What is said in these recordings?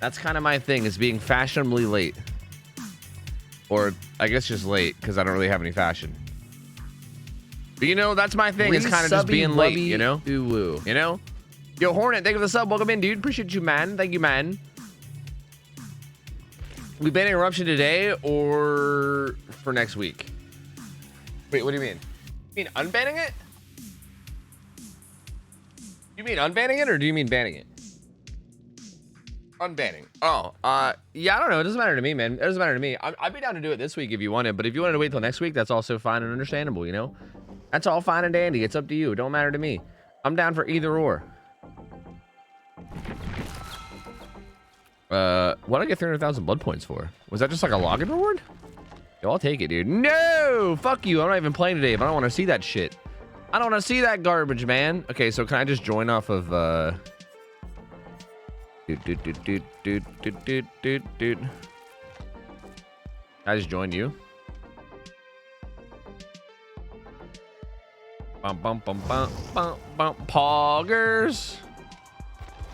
That's kind of my thing, is being fashionably late. Or I guess just late, because I don't really have any fashion. But you know, that's my thing, is kind of just being late, you know? Ooh. You know? Yo, Hornet, thank you for the sub. Welcome in, dude. Appreciate you, man. Thank you, man. We banning Eruption today or for next week? Wait, what do you mean? You mean unbanning it? You mean unbanning it, or do you mean banning it? Unbanning. Oh, yeah, I don't know. It doesn't matter to me, man. It doesn't matter to me. I'd be down to do it this week if you wanted, but if you wanted to wait till next week, that's also fine and understandable, you know? That's all fine and dandy. It's up to you. It don't matter to me. I'm down for either or. What did I get 300,000 blood points for? Was that just like a login reward? Yo, I'll take it, dude. No! Fuck you. I'm not even playing today, but I don't want to see that shit. I don't want to see that garbage, man. Okay, so can I just join off of, Dude. I just joined you. Poggers.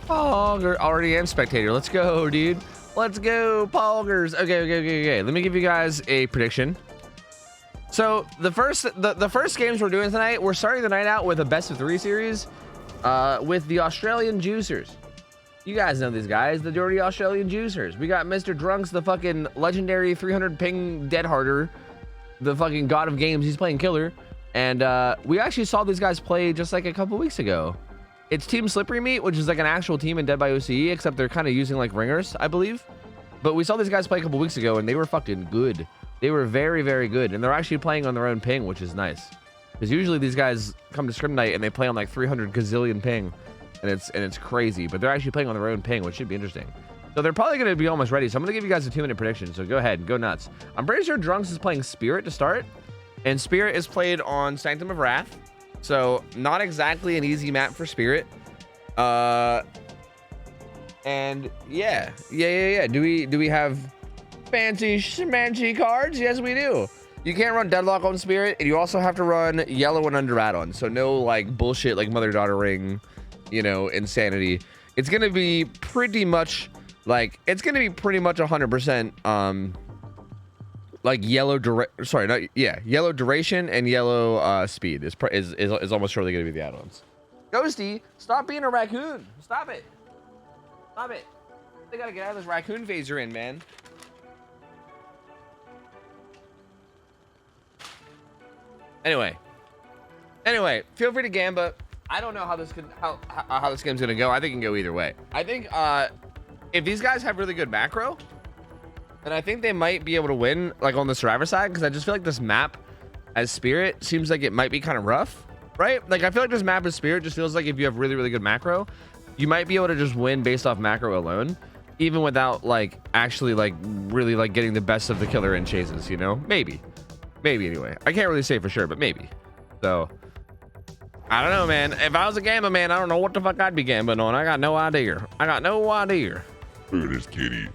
Already am spectator. Let's go, dude. Let's go, Poggers. Okay. Let me give you guys a prediction. So the first games we're doing tonight, we're starting the night out with a best of 3 series with the Australian Juicers. You guys know these guys, the dirty Australian Juicers. We got Mr. Drunks, the fucking legendary 300 ping dead harder, the fucking god of games. He's playing killer. And we actually saw these guys play just like a couple weeks ago. It's Team Slippery Meat, which is like an actual team in Dead by OCE, except they're kind of using like ringers, I believe. But we saw these guys play a couple weeks ago, and they were fucking good. They were very, very good. And they're actually playing on their own ping, which is nice. Because usually these guys come to Scrim Night and they play on like 300 gazillion ping. And it's crazy, but they're actually playing on their own ping, which should be interesting. So they're probably going to be almost ready. So I'm going to give you guys a 2-minute prediction. So go ahead, go nuts. I'm pretty sure Drunks is playing Spirit to start, and Spirit is played on Sanctum of Wrath. So not exactly an easy map for Spirit. And yeah. Do we have fancy schmancy cards? Yes, we do. You can't run Deadlock on Spirit, and you also have to run Yellow and Under add-on. So no like bullshit like Mother-Daughter Ring, you know, insanity. It's gonna be pretty much like 100% like yellow yellow duration and yellow speed is almost surely gonna be the add-ons. Ghosty, stop being a raccoon. Stop it. They gotta get out of this raccoon phase you're in, man. Anyway, feel free to gamba. I don't know how this game's gonna go. I think it can go either way. I think if these guys have really good macro, then I think they might be able to win like on the Survivor side, because I just feel like this map as Spirit seems like it might be kind of rough, right? Like I feel like this map as Spirit just feels like if you have really, really good macro, you might be able to just win based off macro alone, even without like actually like really like getting the best of the killer in chases, you know? Maybe anyway. I can't really say for sure, but maybe. So I don't know, man. If I was a gambler, man, I don't know what the fuck I'd be gambling on. I got no idea. Look at this kitty.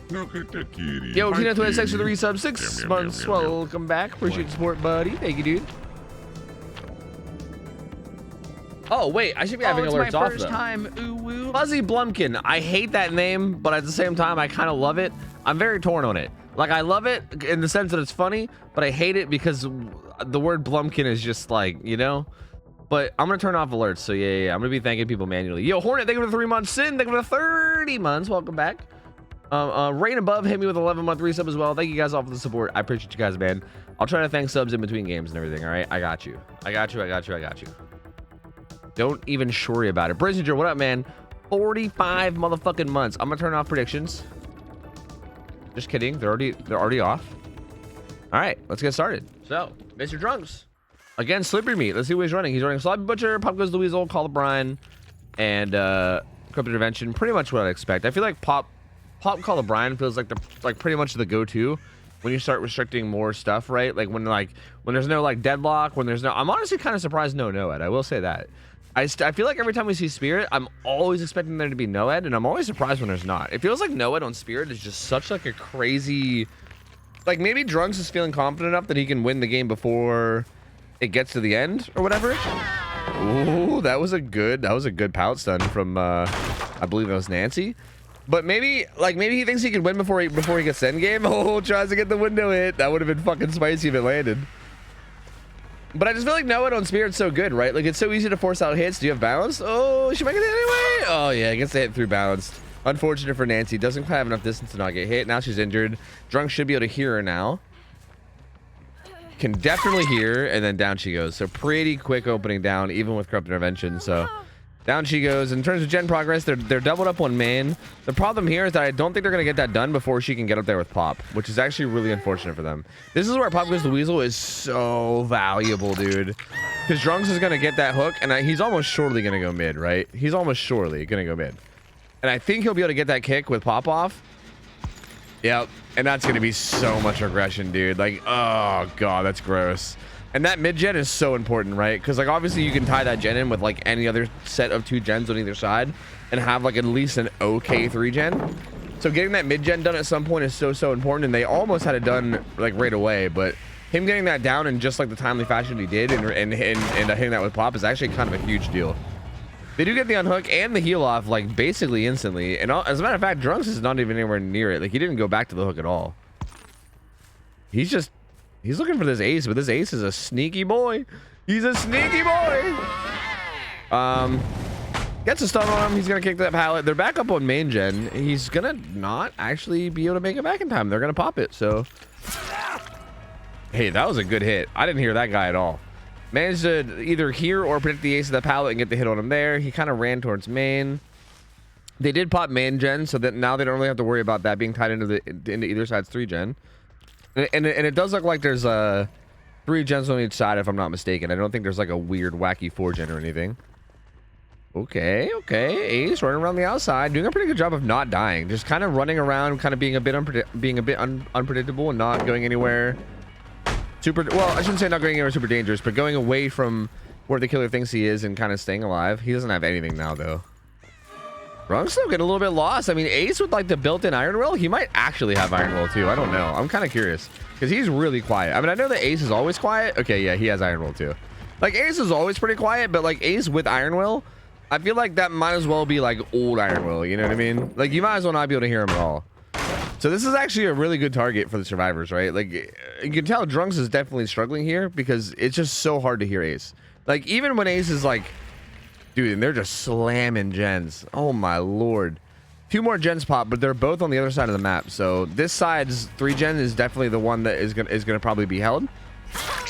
Look at that kitty. Yo, Tina26 for the resub. 6 months. Welcome back. Appreciate the support, buddy. Thank you, dude. Oh, wait. I should be having alerts off, first though. time. Ooh, woo. Fuzzy Blumpkin. I hate that name, but at the same time, I kind of love it. I'm very torn on it. Like, I love it in the sense that it's funny, but I hate it because the word Blumpkin is just like, you know? But I'm going to turn off alerts. So, yeah. I'm going to be thanking people manually. Yo, Hornet, thank you for the 3 months. Sin, thank you for the 30 months. Welcome back. Rain Above hit me with 11-month resub as well. Thank you guys all for the support. I appreciate you guys, man. I'll try to thank subs in between games and everything, all right? I got you. Don't even worry about it. Brizinger, what up, man? 45 motherfucking months. I'm going to turn off predictions. Just kidding. They're already off. All right, let's get started. So, Mr. Drunks. Again, Slippery Meat. Let's see what he's running. He's running Sloppy Butcher, Pop Goes the Weasel, Call of Brian, and Cryptic Intervention. Pretty much what I'd expect. I feel like Pop Call of Brian feels like pretty much the go-to when you start restricting more stuff, right? Like when there's no like deadlock, when there's no. I'm honestly kind of surprised no Noed. I will say that. I feel like every time we see Spirit, I'm always expecting there to be Noed, and I'm always surprised when there's not. It feels like Noed on Spirit is just such like a crazy. Like maybe Drunks is feeling confident enough that he can win the game before it gets to the end or whatever. Ooh, that was a good pout stun from I believe it was Nancy. But maybe he thinks he can win before he gets end game. Oh, tries to get the window hit. That would have been fucking spicy if it landed. But I just feel like Noah on Spirit's so good, right? Like, it's so easy to force out hits. Do you have balance? Oh, she might get it anyway. Oh, yeah, gets the hit through balanced. Unfortunate for Nancy. Doesn't quite have enough distance to not get hit. Now she's injured. Drunk should be able to hear her now. Can definitely hear, and then down she goes. So pretty quick opening down, even with corrupt intervention. So down she goes. In terms of gen progress, they're doubled up on main. The problem here is that I don't think they're going to get that done before she can get up there with Pop, which is actually really unfortunate for them. This is where Pop Goes the Weasel is so valuable, dude. Because Drunks is going to get that hook, and he's almost surely going to go mid, right? He's almost surely going to go mid. And I think he'll be able to get that kick with Pop off. Yep. And that's going to be so much aggression, dude. Like, oh, God, that's gross. And that mid gen is so important, right? Because, like, obviously you can tie that gen in with, like, any other set of 2 gens on either side and have, like, at least an okay 3 gen. So getting that mid gen done at some point is so important. And they almost had it done, like, right away. But him getting that down in just, like, the timely fashion he did and hitting that with Pop is actually kind of a huge deal. They do get the unhook and the heal off, like, basically instantly. And as a matter of fact, Drunks is not even anywhere near it. Like, he didn't go back to the hook at all. He's looking for this ace, but this ace is a sneaky boy. He's a sneaky boy. Gets a stun on him. He's going to kick that pallet. They're back up on main gen. He's going to not actually be able to make it back in time. They're going to pop it, so. Hey, that was a good hit. I didn't hear that guy at all. Managed to either hear or predict the ace of the pallet and get the hit on him there. He kind of ran towards main. They did pop main gen, so that now they don't really have to worry about that being tied into either side's 3 gen. And it does look like there's 3 gens on each side, if I'm not mistaken. I don't think there's like a weird wacky 4 gen or anything. Okay. Ace running around the outside, doing a pretty good job of not dying. Just kind of running around, kind of being a bit unpredictable and not going anywhere. Well, I shouldn't say not going anywhere super dangerous, but going away from where the killer thinks he is and kind of staying alive. He doesn't have anything now, though. Drunks still getting a little bit lost. I mean, Ace with like the built-in Iron Will, he might actually have Iron Will too. I don't know. I'm kind of curious because he's really quiet. I mean, I know that Ace is always quiet. Okay, yeah, he has Iron Will too. Like, Ace is always pretty quiet, but like Ace with Iron Will, I feel like that might as well be like old Iron Will. You know what I mean? Like, you might as well not be able to hear him at all. So this is actually a really good target for the survivors, right? Like, you can tell Drunks is definitely struggling here because it's just so hard to hear Ace. Like, even when Ace is like, dude, and they're just slamming gens. Oh my lord. 2 more gens pop, but they're both on the other side of the map. So this side's 3 gen is definitely the one that is gonna probably be held,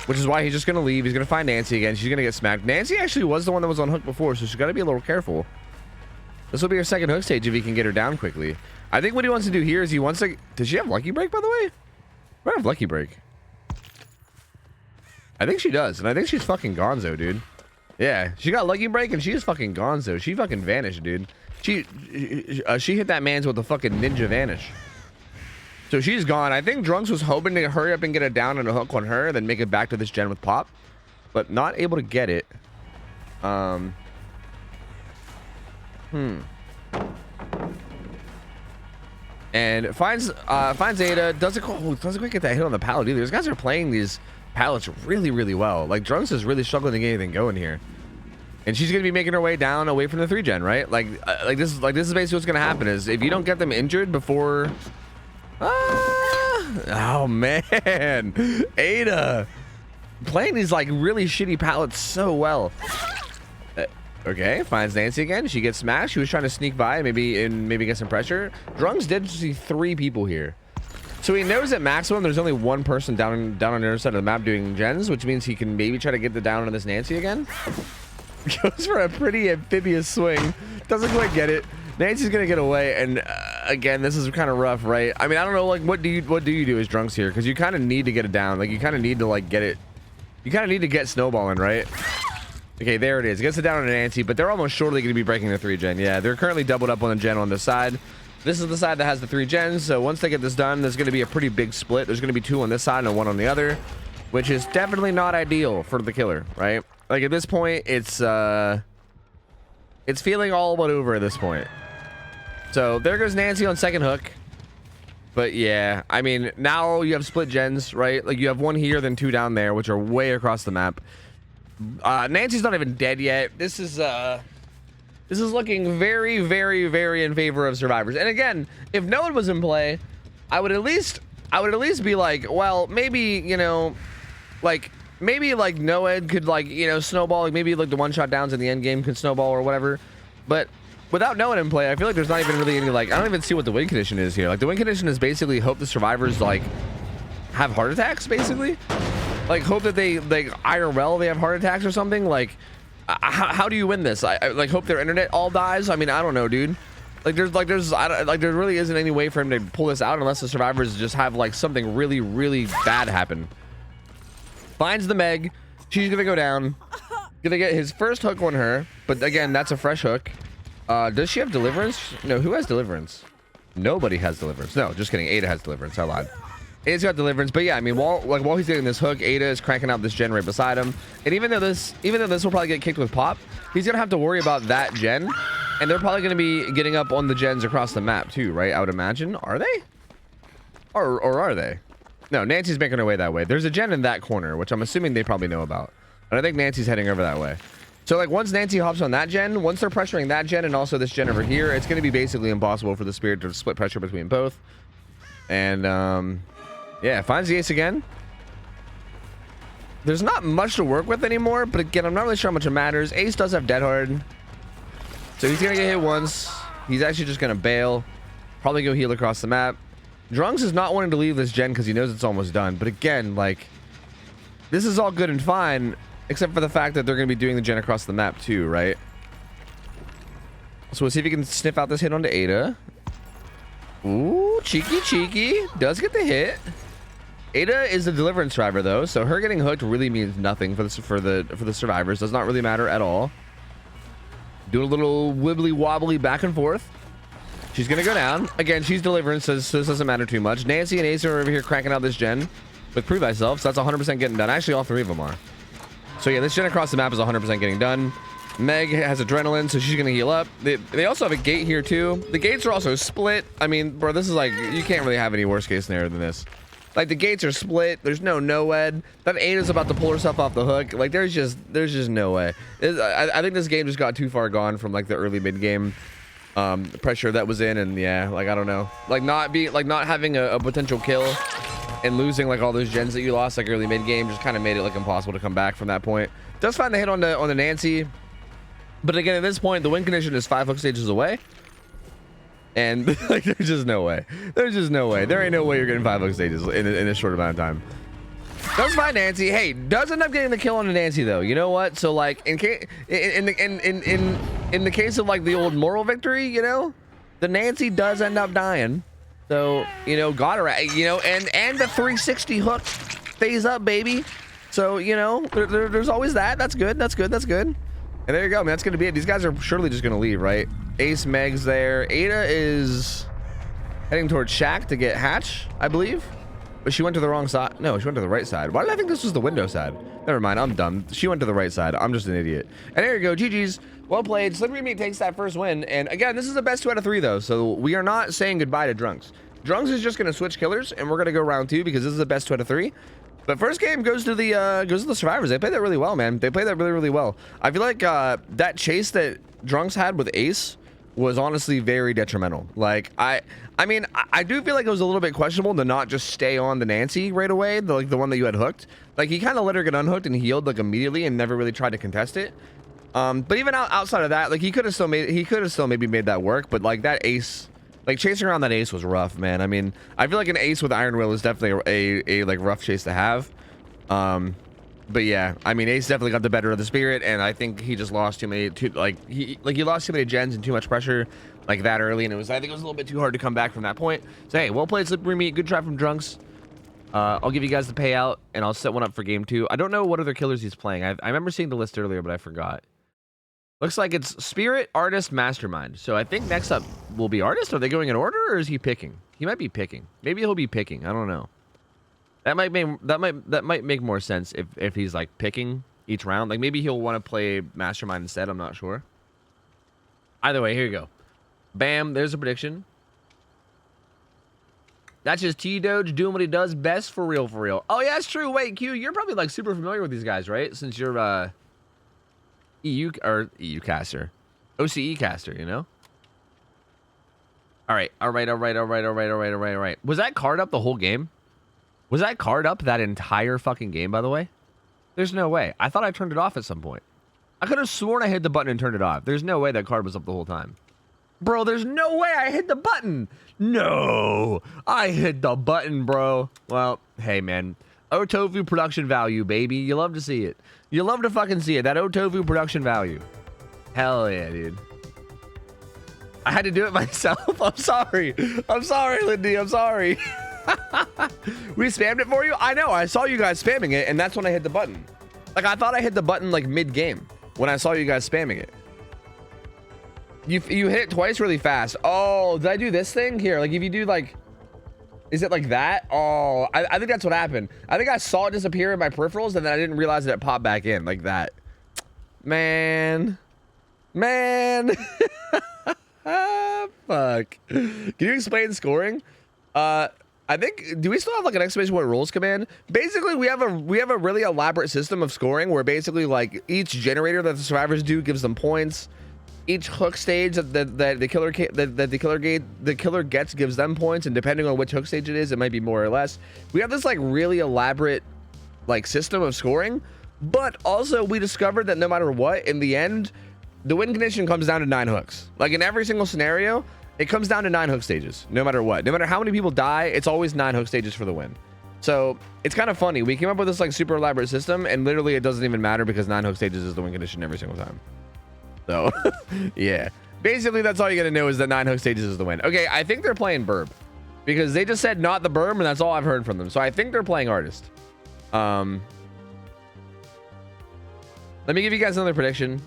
which is why he's just gonna leave. He's gonna find Nancy again. She's gonna get smacked. Nancy actually was the one that was on hook before, so she's gotta be a little careful. This will be her second hook stage if he can get her down quickly. I think what he wants to do here is he wants to... Does she have Lucky Break, by the way? Might have Lucky Break. I think she does, and I think she's fucking gonzo, dude. Yeah, she got Lucky Break, and she is fucking gonzo. She fucking vanished, dude. She hit that man's with a fucking ninja vanish. So she's gone. I think Drunks was hoping to hurry up and get it down and a hook on her, then make it back to this gen with Pop, but not able to get it. And finds Ada. Doesn't quite get that hit on the pallet either. These guys are playing these pallets really well. Like, Drunks is really struggling to get anything going here. And she's gonna be making her way down away from the 3 gen, right? Like this is basically what's gonna happen is if you don't get them injured before. Oh man, Ada playing these like really shitty pallets so well. Okay, finds Nancy again. She gets smashed. She was trying to sneak by, maybe get some pressure. Drunks did see 3 people here, so he knows at maximum there's only 1 person down on the other side of the map doing gens, which means he can maybe try to get the down on this Nancy again. Goes for a pretty amphibious swing. Doesn't quite get it. Nancy's gonna get away, and again, this is kind of rough, right? I mean, I don't know, like, what do you do as Drunks here? Because you kind of need to get it down. Like, you kind of need to like get it. You kind of need to get snowballing, right? Okay, there it is. Gets it down on Nancy, but they're almost surely going to be breaking the 3 gen. Yeah, they're currently doubled up on the gen on this side. This is the side that has the 3 gens. So once they get this done, there's going to be a pretty big split. There's going to be 2 on this side and 1 on the other, which is definitely not ideal for the killer, right? Like, at this point, it's feeling all but over at this point. So there goes Nancy on second hook. But yeah, I mean, now you have split gens, right? Like, you have 1 here, then 2 down there, which are way across the map. Nancy's not even dead yet. This is This is looking very, very, very in favor of survivors. And again, if no one was in play, I would at least be like, well, maybe, you know, like maybe like Noed could like, you know, snowball, like maybe like the one-shot downs in the end game could snowball or whatever. But without no one in play, I feel like there's not even really any, like, I don't even see what the win condition is here. Like the win condition is basically hope the survivors like have heart attacks, basically. Like hope that they like IRL they have heart attacks or something. Like how do you win this? I like hope their internet all dies. I mean, I don't know, dude. Like there really isn't any way for him to pull this out unless the survivors just have like something really, really bad happen. Finds the Meg. She's gonna go down. Gonna get his first hook on her, but again, that's a fresh hook. Does she have deliverance? No, who has deliverance? Nobody has deliverance. No, just kidding. Ada has deliverance. I lied. Ada's got deliverance, but yeah, I mean, while he's getting this hook, Ada is cranking out this gen right beside him. And even though this will probably get kicked with pop, he's gonna have to worry about that gen, and they're probably gonna be getting up on the gens across the map too, right? I would imagine. Are they? Or are they? No, Nancy's making her way that way. There's a gen in that corner, which I'm assuming they probably know about. And I think Nancy's heading over that way. So like once Nancy hops on that gen, once they're pressuring that gen and also this gen over here, it's gonna be basically impossible for the Spirit to split pressure between both. And yeah, finds the ace again. There's not much to work with anymore, but again, I'm not really sure how much it matters. Ace does have dead hard, so he's gonna get hit once. He's actually just gonna bail, probably go heal across the map. Drunks is not wanting to leave this gen because he knows it's almost done, but again, like, this is all good and fine except for the fact that they're gonna be doing the gen across the map too, right? So we'll see if he can sniff out this hit onto Ada. Ooh, cheeky. Does get the hit. Ada is the deliverance driver though, so her getting hooked really means nothing for the survivors. Does not really matter at all. Doing a little wibbly wobbly back and forth. She's gonna go down again. She's deliverance, so this doesn't matter too much. Nancy and Ace are over here cranking out this gen with Prove Thyself, so that's 100% getting done. Actually, all three of them are. So yeah, this gen across the map is 100% getting done. Meg has adrenaline, so she's gonna heal up. They also have a gate here too. The gates are also split. I mean, bro, this is like, you can't really have any worst case scenario than this. Like the gates are split. There's no Noed. That Ada's about to pull herself off the hook. Like there's just no way. I think this game just got too far gone from like the early mid game pressure that was in, and yeah, like I don't know, like not having a potential kill and losing like all those gens that you lost like early mid game just kind of made it like impossible to come back from that point. Does find the hit on the Nancy, but again at this point the win condition is 5 hook stages away. And like, there's just no way. There's just no way. There ain't no way you're getting 5 hook stages in a short amount of time. Does find Nancy. Hey, does end up getting the kill on the Nancy though. You know what? So like in the case of like the old moral victory, you know, the Nancy does end up dying. So you know, got her. You know, and the 360 hook stays up, baby. So you know, there's always that. That's good. That's good. That's good. And there you go, man. That's gonna be it. These guys are surely just gonna leave, right? Ace Meg's there. Ada is heading towards Shack to get Hatch, I believe. But she went to the wrong side. No, she went to the right side. Why did I think this was the window side? Never mind, I'm dumb. She went to the right side. I'm just an idiot. And there you go, GG's. Well played. Slippery Meat takes that first win. And again, this is the best 2 out of 3 though. So we are not saying goodbye to Drunks. Drunks is just gonna switch killers, and we're gonna go round 2 because this is the best 2 out of 3. But first game goes to the survivors. They played that really well, man. They played that really, really well. I feel like that chase that Drunks had with Ace was honestly very detrimental. Like I mean, I do feel like it was a little bit questionable to not just stay on the Nancy right away, the one that you had hooked. Like he kind of let her get unhooked and healed like immediately and never really tried to contest it. But even outside of that, like he could have still maybe made that work. But like that Ace, like chasing around that Ace was rough, man. I mean, I feel like an Ace with Iron Will is definitely a like rough chase to have. But yeah, I mean, Ace definitely got the better of the Spirit, and I think he just lost he lost too many gens and too much pressure like that early, and I think it was a little bit too hard to come back from that point. So hey, well played, Slippery Meat. Good try from Drunks. I'll give you guys the payout, and I'll set one up for game 2. I don't know what other killers he's playing. I remember seeing the list earlier, but I forgot. Looks like it's Spirit, Artist, Mastermind. So I think next up will be Artist. Are they going in order, or is he picking? He might be picking. Maybe he'll be picking. I don't know. That might make more sense if he's like picking each round. Like maybe he'll want to play Mastermind instead. I'm not sure. Either way, here you go. Bam, there's a prediction. That's just T-Doge doing what he does best, for real, for real. Oh yeah, that's true. Wait, Q, you're probably like super familiar with these guys, right? Since you're EU caster. OCE caster, you know? All right. Was that card up the whole game? Was that card up that entire fucking game, by the way? There's no way. I thought I turned it off at some point. I could have sworn I hit the button and turned it off. There's no way that card was up the whole time. Bro, there's no way I hit the button. No, I hit the button, bro. Well, hey, man. OhTofu production value, baby. You love to see it. You love to fucking see it. That OhTofu production value. Hell yeah, dude. I had to do it myself. I'm sorry. I'm sorry, Lindy. I'm sorry. We spammed it for you? I know. I saw you guys spamming it, and that's when I hit the button. Like, I thought I hit the button, like, mid-game when I saw you guys spamming it. You hit it twice really fast. Oh, did I do this thing? Here, like, if you do, like... Is it like that? Oh, I think that's what happened. I think I saw it disappear in my peripherals, and then I didn't realize that it popped back in, like that. Man. Man. Fuck. Can you explain scoring? I think, do we still have like an exclamation point rules command? Basically, we have a really elaborate system of scoring where basically like each generator that the survivors do gives them points. Each hook stage that the killer gets gives them points, and depending on which hook stage it is, it might be more or less. We have this like really elaborate like system of scoring, but also we discovered that no matter what, in the end, the win condition comes down to 9 hooks. Like in every single scenario, it comes down to 9 hook stages, no matter what. No matter how many people die, it's always 9 hook stages for the win. So it's kind of funny. We came up with this like super elaborate system, and literally it doesn't even matter because 9 hook stages is the win condition every single time. So yeah, basically that's all you gotta know is that 9 hook stages is the win. Okay, I think they're playing Burb because they just said not the Burb, and that's all I've heard from them. So I think they're playing Artist. Let me give you guys another prediction.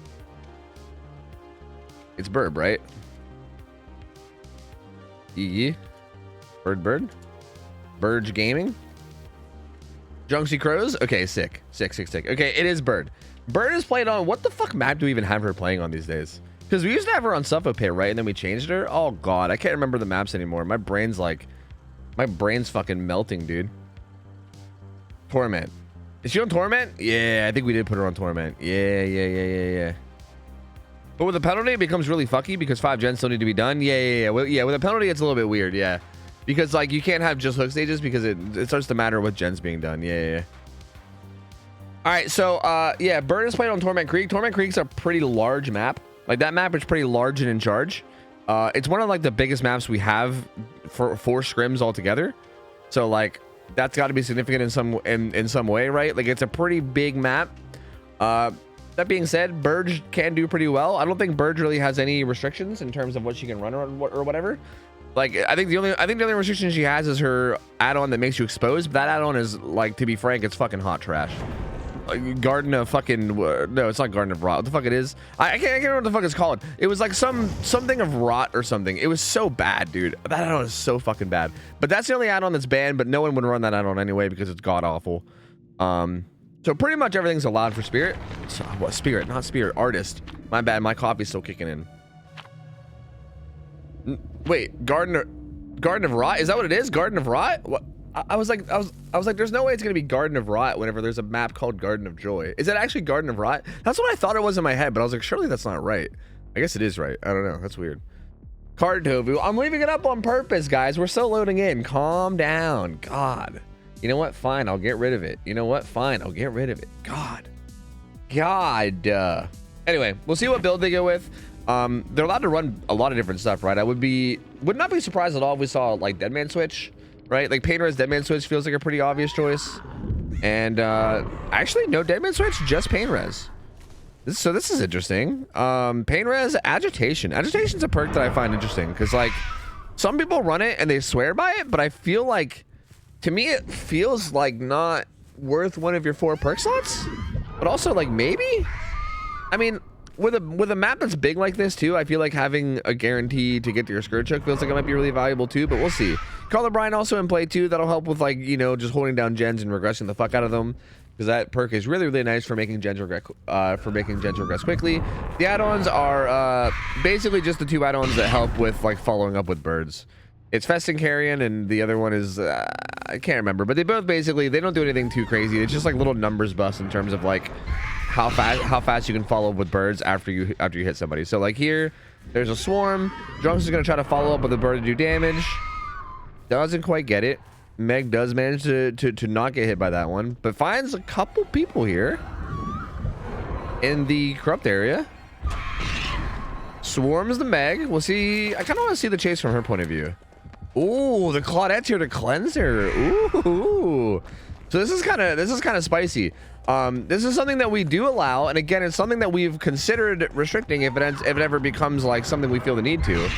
It's Burb, right? Bird. Burge Gaming. Junksy Crows. Okay, sick. Okay, it is Bird. Bird is played on, what the fuck map do we even have her playing on these days? Because we used to have her on Suffolk Pit, right? And then we changed her. Oh god, I can't remember the maps anymore. My brain's fucking melting, dude. Torment. Is she on Torment? Yeah, I think we did put her on Torment. Yeah. But with a penalty, it becomes really fucky because 5 gens still need to be done. Yeah. With a penalty, it's a little bit weird. Yeah, because like you can't have just hook stages because it starts to matter with gens being done. Yeah. All right, so yeah, Bird is playing on Torment Creek. Torment Creek's a pretty large map. Like that map is pretty large and in charge. It's one of like the biggest maps we have for scrims altogether. So like that's got to be significant in some way, right? Like it's a pretty big map. That being said, Burge can do pretty well. I don't think Burge really has any restrictions in terms of what she can run or whatever. Like I think the only restriction she has is her add-on that makes you exposed. But that add-on is like, to be frank, it's fucking hot trash. Like Garden of fucking no, it's not Garden of Rot. What the fuck it is? I can't remember what the fuck it's called. It was like something of Rot or something. It was so bad, dude. That add-on is so fucking bad. But that's the only add-on that's banned. But no one would run that add-on anyway because it's god awful. So pretty much everything's allowed for Spirit. So, what Spirit? Not Spirit. Artist. My bad. My coffee's still kicking in. Wait, Garden of Rot? Is that what it is? Garden of Rot? What? I was like, there's no way it's gonna be Garden of Rot whenever there's a map called Garden of Joy. Is it actually Garden of Rot? That's what I thought it was in my head, but I was like, surely that's not right. I guess it is right. I don't know. That's weird. OhTofu. I'm leaving it up on purpose, guys. We're still loading in. Calm down. God. You know what? Fine. I'll get rid of it. You know what? Fine. I'll get rid of it. God. Anyway, we'll see what build they go with. They're allowed to run a lot of different stuff, right? I would not be surprised at all if we saw like Deadman Switch, right? Like Pain Res Deadman Switch feels like a pretty obvious choice. And actually, no Deadman Switch, just Pain Res. So this is interesting. Pain Res Agitation. Agitation's a perk that I find interesting because like some people run it and they swear by it, but I feel like, to me, it feels like not worth one of your 4 perk slots, but also like maybe. I mean, with a map that's big like this too, I feel like having a guarantee to get to your Scourge Hook feels like it might be really valuable too, but we'll see. Color Brian also in play too. That'll help with like, you know, just holding down gens and regressing the fuck out of them, because that perk is really, really nice for making gens regress quickly. The add-ons are basically just the 2 add-ons that help with like following up with birds. It's Fest and Carrion, and the other one is I can't remember, but they both basically, they don't do anything too crazy. It's just like little numbers buffs in terms of like how fast you can follow up with birds after you hit somebody. So like here, there's a swarm. Drunks is gonna try to follow up with a bird to do damage. Doesn't quite get it. Meg does manage to not get hit by that one, but finds a couple people here in the corrupt area. Swarms the Meg. We'll see. I kind of want to see the chase from her point of view. Ooh, the Claudette's here to cleanse her. Ooh. So this is kind of spicy. This is something that we do allow, and again, it's something that we've considered restricting if it ever becomes like something we feel the need to.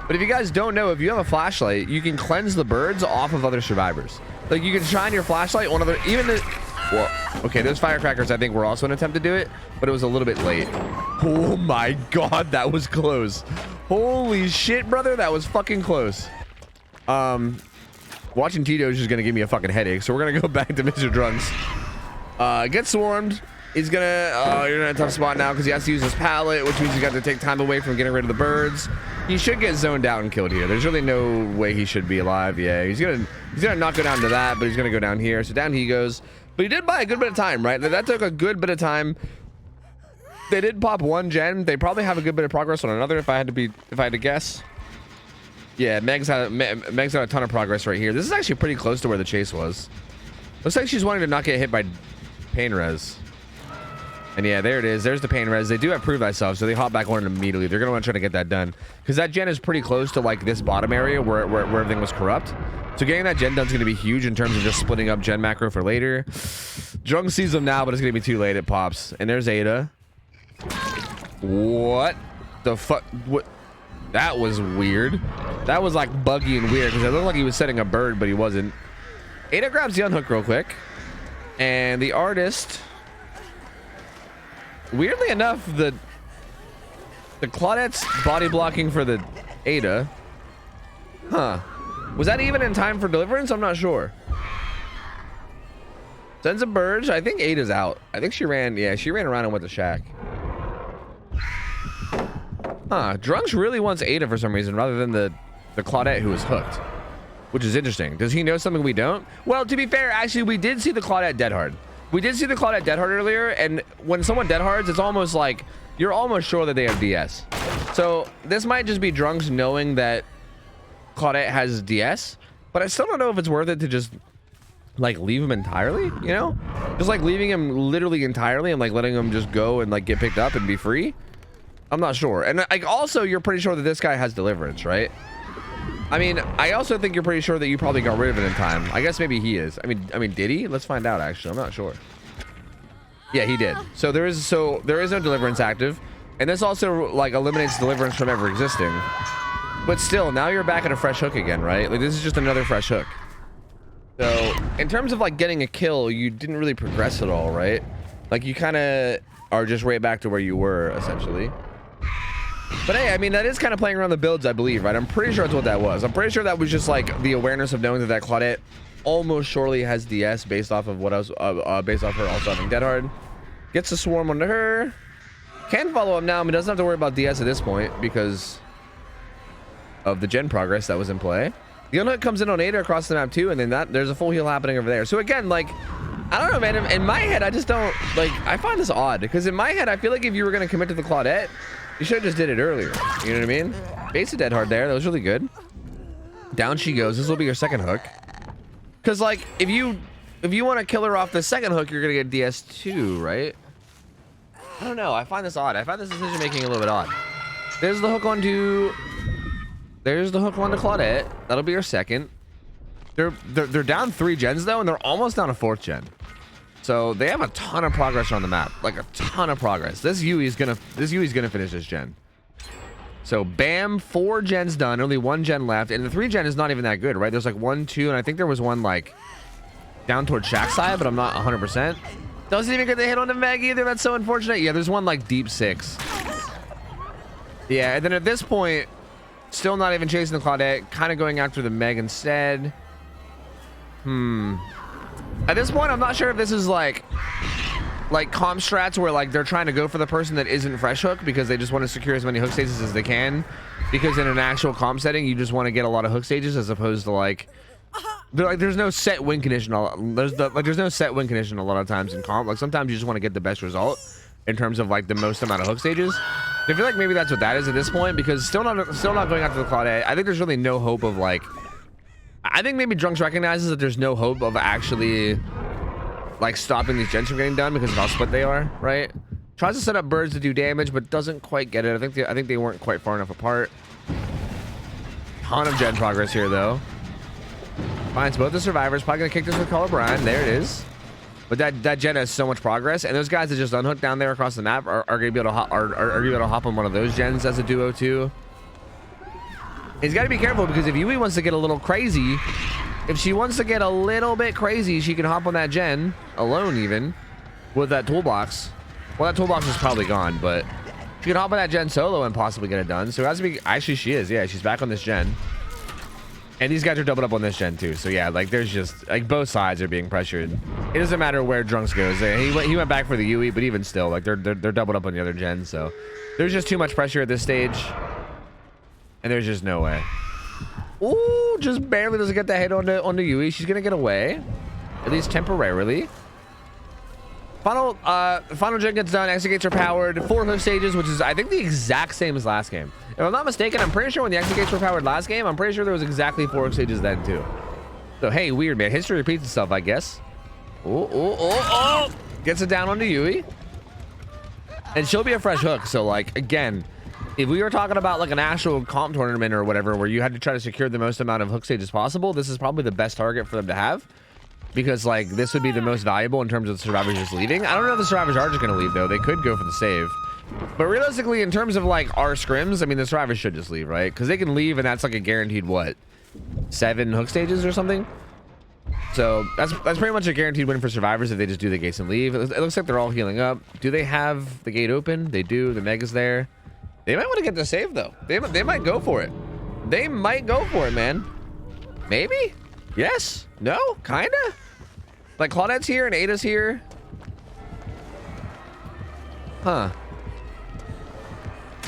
But if you guys don't know, if you have a flashlight, you can cleanse the birds off of other survivors. Like you can shine your flashlight on other, well, okay, those firecrackers I think were also an attempt to do it, but it was a little bit late. Oh my god, that was close. Holy shit, brother, that was fucking close. Watching Tito is just gonna give me a fucking headache, so we're gonna go back to Mr. Drunks. Get swarmed. He's gonna, you're in a tough spot now because he has to use his pallet, which means he's got to take time away from getting rid of the birds. He should get zoned out and killed here. There's really no way he should be alive. Yeah, he's gonna not go down to that, but he's gonna go down here. So down he goes. But he did buy a good bit of time, right? That took a good bit of time. They did pop one gen. They probably have a good bit of progress on another, if I had to guess. Yeah, Meg's got a ton of progress right here. This is actually pretty close to where the chase was. Looks like she's wanting to not get hit by pain res. And yeah, there it is. There's the pain res. They do have prove thyself, so they hop back on it immediately. They're gonna want to try to get that done because that gen is pretty close to like this bottom area where everything was corrupt. So getting that gen done is gonna be huge in terms of just splitting up gen macro for later. Drunk sees them now, but it's gonna be too late. It pops, and there's Ada. What the fuck? What? That was weird. That was like buggy and weird because it looked like he was setting a bird, but he wasn't. Ada grabs the unhook real quick, and the artist. Weirdly enough, the Claudette's body blocking for the Ada. Huh. Was that even in time for deliverance? I'm not sure. Sends a bird. I think Ada's out. I think she ran around and went to shack. Huh. Drunks really wants Ada for some reason rather than the Claudette who was hooked. Which is interesting. Does he know something we don't? Well, to be fair, actually, we did see the Claudette dead hard. We did see the Claudette dead hard earlier, and when someone dead hards, it's almost like you're almost sure that they have DS. So this might just be Drunks knowing that Claudette has DS, but I still don't know if it's worth it to just like leave him entirely, you know? Just like leaving him literally entirely and like letting him just go and like get picked up and be free. I'm not sure. And like also you're pretty sure that this guy has deliverance, right? I mean, I also think you're pretty sure that you probably got rid of it in time. I guess maybe he is. I mean, did he? Let's find out. Actually, I'm not sure. Yeah, he did. So there is no deliverance active, and this also like eliminates deliverance from ever existing. But still, now you're back at a fresh hook again, right? Like this is just another fresh hook. So in terms of like getting a kill, you didn't really progress at all, right? Like you kind of are just right back to where you were essentially. But hey, I mean, that is kind of playing around the builds, I believe, right? I'm pretty sure that's what that was. I'm pretty sure that was just like the awareness of knowing that Claudette almost surely has DS based off of what else, based off her also having dead hard. Gets a swarm onto her. Can follow up now, but doesn't have to worry about DS at this point because of the gen progress that was in play. The unhook comes in on Ada across the map too, and then there's a full heal happening over there. So again, like, I don't know, man. In my head, I just don't like. I find this odd because in my head, I feel like if you were gonna commit to the Claudette, you should have just did it earlier. You know what I mean? Base of dead hard there. That was really good. Down she goes. This will be your second hook. Because like, if you want to kill her off the second hook, you're gonna get DS2, right? I don't know. I find this odd. I find this decision making a little bit odd. There's the hook onto Claudette. That'll be your second. They're down 3 gens though, and they're almost down a 4th gen. So they have a ton of progress on the map, like a ton of progress. This Yui's gonna finish this gen. So bam, 4 gens done, only 1 gen left, and the 3 gen is not even that good, right? There's like 1, 2, and I think there was one like down towards shack side, but I'm not 100%. Doesn't even get the hit on the Meg either. That's so unfortunate. Yeah, there's one like deep 6. Yeah, and then at this point, still not even chasing the Claudette, kind of going after the Meg instead. At this point, I'm not sure if this is like comp strats where like they're trying to go for the person that isn't fresh hook because they just want to secure as many hook stages as they can. Because in an actual comp setting, you just want to get a lot of hook stages as opposed to like, there's no set win condition. There's no set win condition a lot of times in comp. Like sometimes you just want to get the best result. in terms of like the most amount of hook stages. I feel like maybe that's what that is at this point, because still not going after the Claudette. I think there's really no hope of like, I think maybe Drunks recognizes that there's no hope of actually like stopping these gens from getting done because of how split they are, right? Tries to set up birds to do damage, but doesn't quite get it. I think they weren't quite far enough apart. Ton of gen progress here though. Finds both the survivors. Probably gonna kick this with Call O'Brien. There it is. But that gen has so much progress, and those guys that just unhooked down there across the map are gonna be able to hop on one of those gens as a duo too. He's got to be careful, because if Yui wants to get a little crazy, if she wants to get a little bit crazy, she can hop on that gen alone, even with that toolbox. Well, that toolbox is probably gone, but she can hop on that gen solo and possibly get it done. So it has to be, actually she is, yeah, she's back on this gen. And these guys are doubled up on this gen too. So yeah, like there's just like both sides are being pressured. It doesn't matter where Drunks goes. He went back for the Yui, but even still, like they're doubled up on the other gen. So there's just too much pressure at this stage. And there's just no way. Ooh, just barely doesn't get that hit on the Yui. She's gonna get away, at least temporarily. Final gen gets done. Exegates are powered. 4 hook stages, which is I think the exact same as last game. If I'm not mistaken, I'm pretty sure when the exegates were powered last game, I'm pretty sure there was exactly 4 hook stages then too. So hey, weird man. History repeats itself, I guess. Oh! Gets it down on the Yui, and she'll be a fresh hook. So like again, if we were talking about like an actual comp tournament or whatever, where you had to try to secure the most amount of hook stages possible, this is probably the best target for them to have. Because like this would be the most valuable in terms of the survivors just leaving. I don't know if the survivors are just going to leave though. They could go for the save. But realistically, in terms of like our scrims, I mean, the survivors should just leave, right? Because they can leave and that's like a guaranteed, what, 7 hook stages or something? So that's pretty much a guaranteed win for survivors if they just do the gates and leave. It looks like they're all healing up. Do they have the gate open? They do. The Mega's there. They might want to get the save though. They might go for it. They might go for it, man. Maybe? Yes? No? Kinda? Like Claudette's here and Ada's here. Huh.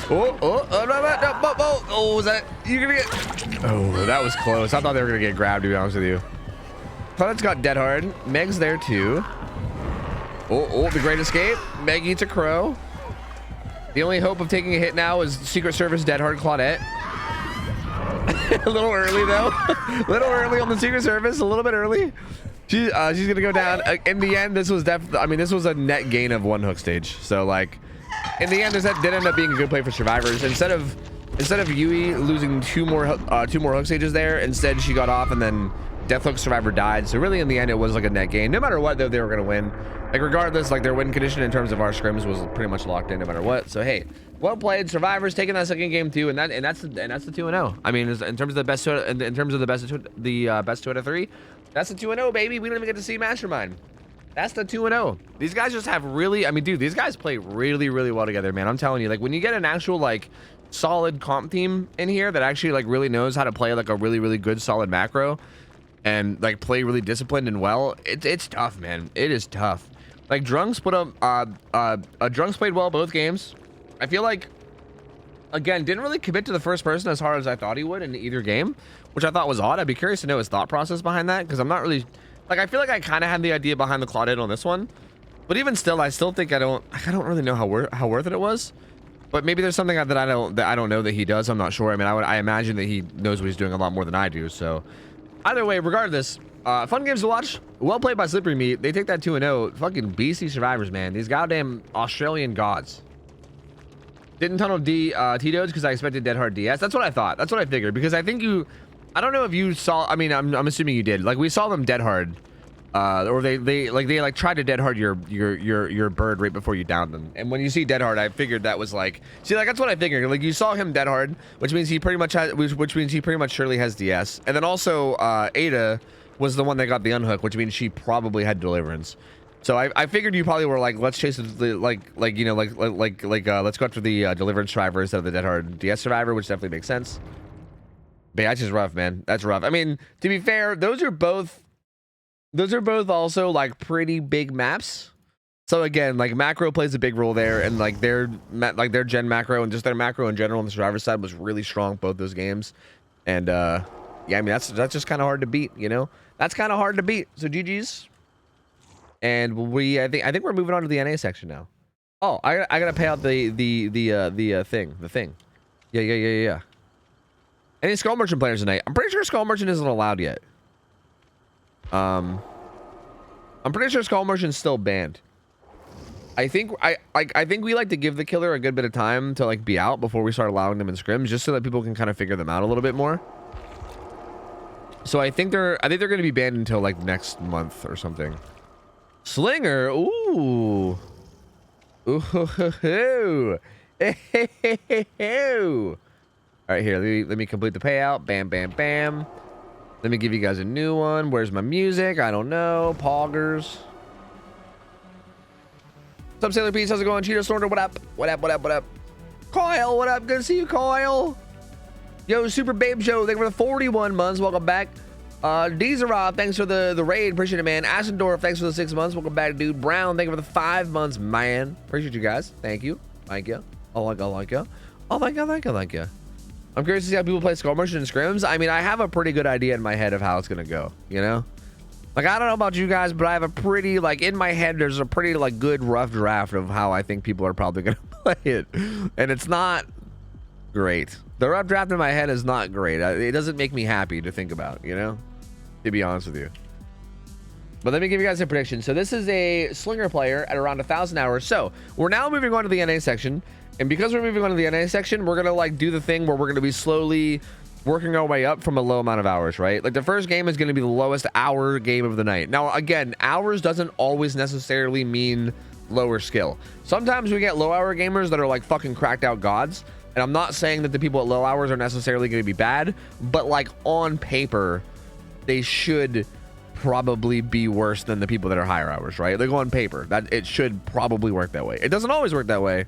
Oh, was that you gonna get? Oh, that was close. I thought they were gonna get grabbed, to be honest with you. Claudette's got dead hard. Meg's there too. Oh, the great escape. Meg eats a crow. The only hope of taking a hit now is Secret Service dead hard Claudette. A little early though. A little early on the Secret Service. A little bit early. She's gonna go down. In the end, this was this was a net gain of 1 hook stage. So like, in the end, this did end up being a good play for survivors. Instead of Yui losing 2 more hook stages there, instead she got off and then Deathhook survivor died. So really, in the end, it was like a net gain. No matter what, though, they were gonna win. Like regardless, like their win condition in terms of our scrims was pretty much locked in no matter what. So hey, well played, survivors taking that second game too, and that's the 2-0. I mean, in terms of the best best 2 out of 3. That's the 2-0, baby. We don't even get to see Mastermind. That's the 2-0. These guys just have really, I mean, dude, these guys play really, really well together, man. I'm telling you, like, when you get an actual, like, solid comp team in here that actually, like, really knows how to play, like, a really, really good, solid macro and, like, play really disciplined and well, it's tough, man. It is tough. Like, Drunks put up, Drunks played well both games. I feel like, again, didn't really commit to the first person as hard as I thought he would in either game, which I thought was odd. I'd be curious to know his thought process behind that, because I'm not really, like, I feel like I kind of had the idea behind the Claudette on this one, but even still, I still think I don't really know how worth it was. But maybe there's something that I don't know that he does. I'm not sure. I mean, I imagine that he knows what he's doing a lot more than I do. So either way, regardless, fun games to watch. Well played by Slippery Meat. They take that 2-0. Fucking BC survivors, man. These goddamn Australian gods. Didn't tunnel T-Dodes because I expected dead hard DS. That's what I thought. That's what I figured. Because I think I don't know if you saw, I mean, I'm assuming you did. Like, we saw them dead hard. Or they tried to dead hard your bird right before you downed them. And when you see dead hard, I figured that was like, see, like, that's what I figured. Like, you saw him dead hard, which means he pretty much surely has DS. And then also, Ada was the one that got the unhook, which means she probably had deliverance. So I figured you probably were like, let's chase the let's go after the deliverance survivor instead of the dead hard DS survivor, which definitely makes sense. But yeah, that's just rough, man. That's rough. I mean, to be fair, those are both also like pretty big maps. So again, like macro plays a big role there, and like their gen macro and just their macro in general on the survivor side was really strong both those games. And yeah, I mean that's just kind of hard to beat, you know. That's kind of hard to beat. So GG's. And I think we're moving on to the NA section now. Oh, I gotta pay out the thing. Yeah. Any Skull Merchant players tonight? I'm pretty sure Skull Merchant isn't allowed yet. I'm pretty sure Skull Merchant's still banned. I think we like to give the killer a good bit of time to like be out before we start allowing them in scrims, just so that people can kind of figure them out a little bit more. So I think they're going to be banned until like next month or something. Slinger, ooh. Ooh. All right, here, let me complete the payout. Bam, bam, bam. Let me give you guys a new one. Where's my music? I don't know. Poggers. What's up, Sailor Peace? How's it going? Cheeto Snorter, what up? What up? Kyle, what up? Good to see you, Kyle. Yo, Super Babe Show, thank you for the 41 months. Welcome back. Dezerov, thanks for the raid. Appreciate it, man. Ashendorf, thanks for the 6 months. Welcome back, dude. Brown, thank you for the 5 months, man. Appreciate you guys. Thank you. Thank you. I like you. I'm curious to see how people play Skull Merchant and Scrims. I mean, I have a pretty good idea in my head of how it's gonna go, you know? Like, I don't know about you guys, but I have a pretty, like, in my head, there's a pretty, like, good rough draft of how I think people are probably gonna play it. And it's not great. The rough draft in my head is not great. It doesn't make me happy to think about, you know? To be honest with you. But let me give you guys a prediction. So this is a Slinger player at around 1,000 hours. So we're now moving on to the NA section. And because we're moving on to the NA section, we're going to like do the thing where we're going to be slowly working our way up from a low amount of hours, right? Like the first game is going to be the lowest hour game of the night. Now, again, hours doesn't always necessarily mean lower skill. Sometimes we get low hour gamers that are like fucking cracked out gods. And I'm not saying that the people at low hours are necessarily going to be bad, but like on paper, they should probably be worse than the people that are higher hours, right? Like on paper, that it should probably work that way. It doesn't always work that way,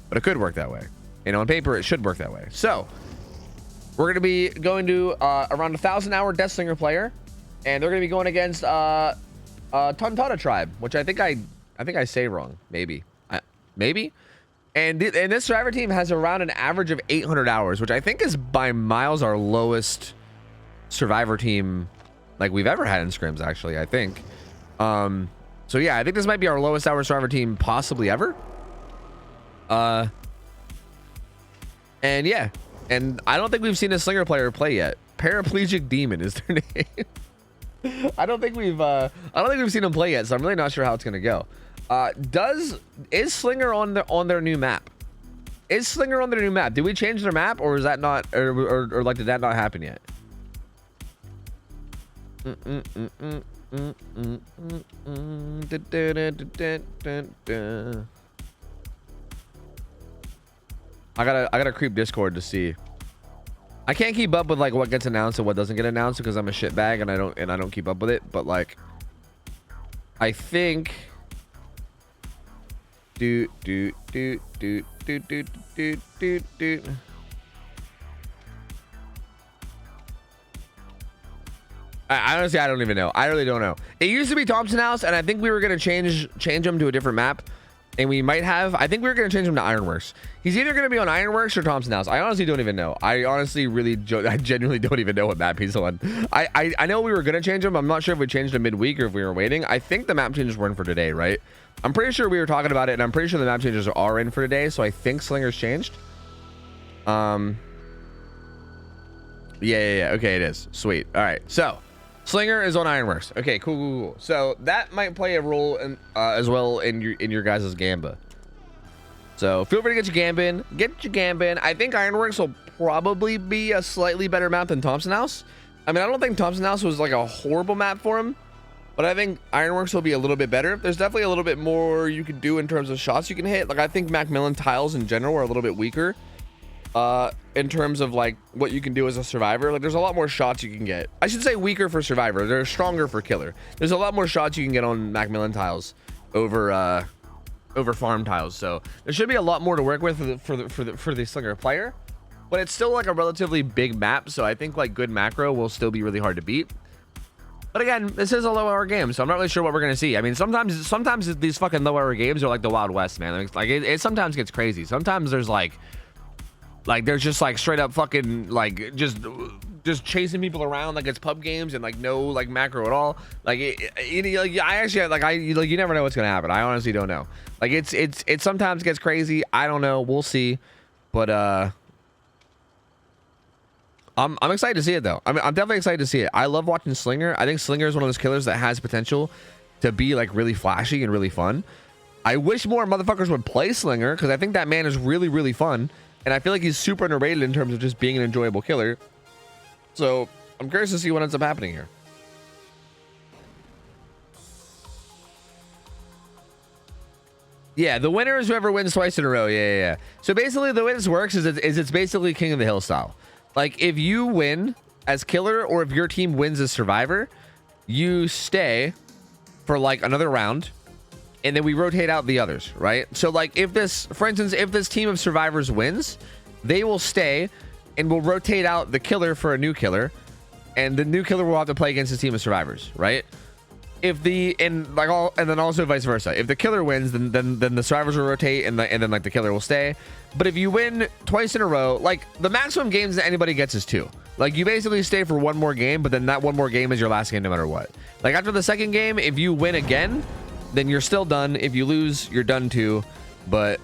but it could work that way. And on paper, it should work that way. So we're going to be going to around 1,000 hour Death Slinger player, and they're going to be going against Tontata tribe, which I think I say wrong, maybe. And this survivor team has around an average of 800 hours, which I think is by miles our lowest survivor team like we've ever had in scrims, actually, I think. So yeah, I think this might be our lowest hour survivor team possibly ever. And yeah, and I don't think we've seen a Slinger player play yet. Paraplegic Demon is their name. I don't think we've seen him play yet, so I'm really not sure how it's gonna go. Is Slinger on their new map? Is Slinger on their new map? Did we change their map, or is that not, or like did that not happen yet? I gotta creep Discord to see. I can't keep up with like what gets announced and what doesn't get announced because I'm a shitbag and I don't keep up with it. But like, I think. I honestly, I don't even know. I really don't know. It used to be Thompson House, and I think we were gonna change him to a different map, and we might have. I think we were gonna change him to Ironworks. He's either gonna be on Ironworks or Thompson House. I honestly don't even know. I genuinely don't even know what map he's on. I know we were gonna change him. I'm not sure if we changed him midweek or if we were waiting. I think the map changes were in for today, right? I'm pretty sure we were talking about it, and I'm pretty sure the map changes are in for today. So I think Slinger's changed. Yeah. Okay, it is. Sweet. All right. So Slinger is on Ironworks. Okay, cool. So that might play a role in, as well in your guys' Gamba. So feel free to get your Gamba in. I think Ironworks will probably be a slightly better map than Thompson House. I mean, I don't think Thompson House was like a horrible map for him, but I think Ironworks will be a little bit better. There's definitely a little bit more you can do in terms of shots you can hit. Like I think Macmillan tiles in general are a little bit weaker. In terms of like what you can do as a survivor. Like there's a lot more shots you can get. I should say weaker for survivor. They're stronger for killer. There's a lot more shots you can get on Macmillan tiles over farm tiles. So there should be a lot more to work with for the Slinger player, but it's still like a relatively big map. So I think like good macro will still be really hard to beat. But again, this is a low hour game, so I'm not really sure what we're gonna see. I mean, sometimes these fucking low hour games are like the Wild West, man. Like it sometimes gets crazy. Sometimes there's like there's just like straight up fucking like just just chasing people around like it's pub games and like no like macro at all. Like I actually like you never know what's gonna happen. I honestly don't know. Like it sometimes gets crazy. I don't know. We'll see. But I'm excited to see it though. I'm definitely excited to see it. I love watching Slinger. I think Slinger is one of those killers that has potential to be like really flashy and really fun. I wish more motherfuckers would play Slinger because I think that man is really, really fun. And I feel like he's super underrated in terms of just being an enjoyable killer. So I'm curious to see what ends up happening here. Yeah, the winner is whoever wins twice in a row. Yeah. So basically the way this works is it's basically King of the Hill style. Like if you win as killer or if your team wins as survivor, you stay for like another round. And then we rotate out the others, right? So like if this, for instance, if this team of survivors wins, they will stay and we'll rotate out the killer for a new killer. And the new killer will have to play against the team of survivors, right? If the, and then also vice versa. If the killer wins, then the survivors will rotate and then like the killer will stay. But if you win twice in a row, like the maximum games that anybody gets is 2. Like you basically stay for one more game, but then that one more game is your last game no matter what. Like after the second game, if you win again, then you're still done. If you lose, you're done too. But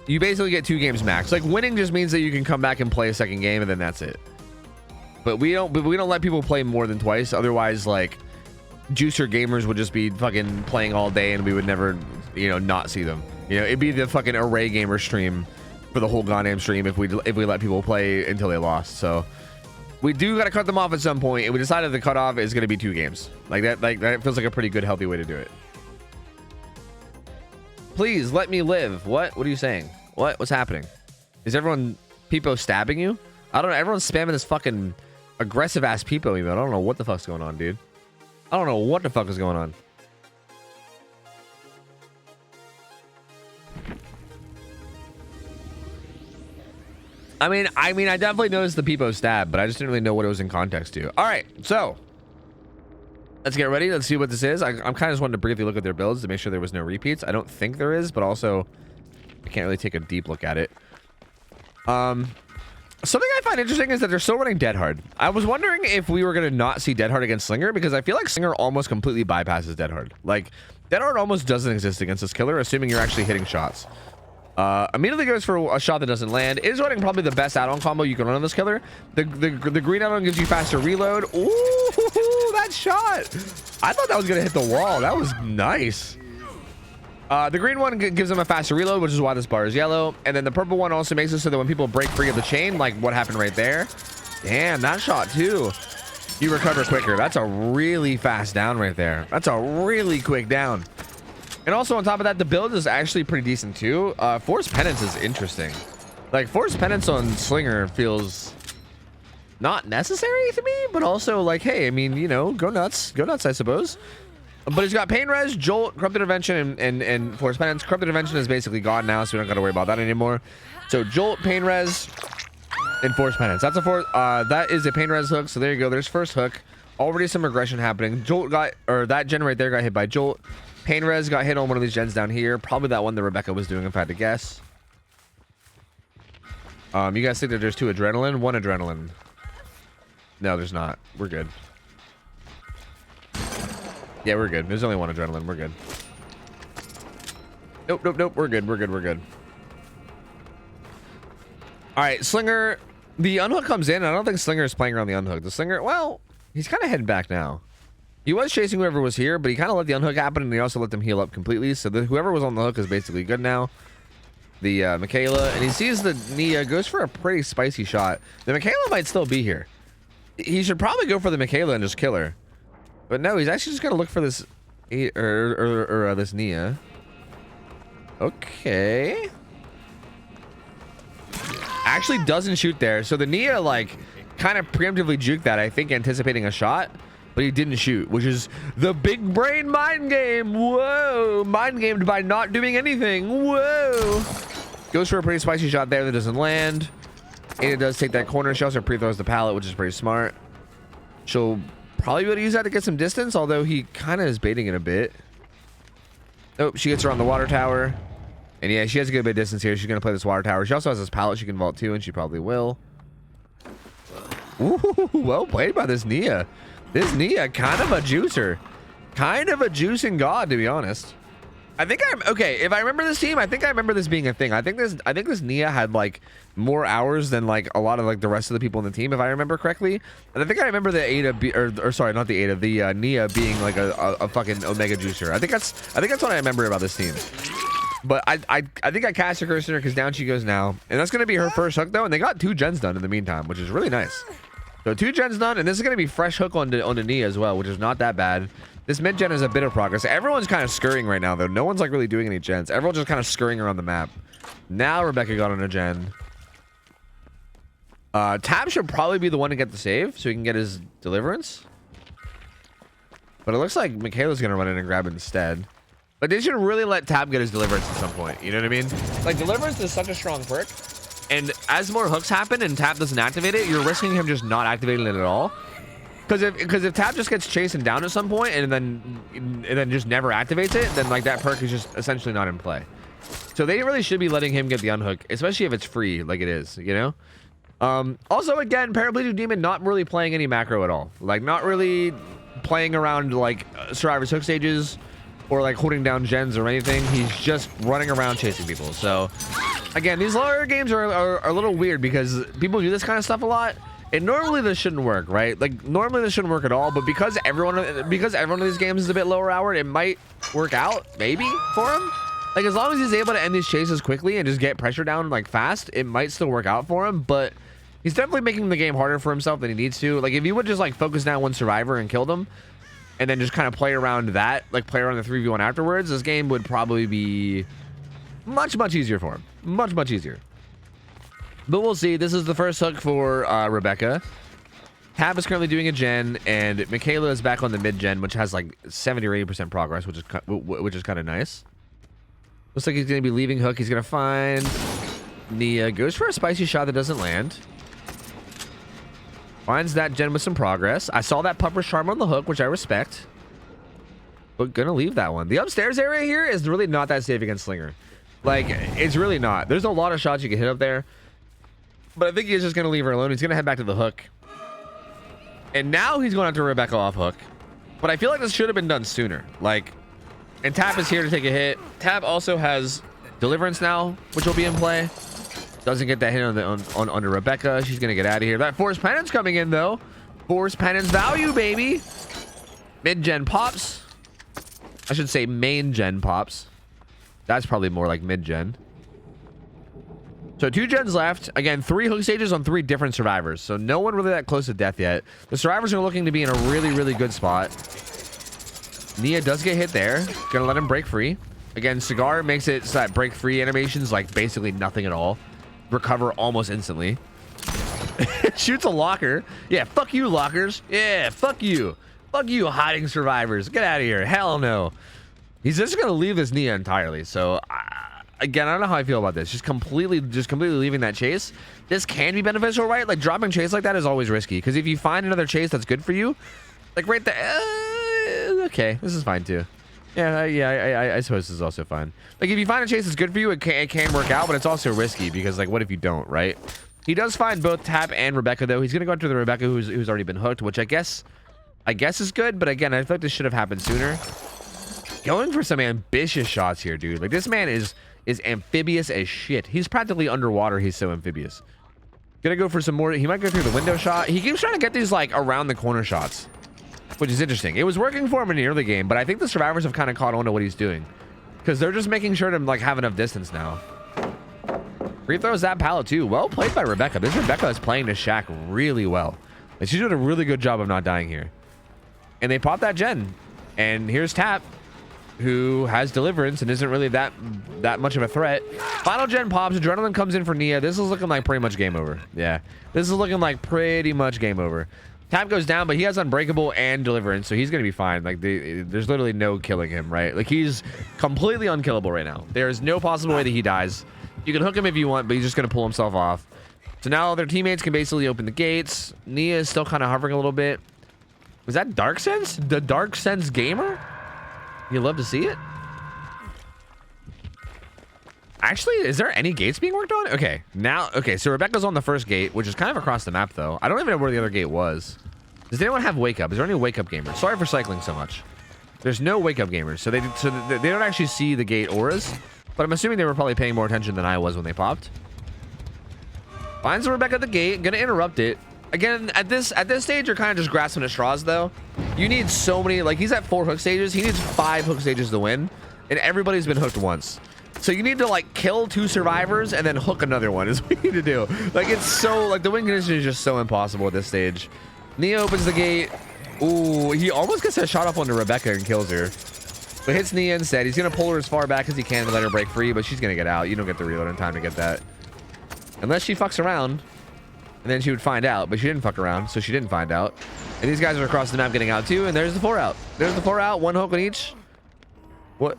you basically get 2 games max. Like winning just means that you can come back and play a second game and then that's it. But we don't let people play more than twice. Otherwise, like juicer gamers would just be fucking playing all day and we would never, not see them. It'd be the fucking array gamer stream for the whole goddamn stream if we let people play until they lost. So we do got to cut them off at some point, and we decided the cutoff is going to be 2 games. Like that feels like a pretty good healthy way to do it. Please let me live. What are you saying? What's happening? Is everyone Peepo stabbing you? I don't know. Everyone's spamming this fucking aggressive ass Peepo email. I don't know what the fuck's going on, dude. I don't know what the fuck is going on. I mean, I definitely noticed the Peepo stab, but I just didn't really know what it was in context to. All right, so let's get ready. Let's see what this is. I'm kind of just wanting to briefly look at their builds to make sure there was no repeats. I don't think there is, but also I can't really take a deep look at it. Something I find interesting is that they're still running Dead Hard. I was wondering if we were going to not see Dead Hard against Slinger, because I feel like Slinger almost completely bypasses Dead Hard. Like, Dead Hard almost doesn't exist against this killer, assuming you're actually hitting shots. Immediately goes for a shot that doesn't land. Is running probably the best add-on combo you can run on this killer. The green add-on gives you faster reload. Ooh, that shot! I thought that was gonna hit the wall. That was nice. The green one gives them a faster reload, which is why this bar is yellow. And then the purple one also makes it so that when people break free of the chain, like what happened right there. Damn, that shot too. You recover quicker. That's a really fast down right there. That's a really quick down. And also on top of that, the build is actually pretty decent too. Force Penance is interesting. Like Force Penance on Slinger feels not necessary to me, but also like, hey, I mean, go nuts, I suppose. But he's got Pain Res, Jolt, Corrupt Intervention, and Force Penance. Corrupt Intervention is basically gone now, so we don't got to worry about that anymore. So Jolt, Pain Res, and Force Penance. That's that is a Pain Res hook. So there you go. There's first hook. Already some regression happening. That gen right there got hit by Jolt. Pain Res got hit on one of these gens down here. Probably that one that Rebecca was doing, if I had to guess. You guys think that there's 2 adrenaline? 1 adrenaline. No, there's not. We're good. Yeah, we're good. There's only 1 adrenaline. We're good. Nope. We're good. All right, Slinger. The unhook comes in. I don't think Slinger is playing around the unhook. The Slinger, well, he's kind of heading back now. He was chasing whoever was here, but he kind of let the unhook happen, and he also let them heal up completely. So whoever was on the hook is basically good now. The Michaela, and he sees the Nia, goes for a pretty spicy shot. The Michaela might still be here. He should probably go for the Michaela and just kill her. But no, he's actually just gonna look for this, this Nia. Okay. Actually doesn't shoot there. So the Nia, like, kind of preemptively juked that, I think, anticipating a shot. But he didn't shoot, which is the big brain mind game. Whoa. Mind gamed by not doing anything. Whoa. Goes for a pretty spicy shot there that doesn't land. And it does take that corner. She also pre-throws the pallet, which is pretty smart. She'll probably be able to use that to get some distance, although he kind of is baiting it a bit. Nope, she gets her on the water tower. And yeah, she has a good bit of distance here. She's going to play this water tower. She also has this pallet she can vault too, and she probably will. Ooh, well played by this Nia. This Nia, kind of a juicer. Kind of a juicing god, to be honest. I think I'm okay. If I remember this team, I think I remember this being a thing. I think this Nia had like more hours than like a lot of like the rest of the people in the team, if I remember correctly. And I think I remember the Ada or sorry, not the Ada, the Nia being like a fucking Omega juicer. I think that's what I remember about this team. But I think I cast her cursor because down she goes now, and that's gonna be her first hook though. And they got 2 gens done in the meantime, which is really nice. So 2 gens done, and this is gonna be fresh hook on the Nia as well, which is not that bad. This mid gen is a bit of progress. Everyone's kind of scurrying right now, though. No one's like really doing any gens. Everyone's just kind of scurrying around the map. Now Rebecca got on a gen. Tab should probably be the one to get the save, so he can get his deliverance. But it looks like Michaela's gonna run in and grab it instead. But they should really let Tab get his deliverance at some point. You know what I mean? Like, deliverance is such a strong perk, and as more hooks happen and Tab doesn't activate it, you're risking him just not activating it at all. Because if Tab just gets chasing down at some point and then just never activates it, then like that perk is just essentially not in play. So they really should be letting him get the unhook, especially if it's free like it is, you know? Also, again, Paraplegic Demon not really playing any macro at all. Like, not really playing around like Survivor's hook stages or like holding down gens or anything. He's just running around chasing people. So again, these lower games are a little weird because people do this kind of stuff a lot. And normally this shouldn't work, right? Like, normally this shouldn't work at all, but because every one of these games is a bit lower hour, it might work out, maybe, for him. Like, as long as he's able to end these chases quickly and just get pressure down, like, fast, it might still work out for him, but he's definitely making the game harder for himself than he needs to. Like, if he would just, like, focus down one survivor and kill them, and then just kind of play around that, like, play around the 3v1 afterwards, this game would probably be much, much easier for him. Much, much easier. But we'll see. This is the first hook for Rebecca. Tab is currently doing a gen, and Michaela is back on the mid gen, which has like 70 or 80% progress, which is kind of nice. Looks like he's going to be leaving hook. He's going to find Nia. Goes for a spicy shot that doesn't land. Finds that gen with some progress. I saw that pupper's charm on the hook, which I respect. But gonna leave that one. The upstairs area here is really not that safe against Slinger. Like, it's really not. There's a lot of shots you can hit up there. But I think he's just going to leave her alone. He's going to head back to the hook. And now he's going after Rebecca off hook. But I feel like this should have been done sooner. Like, and Tab is here to take a hit. Tab also has deliverance now, which will be in play. Doesn't get that hit on under Rebecca. She's going to get out of here. That Force Penance coming in, though. Force Penance value, baby. Mid-gen pops. I should say main-gen pops. That's probably more like mid-gen. So 2 gens left. Again, 3 hook stages on 3 different survivors. So no one really that close to death yet. The survivors are looking to be in a really, really good spot. Nia does get hit there. Gonna let him break free. Again, Cigar makes it so that break free animations like basically nothing at all. Recover almost instantly. Shoots a locker. Yeah, fuck you, lockers. Yeah, fuck you. Fuck you, hiding survivors. Get out of here. Hell no. He's just gonna leave this Nia entirely. So again, I don't know how I feel about this. Just completely leaving that chase. This can be beneficial, right? Like, dropping chase like that is always risky. Because if you find another chase that's good for you, like right there, okay, this is fine too. Yeah, I suppose this is also fine. Like, if you find a chase that's good for you, it can work out, but it's also risky because, like, what if you don't, right? He does find both Tab and Rebecca, though. He's gonna go after the Rebecca who's already been hooked, which I guess is good. But again, I feel like this should have happened sooner. Going for some ambitious shots here, dude. Like, this man is amphibious as shit. He's practically underwater. He's so amphibious. Gonna go for some more. He might go through the window shot. He keeps trying to get these like around the corner shots, which is interesting. It was working for him in the early game, but I think the survivors have kind of caught on to what he's doing because they're just making sure to like have enough distance now. Free throws that pallet too. Well played by Rebecca. This Rebecca is playing this shack really well. And she's doing a really good job of not dying here. And they pop that gen. And here's Tap, who has deliverance and isn't really that much of a threat. Final gen pops. Adrenaline comes in for Nia. This is looking like pretty much game over. Yeah, this is looking like pretty much game over. Tap goes down, but he has unbreakable and deliverance, so he's gonna be fine. Like, there's literally no killing him, right? Like, he's completely unkillable right now. There is no possible way that he dies. You can hook him if you want, but he's just gonna pull himself off. So now their teammates can basically open the gates. Nia is still kind of hovering a little bit. Was that Dark Sense? The Dark Sense gamer? You love to see it. Actually, is there any gates being worked on? Okay, now, okay, so Rebecca's on the first gate, which is kind of across the map, though. I don't even know where the other gate was. Does anyone have wake up? Is there any wake up gamers? Sorry for cycling so much. There's no wake up gamers, so they don't actually see the gate auras, but I'm assuming they were probably paying more attention than I was when they popped. Finds Rebecca at the gate, gonna interrupt it. Again, at this stage, you're kind of just grasping at straws, though. You need so many, like, he's at 4 hook stages. He needs 5 hook stages to win, and everybody's been hooked once. So you need to, like, kill 2 survivors and then hook another one is what you need to do. Like, it's so, like, the win condition is just so impossible at this stage. Nia opens the gate. Ooh, he almost gets a shot off onto Rebecca and kills her. But hits Nia instead. He's going to pull her as far back as he can to let her break free, but she's going to get out. You don't get the reload in time to get that. Unless she fucks around. And then she would find out, but she didn't fuck around, so she didn't find out. And these guys are across the map getting out too, and there's the 4 out. There's the 4 out, 1 hook on each. What?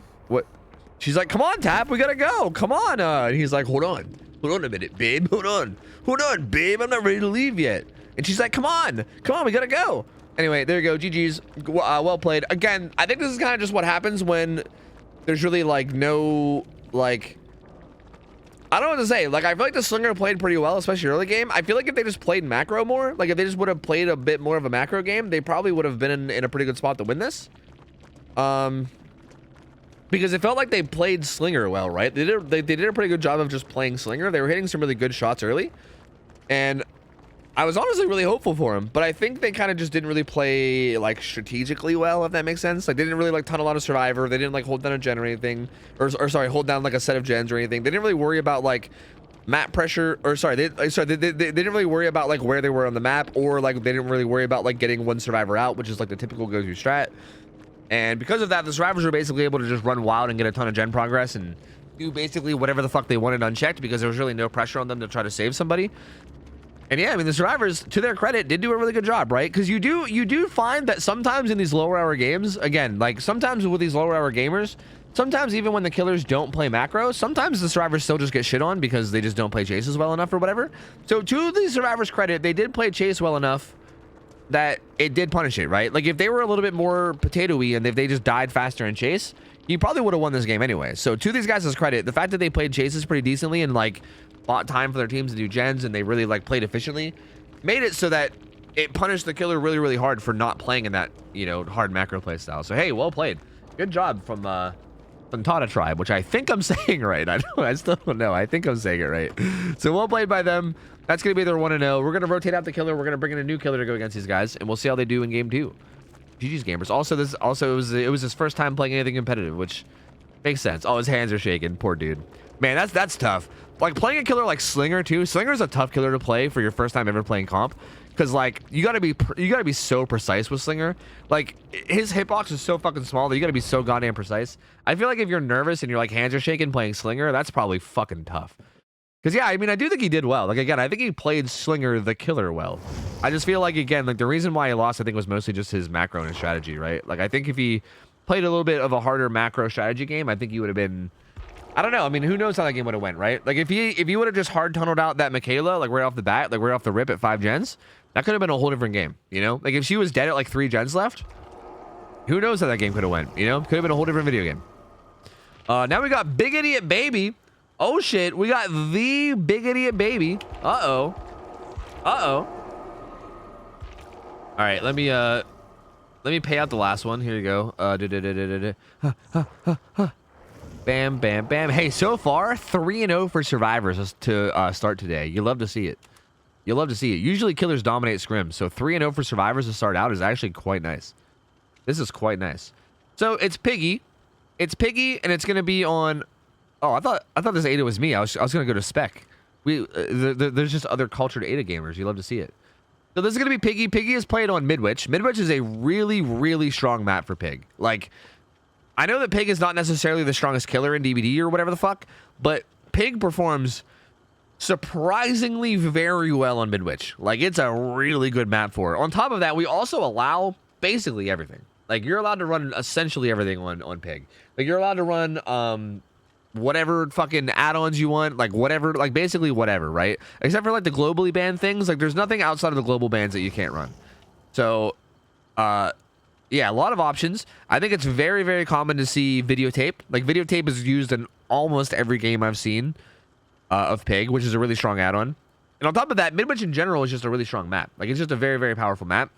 She's like, come on, Tap, we gotta go. Come on. And he's like, hold on a minute, babe. Hold on, babe. I'm not ready to leave yet. And she's like, come on, we gotta go. Anyway, there you go. GG's. Well played. Again, I think this is kind of just what happens when there's really like no like. I don't know what to say. Like, I feel like the Slinger played pretty well, especially early game. I feel like if they just played macro more, like if they just would have played a bit more of a macro game, they probably would have been in a pretty good spot to win this. Because it felt like they played Slinger well, right? They did a pretty good job of just playing Slinger. They were hitting some really good shots early. And I was honestly really hopeful for him, but I think they kind of just didn't really play like strategically well, if that makes sense. Like they didn't really like ton a lot of Survivor. They didn't like hold down a gen or anything, or sorry, hold down like a set of gens or anything. They didn't really worry about like map pressure, or sorry, they didn't really worry about like where they were on the map, or like they didn't really worry about like getting 1 survivor out, which is like the typical go-to strat. And because of that, the survivors were basically able to just run wild and get a ton of gen progress and do basically whatever the fuck they wanted unchecked, because there was really no pressure on them to try to save somebody. And yeah, I mean, the survivors, to their credit, did do a really good job, right? Because you do find that sometimes in these lower hour games, again, like sometimes with these lower hour gamers, sometimes even when the killers don't play macro, sometimes the survivors still just get shit on because they just don't play chases well enough or whatever. So to the survivors' credit, they did play chase well enough that it did punish it, right? Like if they were a little bit more potato-y and if they just died faster in chase, you probably would have won this game anyway. So to these guys' credit, the fact that they played chases pretty decently and like bought time for their teams to do gens and they really like played efficiently made it so that it punished the killer really, really hard for not playing in that, you know, hard macro play style. So hey, well played. Good job from Tata Tribe, which I think I'm saying right. I still don't know. I think I'm saying it right. So well played by them. That's going to be their 1-0. We're going to rotate out the killer. We're going to bring in a new killer to go against these guys, and we'll see how they do in game 2. GG's gamers. It was his first time playing anything competitive, which makes sense. Oh, his hands are shaking. Poor dude. Man, that's tough. Like playing a killer like Slinger too. Slinger's a tough killer to play for your first time ever playing comp, because like you gotta be so precise with Slinger. Like his hitbox is so fucking small that you gotta be so goddamn precise. I feel like if you're nervous and your like hands are shaking playing Slinger, that's probably fucking tough. Because yeah, I mean, I do think he did well. Like again, I think he played Slinger the killer well. I just feel like again, like the reason why he lost, I think was mostly just his macro and his strategy, right? Like I think if he played a little bit of a harder macro strategy game, I think he would have been. I don't know. I mean, who knows how that game would have went, right? Like if he would have just hard tunneled out that Michaela like right off the bat, like right off the rip at 5 gens, that could have been a whole different game, you know? Like if she was dead at like 3 gens left, who knows how that game could have went, you know? Could have been a whole different video game. Now we got Big Idiot Baby. Oh shit, we got the Big Idiot Baby. Uh-oh. All right, let me pay out the last one. Here you go. Bam, bam, bam. Hey, so far, 3-0 for survivors to start today. You love to see it. You love to see it. Usually killers dominate scrims, so 3-0 for survivors to start out is actually quite nice. This is quite nice. So it's Piggy. It's Piggy, and it's gonna be on. Oh, I thought this Ada was me. I was gonna go to Spec. There's just other cultured Ada gamers. You love to see it. So this is gonna be Piggy. Piggy is played on Midwich. Midwich is a really, really strong map for Pig. Like. I know that Pig is not necessarily the strongest killer in DBD or whatever the fuck, but Pig performs surprisingly very well on Midwich. Like, it's a really good map for it. On top of that, we also allow basically everything. Like, you're allowed to run essentially everything on Pig. Like, you're allowed to run whatever fucking add-ons you want, like whatever, like basically whatever, right? Except for like the globally banned things. Like, there's nothing outside of the global bans that you can't run. So, Yeah, a lot of options. I think it's very, very common to see videotape. Like, videotape is used in almost every game I've seen of Pig, which is a really strong add-on. And on top of that, Midwich in general is just a really strong map. Like, it's just a very, very powerful map.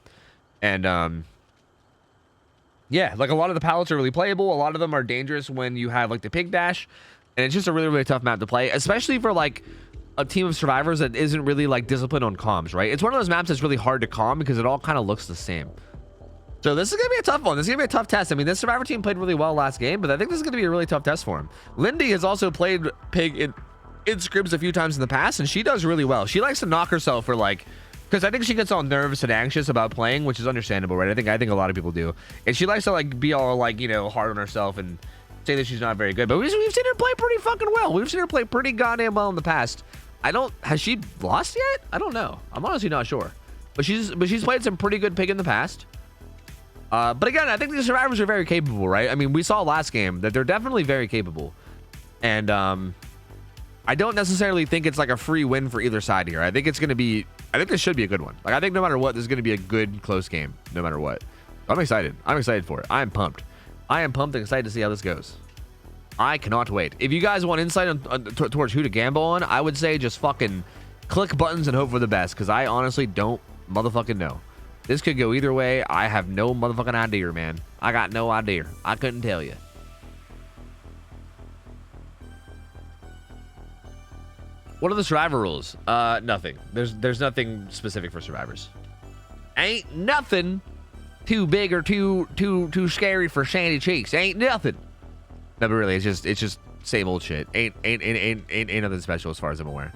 And, yeah, like, a lot of the pallets are really playable. A lot of them are dangerous when you have, like, the Pig Dash. And it's just a really, really tough map to play, especially for, like, a team of survivors that isn't really, like, disciplined on comms, right? It's one of those maps that's really hard to calm because it all kind of looks the same. So this is going to be a tough one. This is going to be a tough test. I mean, this Survivor team played really well last game, but I think this is going to be a really tough test for him. Lindy has also played Pig in SCRIMS a few times in the past, and she does really well. She likes to knock herself for, like, because I think she gets all nervous and anxious about playing, which is understandable, right? I think a lot of people do. And she likes to, like, be all, like, you know, hard on herself and say that she's not very good. But we've seen her play pretty fucking well. We've seen her play pretty goddamn well in the past. Has she lost yet? I don't know. I'm honestly not sure. But she's played some pretty good Pig in the past. But again, I think the survivors are very capable, right? I mean, we saw last game that they're definitely very capable. And I don't necessarily think it's like a free win for either side here. I think this should be a good one. Like, I think no matter what, this is going to be a good, close game, no matter what. I'm excited. I'm excited for it. I am pumped. I am pumped and excited to see how this goes. I cannot wait. If you guys want insight towards who to gamble on, I would say just fucking click buttons and hope for the best, because I honestly don't motherfucking know. This could go either way. I have no motherfucking idea, man. I got no idea. I couldn't tell you. What are the survivor rules? Nothing. There's nothing specific for survivors. Ain't nothing too big or too scary for Sandy Cheeks. Ain't nothing. No, but really, it's just same old shit. Ain't nothing special as far as I'm aware.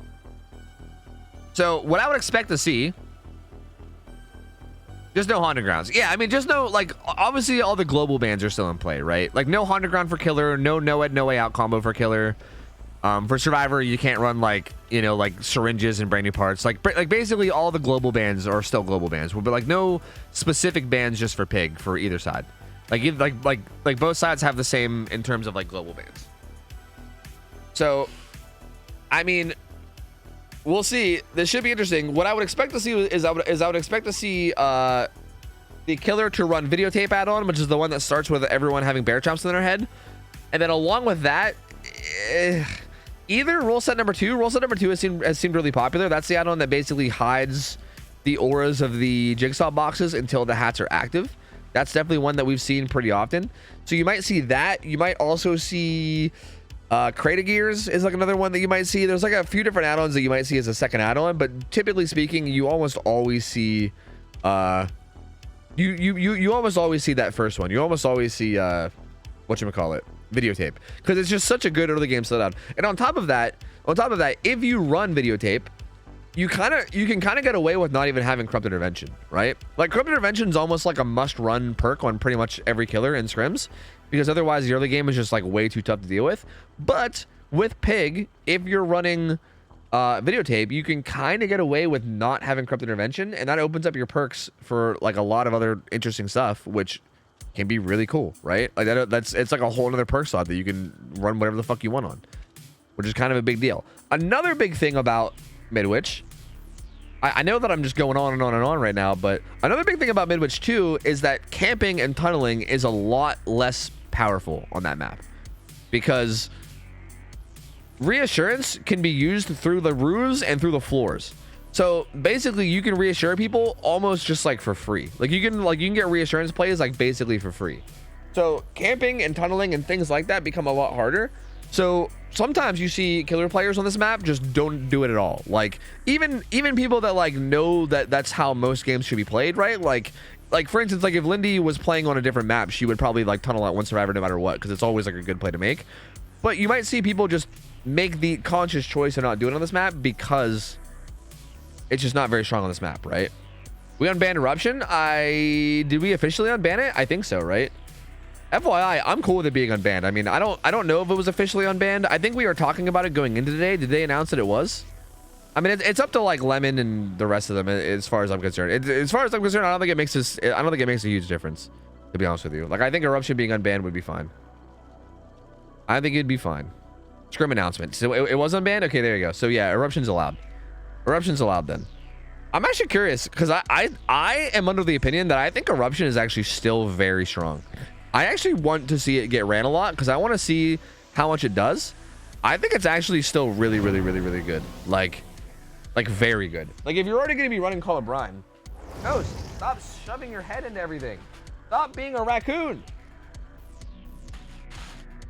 So what I would expect to see. Just no Haunted Grounds. Yeah, I mean, just no, like, obviously all the global bans are still in play, right? Like, no Haunted Ground for Killer, no No Ed, No Way Out combo for Killer. For Survivor, you can't run, like, you know, like, syringes and brand new parts. Like basically all the global bans are still global bans. But, like, no specific bans just for Pig for either side. Like both sides have the same in terms of, like, global bans. So, I mean, we'll see. This should be interesting. What I would expect to see is I would expect to see the Killer to run videotape add-on, which is the one that starts with everyone having bear chomps in their head. And then along with that, either rule set number 2. Rule set number 2 has seemed really popular. That's the add-on that basically hides the auras of the jigsaw boxes until the hats are active. That's definitely one that we've seen pretty often. So you might see that. You might also see Crate of Gears is like another one that you might see. There's like a few different add-ons that you might see as a second add-on, but typically speaking, you almost always see you almost always see that first one. You almost always see whatchamacallit, videotape, because it's just such a good early game slowdown. And on top of that, if you run videotape, you can kind of get away with not even having Corrupt Intervention, right? Like, Corrupt Intervention is almost like a must-run perk on pretty much every killer in scrims, because otherwise the early game is just like way too tough to deal with. But with Pig, if you're running videotape, you can kind of get away with not having Corrupt Intervention, and that opens up your perks for like a lot of other interesting stuff, which can be really cool, right? Like it's like a whole other perk slot that you can run whatever the fuck you want on, which is kind of a big deal. Another big thing about Midwich, I know that I'm just going on and on and on right now, but another big thing about Midwich 2 is that camping and tunneling is a lot less powerful on that map, because reassurance can be used through the roofs and through the floors. So basically you can reassure people almost just like for free. Like you can get reassurance plays like basically for free. So camping and tunneling and things like that become a lot harder. So sometimes you see killer players on this map just don't do it at all. Like even people that like know that that's how most games should be played, right? Like for instance, like if Lindy was playing on a different map, she would probably like tunnel out one survivor no matter what, because it's always like a good play to make. But you might see people just make the conscious choice of not doing it on this map because it's just not very strong on this map, right? We unbanned Eruption. Did we officially unban it? I think so, right? FYI, I'm cool with it being unbanned. I mean, I don't know if it was officially unbanned. I think we were talking about it going into today. Did they announce that it was? I mean, it's up to like Lemon and the rest of them as far as I'm concerned. As far as I'm concerned, I don't think it makes a huge difference, to be honest with you. Like, I think Eruption being unbanned would be fine. I think it'd be fine. Scrim announcement. So it was unbanned? Okay, there you go. So yeah, Eruption's allowed. Eruption's allowed then. I'm actually curious because I am under the opinion that I think Eruption is actually still very strong. I actually want to see it get ran a lot because I want to see how much it does. I think it's actually still really good. Like very good. Like if you're already going to be running Call of Brine, Ghost, stop shoving your head into everything. Stop being a raccoon.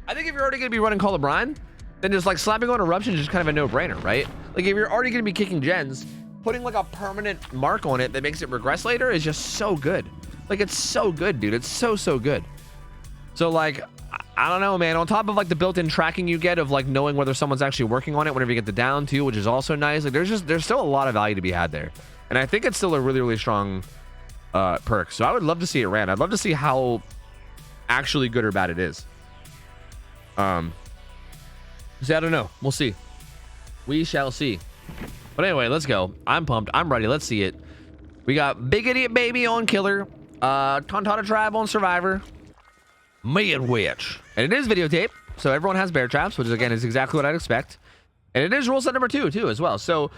I think if you're already going to be running Call of Brine, then just like slapping on Eruption is just kind of a no-brainer, right? Like if you're already going to be kicking gens, putting like a permanent mark on it that makes it regress later is just so good. Like it's so good, dude. It's so good. So like, I don't know, man. On top of like the built-in tracking you get of like knowing whether someone's actually working on it whenever you get the down too, which is also nice. Like there's still a lot of value to be had there. And I think it's still a really strong perk. So I would love to see it ran. I'd love to see how actually good or bad it is. So I don't know. We'll see. We shall see. But anyway, let's go. I'm pumped. I'm ready. Let's see it. We got Big Idiot Baby on Killer, Tontata Tribe on Survivor, me and Witch. And it is videotape, so everyone has bear traps, which again is exactly what I'd expect. And it is rule set number 2 too as well. So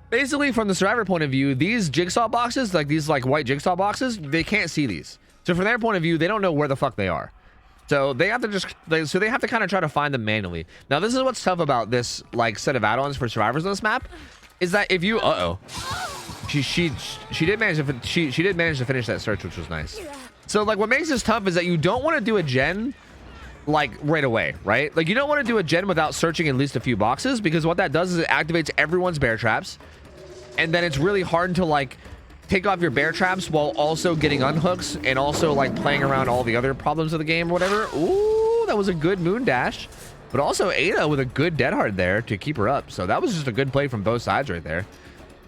basically from the Survivor point of view, these jigsaw boxes, like these like white jigsaw boxes, they can't see these. So from their point of view, they don't know where the fuck they are. So they have to just, so they have to kind of try to find them manually. Now this is what's tough about this like set of add-ons for survivors on this map, is that if you, she did manage to she did manage to finish that search, which was nice. So like what makes this tough is that you don't want to do a gen like right away, right? Like you don't want to do a gen without searching at least a few boxes, because what that does is it activates everyone's bear traps, and then it's really hard to like take off your bear traps while also getting unhooks and also like playing around all the other problems of the game or whatever. Ooh, that was a good moon dash, but also Ada with a good dead hard there to keep her up. So that was just a good play from both sides right there.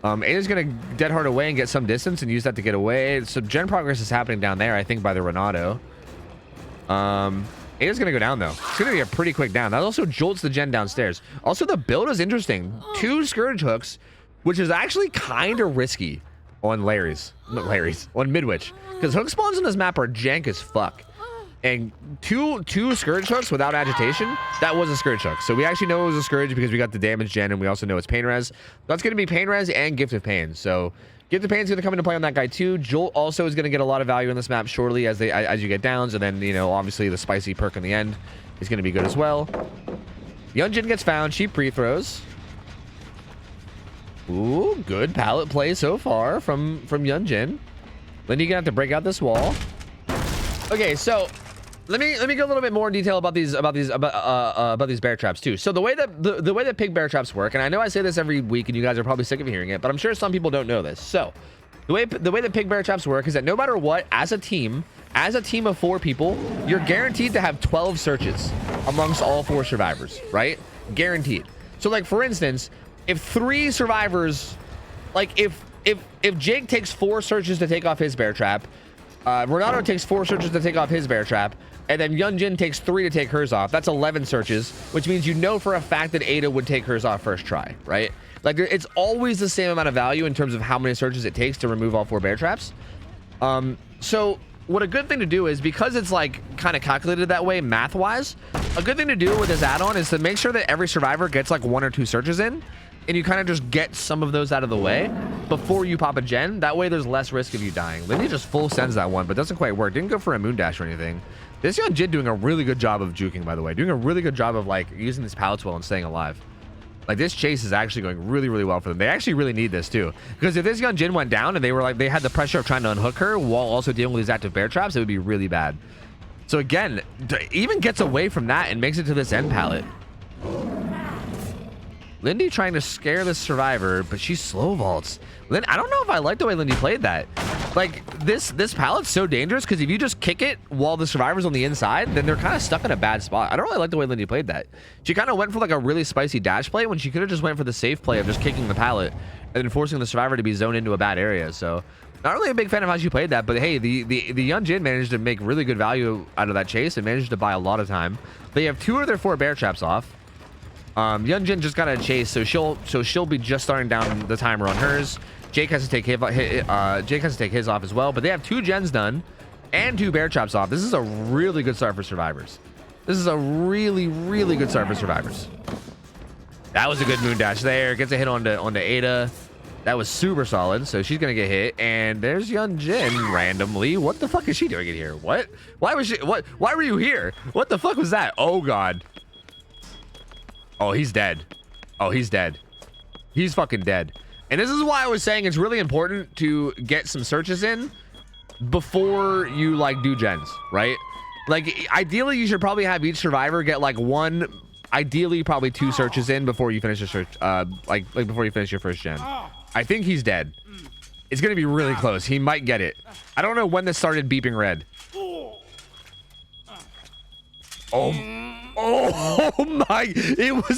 Ada's gonna dead hard away and get some distance and use that to get away. So gen progress is happening down there, I think, by the Renato. Ada's gonna go down though. It's gonna be a pretty quick down. That also jolts the gen downstairs. Also, the build is interesting. 2 Scourge hooks, which is actually kind of risky on Larry's, not Larry's, on Midwich, because hook spawns on this map are jank as fuck. And two Scourge hooks without agitation, that was a Scourge hook. So we actually know it was a Scourge because we got the damage gen, and we also know it's pain res. That's going to be pain res and Gift of Pain. So Gift of Pain is going to come into play on that guy too. Jolt also is going to get a lot of value in this map shortly as you get downs, and then, you know, obviously the spicy perk in the end is going to be good as well. Yunjin gets found. She pre-throws. Ooh, good pallet play so far from Yunjin. Lindy gonna have to break out this wall. Okay, so let me go a little bit more in detail about these bear traps too. So the way that pig bear traps work, and I know I say this every week, and you guys are probably sick of hearing it, but I'm sure some people don't know this. So the way that pig bear traps work is that no matter what, as a team of 4 people, you're guaranteed to have 12 searches amongst all 4 survivors, right? Guaranteed. So like for instance, if 3 survivors, like if Jake takes 4 searches to take off his bear trap, Renato takes 4 searches to take off his bear trap, and then Yunjin takes 3 to take hers off, that's 11 searches, which means you know for a fact that Ada would take hers off first try, right? Like it's always the same amount of value in terms of how many searches it takes to remove all 4 bear traps. So what a good thing to do is, because it's like kind of calculated that way math wise, a good thing to do with this add-on is to make sure that every survivor gets like 1 or 2 searches in, and you kind of just get some of those out of the way before you pop a gen. That way there's less risk of you dying. Lindy just full sends that one, but doesn't quite work. Didn't go for a moon dash or anything. This young Jid doing a really good job of juking, by the way. Doing a really good job of like using this pallets well and staying alive. Like this chase is actually going really well for them. They actually really need this too, because if this young Jin went down and they had the pressure of trying to unhook her while also dealing with these active bear traps, it would be really bad. So again, even gets away from that and makes it to this end pallet. Lindy trying to scare the survivor, but she slow vaults. I don't know if I like the way Lindy played that. Like this pallet's so dangerous, because if you just kick it while the survivor's on the inside, then they're kind of stuck in a bad spot. I don't really like the way Lindy played that. She kind of went for like a really spicy dash play when she could have just went for the safe play of just kicking the pallet and then forcing the survivor to be zoned into a bad area. So not really a big fan of how she played that, but hey, the young Jin managed to make really good value out of that chase and managed to buy a lot of time. They have 2 of their 4 bear traps off. Yunjin just got a chase, so she'll be just starting down the timer on hers. Jake has to take his off as well, but they have 2 gens done and 2 bear traps off. This is a really good start for survivors. This is a really good start for survivors. That was a good moon dash there. Gets a hit onto Ada. That was super solid. So she's gonna get hit. And there's Young Jin randomly. What the fuck is she doing in here? What? Why was she? What? Why were you here? What the fuck was that? Oh god. Oh, he's dead. Oh, he's dead. He's fucking dead. And this is why I was saying it's really important to get some searches in before you like do gens, right? Like ideally you should probably have each survivor get like one, ideally probably 2 searches in before you finish your search, like before you finish your first gen. I think he's dead. It's gonna be really close. He might get it. I don't know when this started beeping red. Oh my, it was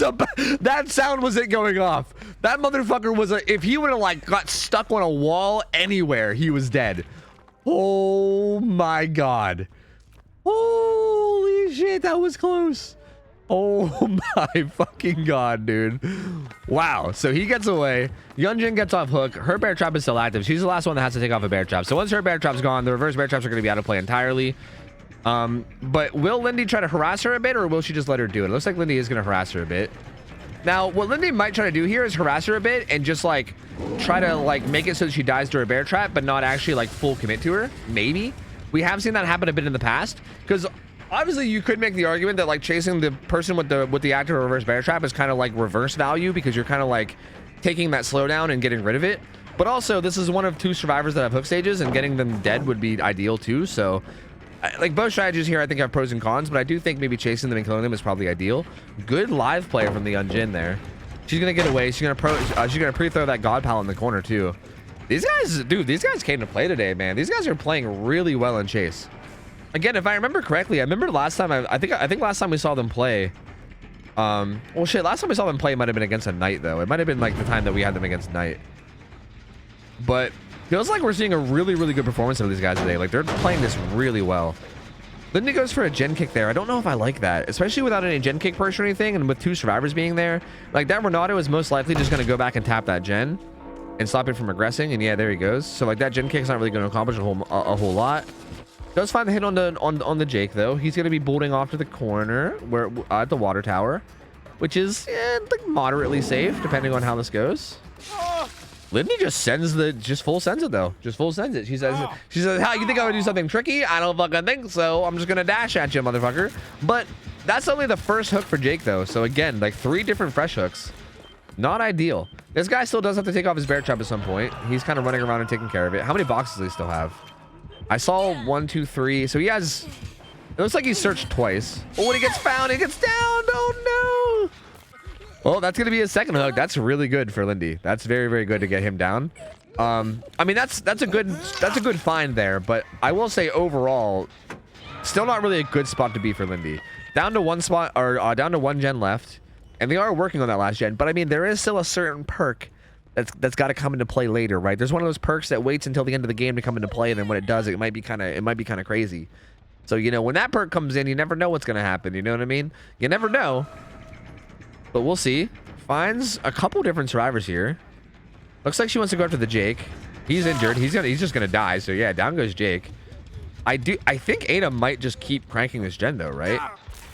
that sound wasn't going off. That motherfucker was if he would have like got stuck on a wall anywhere, he was dead. Oh my god. Holy shit, that was close. Oh my fucking god, dude. Wow. So he gets away. Yunjin gets off hook. Her bear trap is still active. She's the last one that has to take off a bear trap. So once her bear trap's gone, the reverse bear traps are going to be out of play entirely. But will Lindy try to harass her a bit, or will she just let her do it? It looks like Lindy is going to harass her a bit. Now, what Lindy might try to do here is harass her a bit and just like try to like make it so that she dies to her bear trap, but not actually like full commit to her. Maybe. We have seen that happen a bit in the past, because obviously you could make the argument that like chasing the person with the active reverse bear trap is kind of like reverse value, because you're kind of like taking that slowdown and getting rid of it. But also this is one of 2 survivors that have hook stages, and getting them dead would be ideal too. So like both strategies here I think have pros and cons, but I do think maybe chasing them and killing them is probably ideal. Good live player from the Yunjin there. She's gonna get away. She's gonna pre-throw that god pal in the corner too. These guys, dude, these guys came to play today, man. These guys are playing really well in chase. Again, if I remember correctly, I remember last time I think last time we saw them play, well shit, last time we saw them play might have been against a knight though. It might have been like the time that we had them against knight. But feels like we're seeing a really good performance of these guys today. Like they're playing this really well. Lindy goes for a gen kick there. I don't know if I like that, especially without any gen kick push or anything, and with 2 survivors being there. Like that Renato is most likely just gonna go back and tap that gen and stop it from aggressing. And yeah, there he goes. So like that gen kick's not really going to accomplish a whole lot. Does find the hit on the Jake though. He's going to be bolting off to the corner where at the water tower, which is like moderately safe depending on how this goes. Lindy just full sends it though. Just full sends it. She says, how you think I would do something tricky? I don't fucking think so. I'm just gonna dash at you, motherfucker. But that's only the first hook for Jake though. So again, like 3 different fresh hooks. Not ideal. This guy still does have to take off his bear trap at some point. He's kind of running around and taking care of it. How many boxes does he still have? I saw 1, 2, 3. So he has, it looks like he searched twice. Oh, when he gets found, he gets down. Oh no. Well, that's going to be his second hook. That's really good for Lindy. That's very good to get him down. I mean, that's a good find there, but I will say overall, still not really a good spot to be for Lindy. Down to 1 spot, or down to 1 gen left. And they are working on that last gen, but I mean, there is still a certain perk that's got to come into play later, right? There's one of those perks that waits until the end of the game to come into play, and then when it does, it might be kind of crazy. So you know, when that perk comes in, you never know what's gonna happen. You know what I mean? You never know. But we'll see. Finds a couple different survivors here. Looks like she wants to go after the Jake. He's injured. He's just gonna die. So yeah, down goes Jake. I think Ada might just keep cranking this gen though, right?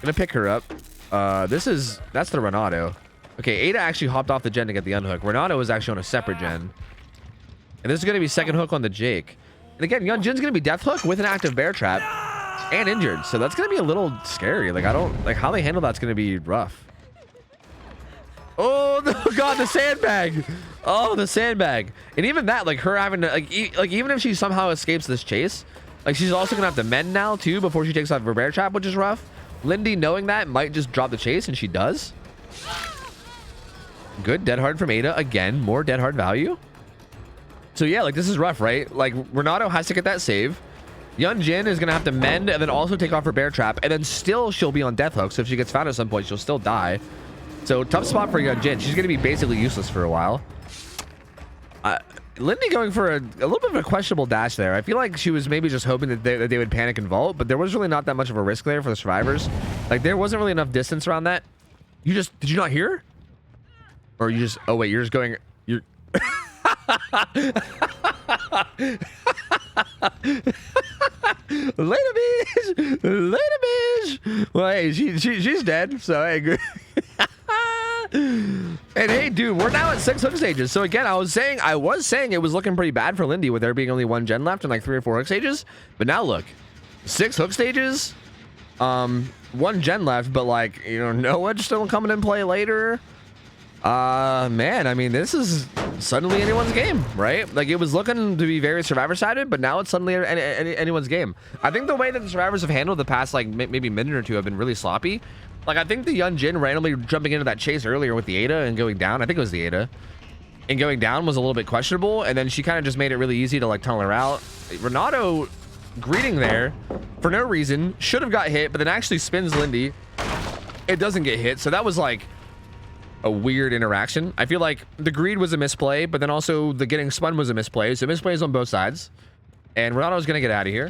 Gonna pick her up. That's the Renato. Okay, Ada actually hopped off the gen to get the unhook. Renato is actually on a separate gen. And this is going to be second hook on the Jake. And again, Young Jin's going to be death hook with an active bear trap and injured. So that's going to be a little scary. Like, I don't like how they handle that's going to be rough. Oh, God, the sandbag. Oh, the sandbag. And even that, like her having to, like even if she somehow escapes this chase, like she's also going to have to mend now too before she takes off her bear trap, which is rough. Lindy, knowing that, might just drop the chase, and she does. Good dead hard from Ada. Again, more dead hard value. So yeah, like this is rough, right? Like Renato has to get that save. Young Jin is gonna have to mend and then also take off her bear trap, and then still she'll be on death hook. So if she gets found at some point, she'll still die. So tough spot for Young Jin. She's gonna be basically useless for a while. Lindy going for a little bit of a questionable dash there. I feel like she was maybe just hoping that they would panic and vault, but there was really not that much of a risk there for the survivors. Like there wasn't really enough distance around that. Did you not hear? Or you just, oh wait, you're just going, you're. Later, bitch. Later, bitch. Well, hey, she's dead. So hey, good. And hey, dude, we're now at 6 hook stages. So again, I was saying it was looking pretty bad for Lindy with there being only 1 gen left and like 3 or 4 hook stages. But now look, 6 hook stages, 1 gen left, but like, you know, Noah still coming in play later. Man, I mean, this is suddenly anyone's game, right? Like, it was looking to be very survivor-sided, but now it's suddenly anyone's game. I think the way that the survivors have handled the past, like, maybe minute or two have been really sloppy. Like, I think the Young Jin randomly jumping into that chase earlier with the Ada and going down, I think it was the Ada, and going down was a little bit questionable, and then she kind of just made it really easy to, like, tunnel her out. Renato greeting there for no reason, should have got hit, but then actually spins Lindy. It doesn't get hit, so that was, like, a weird interaction. I feel like the greed was a misplay, but then also the getting spun was a misplay. So misplays on both sides. And Renato's gonna get out of here.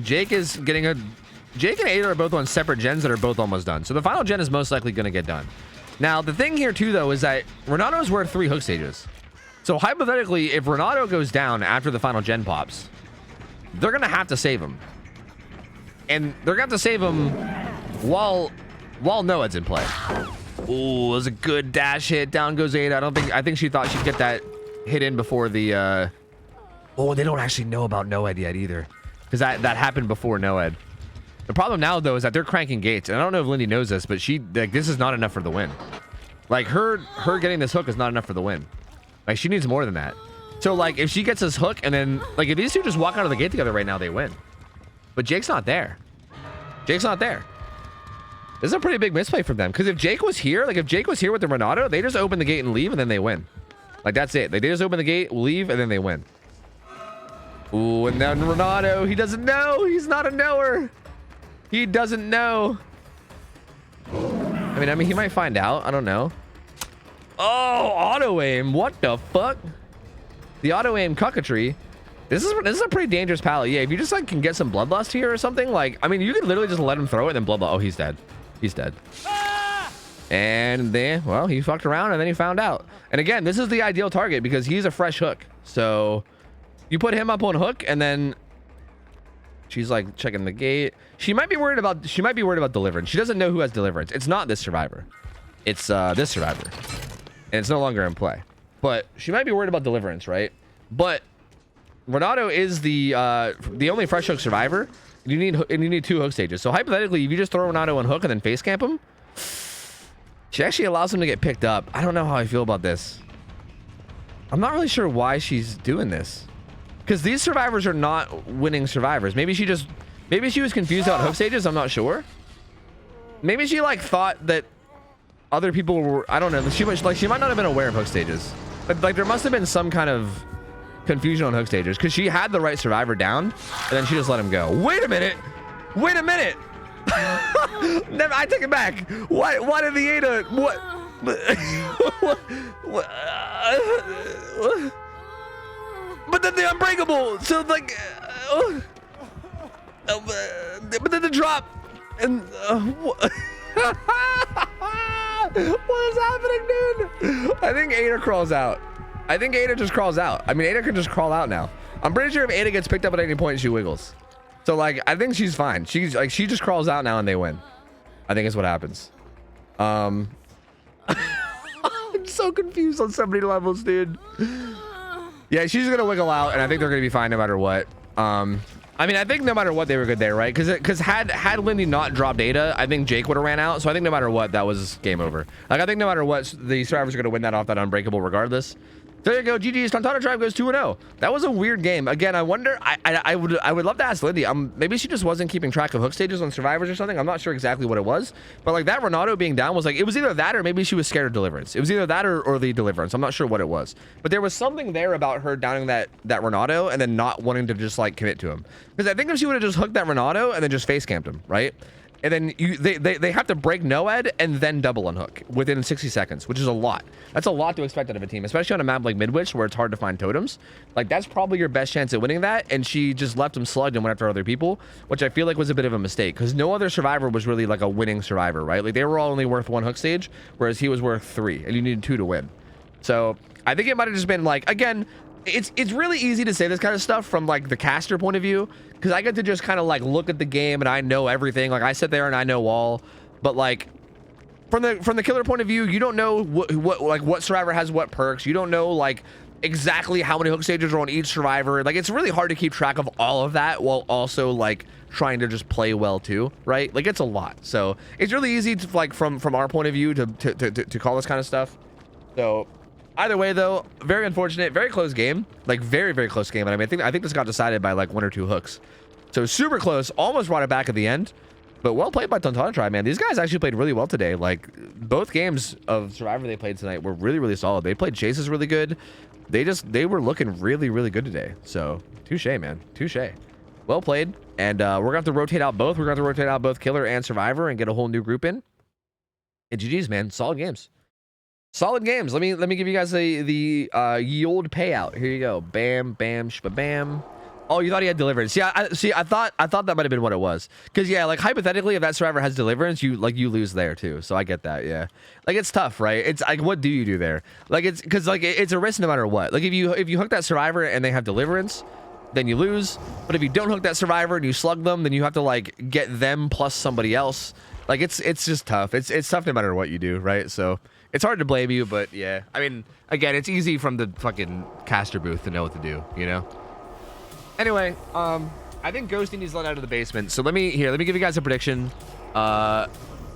Jake and Ada are both on separate gens that are both almost done. So the final gen is most likely gonna get done. Now, the thing here too, though, is that Renato's worth 3 hook stages. So hypothetically, if Renato goes down after the final gen pops, they're gonna have to save him. And they're gonna have to save him while Noah's in play. Ooh, it was a good dash hit. Down goes Ada. I think she thought she'd get that hit in before the oh, they don't actually know about Noed yet either. Because that happened before Noed. The problem now though is that they're cranking gates. And I don't know if Lindy knows this, but this is not enough for the win. Like her getting this hook is not enough for the win. Like she needs more than that. So like if she gets this hook and then like if these two just walk out of the gate together right now, they win. But Jake's not there. Jake's not there. This is a pretty big misplay from them, because if Jake was here, like if Jake was here with the Renato, they just open the gate and leave, and then they win. Like that's it. They just open the gate, leave, and then they win. Ooh, and then Renato, he doesn't know. He's not a knower. He doesn't know. I mean, he might find out. I don't know. Oh, auto aim. What the fuck? The auto aim cucketry. This is a pretty dangerous pallet. Yeah, if you just like can get some bloodlust here or something, like I mean, you could literally just let him throw it and then bloodlust. Oh, he's dead. He's dead. And then, well, he fucked around and then he found out. And again, this is the ideal target because he's a fresh hook. So you put him up on hook and then she's like checking the gate. She might be worried about deliverance. She doesn't know who has deliverance. It's not this survivor. It's this survivor. And it's no longer in play. But she might be worried about deliverance, right? But Renato is the only fresh hook survivor. You need 2 hook stages. So hypothetically, if you just throw Renato on hook and then face camp him, she actually allows him to get picked up. I don't know how I feel about this. I'm not really sure why she's doing this, because these survivors are not winning survivors. Maybe she was confused about hook stages. I'm not sure. Maybe she like thought that other people were. I don't know. She might not have been aware of hook stages. But like there must have been some kind of confusion on hook stages, because she had the right survivor down and then she just let him go. Wait a minute. Never, I take it back. Why did the Ada what? But then the unbreakable, so like but then the drop and what is happening, dude? I think Ada crawls out. I think Ada just crawls out. I mean, Ada can just crawl out now. I'm pretty sure if Ada gets picked up at any point, she wiggles. So, like, I think she's fine. She just crawls out now and they win. I think is what happens. I'm so confused on so many levels, dude. Yeah, she's going to wiggle out, and I think they're going to be fine no matter what. I mean, I think no matter what, they were good there, right? Because had Lindy not dropped Ada, I think Jake would have ran out. So I think no matter what, that was game over. Like, I think no matter what, the survivors are going to win that off that unbreakable regardless. There you go. GG's. Tontata Tribe goes 2-0. That was a weird game. Again, I wonder. I would love to ask Lindy. Maybe she just wasn't keeping track of hook stages on survivors or something. I'm not sure exactly what it was. But like that Renato being down was like, it was either that or maybe she was scared of deliverance. It was either that or the deliverance. I'm not sure what it was. But there was something there about her downing that Renato and then not wanting to just like commit to him. Because I think if she would have just hooked that Renato and then just face camped him, right? And then they have to break Noed and then double unhook within 60 seconds, which is a lot. That's a lot to expect out of a team, especially on a map like Midwich where it's hard to find totems. Like, that's probably your best chance at winning that, and she just left him slugged and went after other people, which I feel like was a bit of a mistake, because no other survivor was really like a winning survivor, right? Like, they were all only worth 1 hook stage, whereas he was worth 3, and you needed 2 to win. So I think it might have just been like, again, it's really easy to say this kind of stuff from like the caster point of view, because I get to just kind of like look at the game and I know everything. Like, I sit there and I know all, but like from the killer point of view, you don't know what survivor has what perks. You don't know like exactly how many hook stages are on each survivor. Like, it's really hard to keep track of all of that while also like trying to just play well too, right? Like, it's a lot. So it's really easy to like from our point of view to call this kind of stuff. So either way though, very unfortunate, very close game, like very close game. And I mean, I think this got decided by like 1 or 2 hooks. So super close, almost brought it back at the end. But well played by Tontana, man. These guys actually played really well today. Like, both games of Survivor they played tonight were really solid. They played chases really good. They were looking really good today. So touche, man, touche. Well played. And we're gonna have to rotate out both. We're gonna have to rotate out both killer and survivor and get a whole new group in. And GG's, man. Solid games. Solid games. Let me give you guys the yield payout. Here you go. Bam, bam, bam. Oh, you thought he had deliverance? See, I thought that might have been what it was. Cause yeah, like hypothetically, if that survivor has deliverance, you lose there too. So I get that. Yeah, like it's tough, right? It's like, what do you do there? Like, it's cause like it's a risk no matter what. Like if you hook that survivor and they have deliverance, then you lose. But if you don't hook that survivor and you slug them, then you have to like get them plus somebody else. Like it's just tough. It's tough no matter what you do, right? So it's hard to blame you, but yeah. I mean, again, it's easy from the fucking caster booth to know what to do, you know? Anyway, I think Ghosty needs let out of the basement. So let me give you guys a prediction.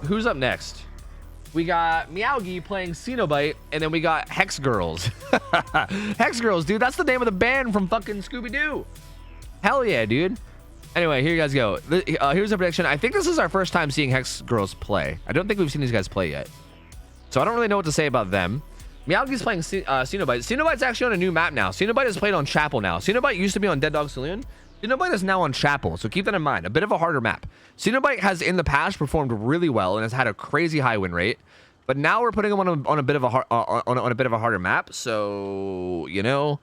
Who's up next? We got Meowgi playing Cenobite, and then we got Hex Girls. Hex Girls, dude, that's the name of the band from fucking Scooby-Doo. Hell yeah, dude. Anyway, here you guys go. Here's a prediction. I think this is our first time seeing Hex Girls play. I don't think we've seen these guys play yet. So I don't really know what to say about them. Meowgi's playing Cenobite. Cenobite's actually on a new map now. Cenobite is played on Chapel now. Cenobite used to be on Dead Dog Saloon. Cenobite is now on Chapel, so keep that in mind. A bit of a harder map. Cenobite has in the past performed really well and has had a crazy high win rate, but now we're putting him on a bit of a harder map. So you know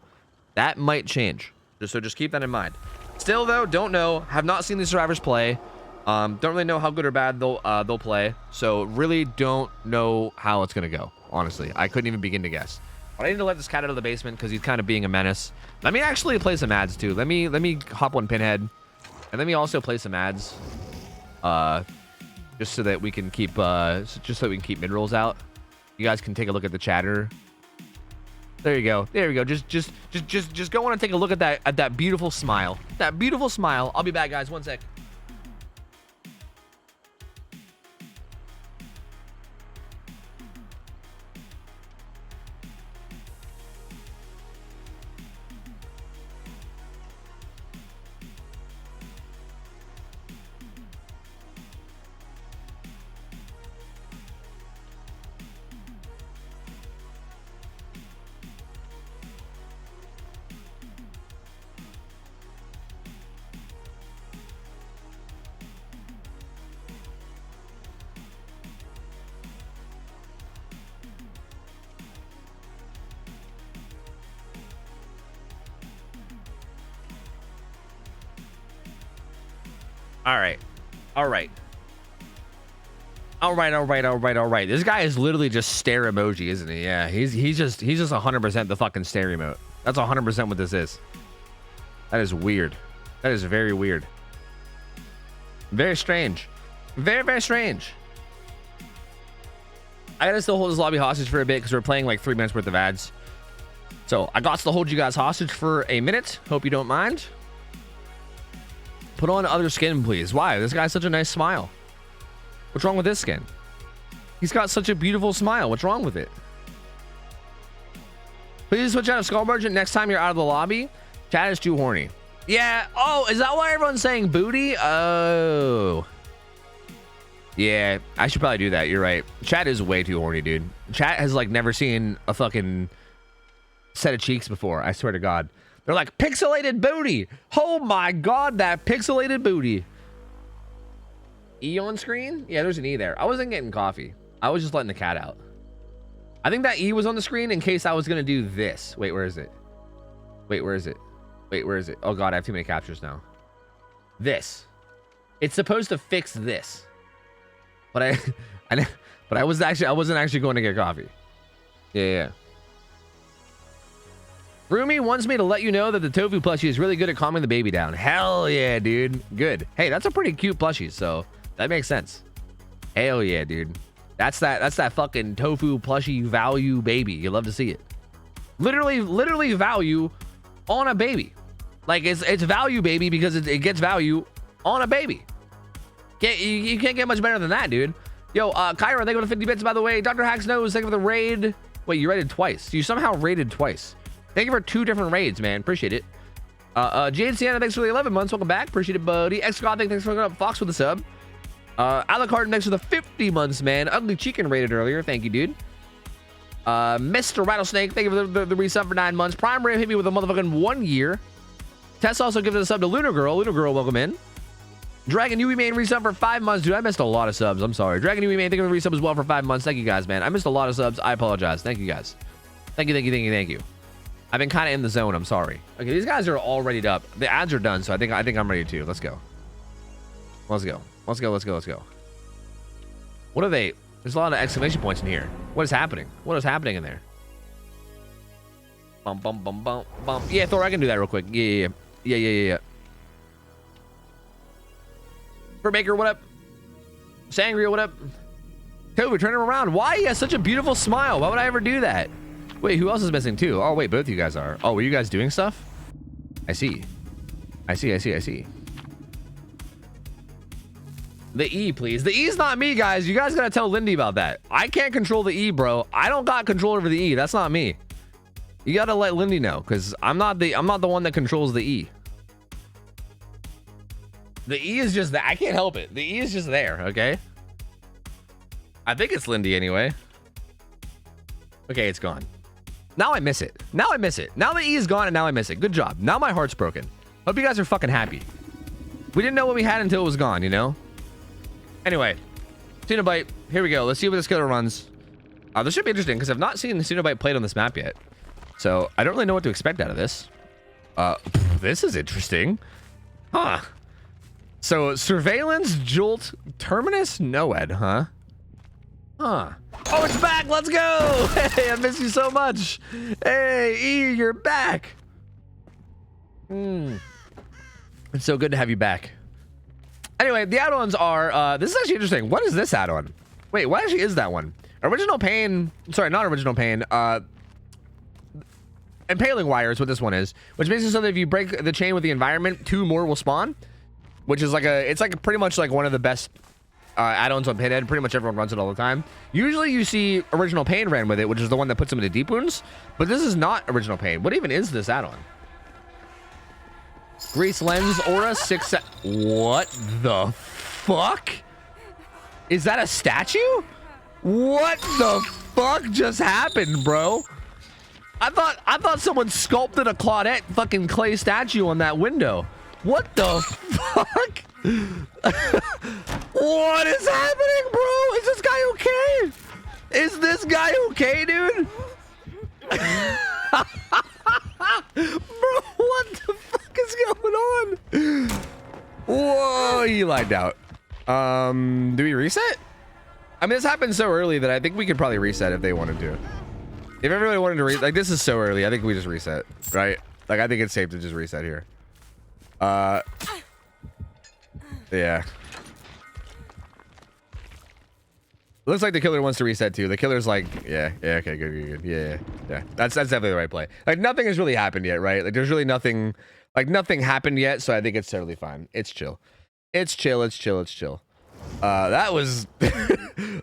that might change. Just keep that in mind. Still though, don't know. Have not seen these survivors play. Don't really know how good or bad they'll play. So really don't know how it's gonna go. Honestly, I couldn't even begin to guess. But I need to let this cat out of the basement because he's kind of being a menace. Let me actually play some ads too. Let me hop on Pinhead, and let me also play some ads, just so that we can keep mid rolls out. You guys can take a look at the chatter. There you go. There we go. Just go on and take a look at that beautiful smile. That beautiful smile. I'll be back, guys. 1 sec. All right. This guy is literally just stare emoji, isn't he? Yeah, he's just 100% the fucking stare emote. That's 100% what this is. That is weird. That is very weird. Very strange. Very strange. I gotta still hold this lobby hostage for a bit because we're playing like 3 minutes worth of ads. So I got to hold you guys hostage for a minute. Hope you don't mind. Put on other skin, please. Why? This guy's such a nice smile. What's wrong with this skin? He's got such a beautiful smile. What's wrong with it? Please switch out of Skull Merchant next time you're out of the lobby. Chat is too horny. Yeah. Oh, is that why everyone's saying booty? Oh. Yeah, I should probably do that. You're right. Chat is way too horny, dude. Chat has like never seen a fucking set of cheeks before. I swear to God. They're like, pixelated booty. Oh my God, that pixelated booty. E on screen? Yeah, there's an E there. I wasn't getting coffee. I was just letting the cat out. I think that E was on the screen in case I was going to do this. Wait, where is it? Wait, where is it? Wait, where is it? Oh God, I have too many captures now. This. It's supposed to fix this. But I wasn't actually going to get coffee. Yeah. Rumi wants me to let you know that the tofu plushie is really good at calming the baby down. Hell yeah, dude. Good. Hey, that's a pretty cute plushie, so that makes sense. Hell yeah, dude. That's that fucking tofu plushie value baby. You love to see it. Literally value on a baby. Like it's value baby because it gets value on a baby. You can't get much better than that, dude. Yo, Kyra, thank you for the 50 bits, by the way. Dr. Hacks knows, thank you for the raid. Wait, you raided twice. You somehow raided twice. Thank you for 2 different raids, man. Appreciate it. Jade Sienna, thanks for the 11 months. Welcome back. Appreciate it, buddy. X-God, thanks for hooking up. Fox with the sub. Alucard, thanks for the 50 months, man. Ugly Chicken raided earlier. Thank you, dude. Mr. Rattlesnake, thank you for the resub for 9 months. Prime Ram hit me with a motherfucking 1 year. Tess also gives us a sub to Lunar Girl. Lunar Girl, welcome in. Dragon UE main resub for 5 months. Dude, I missed a lot of subs. I'm sorry. Dragon UE main, thank you for the resub as well for 5 months. Thank you guys, man. I missed a lot of subs. I apologize. Thank you guys. Thank you. I've been kind of in the zone. I'm sorry. Okay, these guys are all readied up. The ads are done, so I think I'm ready too. Let's go. Let's go. What are they? There's a lot of exclamation points in here. What is happening? What is happening in there? Bum bum bum bum bum. Yeah, Thor, I can do that real quick. Yeah. Baker, what up? Sangria, what up? Toby, turn him around. Why? He has such a beautiful smile. Why would I ever do that? Wait, who else is missing too? Oh, wait, both of you guys are. Oh, were you guys doing stuff? I see. The E, please. The E's not me, guys. You guys gotta tell Lindy about that. I can't control the E, bro. I don't got control over the E. That's not me. You gotta let Lindy know, because I'm not the one that controls the E. The E is just that. I can't help it. The E is just there, okay? I think it's Lindy anyway. Okay, it's gone. Now I miss it. Now the E is gone and now I miss it. Good job. Now my heart's broken. Hope you guys are fucking happy. We didn't know what we had until it was gone, you know? Anyway, Cenobite, here we go. Let's see what this killer runs. This should be interesting because I've not seen the Cenobite played on this map yet. So I don't really know what to expect out of this. This is interesting. Huh. So surveillance, jolt, terminus, Noed, huh? Huh. Oh, it's back. Let's go. Hey, I miss you so much. Hey, E, you're back. It's so good to have you back. Anyway, the add-ons are, this is actually interesting. What is this add-on? Wait, what actually is that one? Original pain, sorry, not original pain, impaling wire is what this one is, which makes it so that if you break the chain with the environment, 2 more will spawn, which is like it's like pretty much like one of the best add-ons on Pinhead. Pretty much everyone runs it all the time. Usually you see Original Pain ran with it, which is the one that puts them into deep wounds, but this is not Original Pain. What even is this add-on? Grease Lens Aura 6. What the fuck? Is that a statue? What the fuck just happened, bro? I thought someone sculpted a Claudette fucking clay statue on that window. What the fuck? What is happening, bro? Is this guy okay? Is this guy okay, dude? Bro, what the fuck is going on? Whoa, he lagged out. Do we reset? I mean, this happened so early that I think we could probably reset if they wanted to. If everybody wanted to like, this is so early, I think we just reset, right? Like, I think it's safe to just reset here. Yeah. Looks like the killer wants to reset too. The killer's like, yeah, okay, good. Yeah. That's definitely the right play. Like, nothing has really happened yet, right? Like, there's really nothing, like, nothing happened yet, so I think it's totally fine. It's chill. It's chill. That was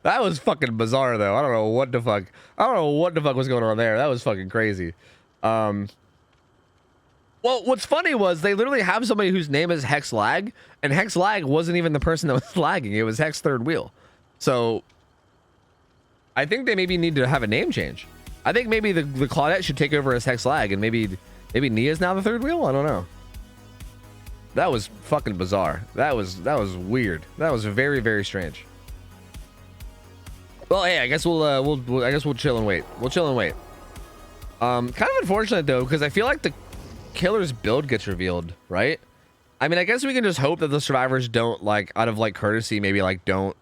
that was fucking bizarre though. I don't know what the fuck was going on there. That was fucking crazy. Well, what's funny was they literally have somebody whose name is Hex Lag, and Hex Lag wasn't even the person that was lagging. It was Hex Third Wheel. So I think they maybe need to have a name change. I think maybe the Claudette should take over as Hex Lag, and maybe Nia's now the third wheel. I don't know. That was fucking bizarre. That was weird. That was very, very strange. Well, hey, I guess we'll chill and wait. Kind of unfortunate though, because I feel like the killer's build gets revealed, right? I mean, I guess we can just hope that the survivors don't, like, out of like courtesy, maybe like don't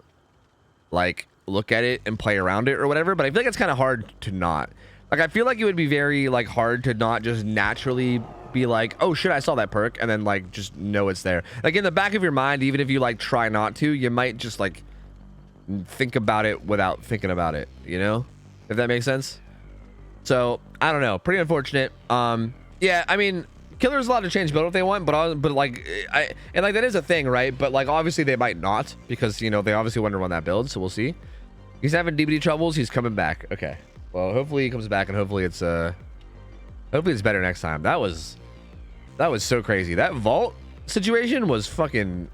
like look at it and play around it or whatever. But I feel like it's kind of hard to not. Like, I feel like it would be very like hard to not just naturally be like, oh shit, I saw that perk, and then like just know it's there. Like, in the back of your mind, even if you like try not to, you might just like think about it without thinking about it, you know, if that makes sense. So I don't know, pretty unfortunate. Yeah, I mean, Killer's allowed to change build if they want, but like like that is a thing, right? But like obviously they might not, because you know they obviously want to run that build, so we'll see. He's having DBD troubles. He's coming back. Okay, well hopefully he comes back, and hopefully it's better next time. That was so crazy. That vault situation was fucking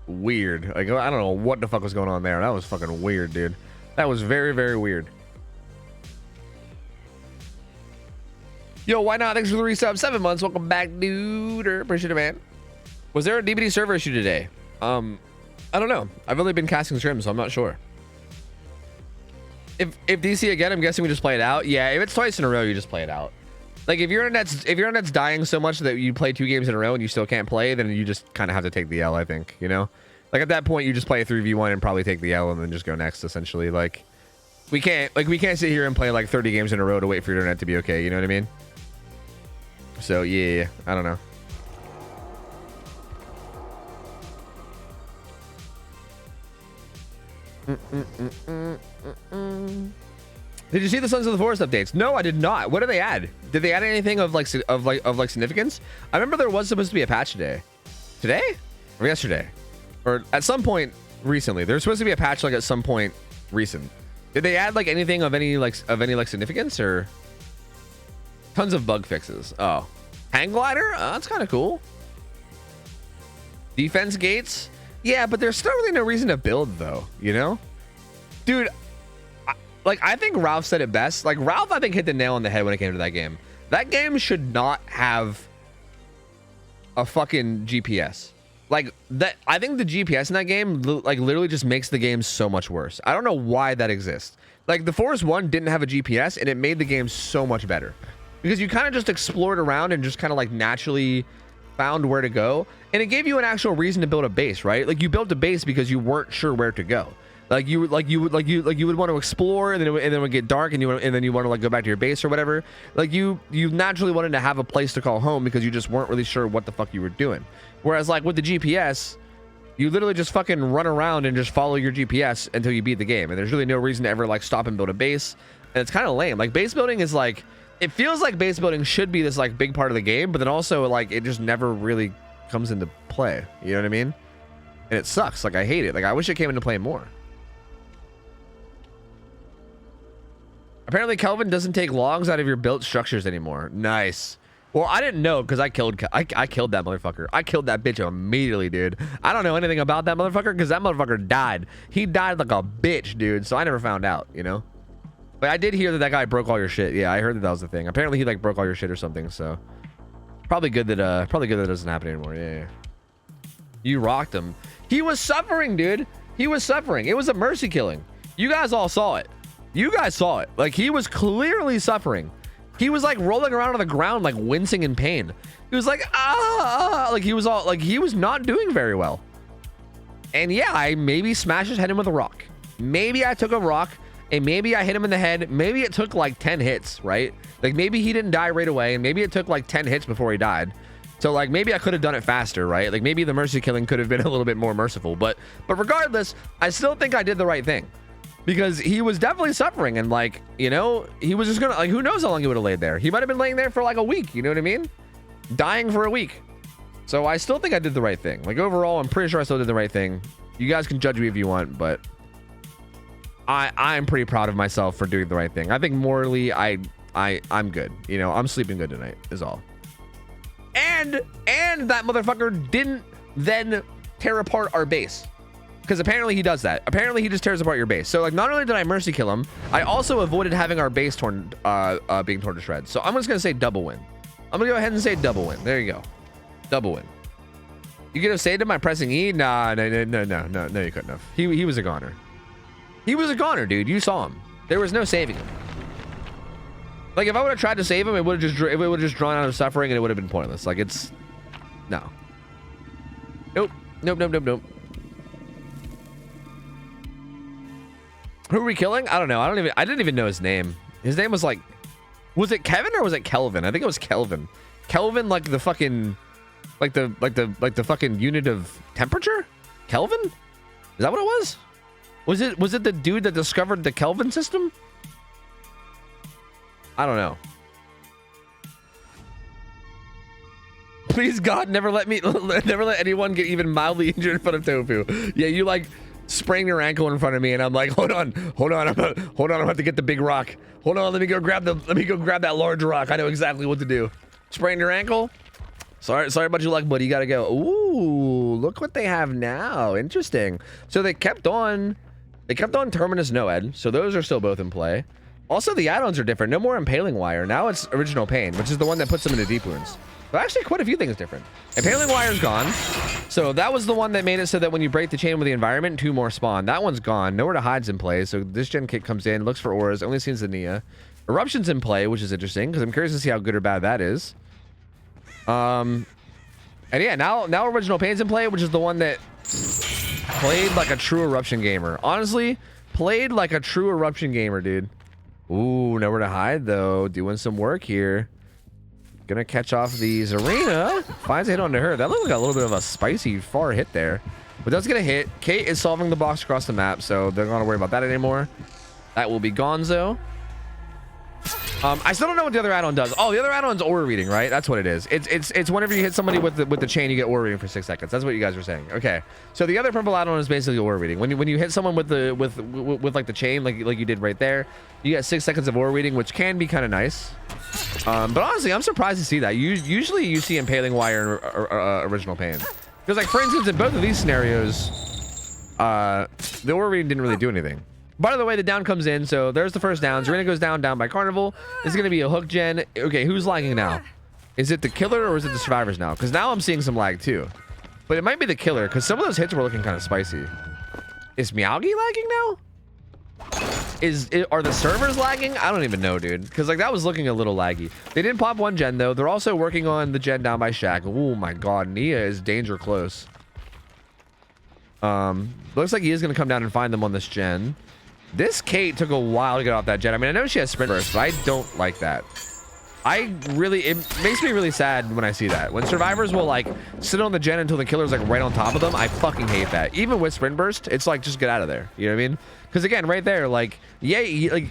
weird. Like I don't know what the fuck was going on there. That was fucking weird, dude. That was very, very weird. Yo, why not? Thanks for the resub. 7 months. Welcome back, dude. Appreciate it, man. Was there a DBD server issue today? I don't know. I've only been casting SCRIMS, so I'm not sure. If DC again, I'm guessing we just play it out. Yeah, if it's twice in a row, you just play it out. Like if your internet's dying so much that you play 2 games in a row and you still can't play, then you just kind of have to take the L, I think, you know? Like at that point, you just play a 3v1 and probably take the L and then just go next, essentially. Like we can't sit here and play like 30 games in a row to wait for your internet to be okay, you know what I mean? So yeah, I don't know. Did you see the Sons of the Forest updates? No, I did not. What did they add? Did they add anything of significance? I remember there was supposed to be a patch today. Today? Or yesterday? Or at some point recently. There's supposed to be a patch like at some point recent. Did they add like anything of any significance, or tons of bug fixes? Oh, hang glider? That's kind of cool. Defense gates? Yeah, but there's still really no reason to build though, you know? Dude, I think Ralph said it best. Like Ralph, I think hit the nail on the head when it came to that game. That game should not have a fucking GPS. Like that, I think the GPS in that game like literally just makes the game so much worse. I don't know why that exists. Like the Forest 1 didn't have a GPS and it made the game so much better, because you kind of just explored around and just kind of like naturally found where to go, and it gave you an actual reason to build a base, right? Like you built a base because you weren't sure where to go. You would want to explore, and then it would get dark, and then you want to like go back to your base or whatever. Like you naturally wanted to have a place to call home because you just weren't really sure what the fuck you were doing. Whereas like with the GPS, you literally just fucking run around and just follow your GPS until you beat the game, and there's really no reason to ever like stop and build a base. And it's kind of lame. Like base building is like, it feels like base building should be this like big part of the game, but then also like it just never really comes into play. You know what I mean? And it sucks. Like I hate it. Like I wish it came into play more. Apparently Kelvin doesn't take logs out of your built structures anymore. Nice. Well, I didn't know because I killed that motherfucker. I killed that bitch immediately, dude. I don't know anything about that motherfucker because that motherfucker died. He died like a bitch, dude. So I never found out, you know? But I did hear that guy broke all your shit. Yeah, I heard that was the thing. Apparently he like broke all your shit or something. So probably good that doesn't happen anymore. Yeah. You rocked him. He was suffering, dude. He was suffering. It was a mercy killing. You guys all saw it. You guys saw it. Like he was clearly suffering. He was like rolling around on the ground, like wincing in pain. He was like, like he was not doing very well. And yeah, I maybe smashed his head in with a rock. Maybe I took a rock and maybe I hit him in the head. Maybe it took like 10 hits, right? Like maybe he didn't die right away, and maybe it took like 10 hits before he died. So like maybe I could have done it faster, right? Like maybe the mercy killing could have been a little bit more merciful, but regardless, I still think I did the right thing. Because he was definitely suffering, and like, you know, he was just gonna, like, who knows how long he would have laid there. He might have been laying there for like a week, you know what I mean? Dying for a week. So I still think I did the right thing. Like overall, I'm pretty sure I still did the right thing. You guys can judge me if you want, but I'm pretty proud of myself for doing the right thing. I think morally, I'm good. You know, I'm sleeping good tonight is all. And that motherfucker didn't then tear apart our base. Because apparently he does that. Apparently he just tears apart your base. So like, not only did I mercy kill him, I also avoided having our base being torn to shreds. So I'm just gonna say double win. I'm gonna go ahead and say double win. There you go, double win. You could have saved him by pressing E. Nah, no, you couldn't have. He was a goner. He was a goner, dude. You saw him. There was no saving him. Like if I would have tried to save him, it would have just drawn out of suffering, and it would have been pointless. Like it's no. Nope. Who are we killing? I don't know. I didn't even know his name. His name was like, was it Kevin or was it Kelvin? I think it was Kelvin. Kelvin, like the fucking, like the fucking unit of temperature? Kelvin? Is that what it was? Was it the dude that discovered the Kelvin system? I don't know. Please God, never let anyone get even mildly injured in front of Tofu. Yeah, you like sprain your ankle in front of me, and I'm like, hold on, I'm about to get the big rock. Hold on, let me go grab that large rock. I know exactly what to do. Sprain your ankle? Sorry about your luck, buddy. You gotta go. Ooh, look what they have now. Interesting. So they kept on Terminus Noed, so those are still both in play. Also, the add-ons are different. No more Impaling Wire. Now it's Original Pain, which is the one that puts them into Deep Wounds. So actually, quite a few things different. Impaling Wire's gone. So that was the one that made it so that when you break the chain with the environment, 2 more spawn. That one's gone. Nowhere to Hide's in play. So this gen kit comes in, looks for auras, only sees the Nia. Eruption's in play, which is interesting because I'm curious to see how good or bad that is. And yeah, now Original Pain's in play, which is the one that played like a true Eruption gamer. Honestly, played like a true Eruption gamer, dude. Ooh, nowhere to hide though. Doing some work here. Gonna catch off the Zarina. Finds a hit onto her. That looked like a little bit of a spicy far hit there. But that's gonna hit. Kate is solving the box across the map, so they're not gonna worry about that anymore. That will be Gonzo. I still don't know what the other add-on does. Oh, the other add-on's aura reading, right? That's what it is. It's whenever you hit somebody with the chain, you get aura reading for 6 seconds. That's what you guys were saying. Okay. So the other purple add-on is basically aura reading. When you hit someone with like the chain, like you did right there, you get 6 seconds of aura reading, which can be kind of nice. But honestly, I'm surprised to see that. Usually you see Impaling Wire and Original Pain. Because like for instance, in both of these scenarios, the aura reading didn't really do anything. By the way, the down comes in, so there's the first down. Zarina goes down by Carnival. This is going to be a hook gen. Okay, who's lagging now? Is it the killer or is it the survivors now? Because now I'm seeing some lag too. But it might be the killer, because some of those hits were looking kind of spicy. Is Miyagi lagging now? Are the servers lagging? I don't even know, dude. Because like that was looking a little laggy. They didn't pop one gen though. They're also working on the gen down by Shaq. Oh my god, Nia is danger close. Looks like he is going to come down and find them on this gen. This Kate took a while to get off that jet. I mean, I know she has sprint burst, but I don't like that. It makes me really sad when I see that. When survivors will like sit on the gen until the killer's like right on top of them, I fucking hate that. Even with sprint burst, it's like just get out of there. You know what I mean? Because again, right there, like yeah, yeah,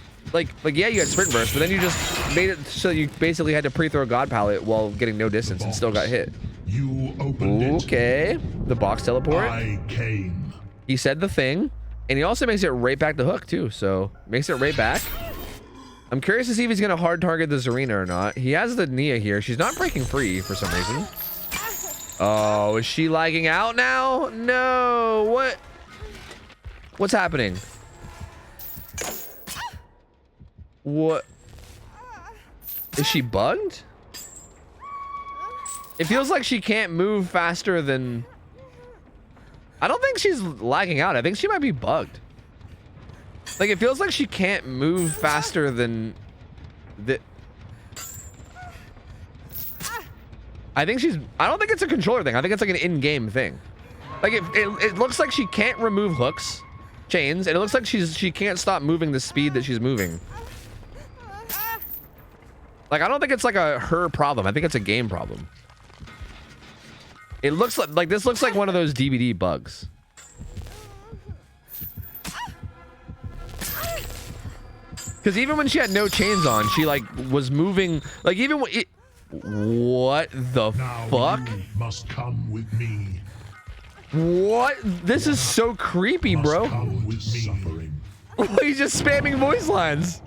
you had sprint burst, but then you just made it so you basically had to pre-throw God Palette while getting no distance and still got hit. You opened it. Okay, the box teleport. I came. He said the thing. And he also makes it right back to hook too, so makes it right back. I'm curious to see if he's gonna hard target the Zarina or not. He has the Nia here. She's not breaking free for some reason. Oh, is she lagging out now? No, what's happening? What? Is she bugged? It feels like she can't move faster than... I don't think she's lagging out. I think she might be bugged. Like, it feels like she can't move faster than the... I don't think it's a controller thing. I think it's like an in-game thing. Like, it looks like she can't remove hooks, chains, and it looks like she can't stop moving the speed that she's moving. Like, I don't think it's like her problem. I think it's a game problem. It looks like this looks like one of those DVD bugs. Because even when she had no chains on, she like was moving. Like even when it. What the fuck? You must come with me. What? This is so creepy, bro. Come with me. He's just spamming voice lines.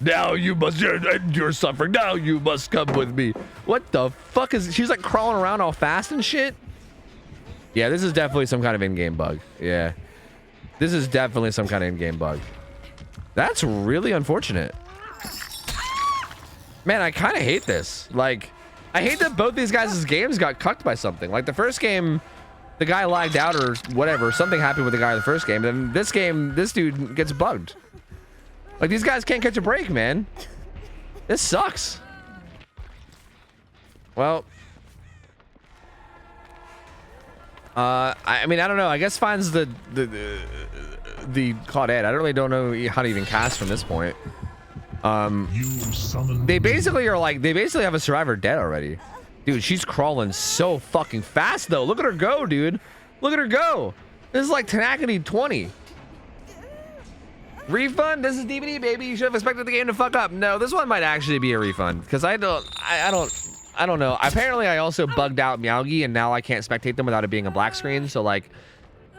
Now you must endure suffering. Now you must come with me. What the fuck is... She's like crawling around all fast and shit. Yeah, this is definitely some kind of in-game bug. Yeah. This is definitely some kind of in-game bug. That's really unfortunate. Man, I kind of hate this. Like, I hate that both these guys' games got cucked by something. Like, the first game, the guy lagged out or whatever. Something happened with the guy in the first game. And this game, this dude gets bugged. Like, these guys can't catch a break, man. This sucks. Well. I mean, I don't know. I guess finds the Claudette. I don't know how to even cast from this point. They basically are like, they basically have a survivor dead already. Dude, she's crawling so fucking fast, though. Look at her go, dude. Look at her go. This is like Tenacity 20. Refund? This is DVD, baby. You should have expected the game to fuck up. No, this one might actually be a refund because I don't know. Apparently, I also bugged out Meowgi, and now I can't spectate them without it being a black screen. So like,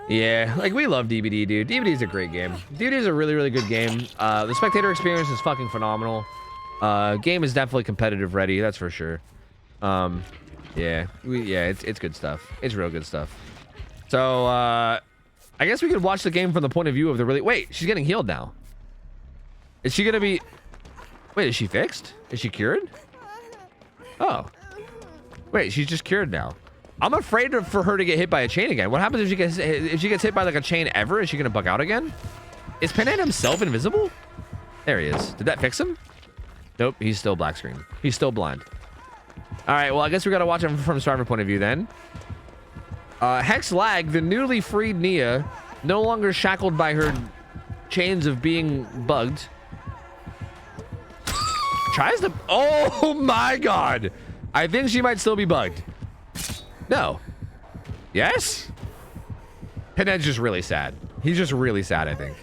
yeah, like we love DVD, dude. DVD is a great game. DVD is a really, really good game. The spectator experience is fucking phenomenal. Game is definitely competitive ready. That's for sure. Yeah, it's good stuff. It's real good stuff. So, I guess we could watch the game from the point of view of the really... Wait, she's getting healed now. Is she gonna be... Wait, is she fixed? Is she cured? Oh. Wait, she's just cured now. I'm afraid for her to get hit by a chain again. What happens if she gets hit by like a chain ever? Is she gonna bug out again? Is Pinhead himself invisible? There he is. Did that fix him? Nope, he's still black screen. He's still blind. All right, well, I guess we gotta watch him from a survivor point of view then. Hex Lag, the newly freed Nia, no longer shackled by her chains of being bugged. Tries to... Oh my god! I think she might still be bugged. No. Yes? Pinhead's just really sad. He's just really sad, I think.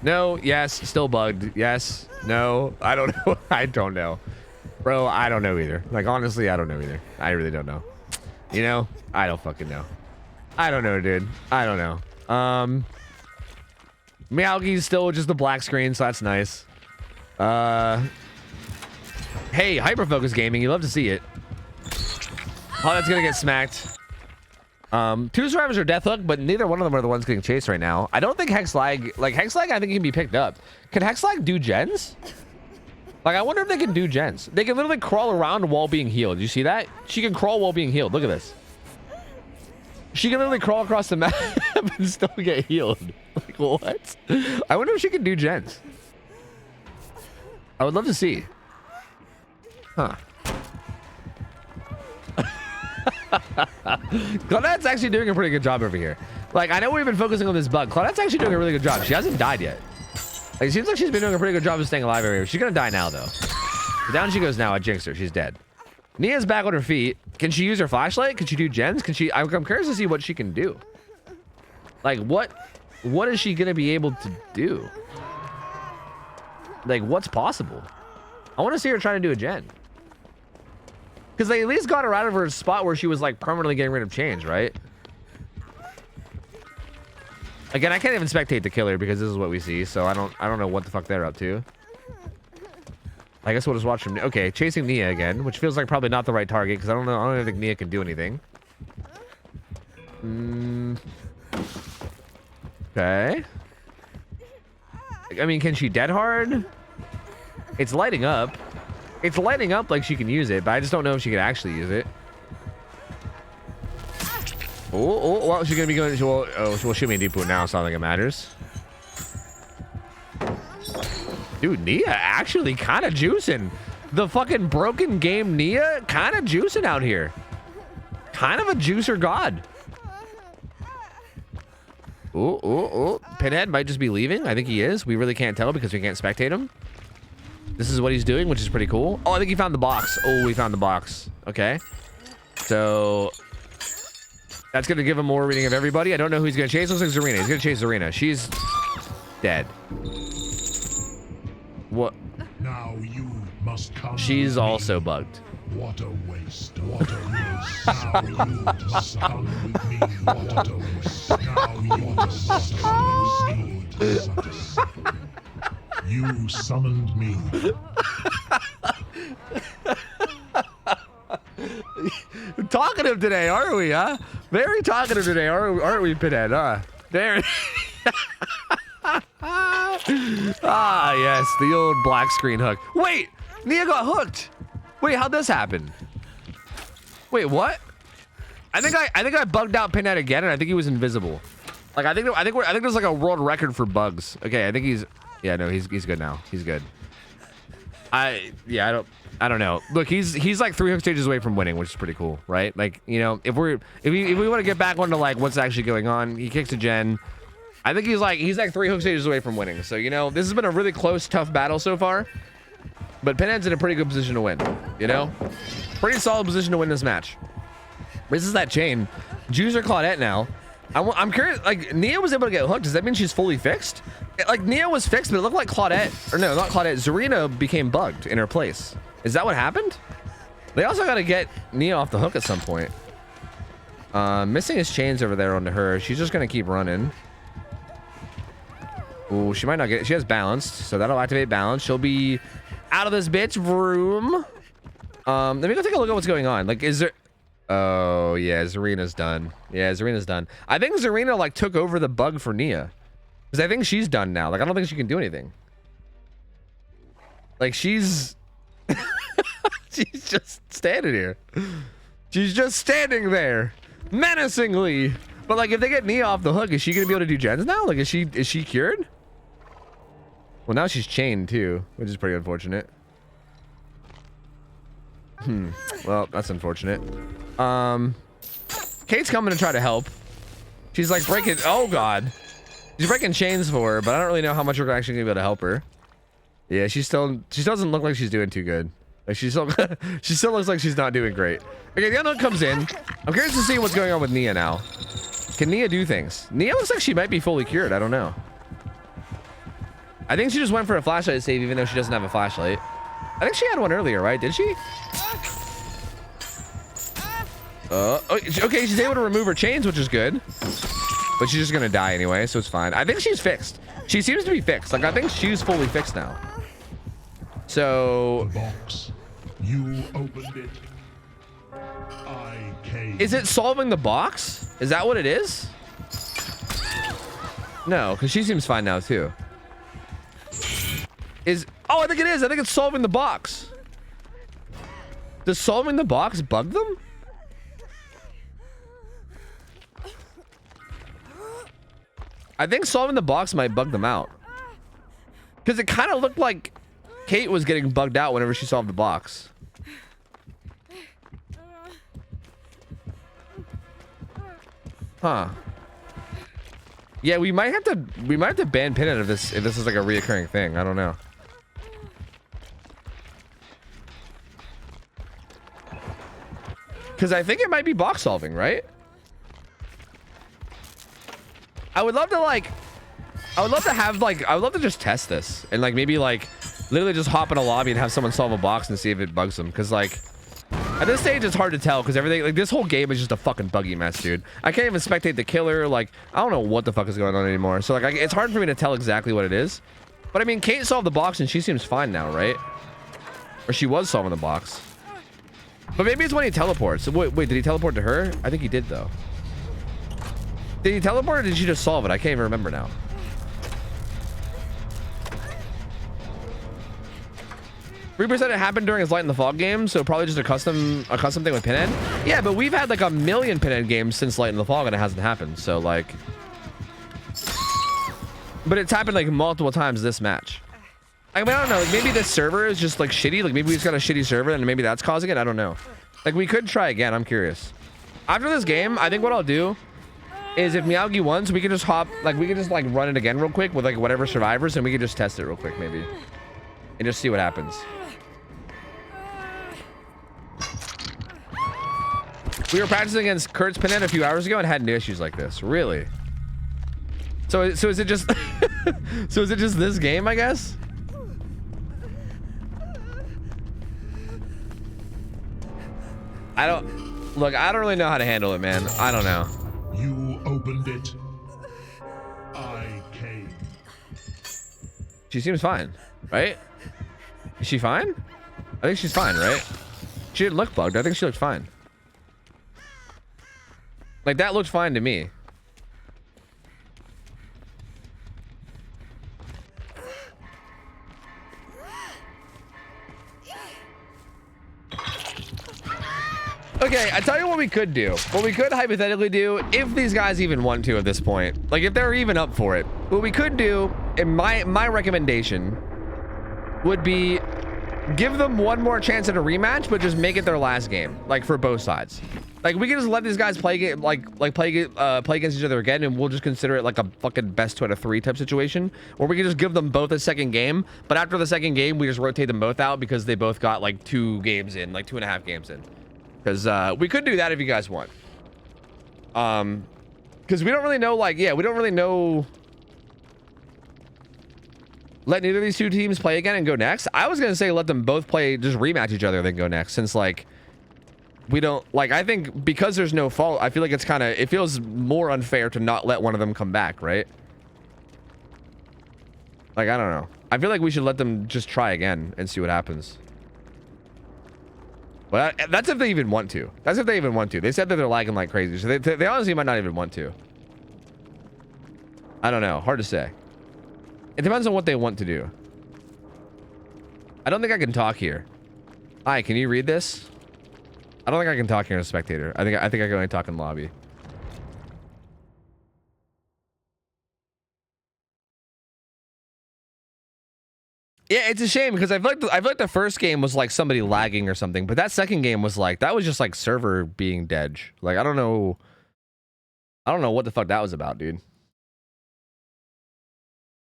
No, yes, still bugged. Yes, no, I don't know. I don't know. Bro, I don't know either. Like, honestly, I don't know either. I really don't know. You know? I don't fucking know. I don't know, dude. I don't know. Meowgi's still just the black screen, so that's nice. Hey, Hyperfocus Gaming, you love to see it. Oh, that's gonna get smacked. Two survivors are death hook, but neither one of them are the ones getting chased right now. I don't think Hex Lag, like Hex Lag, I think can be picked up. Can Hex Lag do gens? Like, I wonder if they can do gens. They can literally crawl around while being healed. You see that? She can crawl while being healed. Look at this. She can literally crawl across the map and still get healed. Like, what? I wonder if she can do gens. I would love to see. Huh. Claudette's actually doing a pretty good job over here. Like, I know we've been focusing on this bug. Claudette's actually doing a really good job. She hasn't died yet. Like, it seems like she's been doing a pretty good job of staying alive over here. She's gonna die now, though. Down she goes now. I jinxed her. She's dead. Nia's back on her feet. Can she use her flashlight? Can she do gens? Can she... I'm curious to see what she can do. Like, what is she gonna be able to do? Like, what's possible? I want to see her trying to do a gen. Because they at least got her out of her spot where she was, like, permanently getting rid of chains, right? Again, I can't even spectate the killer because this is what we see, so I don't know what the fuck they're up to. I guess we'll just watch them. Okay, chasing Nia again, which feels like probably not the right target because I don't think Nia can do anything. Okay. I mean, can she dead hard? It's lighting up. It's lighting up like she can use it, but I just don't know if she can actually use it. Oh, well, she's gonna be going. She'll shoot me in deep boot now, so I don't think it matters. Dude, Nia actually kind of juicing. The fucking broken game Nia kind of juicing out here. Kind of a juicer god. Oh. Pinhead might just be leaving. I think he is. We really can't tell because we can't spectate him. This is what he's doing, which is pretty cool. Oh, I think he found the box. Oh, we found the box. Okay. So that's going to give him more reading of everybody. I don't know who he's going to chase. Looks like Zarina. He's going to chase Zarina. She's dead. What? Now you must come. She's also bugged. What a waste. What a waste. Now you must come with me. What a waste. Now you must come with me. You summoned me. Talkative today, aren't we, huh? Very talkative today, aren't we, Pinhead, huh? There. Ah, yes, the old black screen hook. Wait, Nia got hooked. Wait, how'd this happen? Wait, what? I think I bugged out Pinhead again, and I think he was invisible. Like, I think there's like a world record for bugs. Okay, I think he's... Yeah, no, he's good now. He's good. I don't know. Look, he's like 3 hook stages away from winning, which is pretty cool, right? Like, you know, if we want to get back onto like what's actually going on, he kicks a gen. I think he's like 3 hook stages away from winning. So, you know, this has been a really close, tough battle so far. But Pinhead's in a pretty good position to win. You know, pretty solid position to win this match. This is that chain. Juicer Claudette now. I'm curious, like, Nia was able to get hooked. Does that mean she's fully fixed? Like, Nia was fixed, but it looked like Claudette, or no, not Claudette, Zarina became bugged in her place. Is that what happened? They also got to get Nia off the hook at some point. Missing his chains over there onto her. She's just going to keep running. Ooh, she might not get it. She has balanced, so that'll activate balance. She'll be out of this bitch. Vroom. Let me go take a look at what's going on. Like, is there... Oh, yeah, Zarina's done. Yeah, Zarina's done. I think Zarina, like, took over the bug for Nia. Because I think she's done now. Like, I don't think she can do anything. Like, she's... she's just standing here. She's just standing there. Menacingly. But, like, if they get Nia off the hook, is she going to be able to do gens now? Like, is she cured? Well, now she's chained, too. Which is pretty unfortunate. Well, that's unfortunate. Kate's coming to try to help. She's like breaking, oh god. She's breaking chains for her, but I don't really know how much we're actually gonna be able to help her. Yeah, she doesn't look like she's doing too good. Like she still looks like she's not doing great. Okay, the unknown comes in. I'm curious to see what's going on with Nia now. Can Nia do things? Nia looks like she might be fully cured. I don't know. I think she just went for a flashlight save even though she doesn't have a flashlight. I think she had one earlier, right? Did she? Okay, she's able to remove her chains, which is good. But she's just gonna die anyway, so it's fine. I think she's fixed. She seems to be fixed. Like, I think she's fully fixed now. So... The box. You opened it. I came. Is it solving the box? Is that what it is? No, because she seems fine now, too. Oh, I think it is. I think it's solving the box. Does solving the box bug them? I think solving the box might bug them out. Because it kind of looked like Kate was getting bugged out whenever she solved the box. Huh. Yeah, we might have to ban Pinhead if this is like a reoccurring thing. I don't know. Because I think it might be box solving, right? I would love to just test this and like maybe like literally just hop in a lobby and have someone solve a box and see if it bugs them. Because like at this stage it's hard to tell because everything, like this whole game is just a fucking buggy mess, dude. I can't even spectate the killer. Like I don't know what the fuck is going on anymore. So like it's hard for me to tell exactly what it is. But I mean, Kate solved the box and she seems fine now, right? Or she was solving the box. But maybe it's when he teleports. Wait, did he teleport to her? I think he did though. Did he teleport or did she just solve it? I can't even remember now. Reaper said it happened during his Light in the Fog game, so probably just a custom thing with Pinhead. Yeah, but we've had like a million Pinhead games since Light in the Fog and it hasn't happened. So like, but it's happened like multiple times this match. I mean, I don't know. Like maybe this server is just like shitty. Like maybe we just got a shitty server and maybe that's causing it. I don't know. Like we could try again. I'm curious. After this game, I think what I'll do is if Miyagi wins, we can just hop, like we can just like run it again real quick with like whatever survivors and we can just test it real quick maybe. And just see what happens. We were practicing against Kurt's Pinhead a few hours ago and had no issues like this. Really? So is it just so is it just this game, I guess? I don't really know how to handle it, man. I don't know. You opened it. I came. She seems fine, right? Is she fine? I think she's fine, right? She didn't look bugged. I think she looked fine. Like that looked fine to me. Okay, I tell you what we could do. What we could hypothetically do, if these guys even want to at this point, like if they're even up for it, what we could do, in my recommendation, would be give them one more chance at a rematch, but just make it their last game, like for both sides. Like we can just let these guys play play against each other again, and we'll just consider it like a fucking best 2 out of 3 type situation, or we can just give them both a second game. But after the second game, we just rotate them both out because they both got like 2 games in, like 2.5 games in. Because we could do that if you guys want. Because we don't really know, like, yeah, we don't really know. Let neither of these two teams play again and go next. I was going to say let them both play, just rematch each other, then go next. Since, like, we don't, like, I think because there's no fault, I feel like it's kind of, it feels more unfair to not let one of them come back, right? Like, I don't know. I feel like we should let them just try again and see what happens. But that's if they even want to. That's if they even want to. They said that they're lagging like crazy. So they honestly might not even want to. I don't know. Hard to say. It depends on what they want to do. I don't think I can talk here. Hi, can you read this? I don't think I can talk here as a spectator. I think I can only talk in lobby. Yeah, it's a shame because I feel like the first game was like somebody lagging or something, but that second game was like, that was just like server being dead. Like, I don't know what the fuck that was about, dude.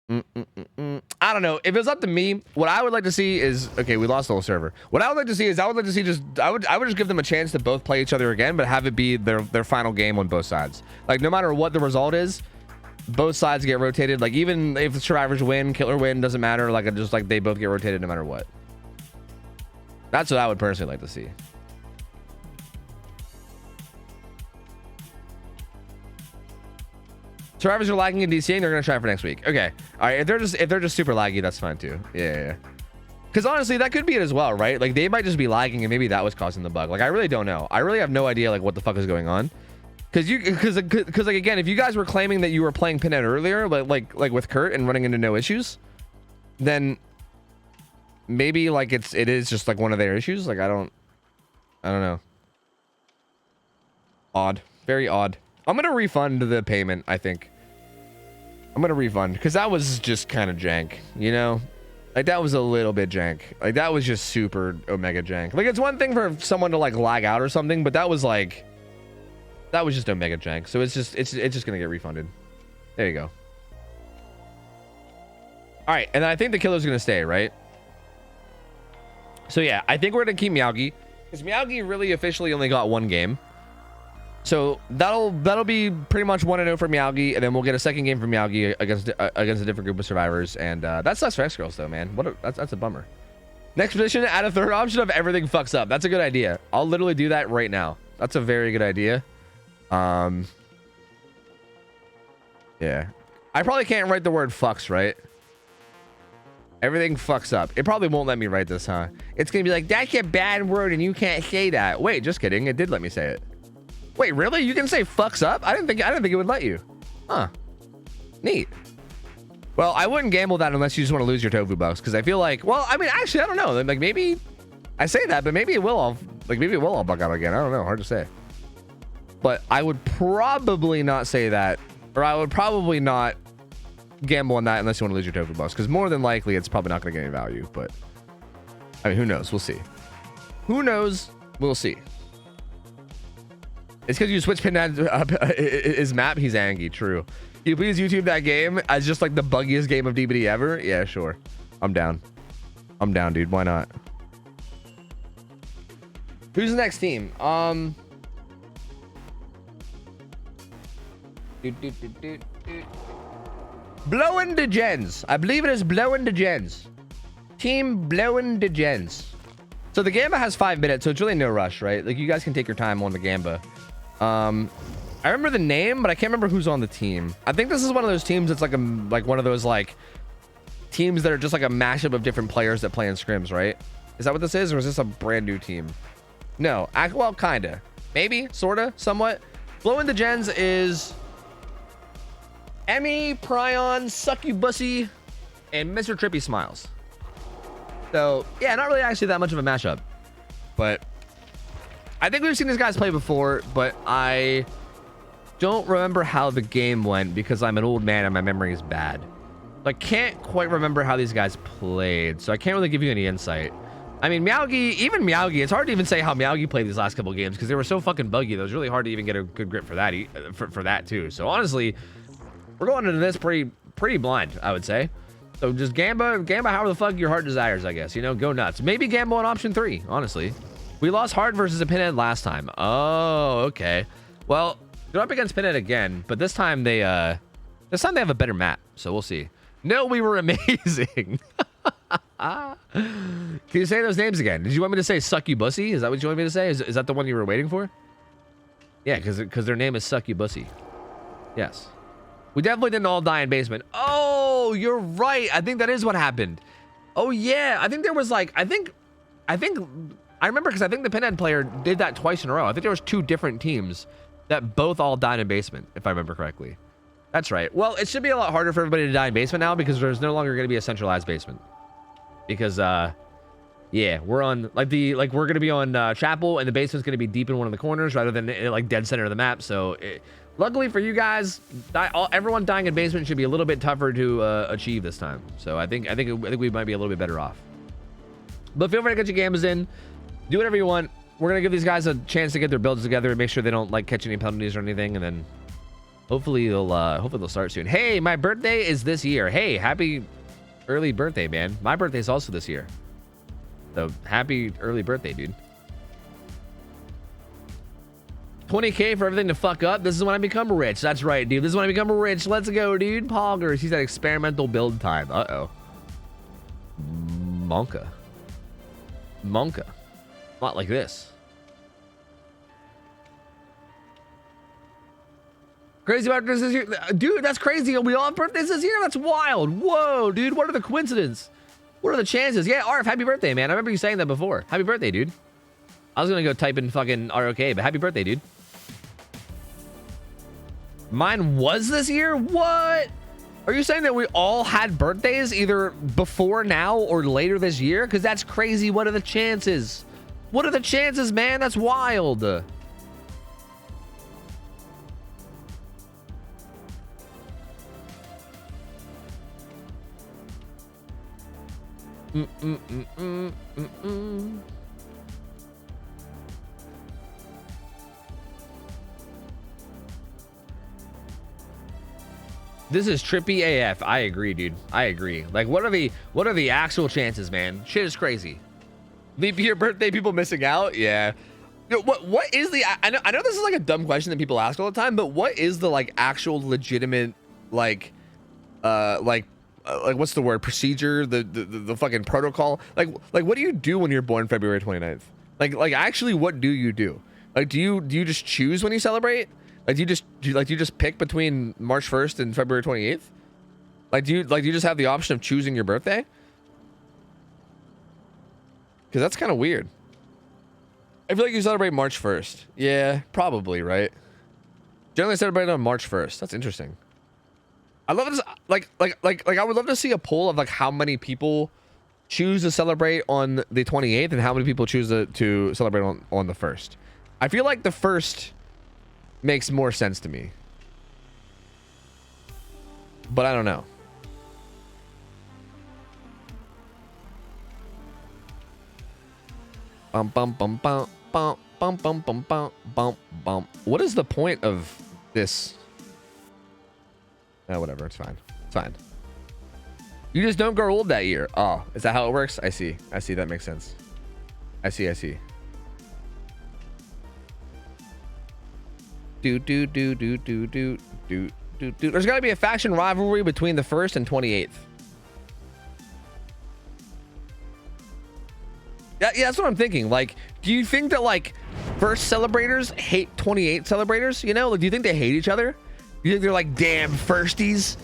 I don't know. If it was up to me, what I would like to see is, okay, we lost the whole server. What I would like to see is, I would just give them a chance to both play each other again, but have it be their final game on both sides. Like, no matter what the result is, both sides get rotated. Like, even if the survivors win, killer win, doesn't matter. Like, just like they both get rotated no matter what. That's what I would personally like to see. Survivors are lagging in DCing. They're gonna try for next week. Okay. All right. If they're just super laggy, that's fine too. Yeah. Because honestly, that could be it as well, right? Like, they might just be lagging, and maybe that was causing the bug. Like, I really don't know. I really have no idea like what the fuck is going on. Because like, again, if you guys were claiming that you were playing Pinhead earlier, like with Kurt and running into no issues, then maybe like it is just like one of their issues. Like, I don't know. Odd. Very odd. I'm gonna refund the payment, I think. I'm gonna refund because that was just kind of jank, you know? Like, that was a little bit jank. Like, that was just super omega jank. Like, it's one thing for someone to like lag out or something, but that was just omega jank. So it's just gonna get refunded. There you go. All right, and then I think the killer's gonna stay, right? So yeah, I think we're gonna keep Miyagi because Miyagi really officially only got one game. So that'll be pretty much 1-0 for Miyagi, and then we'll get a second game from Miyagi against a different group of survivors. And that's less for X Girls though, man. That's a bummer. Next position, add a third option of everything fucks up. That's a good idea. I'll literally do that right now. That's a very good idea. Yeah, I probably can't write the word fucks, right? Everything fucks up. It probably won't let me write this, huh? It's gonna be like, that's a bad word and you can't say that. Wait, just kidding. It did let me say it. Wait, really? You can say fucks up? I didn't think it would let you. Huh. Neat. Well, I wouldn't gamble that unless you just want to lose your tofu bucks, because I feel like, well, I mean, actually, I don't know. Like, maybe I say that, but maybe it will all bug out again. I don't know. Hard to say. But I would probably not say that, or I would probably not gamble on that unless you want to lose your tofu bucks, because more than likely it's probably not going to get any value. But I mean, who knows? We'll see. Who knows? We'll see. It's because you switch his map. He's angry. True. Can you please YouTube that game as just like the buggiest game of DBD ever? Yeah, sure. I'm down. I'm down, dude. Why not? Who's the next team? Blowing the gens. I believe it is blowing the gens. Team blowing the gens. So the Gamba has 5 minutes, so it's really no rush, right? Like, you guys can take your time on the Gamba. I remember the name, but I can't remember who's on the team. I think this is one of those teams that's like one of those like teams that are just like a mashup of different players that play in scrims, right? Is that what this is, or is this a brand new team? No, well, kinda, maybe, sorta, somewhat. Blowing the gens is Emmy, Pryon, Succubussy, and Mr. Trippy Smiles. So yeah, not really actually that much of a mashup, but I think we've seen these guys play before, but I don't remember how the game went because I'm an old man and my memory is bad. I can't quite remember how these guys played, so I can't really give you any insight. I mean, even Miyagi, it's hard to even say how Miyagi played these last couple games because they were so fucking buggy. That was really hard to even get a good grip for that, for that too. So honestly, we're going into this pretty blind, I would say. So just Gamba however the fuck your heart desires, I guess. You know, go nuts. Maybe Gamba on option 3, honestly. We lost hard versus a Pinhead last time. Oh, okay. Well, They're up against Pinhead again, but this time they have a better map, so we'll see. No, we were amazing. Can you say those names again? Did you want me to say Suck You Bussy? Is that what you want me to say? Is that the one you were waiting for? Yeah, because their name is Suck You Bussy. Yes. We definitely didn't all die in basement. Oh, you're right. I think that is what happened. Oh, yeah. I think there was like, I remember because I think the Pinhead player did that twice in a row. I think there was 2 different teams that both all died in basement, if I remember correctly. That's right. Well, it should be a lot harder for everybody to die in basement now because there's no longer going to be a centralized basement. Because, yeah, we're on, we're going to be on Chapel, and the basement's going to be deep in one of the corners rather than, like, dead center of the map. So, luckily for you guys, everyone dying in basement should be a little bit tougher to achieve this time. So, I think we might be a little bit better off. But feel free to get your games in. Do whatever you want. We're going to give these guys a chance to get their builds together and make sure they don't, like, catch any penalties or anything, and then hopefully they'll start soon. Hey, my birthday is this year. Hey, happy early birthday, man. My birthday's also this year. So happy early birthday, dude. 20K for everything to fuck up. This is when I become rich. That's right, dude. This is when I become rich. Let's go, dude. Poggers. He's at experimental build time. Uh-oh. Monka. Not like this. Crazy about this year. Dude, that's crazy. We all have birthdays this year? That's wild. Whoa, dude. What are the coincidences? What are the chances? Yeah, Arf, happy birthday, man. I remember you saying that before. Happy birthday, dude. I was going to go type in fucking ROK, but happy birthday, dude. Mine was this year? What? Are you saying that we all had birthdays either before now or later this year? Because that's crazy. What are the chances? What are the chances, man? That's wild. This is trippy AF. I agree, dude. I agree. Like, what are the actual chances, man? Shit is crazy. Leap year birthday, people missing out. Yeah. What is the? I know this is like a dumb question that people ask all the time, but what is the like actual legitimate like what's the word? Procedure? The fucking protocol? Like what do you do when you're born February 29th? Like actually, what do you do? Like, do you just choose when you celebrate? Like, do you just pick between March 1st and February 28th? Like, do you just have the option of choosing your birthday? Because that's kind of weird. I feel like you celebrate March 1st. Yeah, probably, right? Generally celebrated on March 1st. That's interesting. I love this. Like, I would love to see a poll of like how many people choose to celebrate on the 28th and how many people choose to celebrate on the 1st. I feel like the 1st makes more sense to me. But I don't know. What is the point of this? Whatever, it's fine. It's fine. You just don't grow old that year. Oh, is that how it works? I see. That makes sense. I see. There's got to be a faction rivalry between the 1st and 28th. Yeah, that's what I'm thinking. Like, do you think that like 1st celebrators hate 28th celebrators? You know, like, do you think they hate each other? You think they're like, damn firsties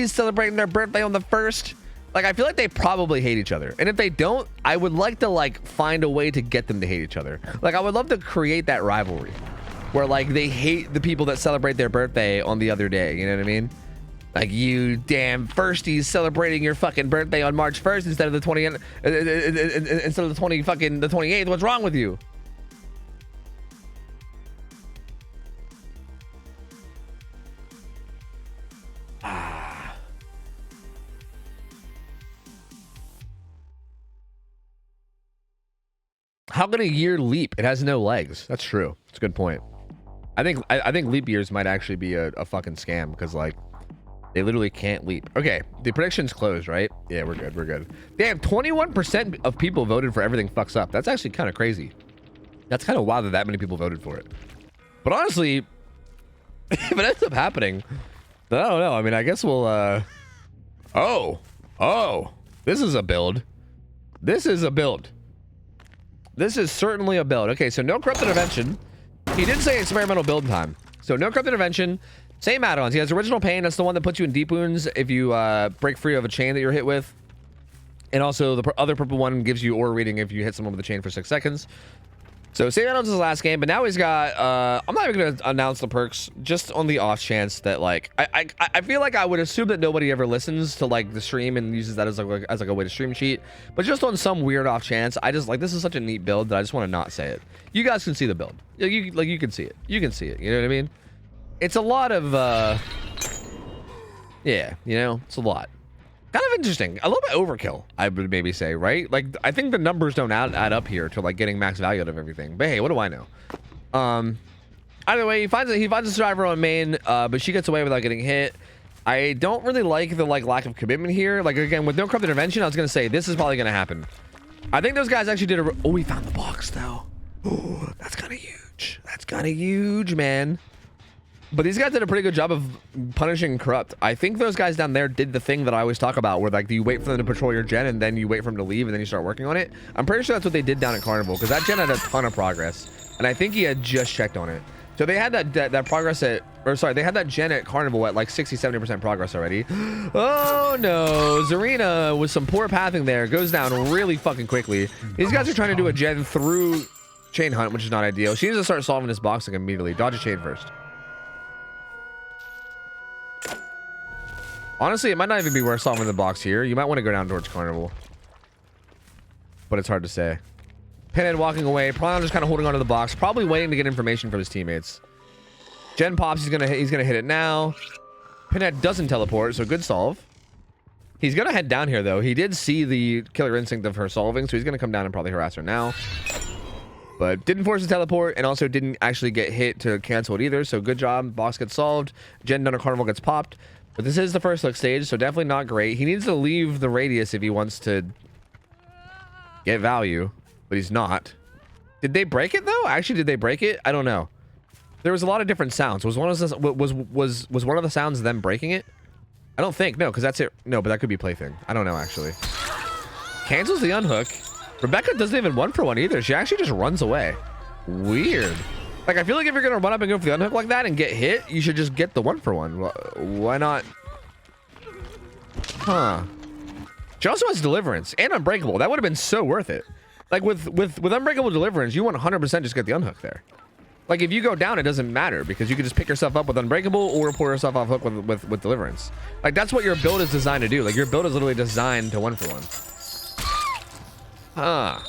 celebrating their birthday on the 1st? Like, I feel like they probably hate each other. And if they don't, I would like to like find a way to get them to hate each other. Like, I would love to create that rivalry where like they hate the people that celebrate their birthday on the other day. You know what I mean? Like, you damn firsties celebrating your fucking birthday on March 1st instead of the 20th, instead of the 28th. What's wrong with you? How can a year leap? It has no legs. That's true. It's a good point. I think leap years might actually be a fucking scam because like they literally can't leap. Okay, the prediction's closed, right? Yeah, we're good. Damn, 21% of people voted for everything fucks up. That's actually kind of crazy. That's kind of wild that many people voted for it. But honestly, if it ends up happening, then I don't know. I mean, I guess we'll, oh, this is a build. This is a build. This is certainly a build. Okay, so no corrupt intervention. He did say experimental build time. So no corrupt intervention. Same add-ons. He has original pain. That's the one that puts you in deep wounds if you break free of a chain that you're hit with. And also the other purple one gives you aura reading if you hit someone with a chain for 6 seconds. So same add-ons as the last game, but now he's got I'm not even gonna announce the perks just on the off chance that like I feel like I would assume that nobody ever listens to like the stream and uses that as like a way to stream cheat, but just on some weird off chance, I just like, this is such a neat build that I just want to not say it. You guys can see the build. You can see it. You can see it. You know what I mean? It's a lot of yeah, you know, it's a lot. Kind of interesting. A little bit overkill, I would maybe say, right? Like, I think the numbers don't add up here to like getting max value out of everything. But hey, what do I know? Either way, he finds a survivor on main, but she gets away without getting hit. I don't really like the lack of commitment here. Like, again, with no corrupt intervention, I was gonna say this is probably gonna happen. I think those guys actually did a. Oh, we found the box though. Oh, that's kind of huge. That's kind of huge, man. But these guys did a pretty good job of punishing corrupt. I think those guys down there did the thing that I always talk about, where like you wait for them to patrol your gen and then you wait for them to leave and then you start working on it. I'm pretty sure that's what they did down at Carnival, because that gen had a ton of progress, and I think he had just checked on it. So they had that progress at, or sorry, they had that gen at Carnival at like 60-70% progress already. Oh no, Zarina with some poor pathing there goes down really fucking quickly. These guys are trying to do a gen through chain hunt, which is not ideal. She needs to start solving this box like immediately. Dodge a chain first. Honestly, it might not even be worth solving the box here. You might want to go down towards Carnival. But it's hard to say. Pinhead walking away. Probably just kind of holding onto the box. Probably waiting to get information from his teammates. Gen pops. He's gonna hit it now. Pinhead doesn't teleport, so good solve. He's gonna head down here, though. He did see the killer instinct of her solving, so he's gonna come down and probably harass her now. But didn't force the teleport, and also didn't actually get hit to cancel it either, so good job. Box gets solved. Gen down to Carnival gets popped. But this is the first look stage, so definitely not great. He needs to leave the radius if he wants to get value, but he's not. Did they break it though? Actually, did they break it? I don't know. There was a lot of different sounds. Was one of the sounds them breaking it? I don't think. No, because that's it. No, but that could be plaything. I don't know actually. Cancels the unhook. Rebecca doesn't even 1-for-1 either. She actually just runs away. Weird. Like, I feel like if you're gonna run up and go for the unhook like that and get hit, you should just get the 1-for-1. Why not? Huh. She also has Deliverance and Unbreakable. That would have been so worth it. Like, with Unbreakable Deliverance, you want 100% just get the unhook there. Like, if you go down, it doesn't matter, because you can just pick yourself up with Unbreakable or pull yourself off hook with Deliverance. Like, that's what your build is designed to do. Like, your build is literally designed to 1-for-1. Huh.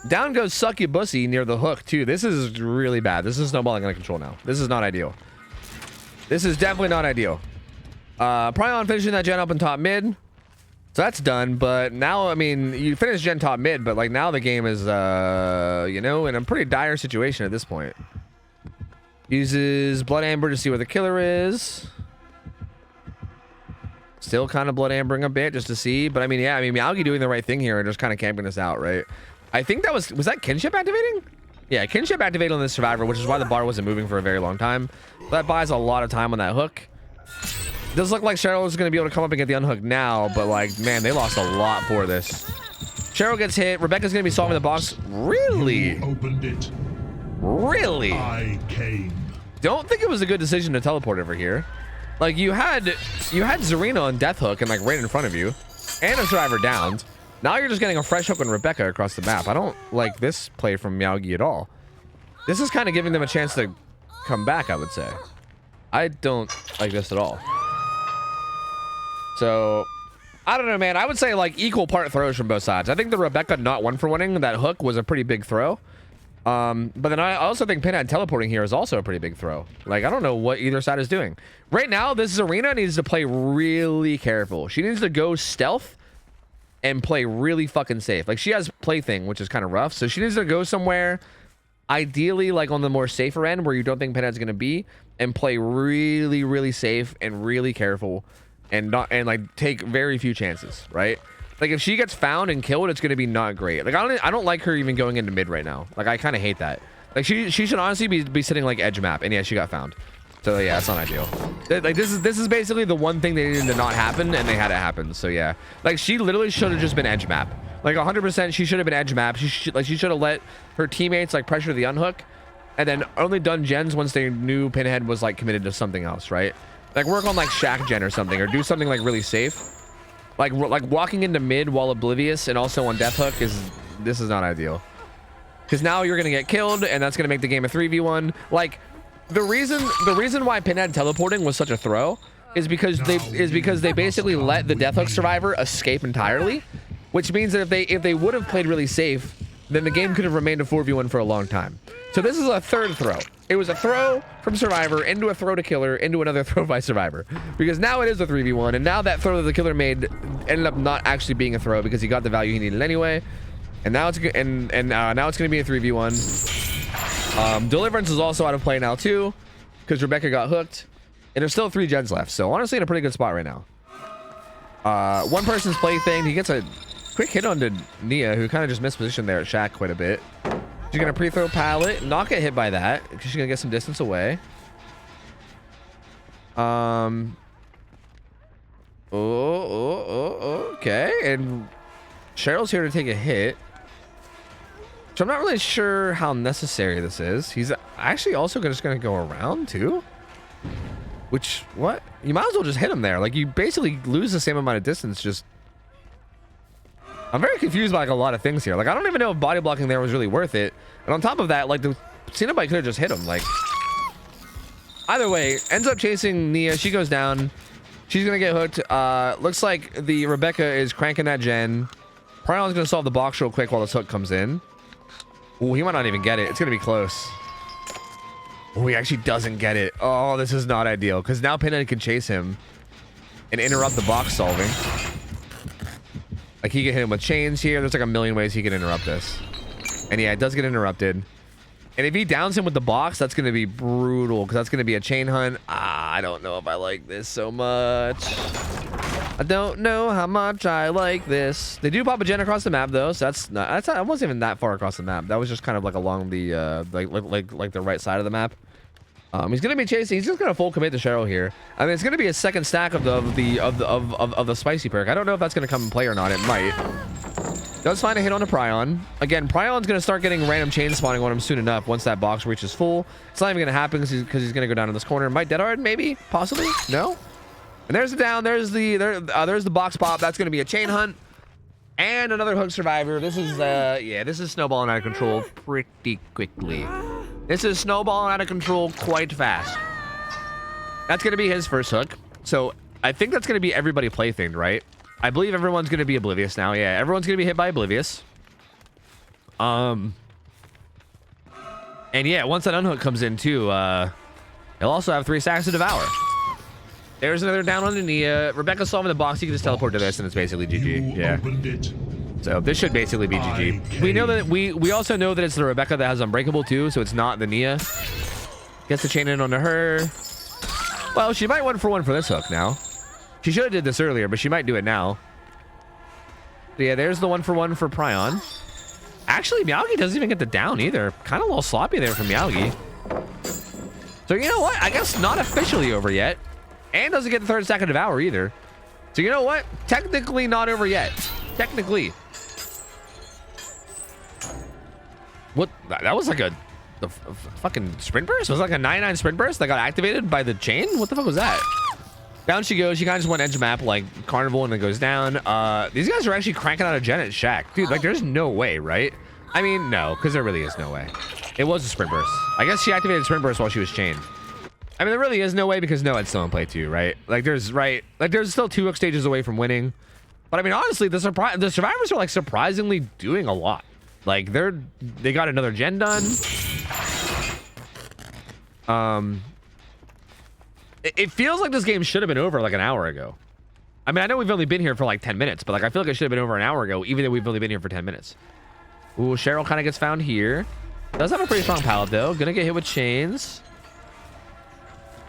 Down goes Succubussy near the hook, too. This is really bad. This is snowballing out of control now. This is not ideal. This is definitely not ideal. Prion finishing that gen up in top mid. So that's done, but now, I mean, you finish gen top mid, but like now the game is, you know, in a pretty dire situation at this point. Uses Blood Amber to see where the killer is. Still kind of Blood Ambering a bit just to see, but I mean, yeah, I mean, Miyagi doing the right thing here and just kind of camping this out, right? I think that was that kinship activating? Yeah, kinship activated on this survivor, which is why the bar wasn't moving for a very long time. That buys a lot of time on that hook. Does look like Cheryl is going to be able to come up and get the unhook now, but like, man, they lost a lot for this. Cheryl gets hit. Rebecca's going to be solving the box. Really? You opened it. Really? I came. Don't think it was a good decision to teleport over here. Like, you had Zarina on death hook and like right in front of you, and a survivor downed. Now you're just getting a fresh hook on Rebecca across the map. I don't like this play from Miyagi at all. This is kind of giving them a chance to come back, I would say. I don't like this at all. So, I don't know, man. I would say like equal part throws from both sides. I think the Rebecca not 1-for-1ing that hook was a pretty big throw. But then I also think Pinhead teleporting here is also a pretty big throw. Like, I don't know what either side is doing. Right now, this Zarina needs to play really careful. She needs to go stealth and play really fucking safe. Like, she has Plaything, which is kind of rough. So she needs to go somewhere, ideally, like on the more safer end where you don't think Pinhead's going to be, and play really, really safe and really careful and like take very few chances, right? Like, if she gets found and killed, it's going to be not great. Like, I don't like her even going into mid right now. Like, I kind of hate that. Like she should honestly be sitting like edge map, and yeah, she got found. So yeah, it's not ideal. Like this is basically the one thing they needed to not happen, and they had it happen. So yeah, like she literally should have just been edge map. Like 100%, she should have been edge map. She should have let her teammates like pressure the unhook, and then only done gens once they knew Pinhead was like committed to something else, right? Like work on like Shack gen or something, or do something like really safe. Like walking into mid while oblivious and also on death hook this is not ideal. Because now you're gonna get killed, and that's gonna make the game a 3v1. Like the reason why Pinhead teleporting was such a throw is because they basically let the death hook survivor escape entirely, which means that if they would have played really safe, then the game could have remained a 4v1 for a long time. So this is a third throw. It was a throw from survivor into a throw to killer into another throw by survivor, because now it is a 3v1, and now that throw that the killer made ended up not actually being a throw because he got the value he needed anyway. And now it's now it's gonna be a 3v1. Deliverance is also out of play now too, because Rebecca got hooked, and there's still 3 gens left. So honestly, in a pretty good spot right now. One person's plaything. He gets a quick hit onto Nia, who kind of just mispositioned there at Shack quite a bit. She's gonna pre-throw pallet, not get hit by that, because she's gonna get some distance away. Okay, and Cheryl's here to take a hit. So I'm not really sure how necessary this is. He's actually also just gonna go around too. Which, what? You might as well just hit him there. Like, you basically lose the same amount of distance. Just, I'm very confused by like a lot of things here. Like, I don't even know if body blocking there was really worth it. And on top of that, like, the Cenobite could have just hit him. Like, either way, ends up chasing Nia. She goes down. She's gonna get hooked. Looks like the Rebecca is cranking that gen. Prion's gonna solve the box real quick while this hook comes in. Ooh, he might not even get it. It's gonna be close. Oh, he actually doesn't get it. Oh, this is not ideal, because now Pinhead can chase him and interrupt the box solving. Like, he can hit him with chains here. There's like a million ways he can interrupt this. And yeah, it does get interrupted. And if he downs him with the box, that's going to be brutal, because that's going to be a chain hunt. I don't know if I like this so much. I don't know how much I like this. They do pop a gen across the map though, so that's not, I wasn't even that far across the map. That was just kind of like along the like the right side of the map. He's gonna be chasing. He's just gonna full commit to Cheryl here. I mean, it's gonna be a second stack of the spicy perk. I don't know if that's gonna come in play or not. It might. Does find a hit on a Prion. Again, Prion's gonna start getting random chain spawning on him soon enough once that box reaches full. It's not even gonna happen because he's gonna go down in this corner. Might dead hard, maybe, possibly. No. And there's the down. There's the box pop. That's gonna be a chain hunt and another hook survivor. This is yeah, this is snowballing out of control pretty quickly. This is snowballing out of control quite fast. That's gonna be his first hook. So I think that's gonna be everybody plaything, right? I believe everyone's gonna be oblivious now. Yeah, everyone's gonna be hit by oblivious. And yeah, once that unhook comes in too, he'll also have 3 stacks to devour. There's another down on the Nia. Rebecca's solving the box. You can just teleport to this, and it's basically GG. Yeah. So this should basically be GG. We know that we also know that it's the Rebecca that has Unbreakable too, so it's not the Nia. Gets the chain in onto her. Well, she might 1-for-1 for this hook now. She should have did this earlier, but she might do it now. So yeah, there's the 1-for-1 for Prion. Actually, Miyagi doesn't even get the down either. Kind of a little sloppy there from Miyagi. So you know what? I guess not officially over yet. And doesn't get the 3rd stack of Devour either. So you know what? Technically not over yet. Technically. What? That was like the fucking sprint burst? It was like a 99 sprint burst that got activated by the chain? What the fuck was that? Down she goes. She kind of just went edge map like Carnival and it goes down. These guys are actually cranking out a gen at Shack. Dude, like there's no way, right? I mean, no, because there really is no way. It was a sprint burst. I guess she activated sprint burst while she was chained. I mean, there really is no way because Noah's still in play too, right? Like there's still 2 hook stages away from winning. But I mean, honestly, the survivors are like surprisingly doing a lot. Like they got another gen done. It feels like this game should have been over like an hour ago. I mean, I know we've only been here for like 10 minutes, but like I feel like it should have been over an hour ago, even though we've only been here for 10 minutes. Ooh, Cheryl kind of gets found here. Does have a pretty strong pallet though. Gonna get hit with chains.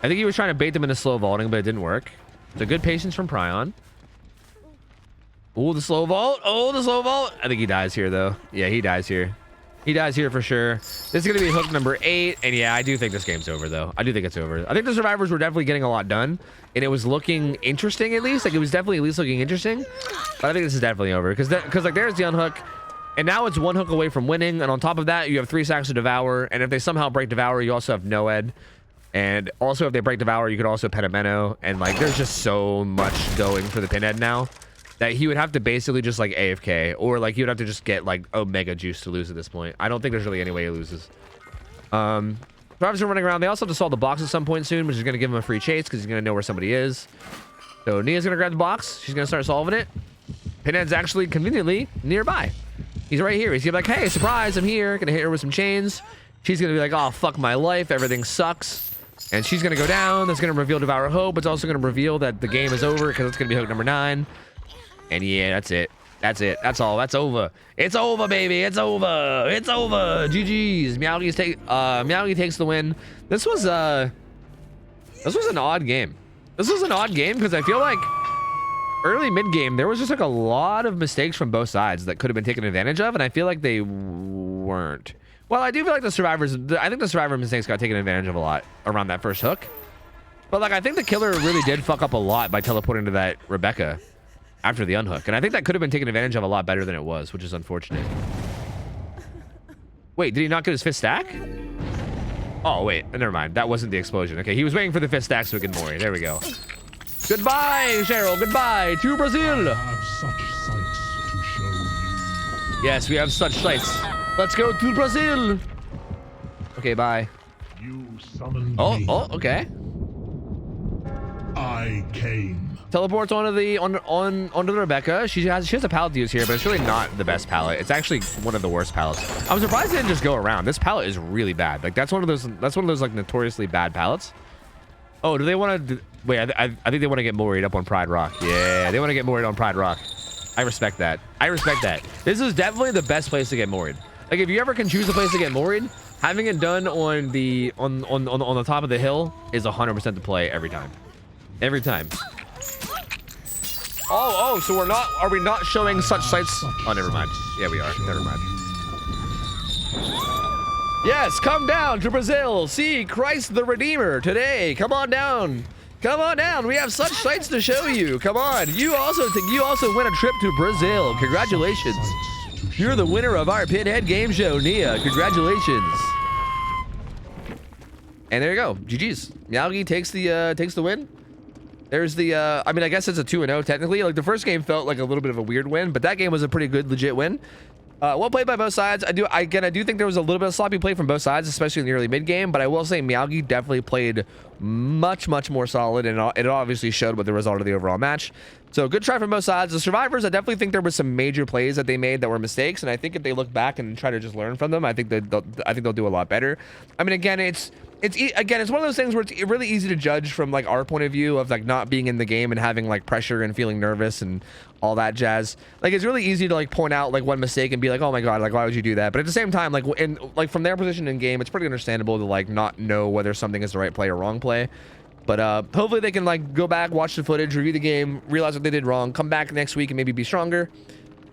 I think he was trying to bait them into slow vaulting, but it didn't work. So good patience from Prion. Ooh, the slow vault. Oh, the slow vault. I think he dies here, though. Yeah, he dies here. He dies here for sure. This is going to be hook number 8. And yeah, I do think this game's over, though. I do think it's over. I think the survivors were definitely getting a lot done. And it was looking interesting, at least. Like, it was definitely at least looking interesting. But I think this is definitely over. Because, like, there's the unhook. And now it's 1 hook away from winning. And on top of that, you have 3 sacks to Devour. And if they somehow break Devour, you also have Noed. And also, if they break Devour, you could also Pedimeno. And, like, there's just so much going for the Pinhead now that he would have to basically just, like, AFK. Or, like, he would have to just get, like, Omega Juice to lose at this point. I don't think there's really any way he loses. Survivors are running around. They also have to solve the box at some point soon, which is going to give him a free chase because he's going to know where somebody is. So, Nia's going to grab the box. She's going to start solving it. Pinhead's actually conveniently nearby. He's right here. He's going to be like, hey, surprise, I'm here. Going to hit her with some chains. She's going to be like, oh, fuck my life. Everything sucks. And she's going to go down. That's going to reveal Devour Hope. It's also going to reveal that the game is over because it's going to be hook number 9. And yeah, that's it. That's it. That's all. That's over. It's over, baby. It's over. It's over. GG's. Meowgie takes the win. This was an odd game. This was an odd game because I feel like early mid game there was just like a lot of mistakes from both sides that could have been taken advantage of, and I feel like they weren't. Well, I do feel like I think the survivor mistakes got taken advantage of a lot around that first hook. But like I think the killer really did fuck up a lot by teleporting to that Rebecca after the unhook. And I think that could have been taken advantage of a lot better than it was, which is unfortunate. Wait, did he not get his 5th stack? Oh, wait, never mind. That wasn't the explosion. Okay, he was waiting for the 5th stack so he could Mori. There we go. Goodbye, Cheryl. Goodbye to Brazil. I have such sights to show you. Yes, we have such sights. Let's go to Brazil. Okay, bye. You summoned Oh, me. okay. I came. Teleports onto the Rebecca. She has a pallet to use here, but it's really not the best pallet. It's actually one of the worst pallets. I'm surprised it didn't just go around. This pallet is really bad. Like that's one of those like notoriously bad pallets. Oh, do they want to? Wait, I think they want to get Moried up on Pride Rock. Yeah, they want to get Moried on Pride Rock. I respect that. I respect that. This is definitely the best place to get Moried. Like if you ever can choose a place to get Moried, having it done on the top of the hill is 100% the play every time. Every time. Oh, so are we not showing such sights? Oh, never mind. Yeah, we are. Never mind. Yes, come down to Brazil. See Christ the Redeemer today. Come on down. Come on down. We have such sights to show you. Come on. You also win a trip to Brazil. Congratulations. You're the winner of our Pinhead game show, Nia. Congratulations. And there you go. GG's. Meowgie takes the win. There's the, I mean, I guess it's a 2-0 technically. Like the first game felt like a little bit of a weird win, but that game was a pretty good, legit win. Well played by both sides. I do think there was a little bit of sloppy play from both sides, especially in the early mid game. But I will say Meowgie definitely played much more solid, and it obviously showed with the result of the overall match. So good try from both sides. The survivors, I definitely think there were some major plays that they made that were mistakes, and I think if they look back and try to just learn from them, I think they'll do a lot better. I mean, again, it's one of those things where it's really easy to judge from like our point of view of like not being in the game and having like pressure and feeling nervous and all that jazz. Like it's really easy to like point out like one mistake and be like, oh my god, like why would you do that? But at the same time, like from their position in game, it's pretty understandable to like not know whether something is the right play or wrong play. But hopefully they can like go back, watch the footage, review the game, realize what they did wrong, come back next week and maybe be stronger.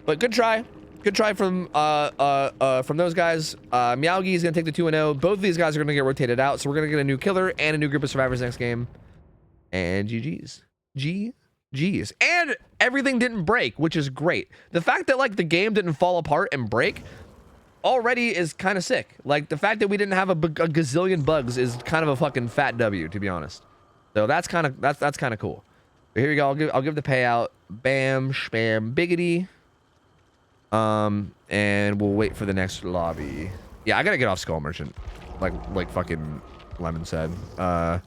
But good try. Good try from those guys. Meowgie is gonna take the 2-0. Both of these guys are gonna get rotated out, so we're gonna get a new killer and a new group of survivors next game. And GG's. GG's. And everything didn't break, which is great. The fact that like the game didn't fall apart and break already is kind of sick. Like the fact that we didn't have a gazillion bugs is kind of a fucking fat W, to be honest. So that's kind of cool. But here we go. I'll give the payout. Bam, spam, biggity. And we'll wait for the next lobby. Yeah, I gotta get off Skull Merchant, like fucking Lemon said. I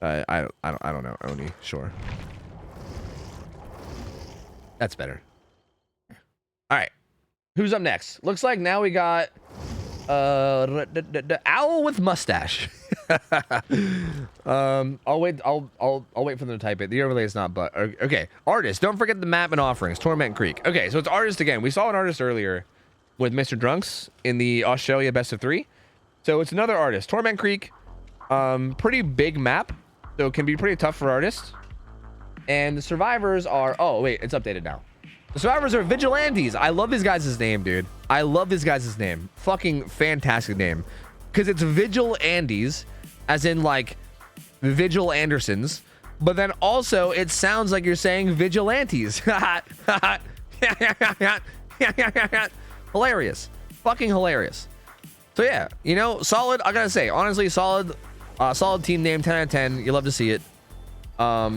don't know. Oni, sure. That's better. All right, who's up next? Looks like now we got the owl with mustache. I'll wait for them to type it. The overlay is not, but okay. Artist, don't forget the map and offerings. Torment Creek. Okay, so it's artist again. We saw an artist earlier with Mr. Drunks in the Australia best of 3. So it's another artist. Torment Creek. Pretty big map, so it can be pretty tough for artists. And the survivors are, oh wait, it's updated now. The survivors are vigilantes. I love these guys' name, dude. I love this guy's name. Fucking fantastic name. Because it's Vigil Andes, as in like Vigil Andersons. But then also it sounds like you're saying vigilantes. Hilarious. Fucking hilarious. So yeah, you know, solid. I gotta say, honestly, solid. Solid team name, 10 out of 10. You love to see it. But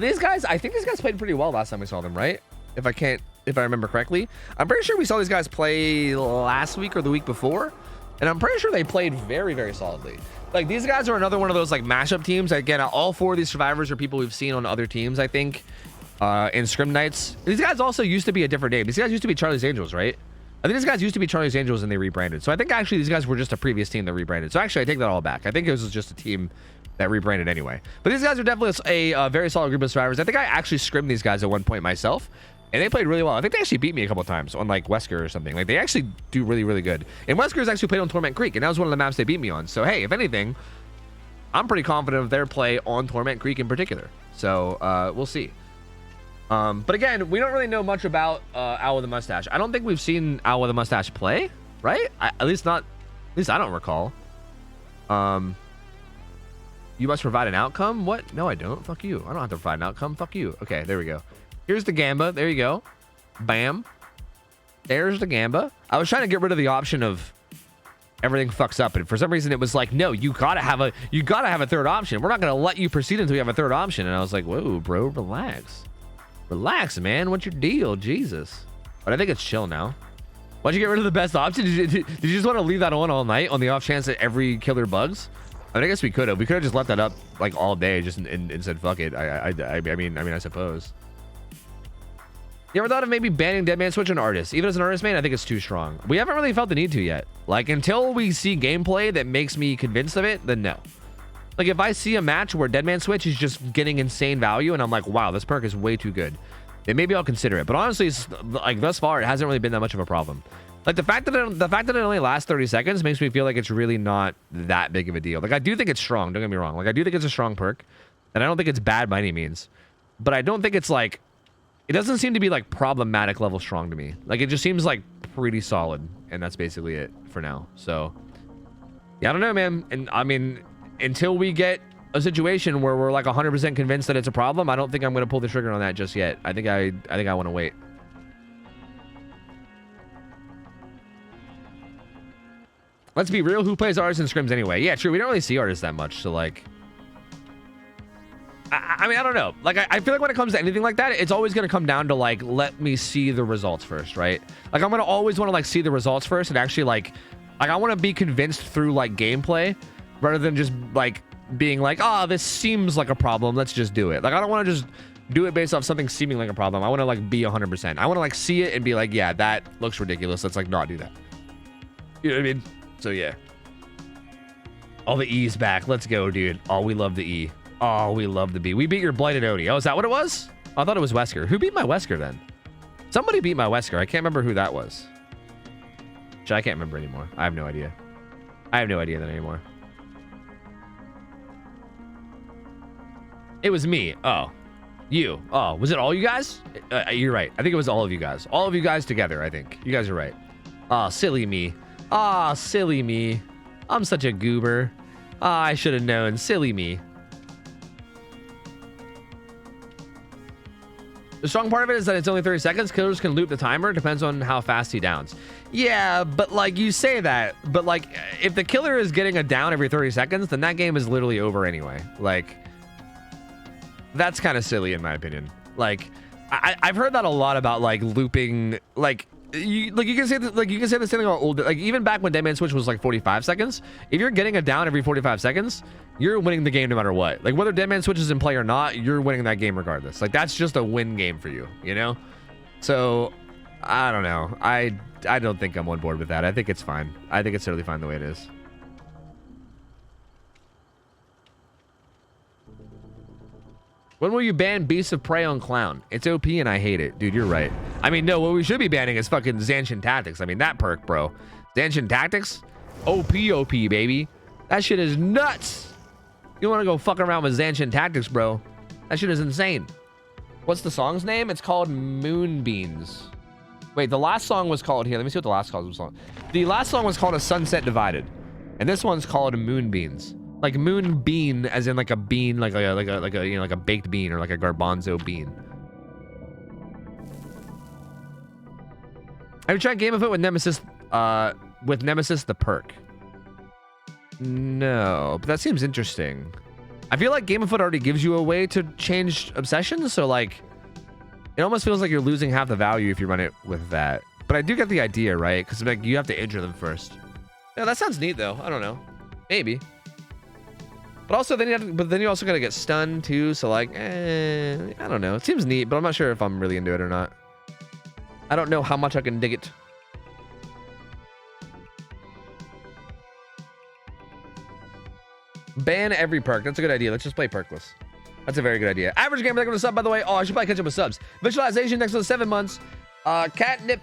these guys, I think these guys played pretty well last time we saw them, right? If I remember correctly. I'm pretty sure we saw these guys play last week or the week before. And I'm pretty sure they played very, very solidly. Like, these guys are another one of those, like, mashup teams. Again, all 4 of these survivors are people we've seen on other teams, I think, in Scrim Nights. These guys also used to be a different name. These guys used to be Charlie's Angels, right? I think these guys used to be Charlie's Angels and they rebranded. So I think actually these guys were just a previous team that rebranded. So actually, I take that all back. I think it was just a team that rebranded anyway. But these guys are definitely a very solid group of survivors. I think I actually scrimmed these guys at one point myself. And they played really well. I think they actually beat me a couple times on like Wesker or something. Like they actually do really, really good. And Wesker's actually played on Torment Creek, and that was one of the maps they beat me on. So hey, if anything, I'm pretty confident of their play on Torment Creek in particular. So we'll see. But again, we don't really know much about Owl with the Mustache. I don't think we've seen Owl with the Mustache play, right? At least I don't recall. You must provide an outcome? What? No, I don't. Fuck you. I don't have to provide an outcome. Fuck you. Okay, there we go. Here's the Gamba. There you go. Bam. There's the Gamba. I was trying to get rid of the option of everything fucks up, and for some reason it was like, no, you gotta have a third option. We're not gonna let you proceed until you have a third option. And I was like, whoa, bro, relax. Relax, man. What's your deal? Jesus. But I think it's chill now. Why'd you get rid of the best option? Did you just want to leave that on all night on the off chance that every killer bugs? I mean, I guess we could have. We could have just left that up like all day, just and said fuck it. I mean, I suppose. You ever thought of maybe banning Deadman Switch on artists? Even as an artist main, I think it's too strong. We haven't really felt the need to yet. Like, until we see gameplay that makes me convinced of it, then no. Like, if I see a match where Deadman Switch is just getting insane value and I'm like, wow, this perk is way too good, then maybe I'll consider it. But honestly, it's, like, thus far, it hasn't really been that much of a problem. Like, the fact that it only lasts 30 seconds makes me feel like it's really not that big of a deal. Like, I do think it's strong, don't get me wrong. Like, I do think it's a strong perk, and I don't think it's bad by any means. But I don't think it's, like, it doesn't seem to be, like, problematic level strong to me. Like, it just seems, like, pretty solid, and that's basically it for now. So, yeah, I don't know, man. And, I mean, until we get a situation where we're, like, 100% convinced that it's a problem, I don't think I'm going to pull the trigger on that just yet. I think I want to wait. Let's be real, who plays artists and scrims anyway? Yeah, true, we don't really see artists that much, so, like... I mean, I don't know. Like, I feel like when it comes to anything like that, it's always going to come down to, like, let me see the results first, right? Like, I'm going to always want to, like, see the results first and actually, like I want to be convinced through, like, gameplay rather than just, like, being like, oh, this seems like a problem, let's just do it. Like, I don't want to just do it based off something seeming like a problem. I want to, like, be 100%. I want to, like, see it and be like, yeah, that looks ridiculous. Let's, like, not do that. You know what I mean? So, yeah. All the E's back. Let's go, dude. Oh, we love the E. Oh, we love the B. We beat your Blighted Odie. Oh, is that what it was? I thought it was Wesker. Who beat my Wesker then? Somebody beat my Wesker. I can't remember who that was. I can't remember anymore. I have no idea. I have no idea then anymore. It was me. Oh. You. Oh, was it all you guys? You're right. I think it was all of you guys. All of you guys together, I think. You guys are right. Oh, silly me. Ah, silly me. I'm such a goober. Ah, I should have known. Silly me. The strong part of it is that it's only 30 seconds. Killers can loop the timer. Depends on how fast he downs. Yeah, but like you say that, but like if the killer is getting a down every 30 seconds, then that game is literally over anyway. Like that's kind of silly in my opinion. Like I've heard that a lot about like looping, like you can say that, like you can say the same thing about old, like even back when Deadman Switch was like 45 seconds. If you're getting a down every 45 seconds, you're winning the game no matter what. Like whether Deadman Switch is in play or not, you're winning that game regardless. Like that's just a win game for you, you know? So I don't know. I don't think I'm on board with that. I think it's fine. I think it's totally fine the way it is. When will you ban Beasts of Prey on Clown? It's OP and I hate it. Dude, you're right. I mean, no, what we should be banning is fucking Zanshin Tactics. I mean, that perk, bro. Zanshin Tactics? OP, baby. That shit is nuts. You want to go fuck around with Zanshin Tactics, bro. That shit is insane. What's the song's name? It's called Moonbeams. Wait, the last song was called here. Let me see what the last song was. The last song was called A Sunset Divided, and this one's called Moonbeams. Like moonbean, as in like a bean, like a you know, like a baked bean or like a garbanzo bean. Have you tried Game of It with Nemesis? With Nemesis the perk? No, but that seems interesting. I feel like Game of It already gives you a way to change obsessions, so like, it almost feels like you're losing half the value if you run it with that. But I do get the idea, right? Because like you have to injure them first. Yeah, that sounds neat though. I don't know, maybe. But also then you also gotta get stunned too. So like, I don't know. It seems neat, but I'm not sure if I'm really into it or not. I don't know how much I can dig it. Ban every perk. That's a good idea. Let's just play perkless. That's a very good idea. Average gamer, thank you for the sub, by the way. Oh, I should probably catch up with subs. Visualization next to the 7 months. Catnip,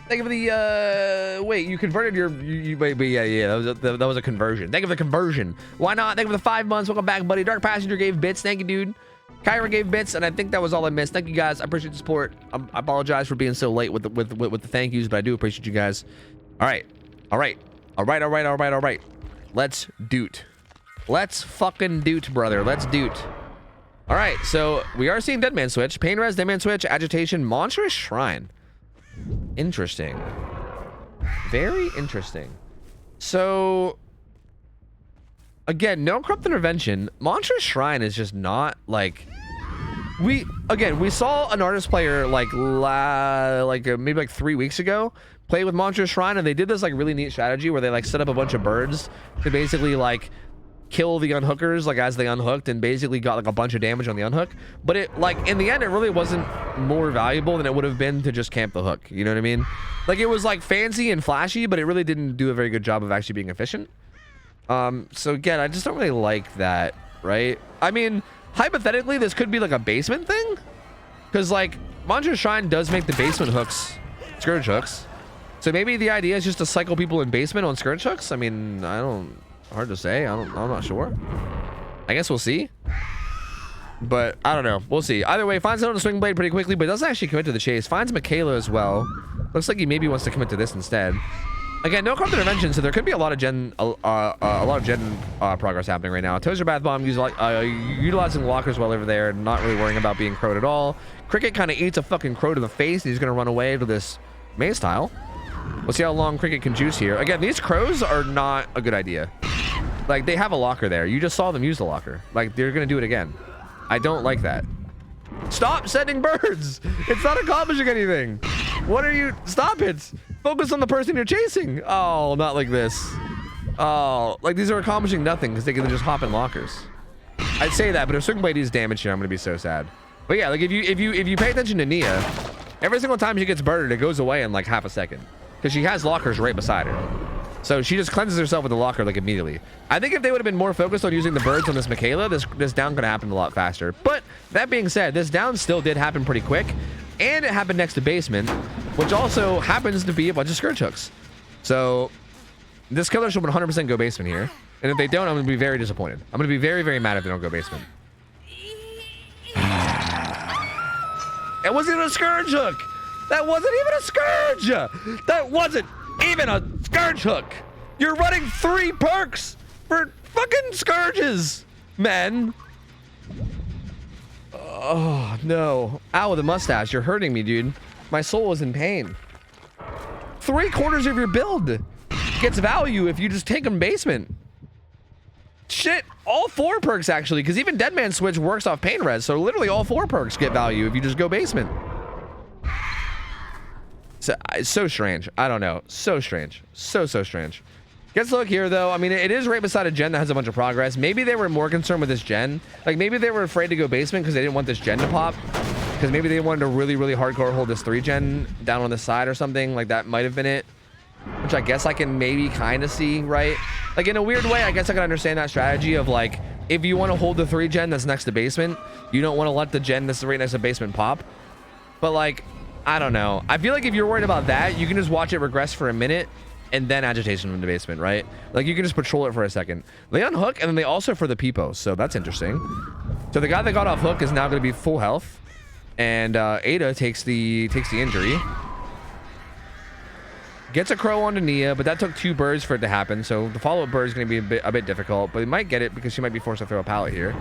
thank you for the, wait, you converted your, wait, yeah, that was a conversion. Thank you for the conversion. Why not? Thank you for the 5 months. Welcome back, buddy. Dark Passenger gave bits. Thank you, dude. Kyra gave bits, and I think that was all I missed. Thank you, guys. I appreciate the support. I apologize for being so late with the thank yous, but I do appreciate you guys. All right. Let's doot. Let's fucking doot, brother. Let's doot. All right, so we are seeing Deadman Switch. Pain Res, Deadman Switch, Agitation, Monstrous Shrine. Interesting. Very interesting. So, again, no Corrupt Intervention. Monstrous Shrine is just not, like... We saw an artist player, like, maybe like 3 weeks ago, play with Monstrous Shrine, and they did this, like, really neat strategy where they, like, set up a bunch of birds to basically, like... kill the unhookers like as they unhooked and basically got like a bunch of damage on the unhook. But it like in the end it really wasn't more valuable than it would have been to just camp the hook, you know what I mean? Like it was like fancy and flashy, but it really didn't do a very good job of actually being efficient. So again, I just don't really like that, right? I mean, hypothetically this could be like a basement thing, because like Monstrous Shrine does make the basement hooks scourge hooks, so maybe the idea is just to cycle people in basement on scourge hooks. I mean, hard to say. I'm not sure. I guess we'll see. But I don't know. We'll see. Either way, finds it on the swing blade pretty quickly, but doesn't actually commit to the chase. Finds Michaela as well. Looks like he maybe wants to commit to this instead. Again, no Corrupt Intervention, so there could be a lot of gen progress happening right now. Tozer Bath Bomb utilizing lockers well over there, not really worrying about being crowed at all. Cricket kind of eats a fucking crow to the face, and he's gonna run away to this maze tile. We'll see how long Cricket can juice here. Again, these crows are not a good idea. Like, they have a locker there. You just saw them use the locker. Like, they're going to do it again. I don't like that. Stop sending birds. It's not accomplishing anything. What are you... Stop it. Focus on the person you're chasing. Oh, not like this. Oh, like, these are accomplishing nothing because they can just hop in lockers. I'd say that, but if Swing Blade is damage here, I'm going to be so sad. But yeah, like, if you pay attention to Nia, every single time she gets birded, it goes away in, like, half a second. Because she has lockers right beside her. So she just cleanses herself with the locker like immediately. I think if they would have been more focused on using the birds on this Michaela, this down could have happened a lot faster. But that being said, this down still did happen pretty quick, and it happened next to basement, which also happens to be a bunch of scourge hooks. So this killer should 100% go basement here. And if they don't, I'm going to be very disappointed. I'm going to be very, very mad if they don't go basement. It wasn't even a scourge hook. That wasn't even a scourge. That wasn't even a scourge hook. You're running 3 perks for fucking scourges, man. Oh, no. Ow, the mustache. You're hurting me, dude. My soul is in pain. 3/4 of your build gets value if you just take them basement. Shit, all 4 perks actually, because even Deadman Switch works off pain res, so literally all 4 perks get value if you just go basement. So, it's so strange. I don't know. So strange. So strange. Gets a look here, though. I mean, it is right beside a gen that has a bunch of progress. Maybe they were more concerned with this gen. Like, maybe they were afraid to go basement because they didn't want this gen to pop. Because maybe they wanted to really, really hardcore hold this 3 gen down on the side or something. Like, that might have been it. Which I guess I can maybe kind of see, right? Like, in a weird way, I guess I can understand that strategy of, like, if you want to hold the 3 gen that's next to basement, you don't want to let the gen that's right next to basement pop. But, like, I don't know. I feel like if you're worried about that, you can just watch it regress for a minute and then agitation from the basement, right? Like, you can just patrol it for a second. They unhook, and then they also for the peepo, so that's interesting. So the guy that got off hook is now going to be full health. And Ada takes the injury. Gets a crow onto Nia, but that took 2 birds for it to happen. So the follow-up bird is going to be a bit difficult, but he might get it because she might be forced to throw a pallet here.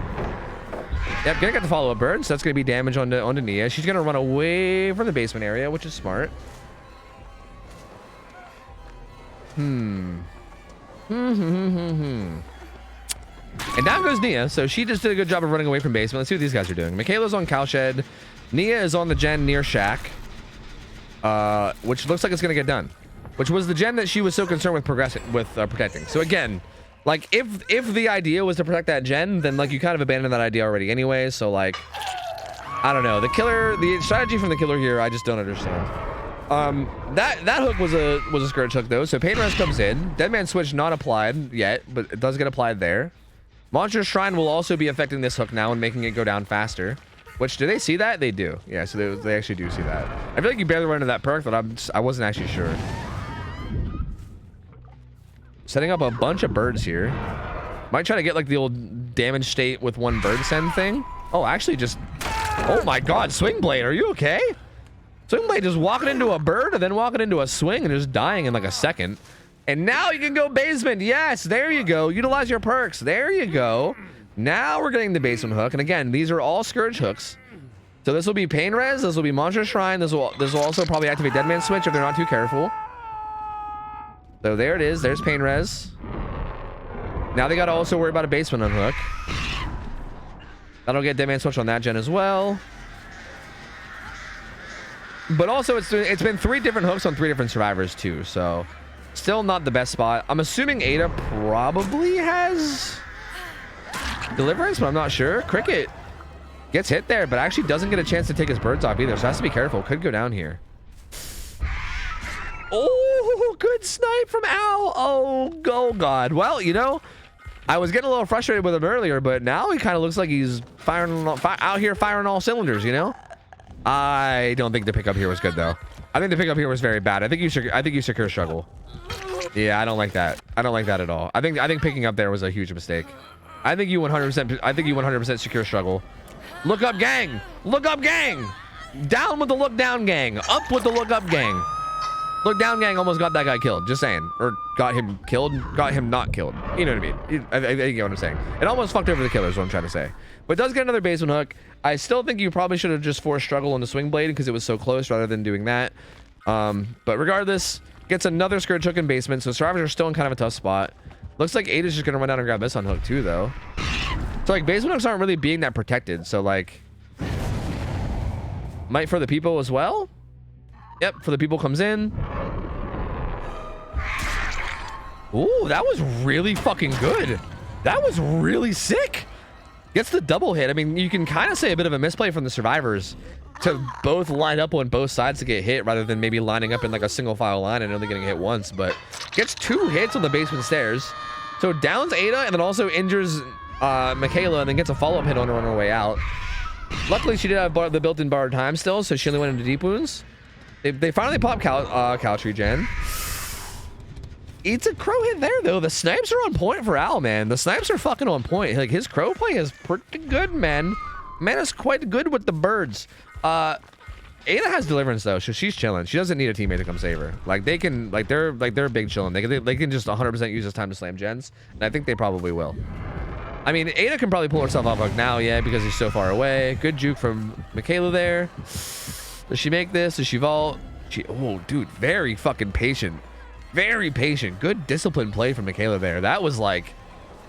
Yep, gonna get the follow-up bird, so that's going to be damage onto Nia. She's going to run away from the basement area, which is smart. And down goes Nia. So she just did a good job of running away from basement. Let's see what these guys are doing. Michaela's on cowshed. Nia is on the gen near shack, which looks like it's going to get done. Which was the gen that she was so concerned with protecting. So again, like if the idea was to protect that gen, then like you kind of abandoned that idea already anyway. So like, I don't know. The strategy from the killer here, I just don't understand. That hook was a scourge hook though. So pain res comes in. Deadman switch not applied yet, but it does get applied there. Monster Shrine will also be affecting this hook now and making it go down faster. Which, do they see that? They do. Yeah, so they actually do see that. I feel like you barely run into that perk, but I wasn't actually sure. Setting up a bunch of birds here. Might try to get like the old damage state with 1 bird send thing. Oh, actually just... Oh my god, Swing Blade, are you okay? Swing Blade just walking into a bird and then walking into a swing and just dying in like a second. And now you can go basement. Yes, there you go. Utilize your perks. There you go. Now we're getting the basement hook. And again, these are all Scourge hooks. So this will be Pain Res. This will be Monster Shrine. This will also probably activate Deadman Switch if they're not too careful. So there it is. There's Pain Res. Now they got to also worry about a basement unhook. That'll get Deadman Switch on that gen as well. But also it's been 3 different hooks on 3 different survivors too. So still not the best spot. I'm assuming Ada probably has Deliverance, but I'm not sure. Cricket gets hit there, but actually doesn't get a chance to take his birds off either. So has to be careful. Could go down here. Oh, good snipe from Al. Oh god. Well, you know, I was getting a little frustrated with him earlier, but now he kind of looks like he's out here firing all cylinders, you know? I don't think the pickup here was good though. I think the pickup here was very bad. I think you secure struggle. Yeah, I don't like that. I don't like that at all. I think picking up there was a huge mistake. I think you 100% secure struggle. Look up gang. Look up gang. Down with the look down gang. Up with the look up gang. Look down gang almost got that guy killed. Just saying. Or got him killed. Got him not killed. You know what I mean? I think you know what I'm saying. It almost fucked over the killer is what I'm trying to say. But does get another basement hook. I still think you probably should have just forced struggle on the swing blade because it was so close rather than doing that. But regardless, gets another scourge hook in basement. So survivors are still in kind of a tough spot. Looks like Ada's just gonna run down and grab this on hook too though. So like basement hooks aren't really being that protected. So like might for the people as well. Yep, for the people comes in. Ooh, that was really fucking good. That was really sick. Gets the double hit. I mean, you can kind of say a bit of a misplay from the survivors to both line up on both sides to get hit rather than maybe lining up in like a single file line and only getting hit once, but gets 2 hits on the basement stairs. So downs Ada and then also injures Michaela and then gets a follow-up hit on her way out. Luckily, she did have the built-in borrowed time still, so she only went into deep wounds. They finally popped cow tree gen. It's a crow hit there though. The snipes are on point for Al, man. The snipes are fucking on point. Like his crow play is pretty good, man. Man is quite good with the birds. Ada has deliverance though, so she's chilling. She doesn't need a teammate to come save her. Like they can, they're big chilling. They can just 100% use this time to slam gens, and I think they probably will. I mean, Ada can probably pull herself off like now, yeah, because he's so far away. Good juke from Michaela there. Does she make this? Does she vault? Oh, dude, very fucking patient. Very patient. Good disciplined play from Michaela there. That was like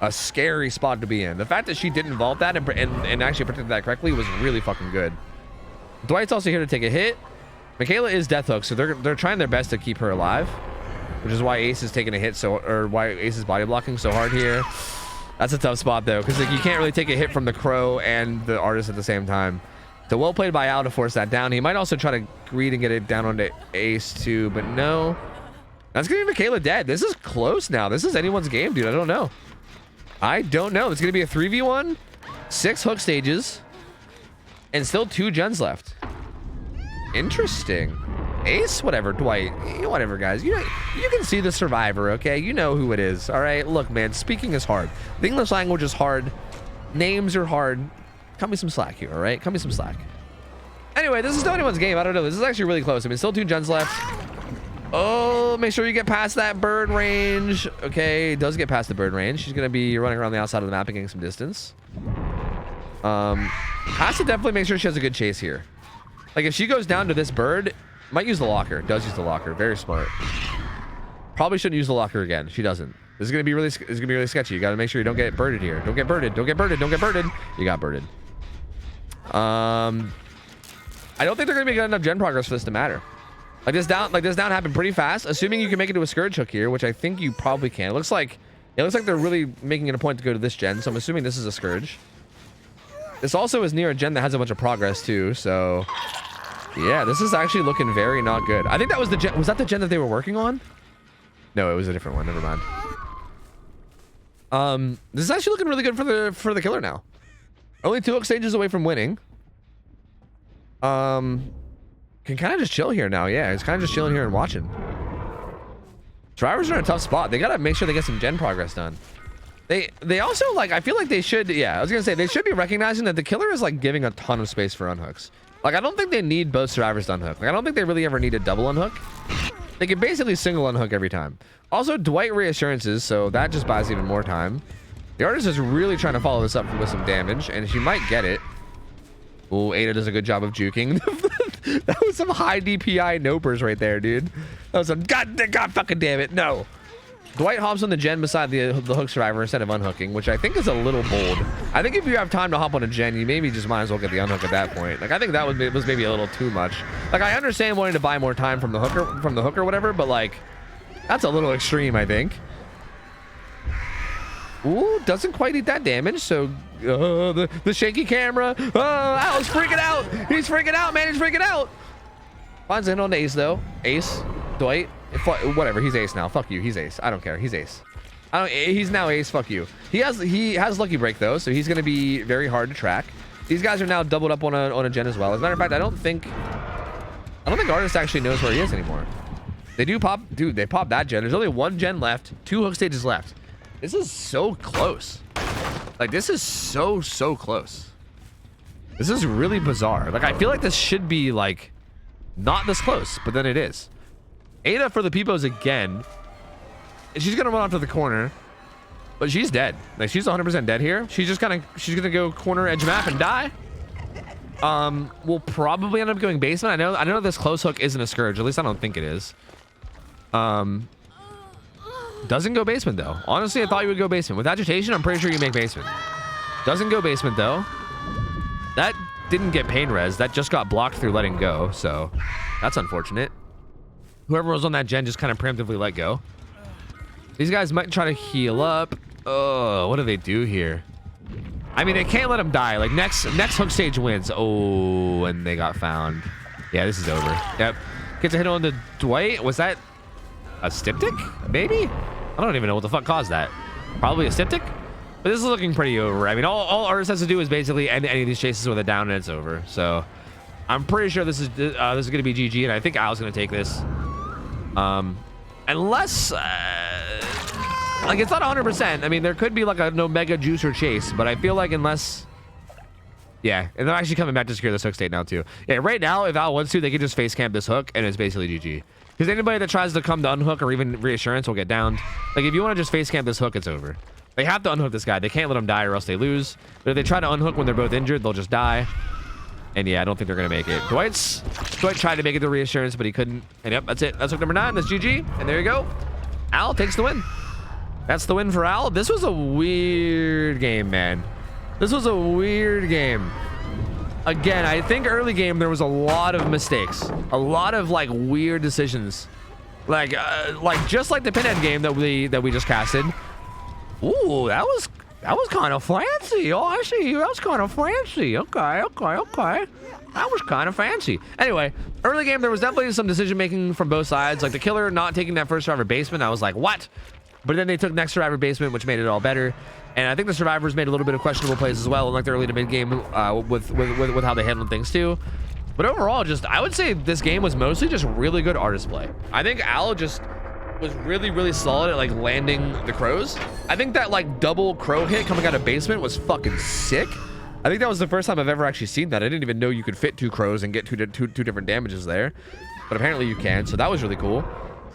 a scary spot to be in. The fact that she didn't vault that and actually protected that correctly was really fucking good. Dwight's also here to take a hit. Michaela is death hook, so they're trying their best to keep her alive, which is why Ace is taking a hit why Ace is body blocking so hard here. That's a tough spot though, because like you can't really take a hit from the crow and the artist at the same time. So well played by Al to force that down. He might also try to greed and get it down onto Ace too, but no. That's gonna be Michaela dead. This is close now. This is anyone's game, dude. I don't know. It's gonna be a 3v1, 6 hook stages, and still 2 gens left. Interesting. Ace, whatever. Dwight, whatever, guys. You can see the survivor, okay? You know who it is. All right. Look, man. Speaking is hard. The English language is hard. Names are hard. Cut me some slack here, all right? Cut me some slack. Anyway, this is still anyone's game. I don't know. This is actually really close. I mean, still 2 gens left. Oh, make sure you get past that bird range. Okay, does get past the bird range. She's going to be running around the outside of the map and getting some distance. Has to definitely make sure she has a good chase here. Like, if she goes down to this bird, might use the locker. Does use the locker. Very smart. Probably shouldn't use the locker again. She doesn't. This is going to be really sketchy. You got to make sure you don't get birded here. Don't get birded. Don't get birded. Don't get birded. You got birded. I don't think they're going to be good enough gen progress for this to matter. Like this down happened pretty fast. Assuming you can make it to a scourge hook here, which I think you probably can. It looks like they're really making it a point to go to this gen. So I'm assuming this is a scourge. This also is near a gen that has a bunch of progress too. So yeah, this is actually looking very not good. I think that was the gen. Was that the gen that they were working on? No, it was a different one. Never mind. This is actually looking really good for the killer now. Only 2 hook stages away from winning. Can kind of just chill here now. Yeah, he's kind of just chilling here and watching. Drivers are in a tough spot. They gotta make sure they get some gen progress done. They also, like, I feel like they should, yeah, I was gonna say, they should be recognizing that the killer is, like, giving a ton of space for unhooks. Like, I don't think they need both survivors to unhook. Like, I don't think they really ever need a double unhook. They can basically single unhook every time. Also, Dwight reassurances, so that just buys even more time. The artist is really trying to follow this up with some damage, and she might get it. Oh, Ada does a good job of juking. That was some high DPI nopers right there, dude. That was some god fucking damn it, no. Dwight hops on the gen beside the hook survivor instead of unhooking, which I think is a little bold. I think if you have time to hop on a gen, you maybe just might as well get the unhook at that point. Like, I think that was maybe a little too much. Like, I understand wanting to buy more time from the hook or whatever, but like, that's a little extreme, I think. Ooh, doesn't quite eat that damage, so the shaky camera. Oh, Al's freaking out. He's freaking out, man. He's freaking out. Finds a hit on the ace, though. Ace, Dwight, whatever. He's ace now. Fuck you. He's ace. I don't care. He's ace. He's now ace. Fuck you. He has lucky break, though, so he's going to be very hard to track. These guys are now doubled up on a gen as well. As a matter of fact, I don't think Artist actually knows where he is anymore. They do pop, dude. They pop that gen. There's only 1 gen left. 2 hook stages left. This is so close. Like, this is so close. This is really bizarre. Like, I feel like this should be, like, not this close, but then it is. Ada for the Peepos again. And she's gonna run off to the corner, but she's dead. Like, she's 100% dead here. She's gonna go corner edge map and die. We'll probably end up going basement. I know this close hook isn't a scourge. At least I don't think it is. Doesn't go basement, though. Honestly, I thought you would go basement. With agitation, I'm pretty sure you make basement. Doesn't go basement, though. That didn't get pain res. That just got blocked through letting go, so that's unfortunate. Whoever was on that gen just kind of preemptively let go. These guys might try to heal up. Oh, what do they do here? I mean, they can't let him die. Like, next hook stage wins. Oh, and they got found. Yeah, this is over. Yep. Gets a hit on the Dwight. Was that a styptic? Maybe? I don't even know what the fuck caused that. Probably a styptic? But this is looking pretty over. I mean, all Artist has to do is basically end any of these chases with a down and it's over. So I'm pretty sure this is going to be GG, and I think Al's going to take this. Unless, like, it's not 100%. I mean, there could be like an Omega juicer chase, but I feel like unless, yeah, and they're actually coming back to secure this hook state now too. Yeah, right now, if Al wants to, they can just face camp this hook, and it's basically GG. Because anybody that tries to come to unhook or even reassurance will get downed. Like, if you want to just face camp this hook, it's over. They have to unhook this guy. They can't let him die or else they lose. But if they try to unhook when they're both injured, they'll just die. And yeah, I don't think they're going to make it. Dwight tried to make it the reassurance, but he couldn't. And yep, that's it. That's hook number 9. That's GG. And there you go. Al takes the win. That's the win for Al. This was a weird game, man. This was a weird game. Again, I think early game there was a lot of mistakes, a lot of like weird decisions, like just like the pinhead game that we just casted. Ooh, that was kind of fancy. Oh, I see. That was kind of fancy. Okay. That was kind of fancy. Anyway, early game there was definitely some decision making from both sides. Like the killer not taking that first survivor basement, I was like, what? But then they took next survivor basement, which made it all better. And I think the survivors made a little bit of questionable plays as well in like the early to mid game with how they handled things too. But overall, I would say this game was mostly just really good artist play. I think Al just was really solid at like landing the crows. I think that like double crow hit coming out of basement was fucking sick. I think that was the first time I've ever actually seen that. I didn't even know you could fit 2 crows and get two different damages there, but apparently you can. So that was really cool.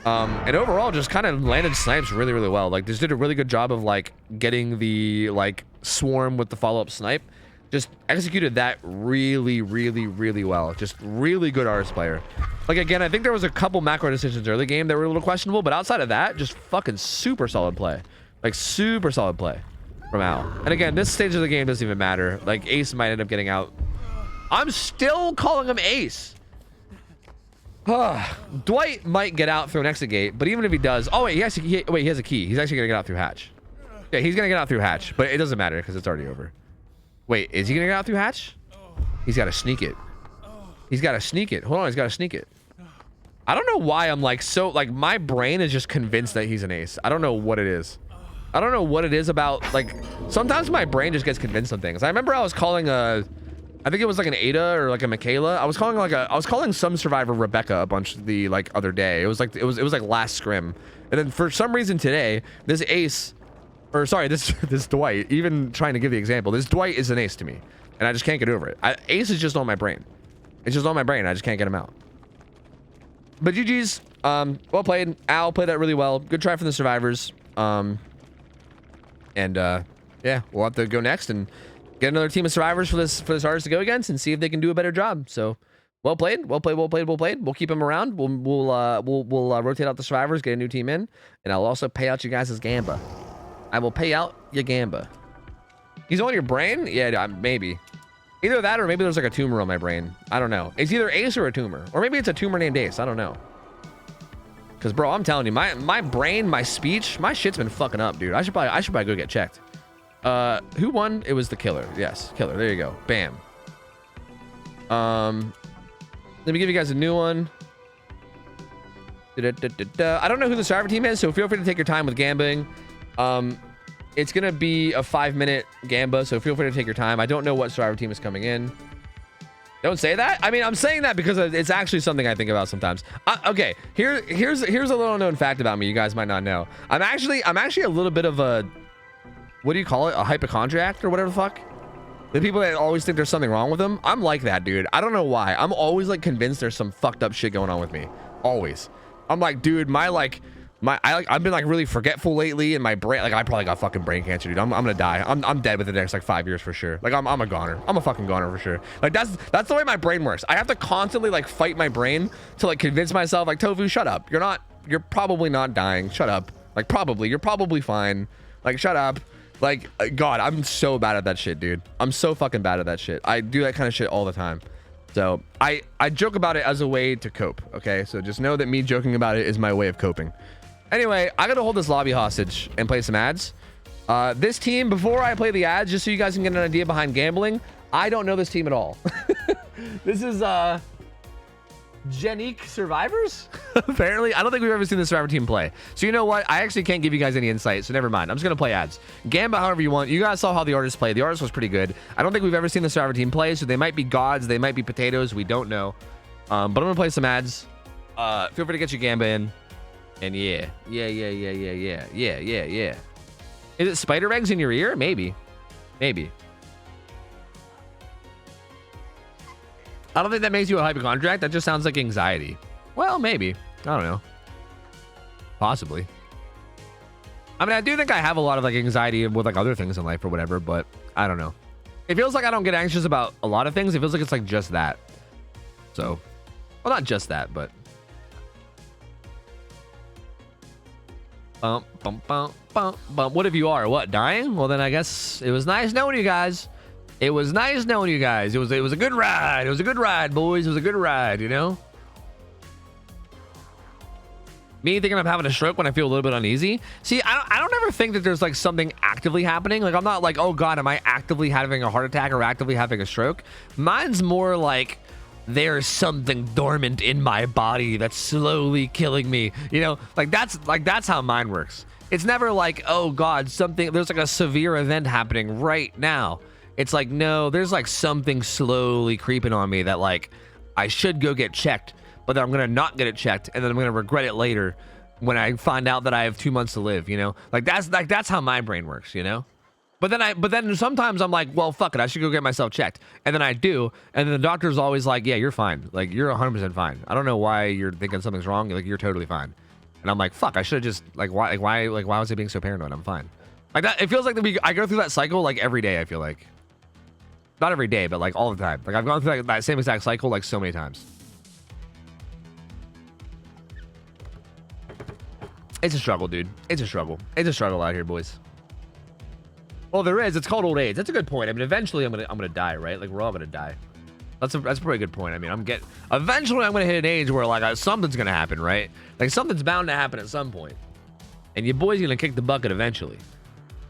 And overall, just kind of landed snipes really, really well. Like, just did a really good job of like getting the like swarm with the follow-up snipe. Just executed that really, really, really well. Just really good RS player. Like, again, I think there was a couple macro decisions early game that were a little questionable, but outside of that, just fucking super solid play. Like, super solid play from Al. And again, this stage of the game doesn't even matter. Like, Ace might end up getting out. I'm still calling him Ace. Dwight might get out through an exit gate, but even if he does... Oh, wait, he has a key. He's actually going to get out through hatch. Yeah, he's going to get out through hatch, but it doesn't matter because it's already over. Wait, is he gonna get out through hatch? He's gotta sneak it. He's gotta sneak it. Hold on, he's gotta sneak it. I don't know why I'm like so like my brain is just convinced that he's an ace. I don't know what it is. I don't know what it is about like sometimes my brain just gets convinced on things. I remember I was calling I think it was like an Ada or like a Michaela. I was calling some survivor Rebecca a bunch the like other day. It was like last scrim. And then for some reason today, this ace or sorry, this Dwight, even trying to give the example, this Dwight is an ace to me. And I just can't get over it. Ace is just on my brain. It's just on my brain. I just can't get him out. But GG's. Well played. Al played that really well. Good try for the survivors. Yeah, we'll have to go next and get another team of survivors for this artist to go against and see if they can do a better job. So well played. Well played. Well played. Well played. We'll keep them around. We'll rotate out the survivors, get a new team in, and I'll also pay out you guys' gamba. I will pay out your gamba. He's on your brain? Yeah, maybe. Either that or maybe there's like a tumor on my brain. I don't know. It's either Ace or a tumor. Or maybe it's a tumor named Ace. I don't know. Because, bro, I'm telling you, my brain, my speech, my shit's been fucking up, dude. I should probably go get checked. Who won? It was the killer. Yes, killer. There you go. Bam. Let me give you guys a new one. I don't know who the survivor team is, so feel free to take your time with gambling. It's gonna be a 5-minute gamba, so feel free to take your time. I don't know what survivor team is coming in. Don't say that. I mean, I'm saying that because it's actually something I think about sometimes. Okay, here's a little known fact about me. You guys might not know. I'm actually a little bit of a, what do you call it? A hypochondriac or whatever the fuck. The people that always think there's something wrong with them. I'm like that, dude. I don't know why. I'm always like convinced there's some fucked up shit going on with me. Always. I'm like, dude, I've been like really forgetful lately, and my brain, like I probably got fucking brain cancer, dude. I'm gonna die. I'm dead within the next like 5 years for sure. Like I'm a goner. I'm a fucking goner for sure. Like that's the way my brain works. I have to constantly like fight my brain to like convince myself like, Tofu, shut up. You're probably not dying. Shut up. Like probably. You're probably fine. Like shut up. Like God, I'm so bad at that shit, dude. I'm so fucking bad at that shit. I do that kind of shit all the time. So I joke about it as a way to cope. Okay, so just know that me joking about it is my way of coping. Anyway, I gotta hold this lobby hostage and play some ads. This team, before I play the ads, just so you guys can get an idea behind gambling, I don't know this team at all. This is Genique Survivors? Apparently, I don't think we've ever seen the Survivor team play. So you know what? I actually can't give you guys any insight, so never mind. I'm just gonna play ads. Gamba however you want. You guys saw how the artist played. The artist was pretty good. I don't think we've ever seen the Survivor team play, so they might be gods, they might be potatoes, we don't know. But I'm gonna play some ads. Feel free to get your Gamba in. And yeah. Is it spider eggs in your ear? Maybe. Maybe. I don't think that makes you a hypochondriac. That just sounds like anxiety. Well, maybe. I don't know. Possibly. I mean, I do think I have a lot of like anxiety with like other things in life or whatever, but I don't know. It feels like I don't get anxious about a lot of things. It feels like it's like just that. So, well, not just that, but. What if you are? What, dying? Well, then I guess it was nice knowing you guys. It was nice knowing you guys. It was a good ride. It was a good ride, boys. It was a good ride, you know? Me thinking I'm having a stroke when I feel a little bit uneasy. See, I don't ever think that there's like something actively happening. Like I'm not like, oh God, am I actively having a heart attack or actively having a stroke? Mine's more like there's something dormant in my body that's slowly killing me. You know, that's how mine works. It's never like, oh God, there's like a severe event happening right now. It's like, no, there's like something slowly creeping on me that like I should go get checked, but then I'm gonna not get it checked, and then I'm gonna regret it later when I find out that I have 2 months to live. You know, like that's how my brain works. You know, But then sometimes I'm like, well, fuck it, I should go get myself checked, and then I do, and then the doctor's always like, yeah, you're fine, like you're 100% fine. I don't know why you're thinking something's wrong, like you're totally fine. And I'm like, fuck, I should have just why was I being so paranoid? I'm fine. Like that, it feels like I go through that cycle like every day. I feel like, not every day, but like all the time. Like I've gone through that same exact cycle like so many times. It's a struggle, dude. It's a struggle. It's a struggle out here, boys. Well, there is. It's called old age. That's a good point. I mean, eventually I'm gonna die, right? Like we're all gonna die. That's probably a good point. I mean, eventually I'm gonna hit an age where like something's gonna happen, right? Like something's bound to happen at some point, and your boy's gonna kick the bucket eventually.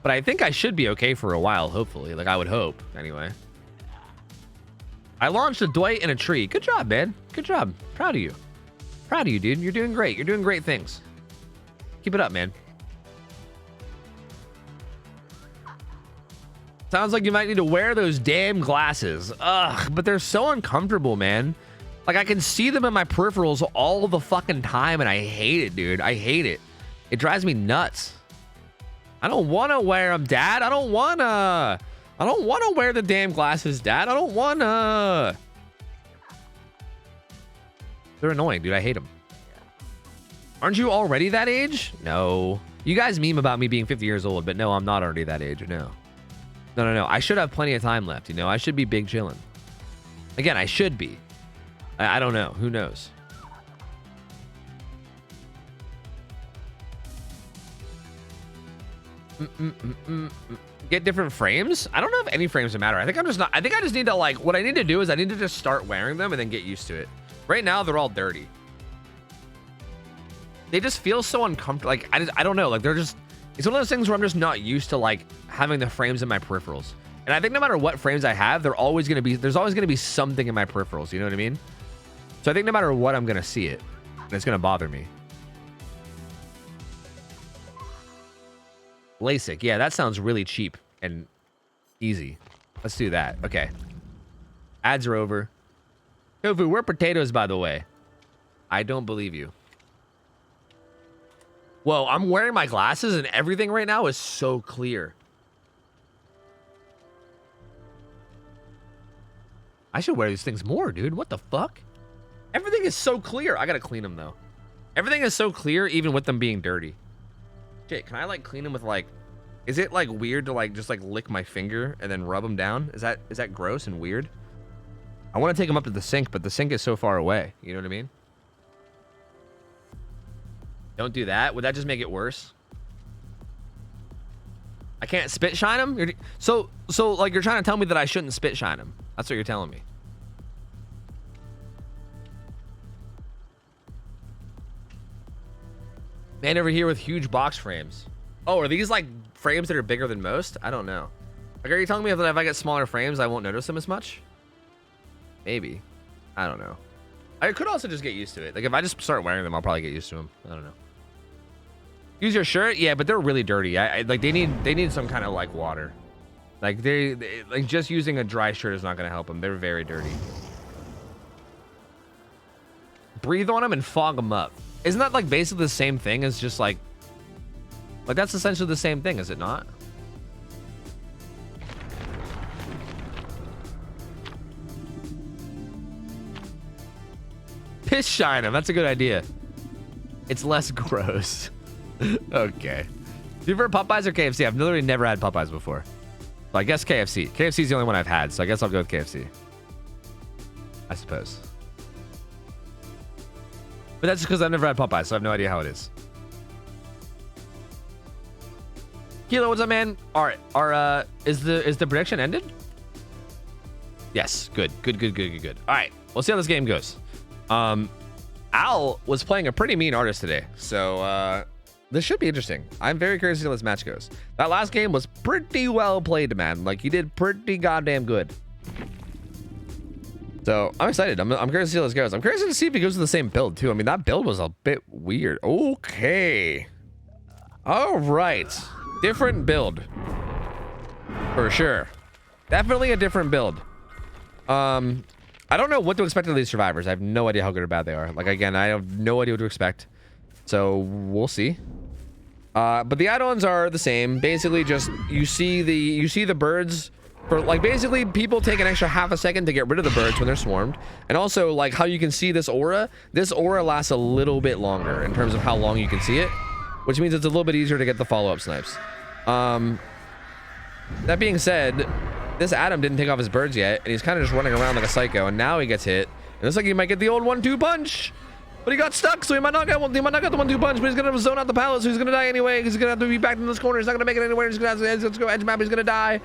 But I think I should be okay for a while, hopefully. Like I would hope, anyway. I launched a Dwight in a tree. Good job, man. Good job. Proud of you. Proud of you, dude. You're doing great. You're doing great things. Keep it up, man. Sounds like you might need to wear those damn glasses. Ugh, but they're so uncomfortable, man. Like I can see them in my peripherals all the fucking time, and I hate it, dude. I hate it. It drives me nuts. I don't want to wear them, Dad. I don't want to wear the damn glasses, Dad. I don't want to. They're annoying, dude. I hate them. Aren't you already that age? No. You guys meme about me being 50 years old, but no, I'm not already that age. No. No. I should have plenty of time left. You know, I should be big chilling. Again, I should be. I don't know. Who knows? Get different frames? I don't know if any frames matter. I think I just need to like, what I need to do is I need to just start wearing them and then get used to it. Right now, they're all dirty. They just feel so uncomfortable. Like, I don't know. Like, it's one of those things where I'm just not used to like having the frames in my peripherals. And I think no matter what frames I have, there's always going to be something in my peripherals. You know what I mean? So I think no matter what, I'm going to see it. And it's going to bother me. LASIK. Yeah, that sounds really cheap and easy. Let's do that. Okay. Ads are over. Tofu, we're potatoes, by the way. I don't believe you. Whoa, I'm wearing my glasses and everything right now is so clear. I should wear these things more, dude. What the fuck? Everything is so clear. I gotta clean them, though. Everything is so clear, even with them being dirty. Shit, can I, like, clean them with, like... Is it, like, weird to, like, just, like, lick my finger and then rub them down? Is that gross and weird? I want to take them up to the sink, but the sink is so far away. You know what I mean? Don't do that. Would that just make it worse? I can't spit shine them? So, like, you're trying to tell me that I shouldn't spit shine them. That's what you're telling me. Man over here with huge box frames. Oh, are these, like, frames that are bigger than most? I don't know. Like, are you telling me that if I get smaller frames, I won't notice them as much? Maybe. I don't know. I could also just get used to it. Like, if I just start wearing them, I'll probably get used to them. I don't know. Use your shirt? Yeah, but they're really dirty. Like, they need some kind of, like, water. Like, they like, just using a dry shirt is not going to help them. They're very dirty. Breathe on them and fog them up. Isn't that, like, basically the same thing as just, like... Like, that's essentially the same thing, is it not? Piss shine them. That's a good idea. It's less gross. Okay. Do you prefer Popeyes or KFC? I've literally never had Popeyes before. So I guess KFC. KFC is the only one I've had, so I guess I'll go with KFC. I suppose. But that's just because I've never had Popeyes, so I have no idea how it is. Kilo, what's up, man? All right. Is the prediction ended? Yes. Good. All right. We'll see how this game goes. Al was playing a pretty mean artist today, so this should be interesting. I'm very curious to see how this match goes. That last game was pretty well played, man. Like, he did pretty goddamn good. So I'm excited. I'm curious to see how this goes. I'm curious to see if he goes to the same build too. I mean, that build was a bit weird. Okay. All right. Different build. For sure. Definitely a different build. I don't know what to expect of these survivors. I have no idea how good or bad they are. Like, again, I have no idea what to expect. So we'll see. But the add-ons are the same. Basically, just you see the birds. For like basically people take an extra half a second to get rid of the birds when they're swarmed, and also like how you can see this aura lasts a little bit longer in terms of how long you can see it, which means it's a little bit easier to get the follow-up snipes. That being said, this Adam didn't take off his birds yet, and he's kind of just running around like a psycho, and now he gets hit. It looks like he might get the old 1-2 punch, but he got stuck, so he might not get the 1-2 punch, but he's gonna zone out the pallet, so he's gonna die anyway. He's gonna have to be back in this corner. He's not gonna make it anywhere. He's gonna have to go edge map. He's gonna die.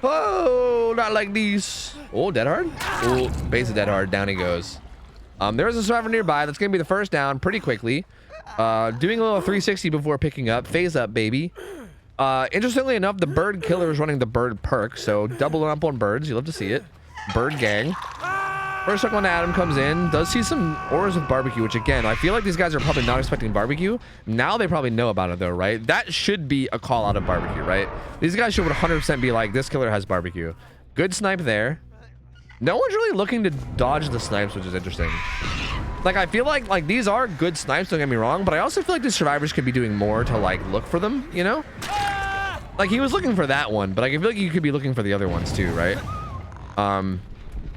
Oh, not like these. Oh, dead hard. Oh, base of dead hard. Down he goes. There is a survivor nearby. That's gonna be the first down pretty quickly. Doing a little 360 before picking up. Phase up, baby. Interestingly enough, the bird killer is running the bird perk, so doubling up on birds. You love to see it. Bird gang. First one to Adam comes in. Does see some auras with barbecue, which again, I feel like these guys are probably not expecting barbecue. Now they probably know about it though, right? That should be a call out of barbecue, right? These guys should 100% be like, this killer has barbecue. Good snipe there. No one's really looking to dodge the snipes, which is interesting. Like, I feel like these are good snipes, don't get me wrong, but I also feel like the survivors could be doing more to like look for them, you know? Like he was looking for that one, but I feel like you could be looking for the other ones too, right?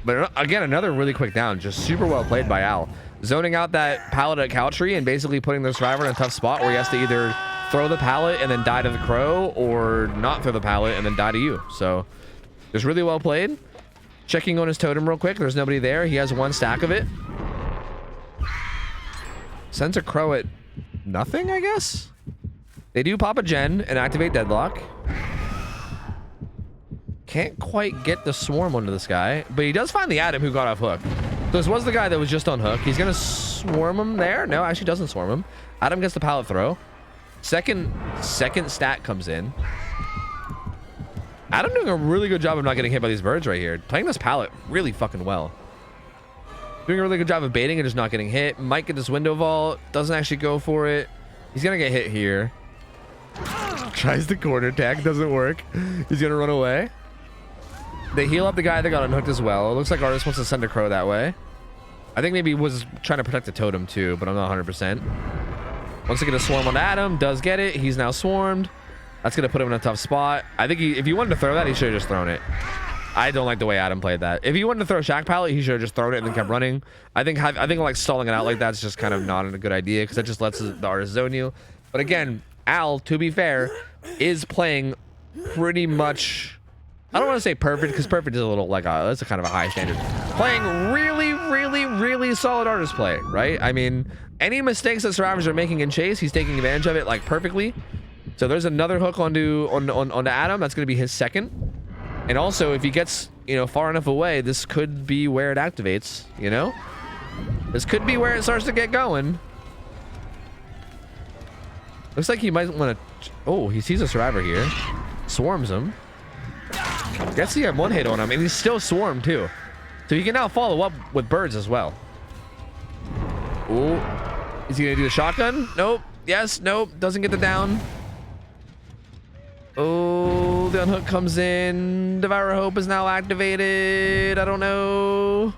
But again, another really quick down. Just super well played by Al. Zoning out that pallet at cow tree and basically putting the survivor in a tough spot where he has to either throw the pallet and then die to the crow, or not throw the pallet and then die to you. So, just really well played. Checking on his totem real quick. There's nobody there. He has one stack of it. Sends a crow at nothing, I guess? They do pop a gen and activate deadlock. Can't quite get the swarm onto this guy, but he does find the Adam who got off hook. So this was the guy that was just on hook. He's gonna swarm him there. No, actually doesn't swarm him. Adam gets the pallet throw. Second stat comes in. Adam doing a really good job of not getting hit by these birds right here. Playing this pallet really fucking well. Doing a really good job of baiting and just not getting hit. Might get this window vault. Doesn't actually go for it. He's gonna get hit here. Tries the corner tag. Doesn't work. He's gonna run away. They heal up the guy that got unhooked as well. It looks like Artist wants to send a crow that way. I think maybe he was trying to protect the totem too, but I'm not 100%. Once they get a swarm on Adam, does get it. He's now swarmed. That's going to put him in a tough spot. I think if he wanted to throw that, he should have just thrown it. I don't like the way Adam played that. If he wanted to throw a Shack Pallet, he should have just thrown it and then kept running. I think like stalling it out like that's just kind of not a good idea because that just lets the Artist zone you. But again, Al, to be fair, is playing pretty much... I don't want to say perfect because perfect is a little like that's a kind of a high standard. Playing really solid artist play, right? I mean, any mistakes that survivors are making in chase, he's taking advantage of it like perfectly. So there's another hook onto Adam. That's going to be his second. And also, if he gets far enough away, this could be where it activates. This could be where it starts to get going. Looks like he might want to. Oh, he sees a survivor here. Swarms him. Guess he had one hit on him, and he's still swarmed too. So he can now follow up with birds as well. Oh, is he gonna do the shotgun? Nope. Yes. Nope. Doesn't get the down. Oh, the unhook comes in. Devour Hope is now activated. I don't know.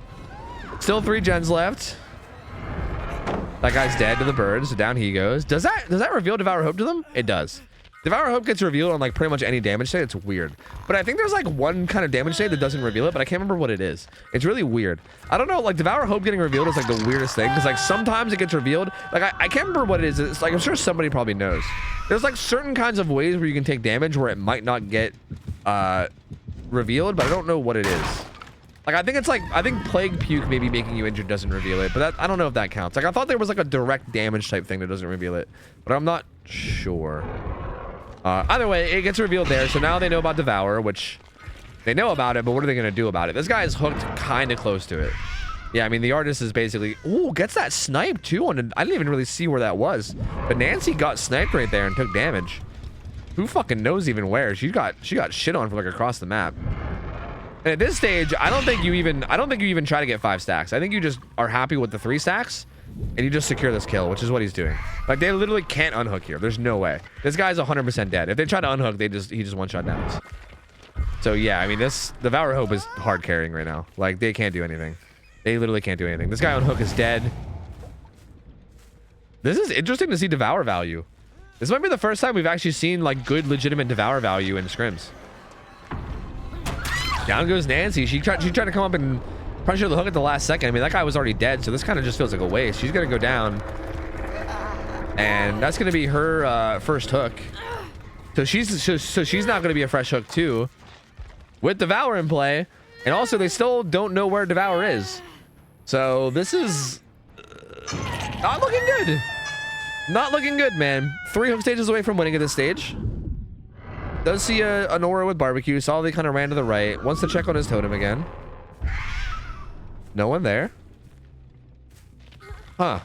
Still 3 gens left. That guy's dead to the birds. So down he goes. Does that reveal Devour Hope to them? It does. Devour Hope gets revealed on like pretty much any damage state. It's weird. But I think there's like one kind of damage state that doesn't reveal it, but I can't remember what it is. It's really weird. I don't know, like Devour Hope getting revealed is like the weirdest thing because like sometimes it gets revealed. Like I can't remember what it is. It's like I'm sure somebody probably knows. There's like certain kinds of ways where you can take damage where it might not get revealed, but I don't know what it is. Like I think Plague Puke maybe making you injured doesn't reveal it, but I don't know if that counts. Like I thought there was like a direct damage type thing that doesn't reveal it, but I'm not sure. Either way, it gets revealed there, so now they know about Devour, which they know about it, but what are they going to do about it? This guy is hooked kind of close to it. Yeah, I mean, the artist is basically... Ooh, gets that snipe, too. I didn't even really see where that was. But Nancy got sniped right there and took damage. Who fucking knows even where? She got shit on for like across the map. And at this stage, I don't think you even try to get 5 stacks. I think you just are happy with the 3 stacks. And you just secure this kill, which is what he's doing. Like, they literally can't unhook here. There's no way. This guy's 100% dead. If they try to unhook, he just one-shot downs. So, yeah, I mean, this Devour Hope is hard carrying right now. Like, they can't do anything. They literally can't do anything. This guy on hook is dead. This is interesting to see Devour value. This might be the first time we've actually seen like good legitimate devour value in scrims. Down goes Nancy. She tried to come up and punch her the hook at the last second. I mean, that guy was already dead, so this kind of just feels like a waste. She's gonna go down, and that's gonna be her first hook. So she's not gonna be a fresh hook too, with Devour in play, and also they still don't know where Devour is. So this is not looking good. Not looking good, man. 3 hook stages away from winning at this stage. Does see a Nora with barbecue. Saw they kind of ran to the right. Wants to check on his totem again. No one there. Huh.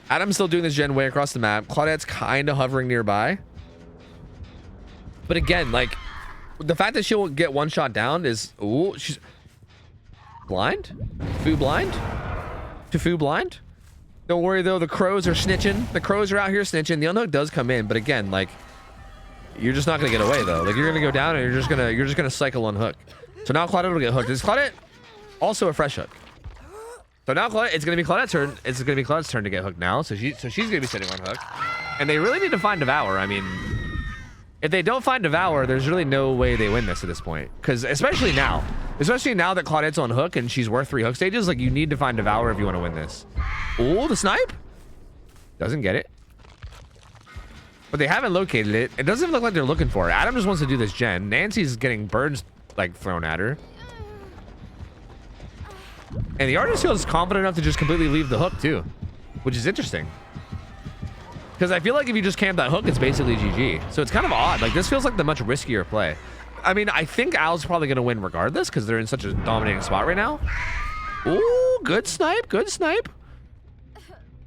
Adam's still doing this gen way across the map. Claudette's kind of hovering nearby. But again, like, the fact that she'll get one shot down is... Ooh, she's... Blind? Fu blind? Tofu blind? Don't worry, though. The crows are snitching. The crows are out here snitching. The unhook does come in. But again, like... You're just not going to get away, though. Like, you're going to go down and you're just gonna cycle unhook. So now Claudette will get hooked. Is Claudette also a fresh hook? So now Claudette, it's going to be Claudette's turn. It's going to be Claudette's turn to get hooked now. So she's going to be sitting on hook. And they really need to find Devour. I mean, if they don't find Devour, there's really no way they win this at this point. Because especially now that Claudette's on hook and she's worth 3 hook stages, like, you need to find Devour if you want to win this. Oh, the snipe? Doesn't get it. But they haven't located it. It doesn't look like they're looking for it. Adam just wants to do this gen. Nancy's getting birds, like, thrown at her. And the artist feels confident enough to just completely leave the hook, too. Which is interesting. Because I feel like if you just camp that hook, it's basically GG. So it's kind of odd. Like, this feels like the much riskier play. I mean, I think Al's probably going to win regardless because they're in such a dominating spot right now. Ooh, good snipe. Good snipe.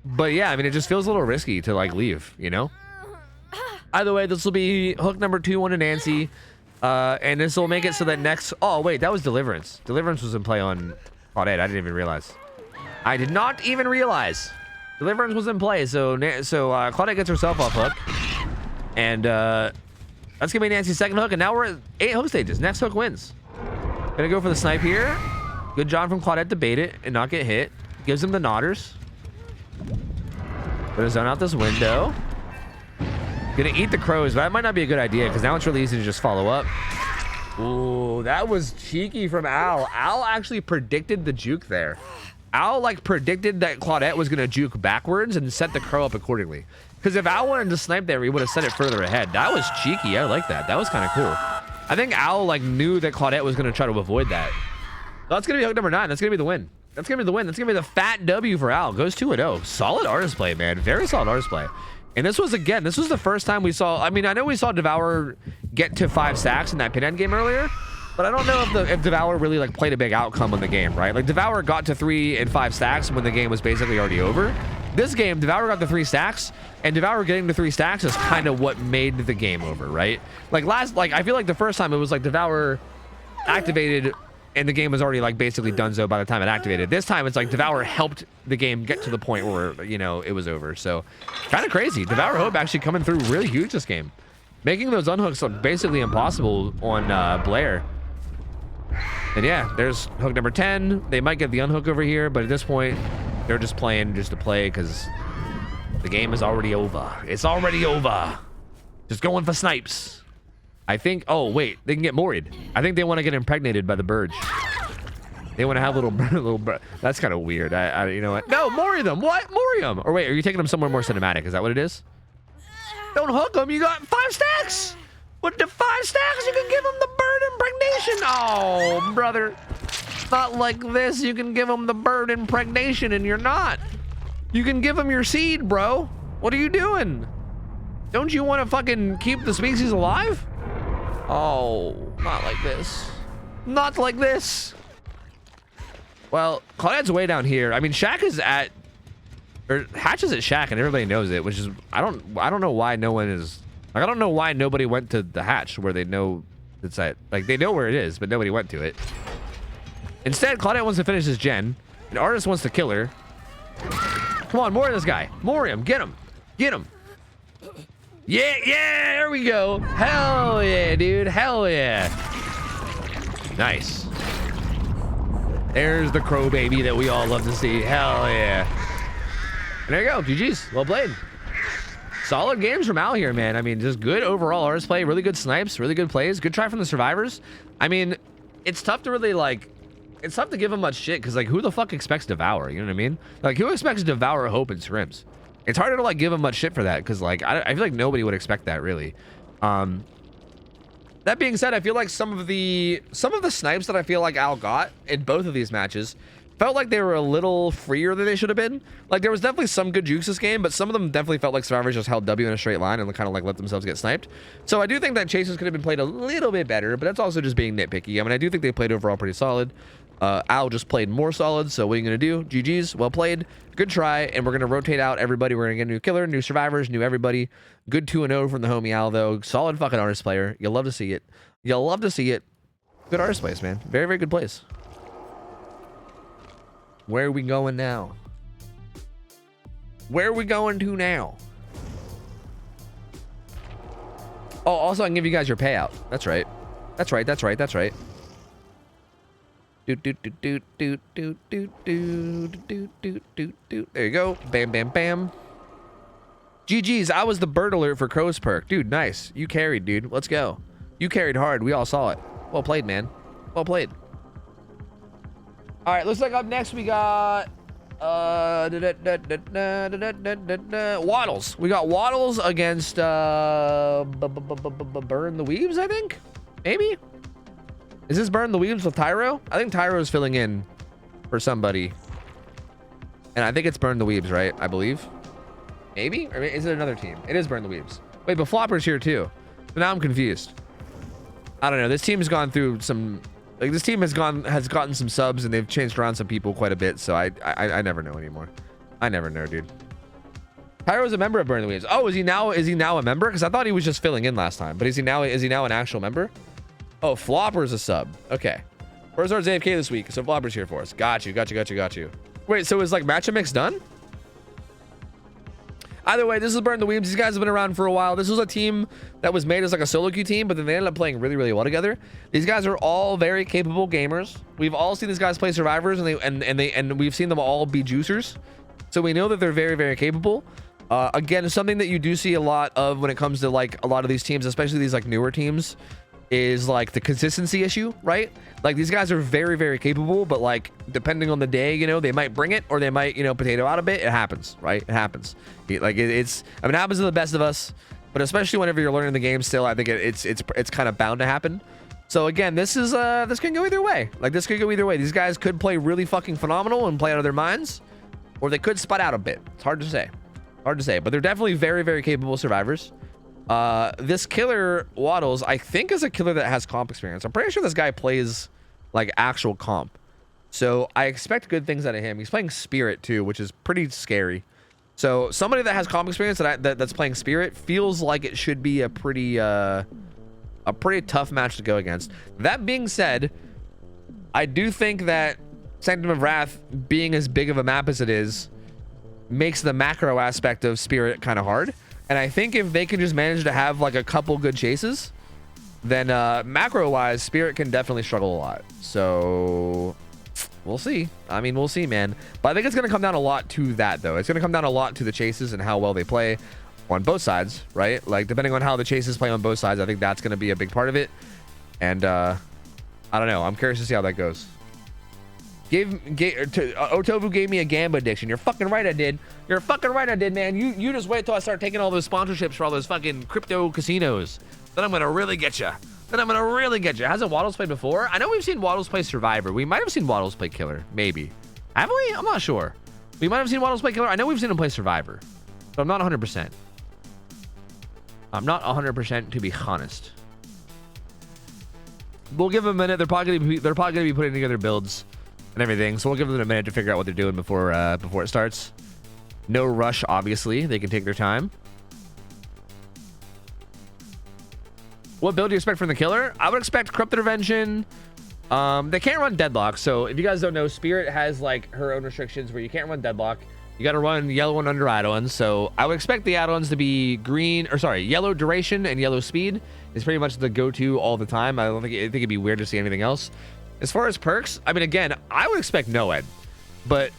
But yeah, I mean, it just feels a little risky to, like, leave, you know? Either way, this will be hook number 2 on to Nancy. And this will make it so that next... Oh, wait, that was Deliverance. Deliverance was in play on Claudette. I didn't even realize. I did not even realize. Deliverance was in play, so Claudette gets herself off hook. And that's going to be Nancy's second hook. And now we're at 8 hook stages. Next hook wins. Gonna go for the snipe here. Good job from Claudette to bait it and not get hit. Gives him the nodders. Gonna zone out this window. Gonna eat the crows, but that might not be a good idea because now it's really easy to just follow up. Ooh, that was cheeky from Al. Al actually predicted the juke there. Al, like, predicted that Claudette was gonna juke backwards and set the crow up accordingly. Because if Al wanted to snipe there, he would have set it further ahead. That was cheeky. I like that. That was kind of cool. I think Al, like, knew that Claudette was gonna try to avoid that. So that's gonna be hook number 9. That's gonna be the win. That's gonna be the win. That's gonna be the fat W for Al. Goes 2-0. Solid artist play, man. Very solid artist play. And this was the first time we saw... I mean, I know we saw Devour get to 5 stacks in that pin end game earlier, but I don't know if Devour really, like, played a big outcome on the game, right? Like, Devour got to 3 and 5 stacks when the game was basically already over. This game, Devour got to 3 stacks, and Devour getting to 3 stacks is kind of what made the game over, right? Like, I feel like the first time it was, like, Devour activated... And the game was already, like, basically donezo by the time it activated. This time, it's like Devour helped the game get to the point where, you know, it was over. So, kind of crazy. Devour Hope actually coming through really huge this game. Making those unhooks look basically impossible on Blair. And yeah, there's hook number 10. They might get the unhook over here, but at this point, they're just playing just to play because the game is already over. It's already over. Just going for snipes. I think, oh wait, they can get Moried. I think they want to get impregnated by the birds. They want to have little bird. That's kind of weird. You know what? No, Mori them. What? Mori them. Or wait, are you taking them somewhere more cinematic? Is that what it is? Don't hook them. You got 5 stacks. With the 5 stacks, you can give them the bird impregnation. Oh, brother. Not like this. You can give them the bird impregnation and you're not. You can give them your seed, bro. What are you doing? Don't you want to fucking keep the species alive? Oh, not like this. Not like this. Well, Claudette's way down here. I mean, Shaq is at... Or Hatch is at Shaq and everybody knows it, which is... I don't know why no one is... Like, I don't know why nobody went to the Hatch where they know it's at... Like, they know where it is, but nobody went to it. Instead, Claudette wants to finish his gen. An artist wants to kill her. Come on, more of this guy. More of him. Get him. Get him. Yeah, yeah, there we go. Hell yeah, dude. Hell yeah. Nice. There's the crow baby that we all love to see. Hell yeah. And there you go. GG's. Well played. solid games from Al here, man. I mean, just good overall artist play, really good snipes, really good plays, good try from the survivors. I mean, it's tough to really like, it's tough to give him much shit because like, who the fuck expects Devour? You know what I mean? Like, who expects Devour Hope in scrims? It's harder to like give him much shit for that because like, I feel like nobody would expect that really. That being said, I feel like some of the snipes that I feel like Al got in both of these matches felt like they were a little freer than they should have been. Like, there was definitely some good jukes this game, but some of them definitely felt like survivors just held W in a straight line and kind of like let themselves get sniped. So I do think that chases could have been played a little bit better, but that's also just being nitpicky. I mean, I do think they played overall pretty solid. Al just played more solid, so what are you going to do? GG's, well played, good try, and we're going to rotate out everybody. We're going to get a new killer, new survivors, new everybody. Good 2-0 from the homie Al, though. Solid fucking artist player. You'll love to see it. You'll love to see it. Good artist plays, man. Very, very good plays. Where are we going now? Where are we going to now? Oh, also, I can give you guys your payout. That's right. That's right. That's right. That's right. There you go. Bam, bam, bam. GG's. I was the bird alert for Crow's perk. Dude, nice. You carried, dude. Let's go. You carried hard. We all saw it. Well played, man. Well played. All right, looks like up next we got Waddles. We got Waddles against Burn the Weaves, I think. Maybe. Is this Burn the Weaves with Tyro? I think Tyro is filling in for somebody, and I think it's Burn the Weaves, right? I believe. Maybe, or is it another team? It is Burn the Weaves. Wait, but Flopper's here too. So now I'm confused. I don't know. This team has gone through some. Like, this team has gotten some subs and they've changed around some people quite a bit. So I never know anymore. I never know, dude. Tyro's a member of Burn the Weaves. Oh, is he now a member? Because I thought he was just filling in last time. But is he now an actual member? Oh, Flopper's a sub. Okay. Where's our AFK this week? So Flopper's here for us. Got you. Wait, so is like matchup mix done? Either way, this is Burn the Weaves. These guys have been around for a while. This was a team that was made as like a solo queue team, but then they ended up playing really, really well together. These guys are all very capable gamers. We've all seen these guys play survivors, and we've seen them all be juicers. So we know that they're very, very capable. Again, something that you do see a lot of when it comes to like a lot of these teams, especially these like newer teams, is like the consistency issue, right? Like, these guys are very, very capable, but like depending on the day, you know, they might bring it or they might, you know, potato out a bit. It happens, right? It happens. Like, it's I mean, it happens to the best of us, but especially whenever you're learning the game still, I think it's kind of bound to happen. So again, this can go either way. Like, this could go either way. These guys could play really fucking phenomenal and play out of their minds, or they could spot out a bit. It's hard to say. But they're definitely very, very capable survivors. This killer Waddles, I think, is a killer that has comp experience. I'm pretty sure this guy plays like actual comp, so I expect good things out of him. He's playing Spirit too, which is pretty scary. So somebody that has comp experience that's playing Spirit feels like it should be a pretty tough match to go against. That being said, I do think that Sanctum of Wrath, being as big of a map as it is, makes the macro aspect of Spirit kind of hard. And I think if they can just manage to have like a couple good chases, then macro-wise, Spirit can definitely struggle a lot. So we'll see. I mean, we'll see, man. But I think it's going to come down a lot to that, though. It's going to come down a lot to the chases and how well they play on both sides, right? Like, depending on how the chases play on both sides, I think that's going to be a big part of it. And I don't know. I'm curious to see how that goes. OhTofu gave me a Gamba addiction. You're fucking right, I did. You're fucking right, I did, man. You just wait till I start taking all those sponsorships for all those fucking crypto casinos. Then I'm gonna really get you. Hasn't Waddles played before? I know we've seen Waddles play Survivor. We might have seen Waddles play Killer. Maybe. Have we? I'm not sure. We might have seen Waddles play Killer. I know we've seen him play Survivor. But I'm not 100%. I'm not 100% to be honest. We'll give them a minute. They're probably gonna be putting together builds and everything, so we'll give them a minute to figure out what they're doing before it starts. No rush, obviously. They can take their time. What build do you expect from the killer? I would expect Corrupt Intervention. They can't run Deadlock, so if you guys don't know, Spirit has like her own restrictions where you can't run Deadlock. You got to run yellow and under add-ons, so I would expect the add-ons to be yellow duration and yellow speed is pretty much the go-to all the time. I think it'd be weird to see anything else. As far as perks, I mean, again, I would expect no ed, but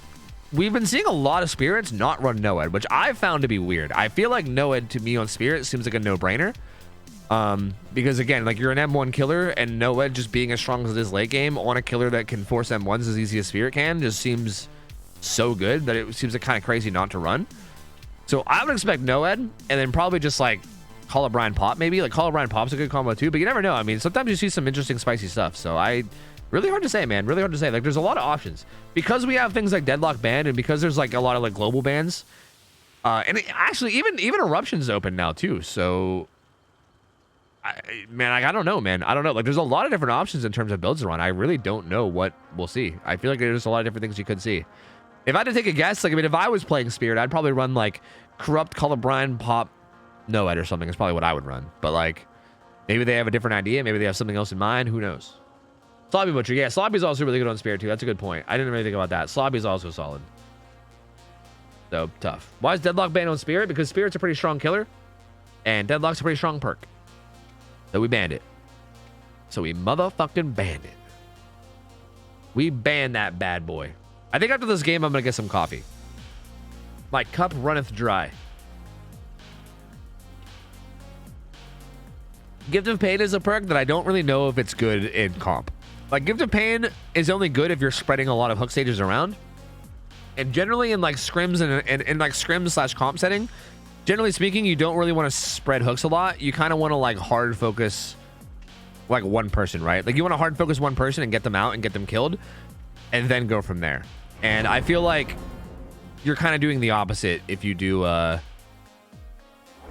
we've been seeing a lot of spirits not run Noed, which I found to be weird. I feel like Noed to me on spirit seems like a no-brainer. Because again, like you're an M1 killer, and Noed just being as strong as it is late game on a killer that can force M1s as easy as spirit can just seems so good that it seems like kind of crazy not to run. So I would expect Noed, and then probably just like Call of Brian Pop maybe. Like Call of Brian Pop's a good combo too, but you never know. I mean, sometimes you see some interesting spicy stuff. So really hard to say, man. Really hard to say. Like there's a lot of options because we have things like Deadlock banned, and because there's like a lot of like global bans. And actually even Eruption's open now too. So man, like, I don't know, man. I don't know. Like there's a lot of different options in terms of builds to run. I really don't know what we'll see. I feel like there's a lot of different things you could see. If I had to take a guess, like I mean, if I was playing Spirit, I'd probably run like Corrupt, Call of Brian, Pop, Noed or something. Is probably what I would run. But like, maybe they have a different idea. Maybe they have something else in mind. Who knows? Sloppy Butcher. Yeah, Sloppy's also really good on Spirit too. That's a good point. I didn't really think about that. Sloppy's also solid. So tough. Why is Deadlock banned on Spirit? Because Spirit's a pretty strong killer, and Deadlock's a pretty strong perk. So we banned it. So we motherfucking banned it. We banned that bad boy. I think after this game, I'm going to get some coffee. My cup runneth dry. Gift of Pain is a perk that I don't really know if it's good in comp. Like, Gift of Pain is only good if you're spreading a lot of hook stages around. And generally in like scrims and like scrims / comp setting, generally speaking, you don't really want to spread hooks a lot. You kind of want to like hard focus like one person, right? Like you want to hard focus one person and get them out and get them killed and then go from there. And I feel like you're kind of doing the opposite if you do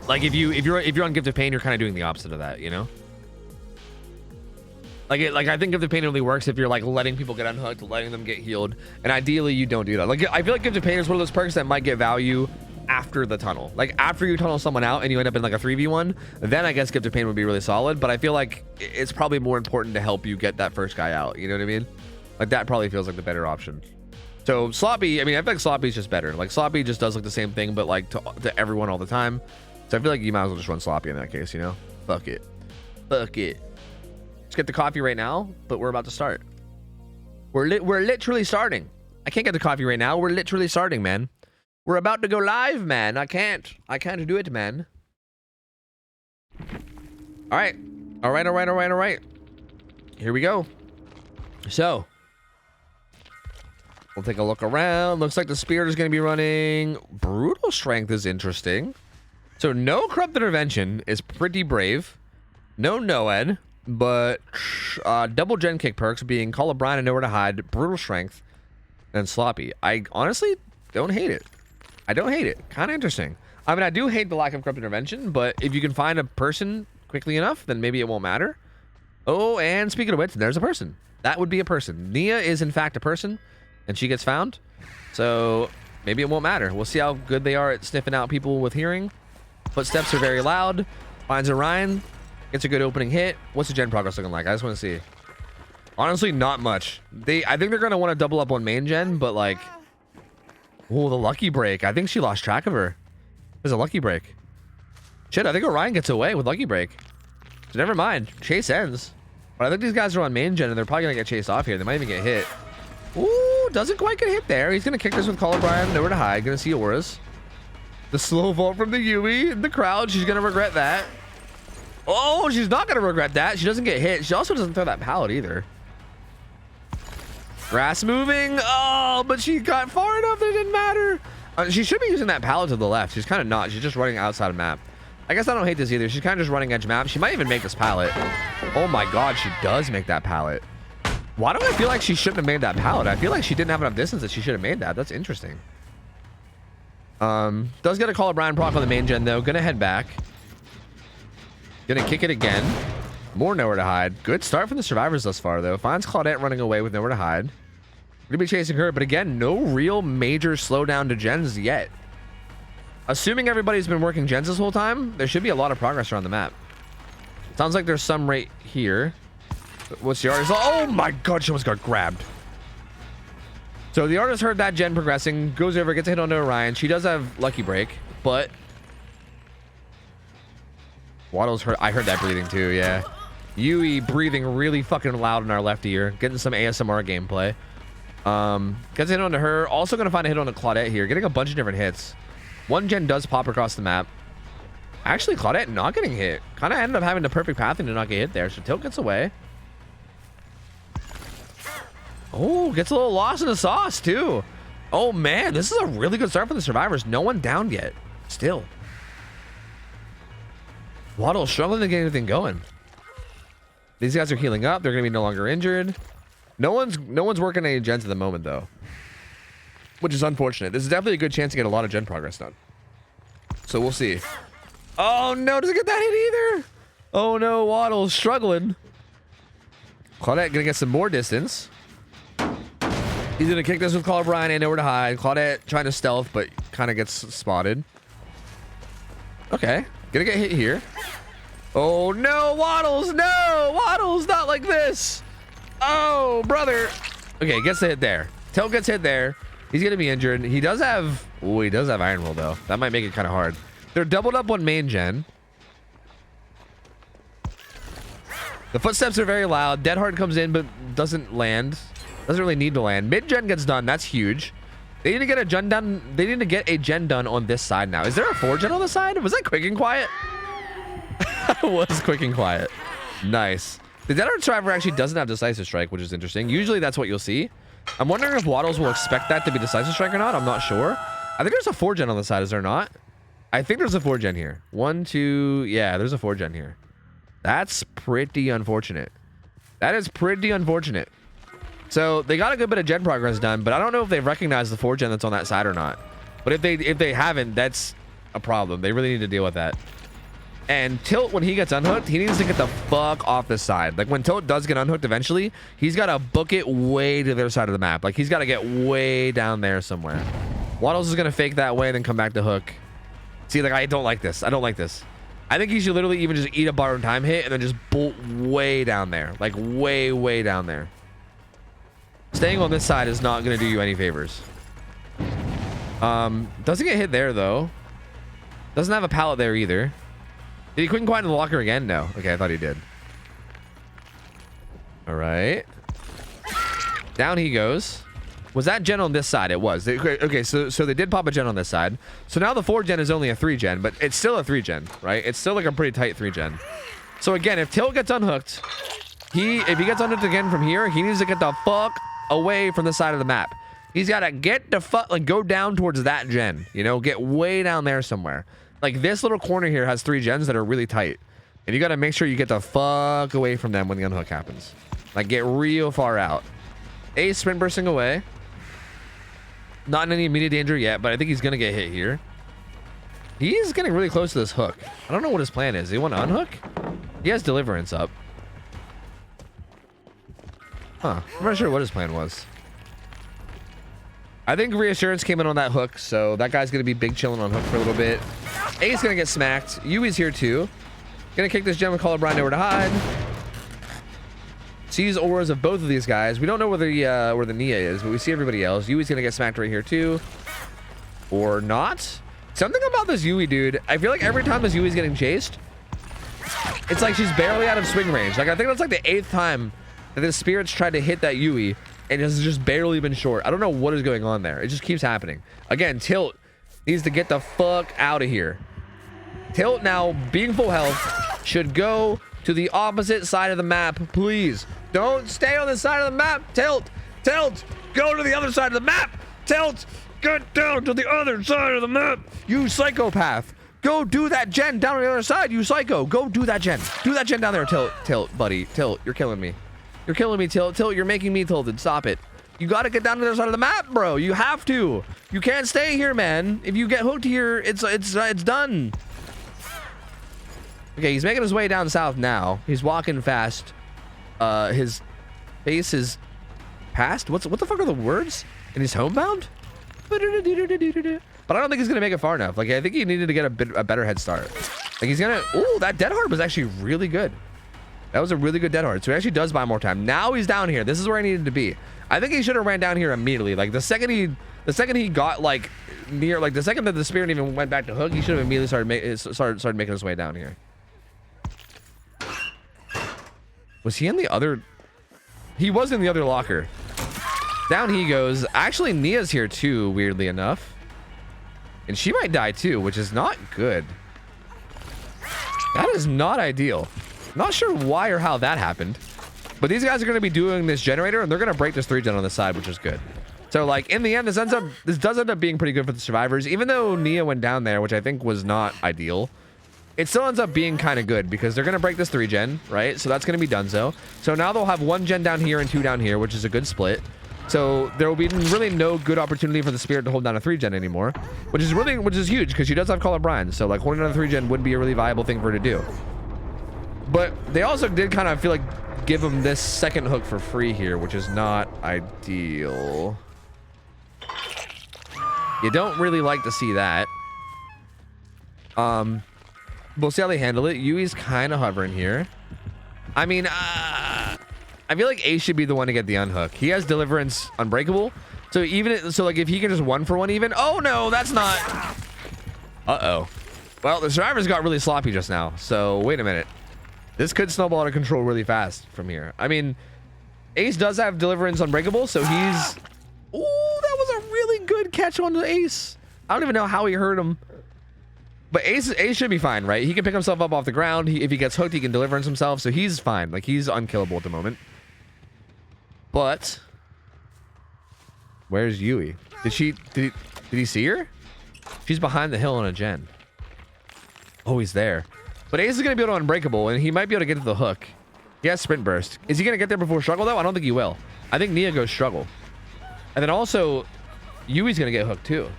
like if you're on Gift of Pain, you're kind of doing the opposite of that, you know? Like I think Gift of Pain only works if you're like letting people get unhooked, letting them get healed, and ideally you don't do that. Like I feel like Gift of Pain is one of those perks that might get value after the tunnel. Like after you tunnel someone out and you end up in like a 3v1, then I guess Gift of Pain would be really solid. But I feel like it's probably more important to help you get that first guy out. You know what I mean? Like that probably feels like the better option. So Sloppy, I mean, I feel like Sloppy's just better. Like Sloppy just does like the same thing, but like to everyone all the time. So I feel like you might as well just run Sloppy in that case, you know? Fuck it. Fuck it. Let's get the coffee right now, but we're about to start. We're literally starting. I can't get the coffee right now. We're literally starting, man. We're about to go live, man. I can't do it, man. All right. All right. Here we go. So we'll take a look around. Looks like the Spirit is going to be running. Brutal Strength is interesting. So no Corrupt Intervention is pretty brave. No Noed, but double gen kick perks being Call of Brian and Nowhere to Hide, Brutal Strength, and Sloppy. I honestly don't hate it. I don't hate it. Kind of interesting. I mean, I do hate the lack of Corrupt Intervention, but if you can find a person quickly enough, then maybe it won't matter. Oh, and speaking of which, there's a person. That would be a person. Nia is in fact a person, and she gets found. So maybe it won't matter. We'll see how good they are at sniffing out people with hearing. Footsteps are very loud. Finds Orion. Gets a good opening hit. What's the gen progress looking like? I just want to see. Honestly, not much. I think they're going to want to double up on main gen, but like... Oh, the lucky break. I think she lost track of her. There's a lucky break. Shit, I think Orion gets away with lucky break. So never mind. Chase ends. But I think these guys are on main gen, and they're probably going to get chased off here. They might even get hit. Ooh, doesn't quite get hit there. He's going to kick this with Call of Brian. Nowhere to hide. Going to see auras. The slow vault from the Yui in the crowd. She's going to regret that. Oh, she's not going to regret that. She doesn't get hit. She also doesn't throw that pallet either. Grass moving. Oh, but she got far enough that it didn't matter. She should be using that pallet to the left. She's kind of not. She's just running outside of map. I guess I don't hate this either. She's kind of just running edge map. She might even make this pallet. Oh my God, she does make that pallet. Why do I feel like she shouldn't have made that pallet? I feel like she didn't have enough distance that she should have made that. That's interesting. Does get a Call of Brian proc on the main gen though. Gonna head back. Gonna kick it again. More Nowhere to Hide. Good start from the survivors thus far though. Finds Claudette running away with Nowhere to Hide. Gonna be chasing her, but again, no real major slowdown to gens yet. Assuming everybody's been working gens this whole time, there should be a lot of progress around the map. Sounds like there's some right here. What's the artist? Oh my God, she almost got grabbed. So the artist heard that gen progressing, goes over, gets a hit onto Orion. She does have lucky break, but Waddle's hurt. I heard that breathing too, yeah. Yui breathing really fucking loud in our left ear, getting some ASMR gameplay. Gets a hit onto her. Also gonna find a hit on a Claudette here. Getting a bunch of different hits. One gen does pop across the map. Actually, Claudette not getting hit. Kind of ended up having the perfect pathing to not get hit there. So Tilt gets away. Oh, gets a little lost in the sauce too. Oh man, this is a really good start for the survivors. No one down yet. Still. Waddle struggling to get anything going. These guys are healing up. They're gonna be no longer injured. No one's working any gens at the moment though, which is unfortunate. This is definitely a good chance to get a lot of gen progress done. So we'll see. Oh no, doesn't get that hit either. Oh no, Waddle's struggling. Claudette gonna get some more distance. He's gonna kick this with Claw Brian and nowhere to hide. Claudette trying to stealth, but kind of gets spotted. Okay, gonna get hit here. Oh no, Waddles, no! Waddles, not like this! Oh, brother! Okay, gets the hit there. Tilt gets hit there. He's gonna be injured. He does have... Oh, he does have Iron Roll, though. That might make it kind of hard. They're doubled up on main gen. The footsteps are very loud. Dead Hard comes in, but doesn't land. Doesn't really need to land. Mid gen gets done. That's huge. They need to get a gen done. They need to get a gen done on this side now. Is there a 4 gen on the side? Was that quick and quiet? It was quick and quiet. Nice. The Dead Hard Survivor actually doesn't have Decisive Strike, which is interesting. Usually that's what you'll see. I'm wondering if Waddles will expect that to be Decisive Strike or not. I'm not sure. I think there's a 4 gen on the side. Is there not? I think there's a 4 gen here. 1, 2. Yeah, there's a 4 gen here. That's pretty unfortunate. That is pretty unfortunate. So they got a good bit of gen progress done, but I don't know if they've recognized the 4 gen that's on that side or not. But if they haven't, that's a problem. They really need to deal with that. And Tilt, when he gets unhooked, he needs to get the fuck off this side. Like when Tilt does get unhooked eventually, he's got to book it way to the other side of the map. Like he's got to get way down there somewhere. Waddles is going to fake that way and then come back to hook. See, like I don't like this. I don't like this. I think he should literally even just eat a borrowed time hit and then just bolt way down there. Like way, way down there. Staying on this side is not going to do you any favors. Doesn't get hit there though. Doesn't have a pallet there either. Did he quick and quiet in the locker again? No. Okay, I thought he did. All right. Down he goes. Was that gen on this side? It was. Okay, so they did pop a gen on this side. So now the 4 gen is only a 3 gen, but it's still a 3 gen, right? It's still like a pretty tight 3 gen. So again, if Tilt gets unhooked, if he gets unhooked again from here, he needs to get the fuck away from the side of the map. He's got to get the fuck, like go down towards that gen, you know, get way down there somewhere. Like this little corner here has 3 gens that are really tight. And you got to make sure you get the fuck away from them when the unhook happens. Like get real far out. Ace sprint bursting away. Not in any immediate danger yet, but I think he's going to get hit here. He's getting really close to this hook. I don't know what his plan is. Does he want to unhook? He has Deliverance up. Huh. I'm not sure what his plan was. I think Reassurance came in on that hook, so that guy's going to be big chilling on hook for a little bit. A's going to get smacked. Yui's here too. Going to kick this gem with Call of Brian nowhere to hide. Sees auras of both of these guys. We don't know where the Nia is, but we see everybody else. Yui's going to get smacked right here too. Or not. Something about this Yui, dude. I feel like every time this Yui's getting chased, it's like she's barely out of swing range. Like I think that's like the 8th time that the spirits tried to hit that Yui and has just barely been short. I don't know what is going on there. It just keeps happening. Again, Tilt needs to get the fuck out of here. Tilt now, being full health, should go to the opposite side of the map, please. Don't stay on the side of the map. Tilt, Tilt, go to the other side of the map. Tilt, get down to the other side of the map. You psychopath. Go do that gen down on the other side, you psycho. Go do that gen. Do that gen down there, Tilt. Tilt, buddy. Tilt, you're killing me. You're killing me, Tilt. Tilt, you're making me tilted. Stop it. You got to get down to the other side of the map, bro. You have to. You can't stay here, man. If you get hooked here, it's done. Okay, he's making his way down south now. He's walking fast. His face is past. What the fuck are the words? And he's homebound? But I don't think he's gonna make it far enough. Like I think he needed to get a better head start. Like he's gonna. Ooh, that Dead Hard was actually really good. That was a really good Dead Hard. So he actually does buy more time. Now he's down here. This is where I needed to be. I think he should have ran down here immediately. Like the second he got like near, like the second that the spirit even went back to hook, he should have immediately started making his way down here. Was he in the other? He was in the other locker. Down he goes. Actually, Nia's here too, weirdly enough. And she might die too, which is not good. That is not ideal. Not sure why or how that happened. But these guys are going to be doing this generator, and they're going to break this 3-gen on the side, which is good. So, like, in the end, this does end up being pretty good for the survivors. Even though Nia went down there, which I think was not ideal, it still ends up being kind of good because they're going to break this 3-gen, right? So that's going to be donezo. So now they'll have 1 gen down here and 2 down here, which is a good split. So there will be really no good opportunity for the Spirit to hold down a 3-gen anymore, which is huge because she does have Call of Brian. So, like, holding down a 3-gen would be a really viable thing for her to do. But they also did kind of feel like give him this second hook for free here, which is not ideal. You don't really like to see that. We'll see how they handle it. Yui's kind of hovering here. I mean, I feel like Ace should be the one to get the unhook. He has Deliverance Unbreakable. So like if he can just 1-for-1 even. Oh no, that's not. Uh-oh. Well, the survivors got really sloppy just now. So wait a minute. This could snowball out of control really fast from here. I mean, Ace does have Deliverance Unbreakable, so he's... Ooh, that was a really good catch on the Ace. I don't even know how he hurt him. But Ace should be fine, right? He can pick himself up off the ground. If he gets hooked, he can Deliverance himself, so he's fine. Like, he's unkillable at the moment. But... where's Yui? Did he see her? She's behind the hill on a gen. Oh, he's there. But Ace is going to be able to Unbreakable, and he might be able to get to the hook. He has Sprint Burst. Is he going to get there before Struggle, though? I don't think he will. I think Nia goes Struggle. And then also, Yui's going to get hooked, too.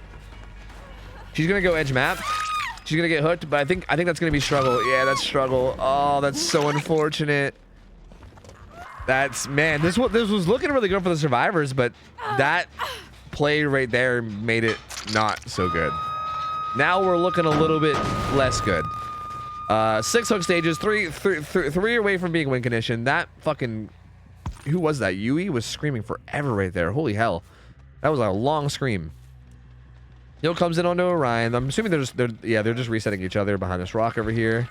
She's going to go Edge Map. She's going to get hooked, but I think that's going to be Struggle. Yeah, that's Struggle. Oh, that's so unfortunate. Man, this was looking really good for the survivors, but that play right there made it not so good. Now we're looking a little bit less good. 6 hook stages, three away from being win condition. That fucking... who was that? Yui was screaming forever right there. Holy hell. That was a long scream. Hill comes in onto Orion. I'm assuming they're just resetting each other behind this rock over here.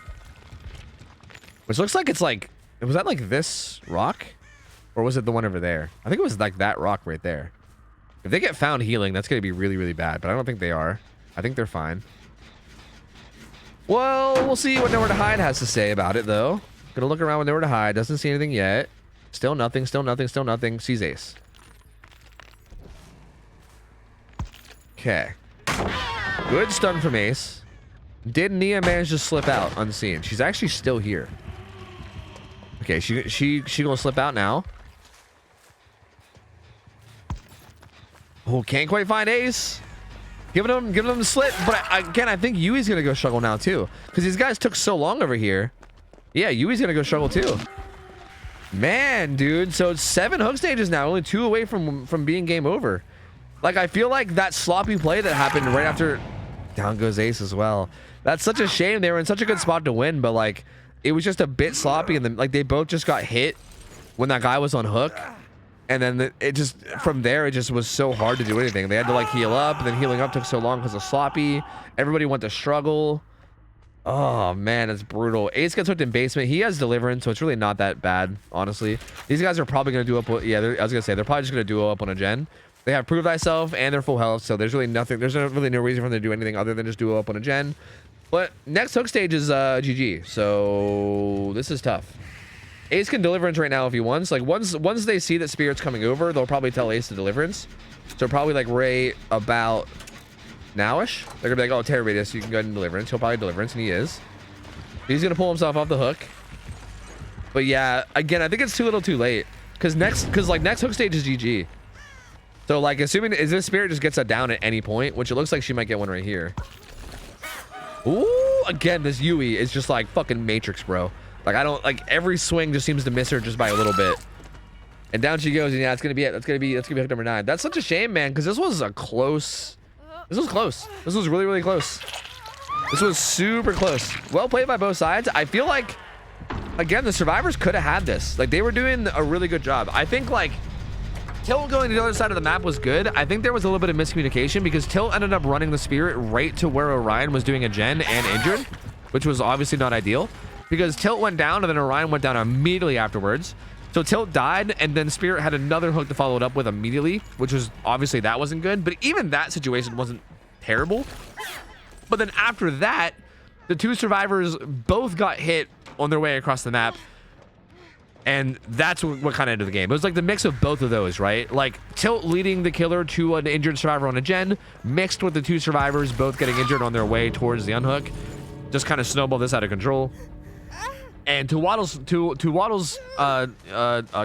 Which looks like it's like... was that like this rock? Or was it the one over there? I think it was like that rock right there. If they get found healing, that's going to be really, really bad. But I don't think they are. I think they're fine. Well, we'll see what Nowhere to Hide has to say about it, though. Gonna look around with Nowhere to Hide. Doesn't see anything yet. Still nothing, still nothing, still nothing. Sees Ace. Okay. Good stun from Ace. Did Nia manage to slip out unseen? She's actually still here. Okay, she gonna slip out now. Oh, can't quite find Ace. Giving him the slip, but again, I think Yui's gonna go Struggle now too, because these guys took so long over here. Yeah, Yui's gonna go Struggle too. Man, dude, so it's 7 hook stages now, only 2 away from being game over. Like, I feel like that sloppy play that happened right after down goes Ace as well. That's such a shame. They were in such a good spot to win, but like, it was just a bit sloppy, and then like they both just got hit when that guy was on hook. And then it just, from there, it just was so hard to do anything. They had to like heal up, and then healing up took so long because of sloppy. Everybody went to Struggle. Oh man, it's brutal. Ace gets hooked in basement. He has Deliverance, so it's really not that bad, honestly. These guys are probably going to do up, yeah, I was going to say, they're probably just going to duo up on a gen. They have Prove Thyself and they're full health, so there's really nothing, there's really no reason for them to do anything other than just duo up on a gen. But next hook stage is GG, so this is tough. Ace can Deliverance right now if he wants. Like, once they see that Spirit's coming over, they'll probably tell Ace to Deliverance. So probably like right about nowish. They're gonna be like, oh, Terror Radius, you can go ahead and Deliverance. He'll probably Deliverance, and he is. He's gonna pull himself off the hook. But yeah, again, I think it's too little too late. Cause next hook stage is GG. So like, assuming is this Spirit just gets that down at any point, which it looks like she might get one right here. Ooh, again, this Yui is just like fucking Matrix, bro. Like, I don't, like, every swing just seems to miss her just by a little bit. And down she goes, and yeah, it's gonna be it. That's gonna be hook number 9. That's such a shame, man, because this was a close. This was close. This was really, really close. This was super close. Well played by both sides. I feel like, again, the survivors could have had this. Like, they were doing a really good job. I think, like, Tilt going to the other side of the map was good. I think there was a little bit of miscommunication because Tilt ended up running the Spirit right to where Orion was doing a gen and injured, which was obviously not ideal. Because Tilt went down and then Orion went down immediately afterwards. So Tilt died, and then Spirit had another hook to follow it up with immediately, which was obviously that wasn't good. But even that situation wasn't terrible. But then after that, the two survivors both got hit on their way across the map. And that's what kind of ended the game. It was like the mix of both of those, right? Like Tilt leading the killer to an injured survivor on a gen, mixed with the two survivors both getting injured on their way towards the unhook. Just kind of snowballed this out of control. And to Waddle's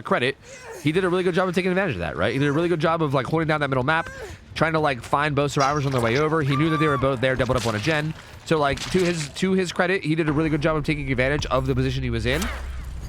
credit, he did a really good job of taking advantage of that, right? He did a really good job of like holding down that middle map, trying to like find both survivors on their way over. He knew that they were both there, doubled up on a gen. So like to his credit, he did a really good job of taking advantage of the position he was in,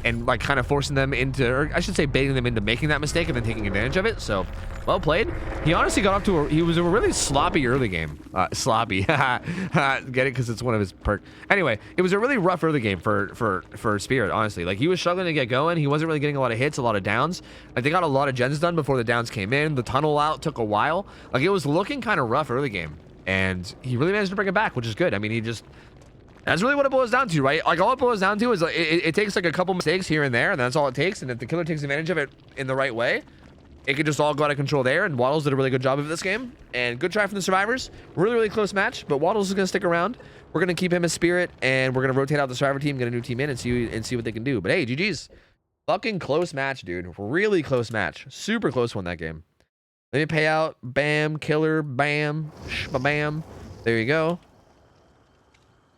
and like kind of forcing them into, or I should say baiting them into making that mistake and then taking advantage of it. So well played. He honestly got off to he was a really sloppy early game. Sloppy. Get it? Because it's one of his perks. Anyway, it was a really rough early game for Spirit, honestly. Like he was struggling to get going. He wasn't really getting a lot of hits, a lot of downs. Like they got a lot of gens done before the downs came in. The tunnel out took a while. Like it was looking kind of rough early game. And he really managed to bring it back, which is good. I mean, that's really what it boils down to, right? Like all it boils down to is like, it takes like a couple mistakes here and there, and that's all it takes. And if the killer takes advantage of it in the right way, it could just all go out of control there. And Waddles did a really good job of this game. And good try from the survivors. Really, really close match. But Waddles is going to stick around. We're going to keep him as Spirit, and we're going to rotate out the survivor team, get a new team in, and see what they can do. But hey, GG's. Fucking close match, dude. Really close match. Super close one that game. Let me pay out. Bam, killer, bam, bam. There you go.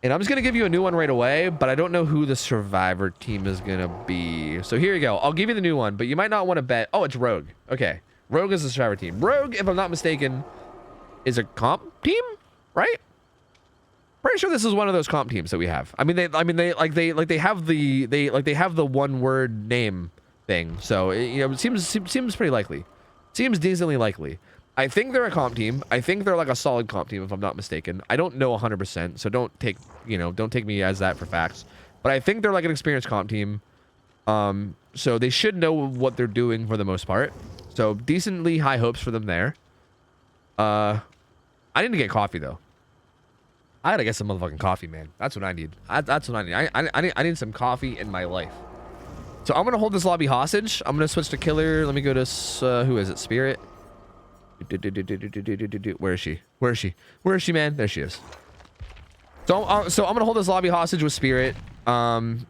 And I'm just going to give you a new one right away, but I don't know who the survivor team is going to be. So here you go. I'll give you the new one, but you might not want to bet. Oh, it's Rogue. Okay. Rogue is the survivor team. Rogue, if I'm not mistaken, is a comp team, right? Pretty sure this is one of those comp teams that we have. I mean, they have the one word name thing. So, it seems pretty likely. Seems decently likely. I think they're a comp team. I think they're like a solid comp team, if I'm not mistaken. I don't know 100%, so don't take me as that for facts. But I think they're like an experienced comp team. So they should know what they're doing for the most part. So decently high hopes for them there. I need to get coffee though. I gotta get some motherfucking coffee, man. That's what I need. That's what I need. I need some coffee in my life. So I'm gonna hold this lobby hostage. I'm gonna switch to killer. Let me go to who is it? Spirit. Where is she? Where is she? Where is she, man? There she is. So I'm gonna hold this lobby hostage with Spirit. And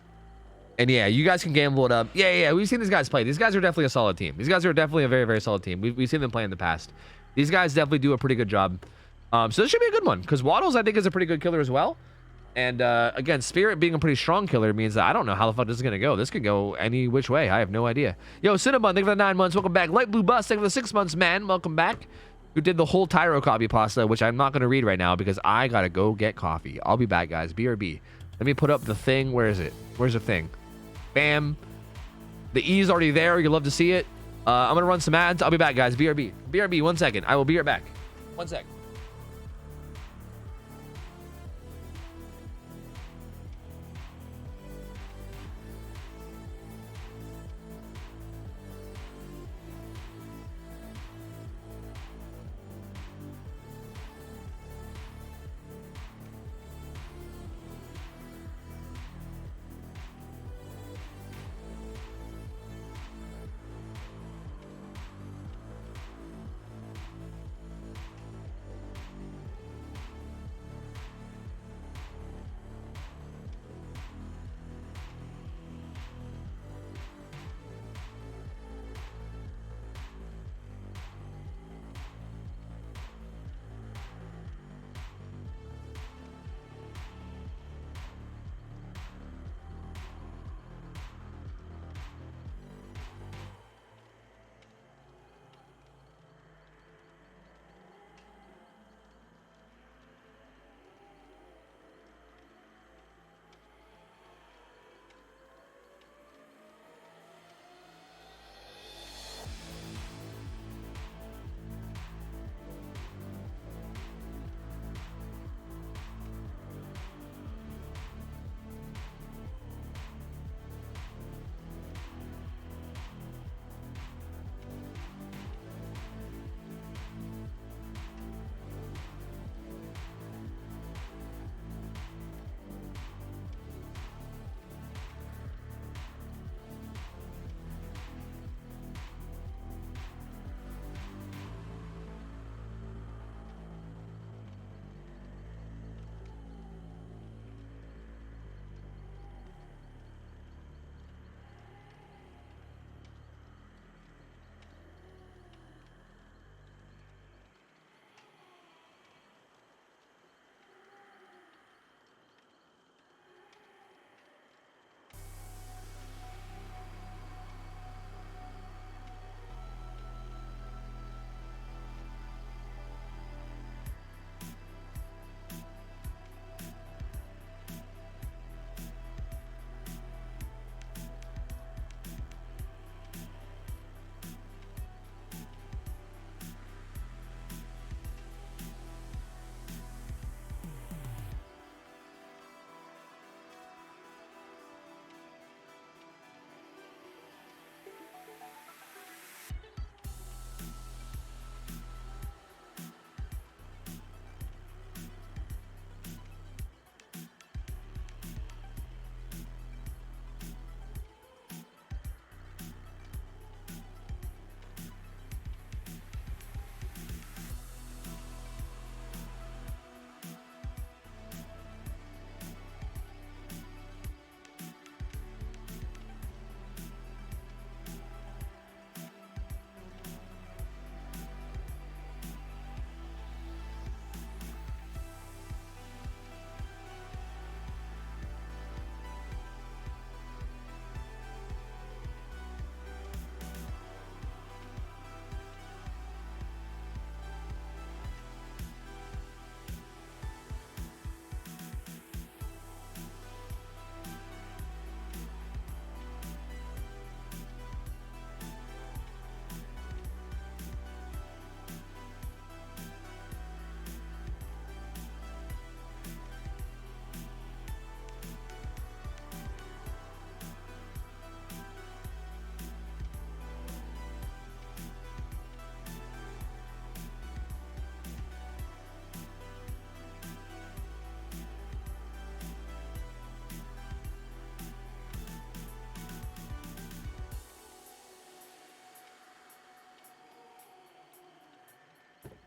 yeah, you guys can gamble it up. Yeah. We've seen these guys play. These guys are definitely a solid team. These guys are definitely a very, very solid team. We've seen them play in the past. These guys definitely do a pretty good job. So this should be a good one because Waddles, I think, is a pretty good killer as well. And again, Spirit being a pretty strong killer means that I don't know how the fuck this is gonna go. This could go any which way. I have no idea. Yo, Cinnabon, thank you for the 9 months. Welcome back. Light Blue Bus, thank you for the 6 months, man. Welcome back. Who did the whole Tyro copy pasta, which I'm not gonna read right now because I gotta go get coffee. I'll be back, guys. BRB. Let me put up the thing. Where is it? Where's the thing? Bam. The E is already there. You'll love to see it. I'm gonna run some ads. I'll be back, guys. BRB. BRB. 1 second. I will be right back. 1 sec.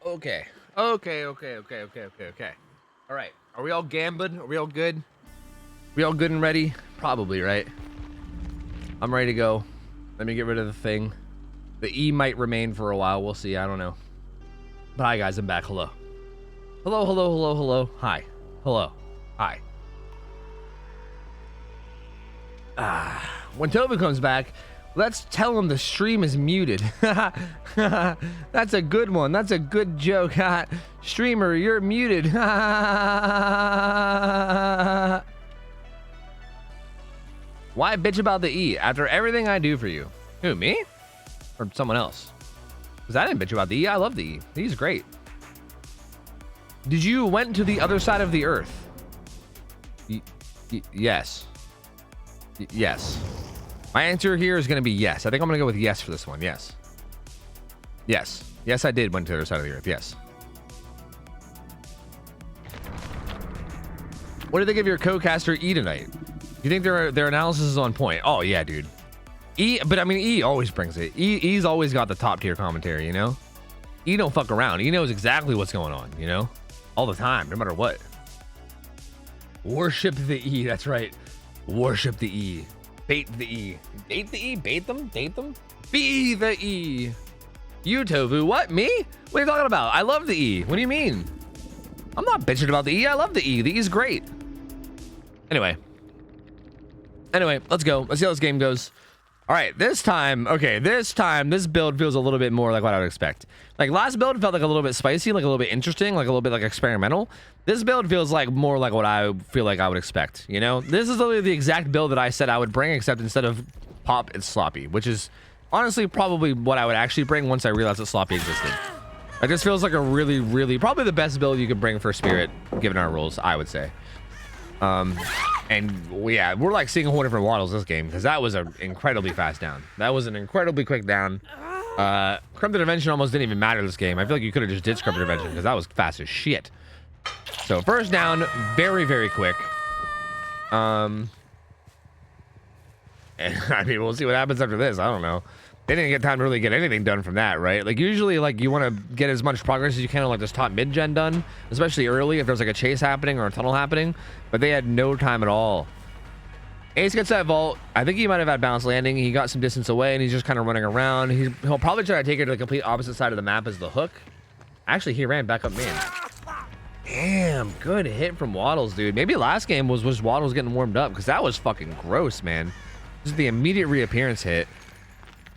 Okay. Okay. All right. Are we all gambling? Are we all good? We all good and ready? Probably, right? I'm ready to go. Let me get rid of the thing. The E might remain for a while. We'll see. I don't know. But hi, guys. I'm back. Hello. Hello. Hi. Hello. Hi. When Tofu comes back, let's tell him the stream is muted. That's a good one. That's a good joke. Streamer, you're muted. Why bitch about the E after everything I do for you? Who, me? Or someone else? Because I didn't bitch about the E. I love the E. The E's great. Did you went to the other side of the earth? Yes. Yes. My answer here is going to be yes. I think I'm going to go with yes for this one. Yes. Yes. Yes, I did went to the other side of the earth. Yes. What did they give your co-caster E tonight? You think their analysis is on point? Oh, yeah, dude. E, but I mean, E always brings it. E's always got the top tier commentary, you know? E don't fuck around. E knows exactly what's going on, you know? All the time, no matter what. Worship the E, that's right. Worship the E. Bait the E. Bait the E? Bait them? Date them? Be the E. You, Tofu. What? Me? What are you talking about? I love the E. What do you mean? I'm not bitching about the E. I love the E. The E's great. Anyway, let's go. Let's see how this game goes. All right, this time, this build feels a little bit more like what I would expect. Like last build felt like a little bit spicy, like a little bit interesting, like a little bit like experimental. This build feels like more like what I feel like I would expect, you know? This is literally the exact build that I said I would bring, except instead of pop, it's sloppy, which is honestly probably what I would actually bring once I realized that sloppy existed. Like this feels like a really, probably the best build you could bring for Spirit, given our rules, I would say. And yeah, we're like seeing a whole different waddles this game because that was an incredibly fast down. That was an incredibly quick down. Corrupted Intervention almost didn't even matter this game. I feel like you could have just ditched Corrupted Intervention because that was fast as shit. So first down, very quick. And I mean, we'll see what happens after this. I don't know. They didn't get time to really get anything done from that, right? Like usually, like you want to get as much progress as you can on like this top mid-gen done, especially early if there's like a chase happening or a tunnel happening. But they had no time at all. Ace gets that vault. I think he might have had bounce landing. He got some distance away and he's just kind of running around. He'll probably try to take it to the complete opposite side of the map as the hook. Actually, he ran back up main. Damn, good hit from Waddles, dude. Maybe last game was Waddles getting warmed up because that was fucking gross, man. This is the immediate reappearance hit.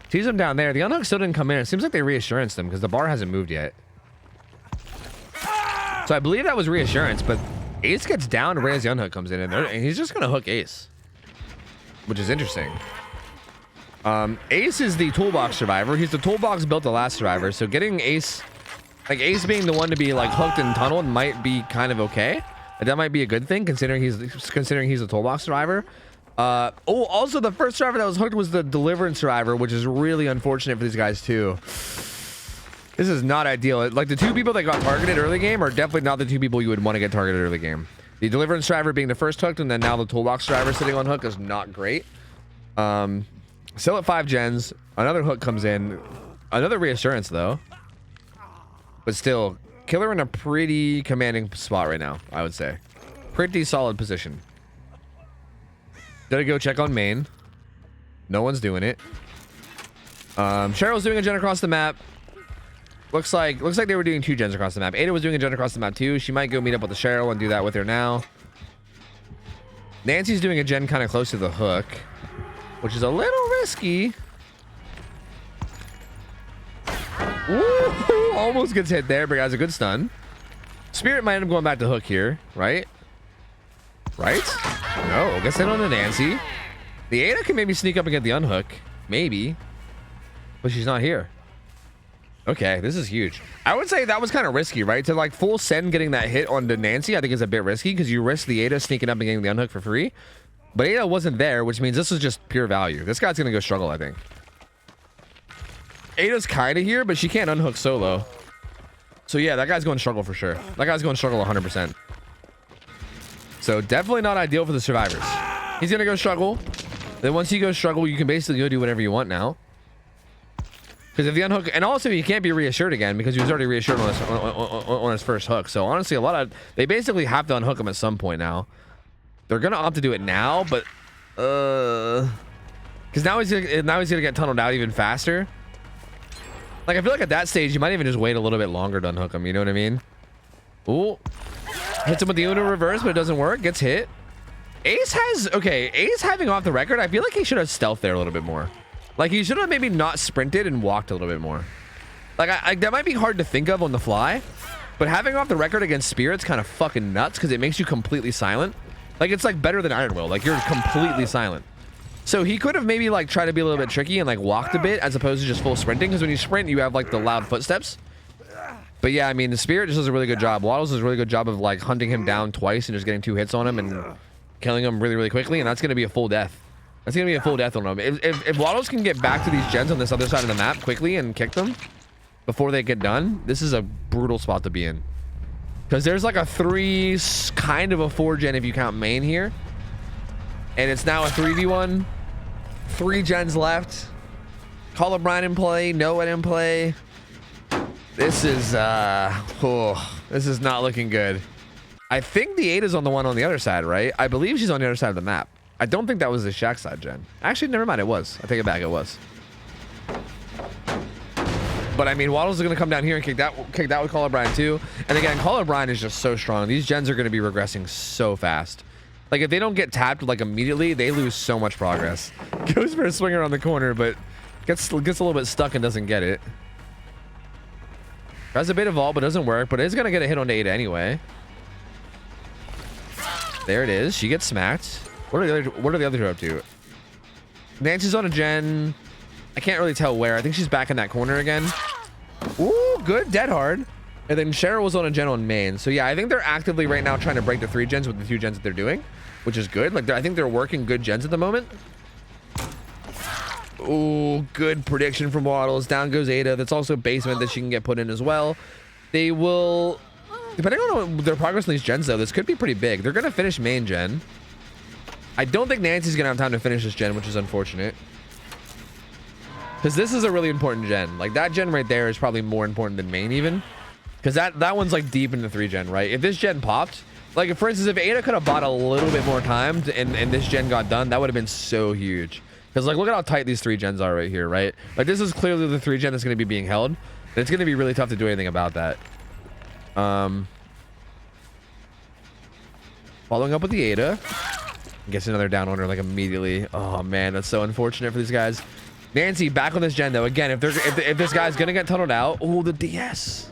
Sees him down there. The unhook still didn't come in. It seems like they reassurance them because the bar hasn't moved yet. So I believe that was reassurance, but Ace gets down right as the unhook comes in and he's just going to hook Ace, which is interesting. Ace is the toolbox survivor. He's the toolbox built the last survivor. So getting Ace, like Ace being the one to be like hooked and tunneled might be kind of okay. That might be a good thing considering he's a toolbox survivor. Also the first survivor that was hooked was the deliverance survivor, which is really unfortunate for these guys too. This is not ideal. Like the two people that got targeted early game are definitely not the two people you would want to get targeted early game. The deliverance survivor being the first hooked and then now the toolbox survivor sitting on hook is not great. Still at 5 gens. Another hook comes in. Another reassurance though. But still, Killer in a pretty commanding spot right now, I would say. Pretty solid position. Gotta go check on main. No one's doing it. Cheryl's doing a gen across the map. Looks like they were doing 2 gens across the map. Ada was doing a gen across the map too. She might go meet up with the Cheryl and do that with her now. Nancy's doing a gen kind of close to the hook, which is a little risky. Ooh, almost gets hit there, but has a good stun. Spirit might end up going back to hook here, right? Right? No, gets hit on the Nancy. The Ada can maybe sneak up and get the unhook. Maybe. But she's not here. Okay, this is huge. I would say that was kind of risky, right? To like full send getting that hit on the Nancy, I think is a bit risky because you risk the Ada sneaking up and getting the unhook for free. But Ada wasn't there, which means this is just pure value. This guy's going to go struggle, I think. Ada's kind of here, but she can't unhook solo. So yeah, that guy's going to struggle for sure. That guy's going to struggle 100%. So definitely not ideal for the survivors. He's going to go struggle. Then once he goes struggle, you can basically go do whatever you want now. Because if the unhook, and also he can't be reassured again because he was already reassured on his first hook. So honestly, they basically have to unhook him at some point now. They're gonna opt to do it now, but because now he's gonna get tunneled out even faster. Like I feel like at that stage you might even just wait a little bit longer to unhook him. You know what I mean? Ooh, hits him with the Uno reverse, but it doesn't work. Gets hit. Ace having off the record, I feel like he should have stealthed there a little bit more. Like he should have maybe not sprinted and walked a little bit more. Like that might be hard to think of on the fly, but having off the record against Spirit's kind of fucking nuts because it makes you completely silent. Like it's like better than Iron Will. Like you're completely silent. So he could have maybe like tried to be a little bit tricky and like walked a bit as opposed to just full sprinting, because when you sprint you have like the loud footsteps. But yeah, I mean the Spirit just does a really good job. Waddles does a really good job of like hunting him down twice and just getting 2 hits on him and killing him really, really quickly, and that's gonna be a full death. That's gonna be a full death on him. If Waddles can get back to these gens on this other side of the map quickly and kick them before they get done, this is a brutal spot to be in. Because there's like a 3, kind of a 4 gen if you count main here. And it's now a 3v1. 3 gens left. Call O'Brien in play, Noah in play. This is this is not looking good. I think the 8 is on the one on the other side, right? I believe she's on the other side of the map. I don't think that was the Shack side gen. Actually, never mind, it was. I take it back, it was. But I mean, Waddles is gonna come down here and kick that with Call O'Brien too. And again, Call O'Brien is just so strong. These gens are gonna be regressing so fast. Like if they don't get tapped like immediately, they lose so much progress. Goes for a swing around the corner, but gets a little bit stuck and doesn't get it. Tries a bit of all, but doesn't work. But it's gonna get a hit on Ada anyway. There it is. She gets smacked. What are the other two up to? Nancy's on a gen. I can't really tell where. I think she's back in that corner again. Ooh, good. Dead hard. And then Cheryl was on a gen on main. So yeah, I think they're actively right now trying to break the 3 gens with the 2 gens that they're doing, which is good. Like I think they're working good gens at the moment. Ooh, good prediction from Waddles. Down goes Ada. That's also basement that she can get put in as well. They will, depending on their progress on these gens though, this could be pretty big. They're gonna finish main gen. I don't think Nancy's gonna have time to finish this gen, which is unfortunate. Because this is a really important gen. Like that gen right there is probably more important than main even. Because that one's like deep into 3 gen, right? If this gen popped, like for instance, if Ada could have bought a little bit more time and this gen got done, that would have been so huge. Because like look at how tight these 3 gens are right here, right? Like this is clearly the 3 gen that's gonna be being held. And it's gonna be really tough to do anything about that. Following up with the Ada. Gets another down on her like immediately. Oh man, that's so unfortunate for these guys. Nancy back on this gen though. Again, if this guy's gonna get tunneled out, oh the DS,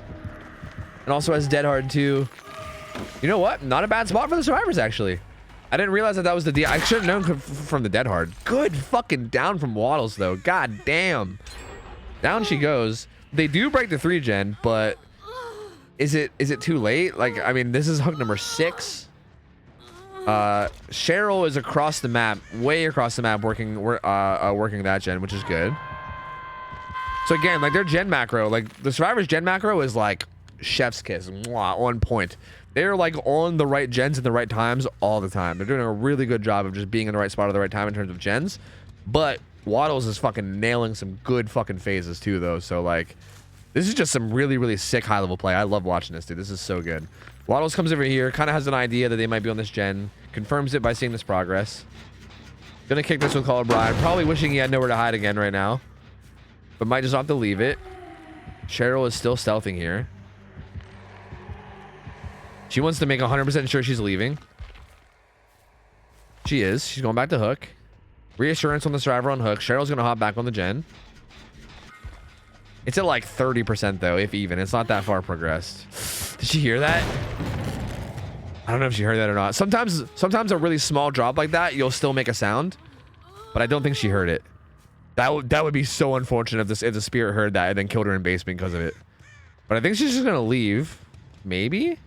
and also has dead hard too. You know what? Not a bad spot for the survivors actually. I didn't realize that was the DS. I should have known from the dead hard. Good fucking down from Waddles though. God damn. Down she goes. They do break the 3 gen, but is it too late? Like I mean, this is hook number 6. Cheryl is across the map, way across the map, working that gen, which is good. So again, like their gen macro, like the survivors gen macro is like chef's kiss, mwah, on point. They're like on the right gens at the right times all the time. They're doing a really good job of just being in the right spot at the right time in terms of gens. But Waddles is fucking nailing some good fucking phases too, though. So like, this is just some really, really sick high level play. I love watching this, dude. This is so good. Waddles comes over here, kind of has an idea that they might be on this gen, confirms it by seeing this progress. Gonna kick this with Call O'Brien, probably wishing he had nowhere to hide again right now, but might just have to leave it. Cheryl is still stealthing here. She wants to make 100% sure she's leaving. She is. She's going back to hook. Reassurance on the survivor on hook. Cheryl's gonna hop back on the gen. It's at like 30% though, if even. It's not that far progressed. Did she hear that? I don't know if she heard that or not. Sometimes a really small drop like that, you'll still make a sound, but I don't think she heard it. That would be so unfortunate if the Spirit heard that and then killed her in basement because of it. But I think she's just gonna leave. Maybe?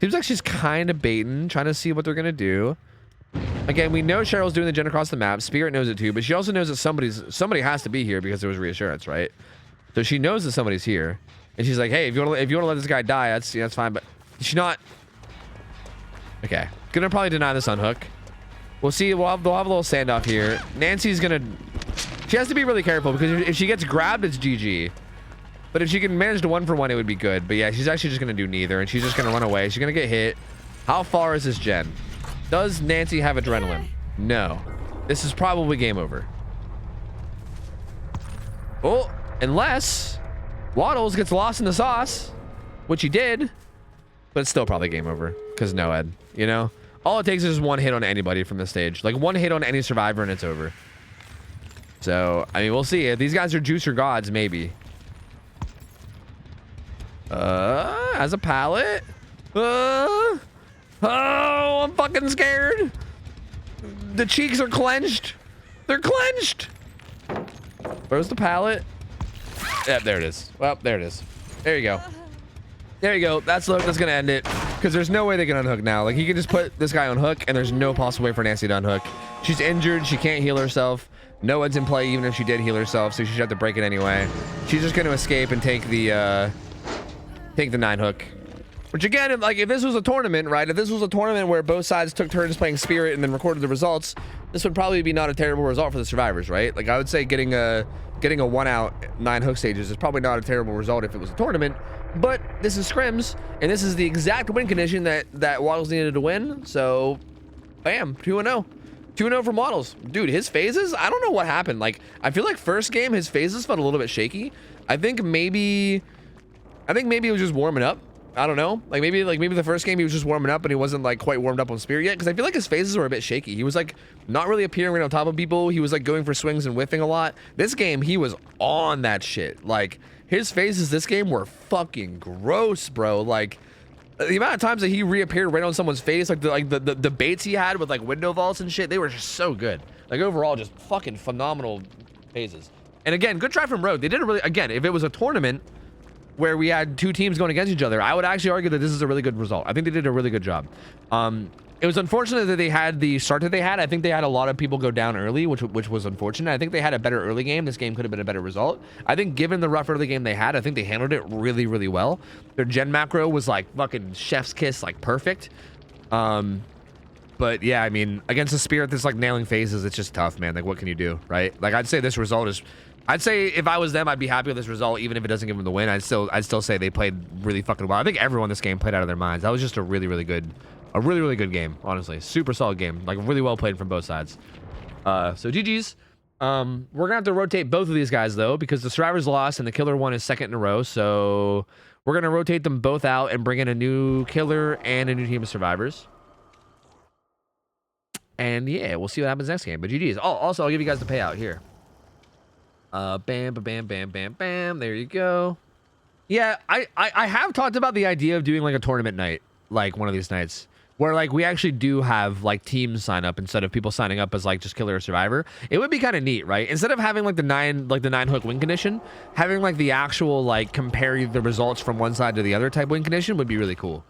Seems like she's kind of baiting, trying to see what they're gonna do. Again, we know Cheryl's doing the gen across the map. Spirit knows it too, but she also knows that somebody has to be here because there was reassurance, right? So she knows that somebody's here, and she's like, "Hey, if you want to let this guy die, that's fine." But she's not. Okay, gonna probably deny this unhook. We'll see. They'll have a little standoff here. Nancy's gonna She has to be really careful because if she gets grabbed, it's GG. But if she can manage to 1-for-1, it would be good. But yeah, she's actually just going to do neither. And she's just going to run away. She's going to get hit. How far is this gen? Does Nancy have adrenaline? No. This is probably game over. Oh, unless Waddles gets lost in the sauce, which he did. But it's still probably game over because no Ed, you know? All it takes is one hit on anybody from this stage. Like one hit on any survivor and it's over. So, I mean, we'll see. If these guys are juicer gods, maybe. As a pallet. Oh, I'm fucking scared. The cheeks are clenched. They're clenched. Where's the pallet? Yeah, there it is. Well, there it is. There you go. There you go. That's gonna end it. Because there's no way they can unhook now. Like, he can just put this guy on hook, and there's no possible way for Nancy to unhook. She's injured. She can't heal herself. No one's in play, even if she did heal herself, so she should have to break it anyway. She's just gonna escape and take the 9 hook. Which again, like, if this was a tournament, right? If this was a tournament where both sides took turns playing Spirit and then recorded the results, this would probably be not a terrible result for the survivors, right? Like, I would say getting a 1-out 9 hook stages is probably not a terrible result if it was a tournament. But this is scrims, and this is the exact win condition that Waddles needed to win. So, bam, 2-0. 2-0 from Waddles. Dude, his phases, I don't know what happened. Like, I feel like first game, his phases felt a little bit shaky. I think maybe he was just warming up. I don't know. Like maybe the first game he was just warming up and he wasn't like quite warmed up on Spirit yet. Because I feel like his phases were a bit shaky. He was like not really appearing right on top of people. He was like going for swings and whiffing a lot. This game, he was on that shit. Like his phases this game were fucking gross, bro. Like the amount of times that he reappeared right on someone's face, like the baits he had with like window vaults and shit, they were just so good. Like overall, just fucking phenomenal phases. And again, good try from Rogue. They did a really, again, if it was a tournament where we had 2 teams going against each other, I would actually argue that this is a really good result. I think they did a really good job. It was unfortunate that they had the start that they had. I think they had a lot of people go down early, which was unfortunate. I think they had a better early game. This game could have been a better result. I think given the rough early game they had, I think they handled it really, really well. Their gen macro was like fucking chef's kiss, like perfect. But yeah, I mean, against a Spirit that's like nailing phases, it's just tough, man. Like, what can you do, right? Like, I'd say this result is... I'd say if I was them, I'd be happy with this result, even if it doesn't give them the win. I'd still say they played really fucking well. I think everyone in this game played out of their minds. That was just a really, really good game, honestly. Super solid game. Like, really well played from both sides. So GG's. We're gonna have to rotate both of these guys though, because the survivors lost and the killer one is second in a row. So we're gonna rotate them both out and bring in a new killer and a new team of survivors. And yeah, we'll see what happens next game. But GG's. Oh, also, I'll give you guys the payout here. Bam, bam, bam, bam, bam. There you go. Yeah, I have talked about the idea of doing like a tournament night, like one of these nights, where like we actually do have like teams sign up instead of people signing up as like just killer or survivor. It would be kind of neat, right? Instead of having like the 9 hook win condition, having like the actual like compare the results from one side to the other type win condition would be really cool.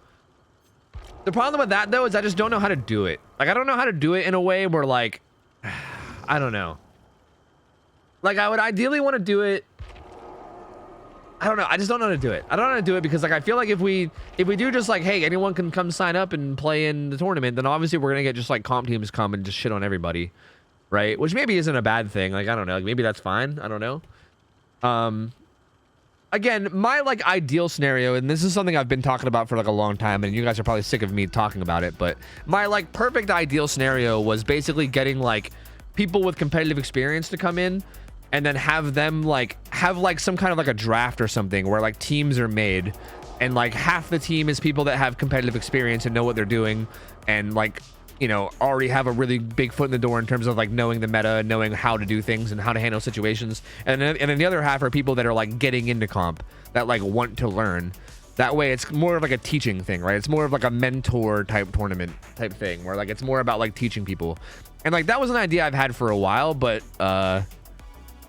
The problem with that though is I just don't know how to do it. Like I don't know how to do it in a way where like I don't know. Like, I would ideally want to do it. I don't know. I just don't know how to do it. I don't know how to do it because, like, I feel like if we do just, like, hey, anyone can come sign up and play in the tournament, then obviously we're going to get just, like, comp teams come and just shit on everybody, right? Which maybe isn't a bad thing. Like, I don't know. Like, maybe that's fine. I don't know. Again, my, like, ideal scenario, and this is something I've been talking about for, like, a long time, and you guys are probably sick of me talking about it, but my, like, perfect ideal scenario was basically getting, like, people with competitive experience to come in and then have them like some kind of like a draft or something where like teams are made and like half the team is people that have competitive experience and know what they're doing and like, you know, already have a really big foot in the door in terms of like knowing the meta and knowing how to do things and how to handle situations. And then the other half are people that are like getting into comp that like want to learn. That way it's more of like a teaching thing, right? It's more of like a mentor type tournament type thing where like it's more about like teaching people. And like that was an idea I've had for a while, but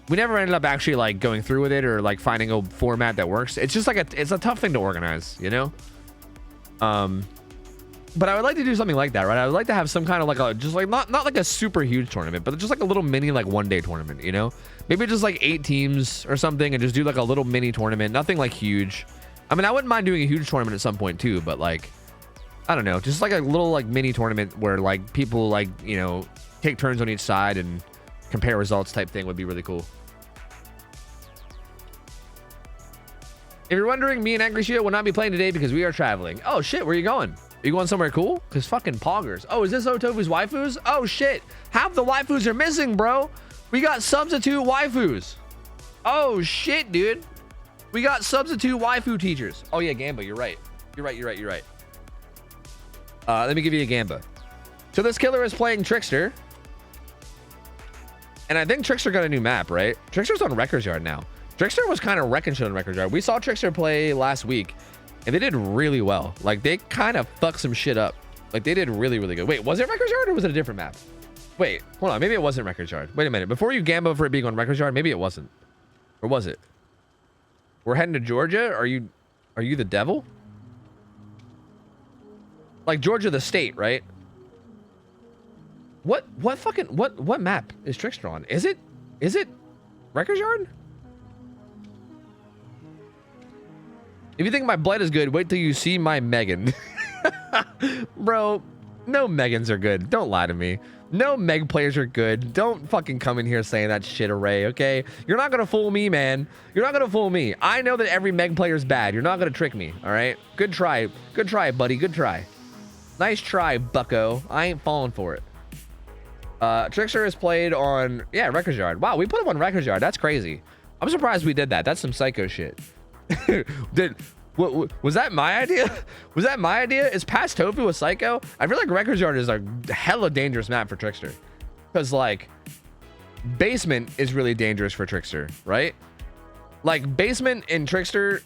we never ended up actually like going through with it or like finding a format that works. It's just like it's a tough thing to organize, you know? But I would like to do something like that, right? I would like to have some kind of like a, just like not like a super huge tournament, but just like a little mini like one-day tournament, you know? Maybe just like 8 teams or something and just do like a little mini tournament, nothing like huge. I mean, I wouldn't mind doing a huge tournament at some point too, but like, I don't know, just like a little like mini tournament where like people like, you know, take turns on each side and compare results type thing would be really cool. If you're wondering, me and Angry Shio will not be playing today because we are traveling. Oh shit, where are you going? Are you going somewhere cool? Because fucking poggers. Oh, is this OhTofu's waifus? Oh shit, half the waifus are missing, bro. We got substitute waifus. Oh shit, dude. We got substitute waifu teachers. Oh yeah, Gamba, you're right. You're right. Let me give you a Gamba. So this killer is playing Trickster. And I think Trickster got a new map, right? Trickster's on Wrecker's Yard now. Trickster was kind of wrecking shit on Wrecker's Yard. We saw Trickster play last week, and they did really well. Like, they kind of fucked some shit up. Like, they did really, really good. Wait, was it Wrecker's Yard or was it a different map? Wait, hold on. Maybe it wasn't Wrecker's Yard. Wait a minute. Before you Gamba for it being on Wrecker's Yard, maybe it wasn't. Or was it? We're heading to Georgia? Are you the devil? Like, Georgia the state, right? What map is Trickster on? Is it Wrecker's Yard? If you think my blood is good, wait till you see my Megan. Bro, no Megans are good. Don't lie to me. No Meg players are good. Don't fucking come in here saying that shit, Array, okay? You're not gonna fool me, man. You're not gonna fool me. I know that every Meg player is bad. You're not gonna trick me, all right? Good try. Good try, buddy. Good try. Nice try, bucko. I ain't falling for it. Trickster is played on, yeah, Wrecker's Yard. Wow, we put him on Wrecker's Yard. That's crazy. I'm surprised we did that. That's some psycho shit. Was that my idea? Was that my idea? Is Past Tofu a psycho? I feel like Wrecker's Yard is a hella dangerous map for Trickster. Because, like, Basement is really dangerous for Trickster, right? Like, Basement and Trickster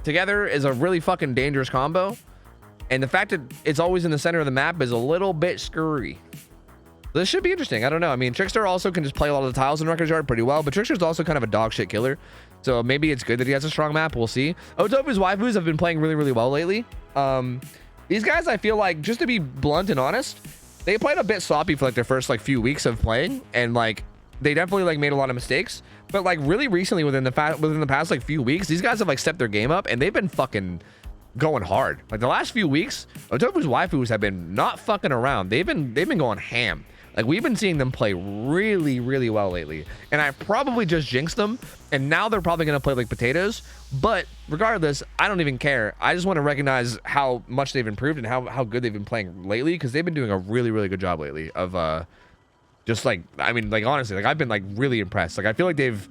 together is a really fucking dangerous combo. And the fact that it's always in the center of the map is a little bit screwy. This should be interesting. I don't know. I mean, Trickster also can just play a lot of the tiles in Wrecker's Yard pretty well, but Trickster's also kind of a dog shit killer. So maybe it's good that he has a strong map. We'll see. OhTofu's waifus have been playing really, really well lately. These guys, I feel like, just to be blunt and honest, they played a bit sloppy for like their first like few weeks of playing, and like they definitely like made a lot of mistakes. But like really recently, within the past like few weeks, these guys have like stepped their game up, and they've been fucking going hard. Like the last few weeks, OhTofu's waifus have been not fucking around. They've been going ham. Like, we've been seeing them play really, really well lately. And I probably just jinxed them. And now they're probably going to play like potatoes. But regardless, I don't even care. I just want to recognize how much they've improved and how good they've been playing lately. Because they've been doing a really, really good job lately of just like, I mean, like, honestly, like, I've been like really impressed. Like, I feel like they've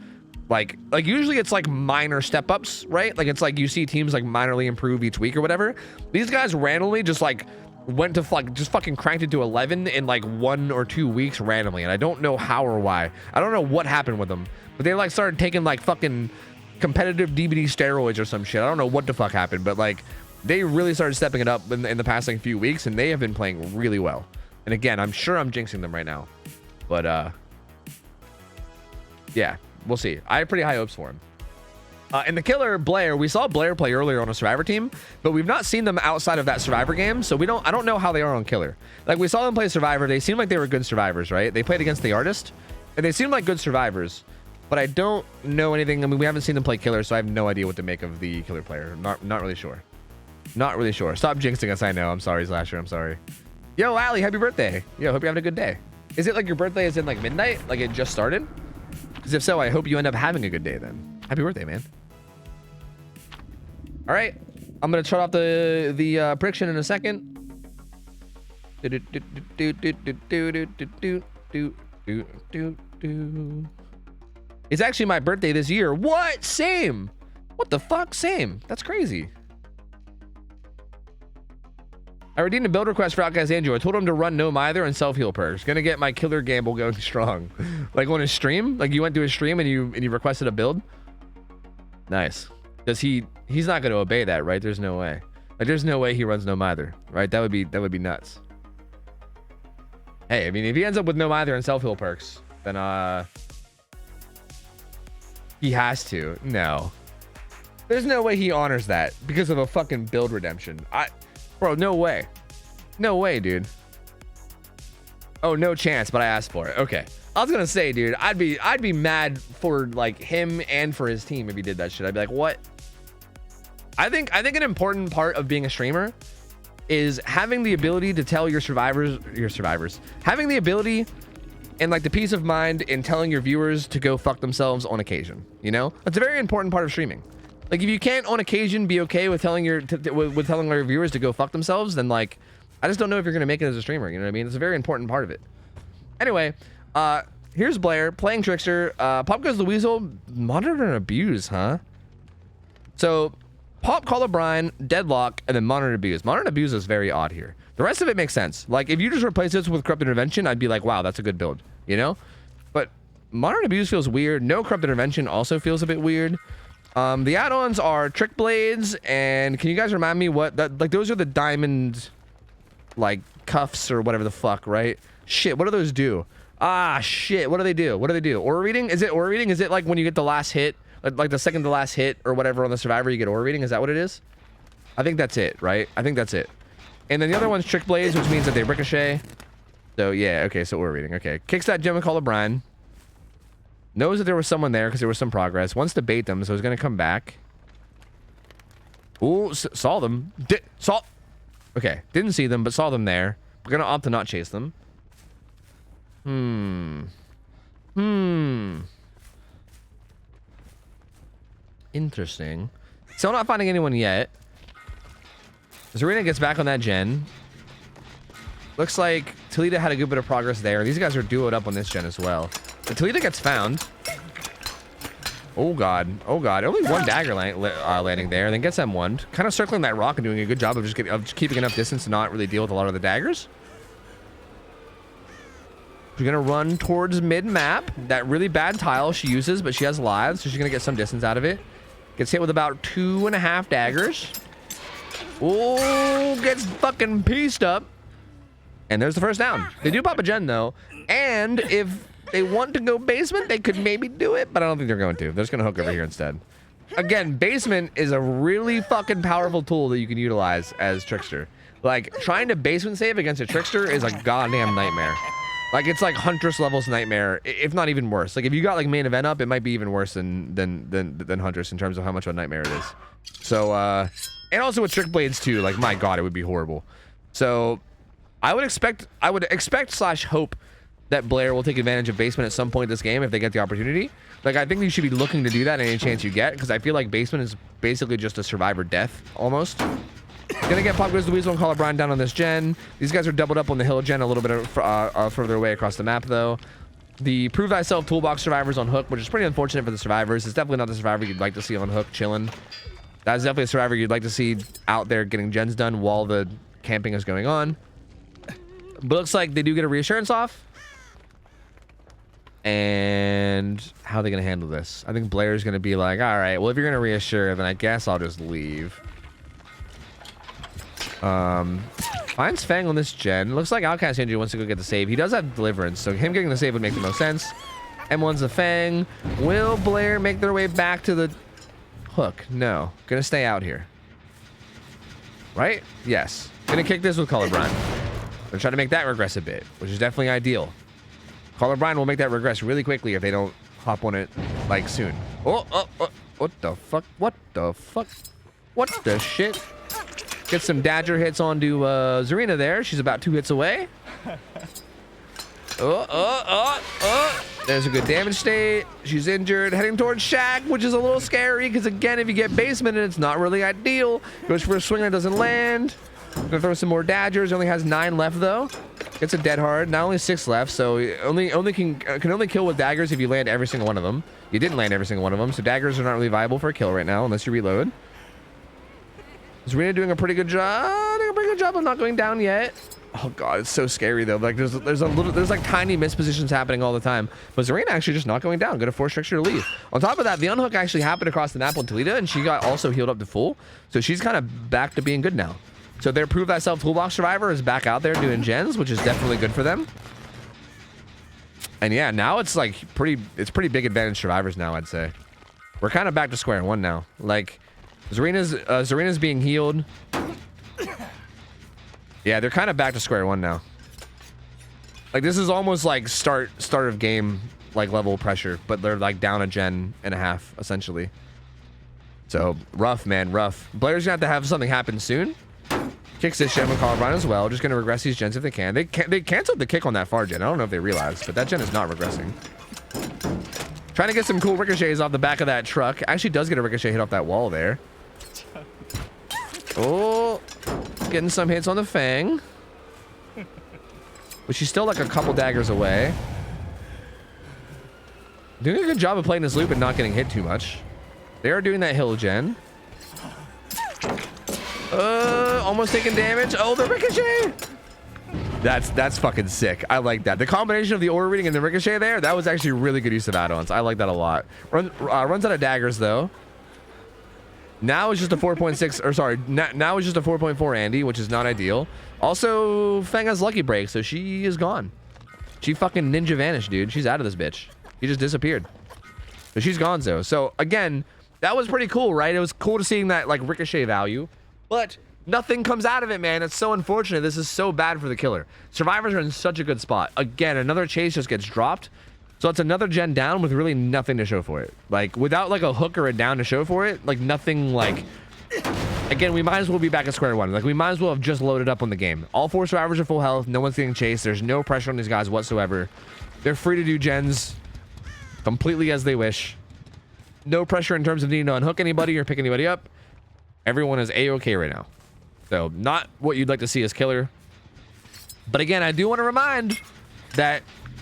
like usually it's like minor step ups, right? Like, it's like you see teams like minorly improve each week or whatever. These guys randomly just like went to like just fucking cranked it to 11 in like 1 or 2 weeks randomly, and I don't know how or why. I don't know what happened with them, but they like started taking like fucking competitive DVD steroids or some shit. I don't know what the fuck happened, but like they really started stepping it up in the past like few weeks, and they have been playing really well. And again, I'm sure I'm jinxing them right now, but yeah, we'll see. I have pretty high hopes for him. And the killer, Blair, we saw Blair play earlier on a Survivor team, but we've not seen them outside of that Survivor game, so I don't know how they are on killer. Like, we saw them play Survivor. They seemed like they were good survivors, right? They played against the artist, and they seemed like good survivors, but I don't know anything. I mean, we haven't seen them play killer, so I have no idea what to make of the killer player. Not really sure. Not really sure. Stop jinxing us, I know. I'm sorry, Slasher. I'm sorry. Yo, Allie, happy birthday. Yo, hope you're having a good day. Is it like your birthday is in like midnight? Like it just started? Because if so, I hope you end up having a good day then. Happy birthday, man. All right, I'm gonna shut off the prediction in a second. It's actually my birthday this year. What? Same. What the fuck? Same. That's crazy. I redeemed a build request for Outcast Andrew. I told him to run No Mither and self-heal perks. Gonna get my killer gamble going strong. Like on his stream? Like you went to his stream and you requested a build? Nice. Because he's not gonna obey that, right? There's no way. Like there's no way he runs No Mither, right? That would be nuts. Hey, I mean if he ends up with No Mither and self-heal perks, then he has to. No. There's no way he honors that because of a fucking build redemption. Bro, no way. No way, dude. Oh, no chance, but I asked for it. Okay. I was gonna say, dude, I'd be mad for like him and for his team if he did that shit. I'd be like, what? I think an important part of being a streamer is having the ability to tell your survivors, having the ability and like the peace of mind in telling your viewers to go fuck themselves on occasion. You know, that's a very important part of streaming. Like if you can't on occasion be okay with telling your with telling our viewers to go fuck themselves, then like I just don't know if you're gonna make it as a streamer. You know what I mean? It's a very important part of it. Anyway, here's Blair playing Trickster. Pop goes the Weasel. Monitor and abuse, huh? So Pop, Call O'Brien, Deadlock, and then Monitor and abuse. Monitor and abuse is very odd here. The rest of it makes sense. Like if you just replace this with Corrupt Intervention, I'd be like, wow, that's a good build. You know? But Monitor and abuse feels weird. No Corrupt Intervention also feels a bit weird. The add-ons are Trick Blades, and can you guys remind me what that like? Those are the diamond, like cuffs or whatever the fuck, right? Shit, what do those do? Ah, shit, what do they do? What do they do? Aura reading? Is it aura reading? Is it like when you get the last hit, like the second to last hit or whatever on the survivor, you get aura reading? Is that what it is? I think that's it, right? I think that's it. And then the other one's Trick Blades, which means that they ricochet. So yeah, okay, so aura reading. Okay, kicks that gem and Call O'Brien. Knows that there was someone there because there was some progress. Wants to bait them, so he's going to come back. Ooh, saw them. Saw. Okay, didn't see them, but saw them there. We're going to opt to not chase them. Interesting. Still not finding anyone yet. Zarina gets back on that gen. Looks like Talita had a good bit of progress there. These guys are duoed up on this gen as well. But Talita gets found. Oh god. Oh god. Only one dagger landing there, and then gets M1'd. Kind of circling that rock and doing a good job of just keeping enough distance to not really deal with a lot of the daggers. She's gonna run towards mid-map. That really bad tile she uses, but she has lives, so she's gonna get some distance out of it. Gets hit with about 2.5 daggers. Oh, gets fucking pieced up. And there's the first down. They do pop a gen though, and if they want to go basement, they could maybe do it, but I don't think they're going to. They're just going to hook over here instead. Again, basement is a really fucking powerful tool that you can utilize as Trickster. Like, trying to basement save against a Trickster is a goddamn nightmare. Like, it's like Huntress levels nightmare, if not even worse. Like, if you got, like, main event up, it might be even worse than Huntress in terms of how much of a nightmare it is. So, and also with Trick Blades, too. Like, my god, it would be horrible. So, I would expect / hope that Blair will take advantage of basement at some point in this game if they get the opportunity. Like, I think you should be looking to do that any chance you get, because I feel like basement is basically just a survivor death, almost. Gonna get Pop Goes the Weasel and Call O'Brien down on this gen. These guys are doubled up on the hill gen a little bit further away across the map, though. The Prove Thyself Toolbox survivors on hook, which is pretty unfortunate for the survivors. It's definitely not the survivor you'd like to see on hook chilling. That's definitely a survivor you'd like to see out there getting gens done while the camping is going on. But looks like they do get a reassurance off. And how are they going to handle this? I think Blair's going to be like, all right, well, if you're going to reassure, then I guess I'll just leave. Finds Fang on this gen. Looks like Outcast Andrew wants to go get the save. He does have Deliverance, so him getting the save would make the most sense. M1's the Fang. Will Blair make their way back to the hook? No. Gonna stay out here. Right? Yes. Gonna kick this with Call O'Brien. Gonna try to make that regress a bit, which is definitely ideal. Call O'Brien will make that regress really quickly if they don't hop on it, like, soon. Oh, what the fuck? What the fuck? What the shit? Get some Dagger hits onto Zarina there. She's about 2 hits away. There's a good damage state. She's injured. Heading towards Shack, which is a little scary because, again, if you get basement and it's not really ideal. Goes for a swing that doesn't land. Gonna throw some more Daggers. Only has 9 left, though. Gets a dead hard. Now only 6 left, so only can only kill with Daggers if you land every single one of them. You didn't land every single one of them, so Daggers are not really viable for a kill right now unless you reload. Zarina doing a pretty good job. Of not going down yet. Oh god, it's so scary though. Like there's like tiny mispositions happening all the time. But Zarina actually just not going down. Gonna force Trickster to leave. On top of that, the unhook actually happened across the map on Talita, and she got also healed up to full. So she's kind of back to being good now. So their Prove Thyself Toolbox survivor is back out there doing gens, which is definitely good for them. And yeah, now it's like pretty big advantage survivors now, I'd say. We're kind of back to square one now. Like Zarina's being healed. Yeah, they're kind of back to square one now. Like this is almost like start of game like level pressure, but they're like down a gen and a half essentially. So rough, man, rough. Blair's gonna have to have something happen soon. Kicks this gen with Columbine as well. Just gonna regress these gens if they can. They canceled the kick on that far gen. I don't know if they realized, but that gen is not regressing. Trying to get some cool ricochets off the back of that truck. Actually does get a ricochet hit off that wall there. Oh, getting some hits on the Fang. But she's still like a couple daggers away. Doing a good job of playing this loop and not getting hit too much. They are doing that hill gen. Almost taking damage. Oh, the ricochet. That's fucking sick. I like that. The combination of the aura reading and the ricochet there, that was actually really good use of add-ons. I like that a lot. Runs out of daggers though. Now it's just a 4.6, or sorry, now it's just a 4.4 Andy, which is not ideal. Also, Fang has Lucky Break, so she is gone. She fucking ninja vanished, dude. She's out of this bitch. He just disappeared. So she's gone, though. So again, that was pretty cool, right? It was cool to seeing that like ricochet value, but nothing comes out of it, man. It's so unfortunate. This is so bad for the killer. Survivors are in such a good spot. Again, another chase just gets dropped. So it's another gen down with really nothing to show for it. Like, without like a hook or a down to show for it, like nothing like... Again, we might as well be back at square one. Like, we might as well have just loaded up on the game. All 4 survivors are full health. No one's getting chased. There's no pressure on these guys whatsoever. They're free to do gens completely as they wish. No pressure in terms of needing to unhook anybody or pick anybody up. Everyone is A-okay right now. So, not what you'd like to see as killer. But again, I do want to remind that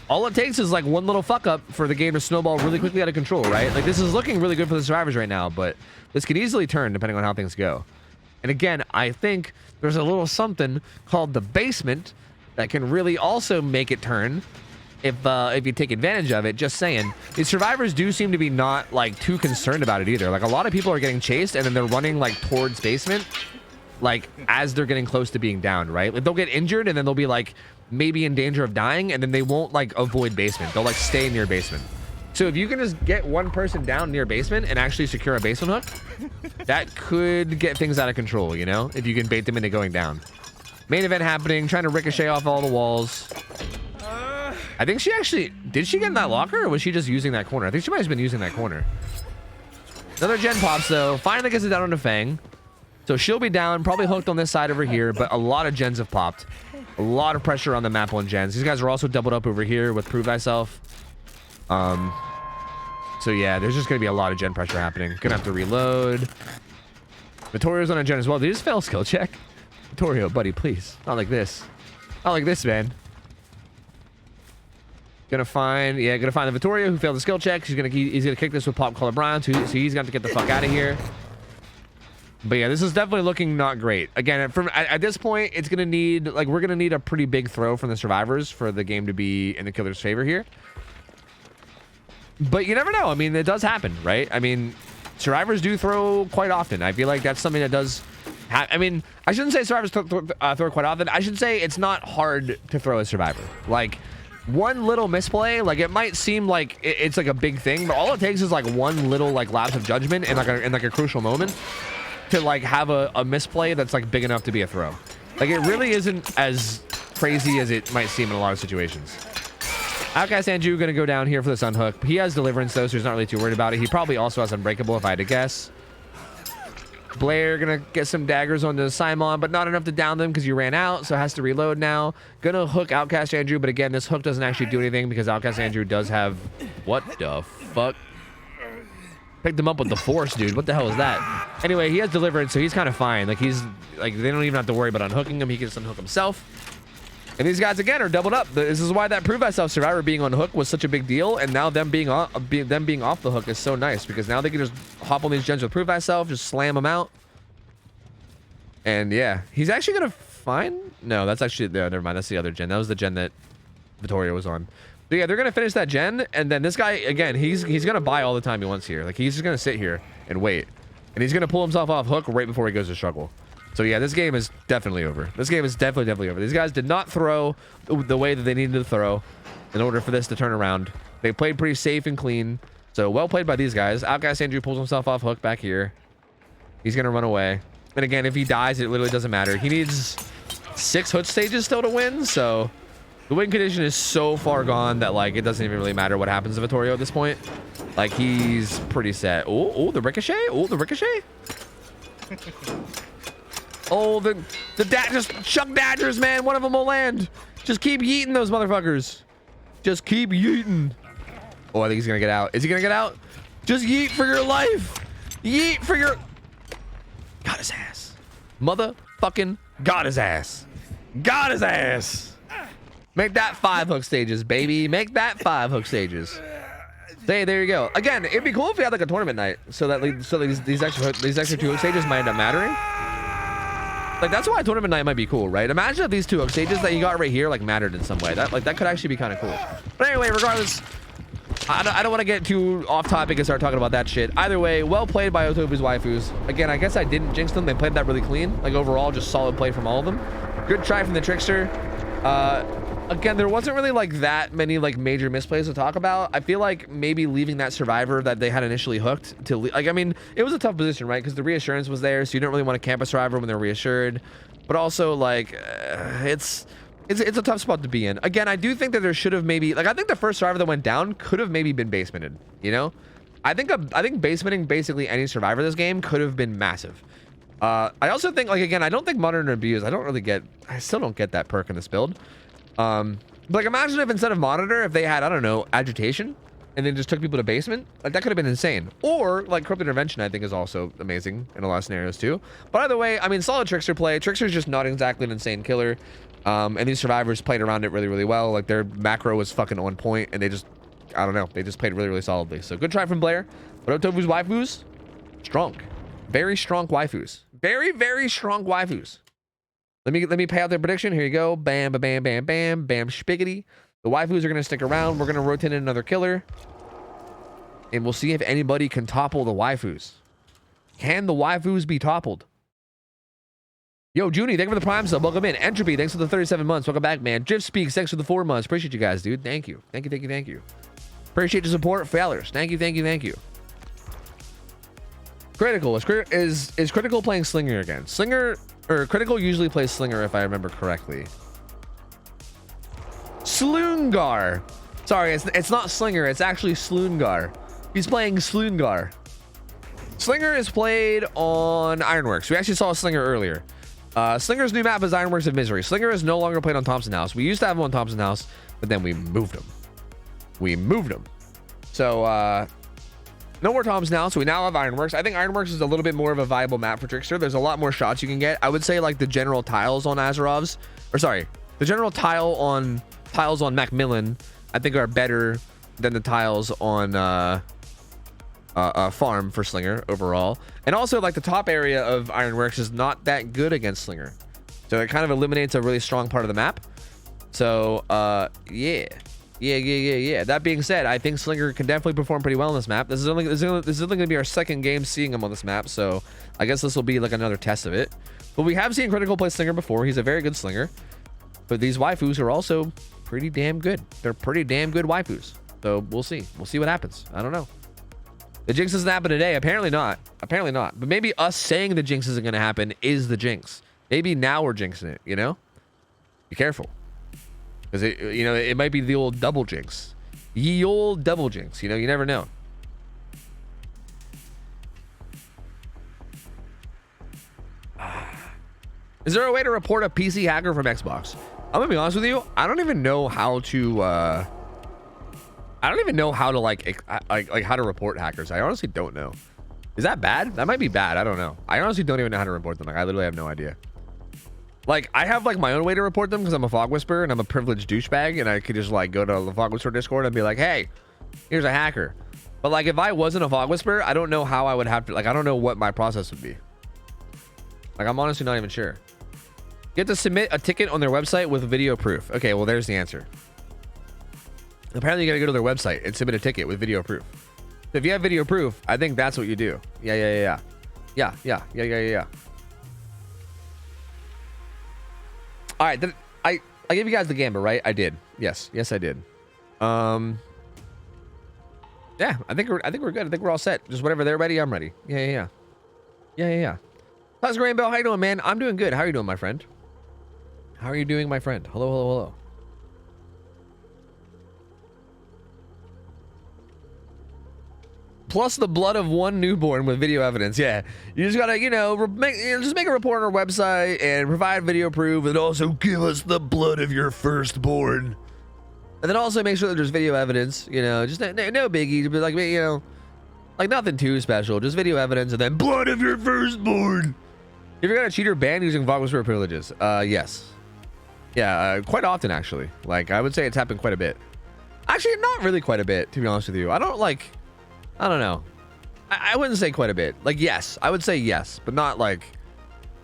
all it takes is like one little fuck up for the game to snowball really quickly out of control, right? Like, this is looking really good for the survivors right now, but this could easily turn depending on how things go. And again, I think there's a little something called the basement that can really also make it turn if you take advantage of it. Just saying. These survivors do seem to be not like too concerned about it either. Like, a lot of people are getting chased and then they're running like towards basement, like as they're getting close to being down, right? Like, they'll get injured and then they'll be like maybe in danger of dying, and then they won't like avoid basement. They'll like stay near basement. So if you can just get one person down near basement and actually secure a basement hook, that could get things out of control, you know, if you can bait them into going down. Main event happening, trying to ricochet off all the walls. I think she actually, did she get in that locker, or was she just using that corner? I think she might have been using that corner. Another gen pops though, finally gets it down on the Fang. So she'll be down, probably hooked on this side over here, but a lot of gens have popped. A lot of pressure on the map on gens. These guys are also doubled up over here with Prove Thyself. So yeah, there's just gonna be a lot of gen pressure happening. Gonna have to reload. Vittorio's on a gen as well. Did he just fail skill check? Vittorio, buddy, please. Not like this. Not like this, man. Gonna find the Vittorio who failed the skill check. He's gonna kick this with Pop Color Brian, so he's got to get the fuck out of here. But yeah, this is definitely looking not great. Again, at this point, it's gonna need, like, we're gonna need a pretty big throw from the survivors for the game to be in the killer's favor here. But you never know. I mean, it does happen, right? I mean, survivors do throw quite often. I feel like that's something that does I mean, I shouldn't say survivors throw quite often. I should say it's not hard to throw a survivor. Like, one little misplay, like, it might seem like it's like a big thing, but all it takes is like one little like lapse of judgment in like a crucial moment to like have a misplay that's like big enough to be a throw. Like, it really isn't as crazy as it might seem in a lot of situations. Outcast Andrew gonna go down here for this unhook. He has Deliverance though, so he's not really too worried about it. He probably also has Unbreakable if I had to guess. Blair gonna get some daggers onto Simon, but not enough to down them because you ran out, so has to reload now. Gonna hook Outcast Andrew, but again, this hook doesn't actually do anything because Outcast Andrew does have... What the fuck? Picked him up with the Force, dude. What the hell is that? Anyway, he has Deliverance, so he's kind of fine. Like, he's... Like, they don't even have to worry about unhooking him. He can just unhook himself. And these guys, again, are doubled up. This is why that Prove Thyself survivor being on hook was such a big deal, and now them being off the hook is so nice, because now they can just hop on these gens with Prove Thyself, just slam them out. And yeah, he's actually gonna find... No, that's actually... No, never mind, that's the other gen. That was the gen that Vittorio was on. But yeah, they're gonna finish that gen, and then this guy, again, he's gonna buy all the time he wants here. Like, he's just gonna sit here and wait. And he's gonna pull himself off hook right before he goes to struggle. So yeah, this game is definitely over. This game is definitely over. These guys did not throw the way that they needed to throw in order for this to turn around. They played pretty safe and clean. So well played by these guys. Outcast Andrew pulls himself off hook back here. He's going to run away. And again, if he dies, it literally doesn't matter. He needs 6 hook stages still to win. So the win condition is so far gone that, like, it doesn't even really matter what happens to Vittorio at this point. Like, he's pretty set. Oh, the ricochet. Oh, the ricochet. Oh, the just chuck dagers, man. One of them will land. Just keep yeeting those motherfuckers. Just keep yeeting. Oh, I think he's gonna get out. Is he gonna get out? Just yeet for your life. Yeet for your... Got his ass. Motherfucking got his ass. Got his ass. Make that 5 hook stages, baby. Make that 5 hook stages. Hey, there you go. Again, it'd be cool if we had like a tournament night, so that these extra 2 hook stages might end up mattering. Like, that's why a tournament night might be cool, right? Imagine if these 2 hook stages that you got right here like mattered in some way. That could actually be kind of cool. But anyway, regardless, I don't want to get too off topic and start talking about that shit. Either way, well played by OhTofu's waifus. Again, I guess I didn't jinx them. They played that really clean. Like, overall, just solid play from all of them. Good try from the trickster. Again, there wasn't really like that many like major misplays to talk about. I feel like maybe leaving that survivor that they had initially hooked to like, I mean, it was a tough position, right? Because the reassurance was there, so you don't really want to camp a survivor when they're reassured. But also, like, it's a tough spot to be in. Again, I do think that there should have maybe, like, I think the first survivor that went down could have maybe been basemented, you know? I think basementing basically any survivor this game could have been massive. I also think, like, again, I don't think modern abuse, I still don't get that perk in this build. Like, imagine if instead of monitor, if they had, I don't know, agitation, and then just took people to basement. Like, that could have been insane. Or, like, corrupt intervention, I think, is also amazing in a lot of scenarios, too. But either way, I mean, solid trickster play. Trickster's just not exactly an insane killer. And these survivors played around it really, really well. Like, their macro was fucking on point, and they just, I don't know, they just played really, really solidly. So, good try from Blair. But OhTofu's waifus, strong. Very strong waifus. Very, very strong waifus. Let me pay out their prediction. Here you go. Bam, bam, bam, bam, bam, bam, spiggity. The waifus are going to stick around. We're going to rotate in another killer. And we'll see if anybody can topple the waifus. Can the waifus be toppled? Yo, Junie, thank you for the prime sub. Welcome in. Entropy, thanks for the 37 months. Welcome back, man. Drift Speaks, thanks for the 4 months. Appreciate you guys, dude. Thank you. Thank you, thank you, thank you. Appreciate your support. Failures. Thank you, thank you, thank you. Critical. Is Critical playing Slinger again? Slinger... Or Critical usually plays Slinger, if I remember correctly. Sloongar. Sorry, it's not Slinger. It's actually Sloongar. He's playing Sloongar. Slinger is played on Ironworks. We actually saw Slinger earlier. Slinger's new map is Ironworks of Misery. Slinger is no longer played on Thompson House. We used to have him on Thompson House, but then we moved him. So, no more Toms now, so we now have Ironworks. I think Ironworks is a little bit more of a viable map for Trickster. There's a lot more shots you can get. I would say like the general tiles on Azarov's, or sorry, the general tiles on Macmillan, I think are better than the tiles on Farm for Slinger overall. And also like the top area of Ironworks is not that good against Slinger, so it kind of eliminates a really strong part of the map. So yeah. That being said, I think Slinger can definitely perform pretty well on this map. This is only going to be our second game seeing him on this map, so I guess this will be like another test of it. But we have seen Critical play Slinger before. He's a very good Slinger. But these waifus are also pretty damn good. They're pretty damn good waifus. So we'll see. We'll see what happens. I don't know. The jinx doesn't happen today. Apparently not. Apparently not. But maybe us saying the jinx isn't going to happen is the jinx. Maybe now we're jinxing it, you know? Be careful. Because it might be the old double jinx. Ye old double jinx. You know, you never know. Is there a way to report a PC hacker from Xbox? I'm gonna be honest with you. I don't even know how to. I don't even know how to like how to report hackers. I honestly don't know. Is that bad? That might be bad. I don't know. I honestly don't even know how to report them. Like, I literally have no idea. Like, I have like my own way to report them because I'm a Fog Whisperer and I'm a privileged douchebag, and I could just like go to the Fog Whisperer Discord and be like, hey, here's a hacker. But like, if I wasn't a Fog Whisperer, I don't know how I would have to, like, I don't know what my process would be. Like, I'm honestly not even sure. You have to submit a ticket on their website with video proof. Okay, well, there's the answer. Apparently you gotta go to their website and submit a ticket with video proof. So if you have video proof, I think that's what you do. Yeah. All right, I gave you guys the gambit, right? I did. Yes, I did. Yeah, I think we're good. I think we're all set. Just whenever they're ready, I'm ready. Yeah. How's Rainbow? How you doing, man? I'm doing good. How are you doing, my friend? How are you doing, my friend? Hello. plus the blood of one newborn with video evidence. Yeah, you just gotta, just make a report on our website and provide video proof, and also give us the blood of your firstborn. And then also make sure that there's video evidence, just no biggie, but like, like nothing too special, just video evidence, and then blood of your firstborn. If you're gonna cheat or ban using VOD whisperer privileges, yes. Yeah, quite often actually. Like, I would say it's happened quite a bit. Actually, not really quite a bit, to be honest with you. I don't know. I wouldn't say quite a bit. Like, yes, I would say yes, but not like,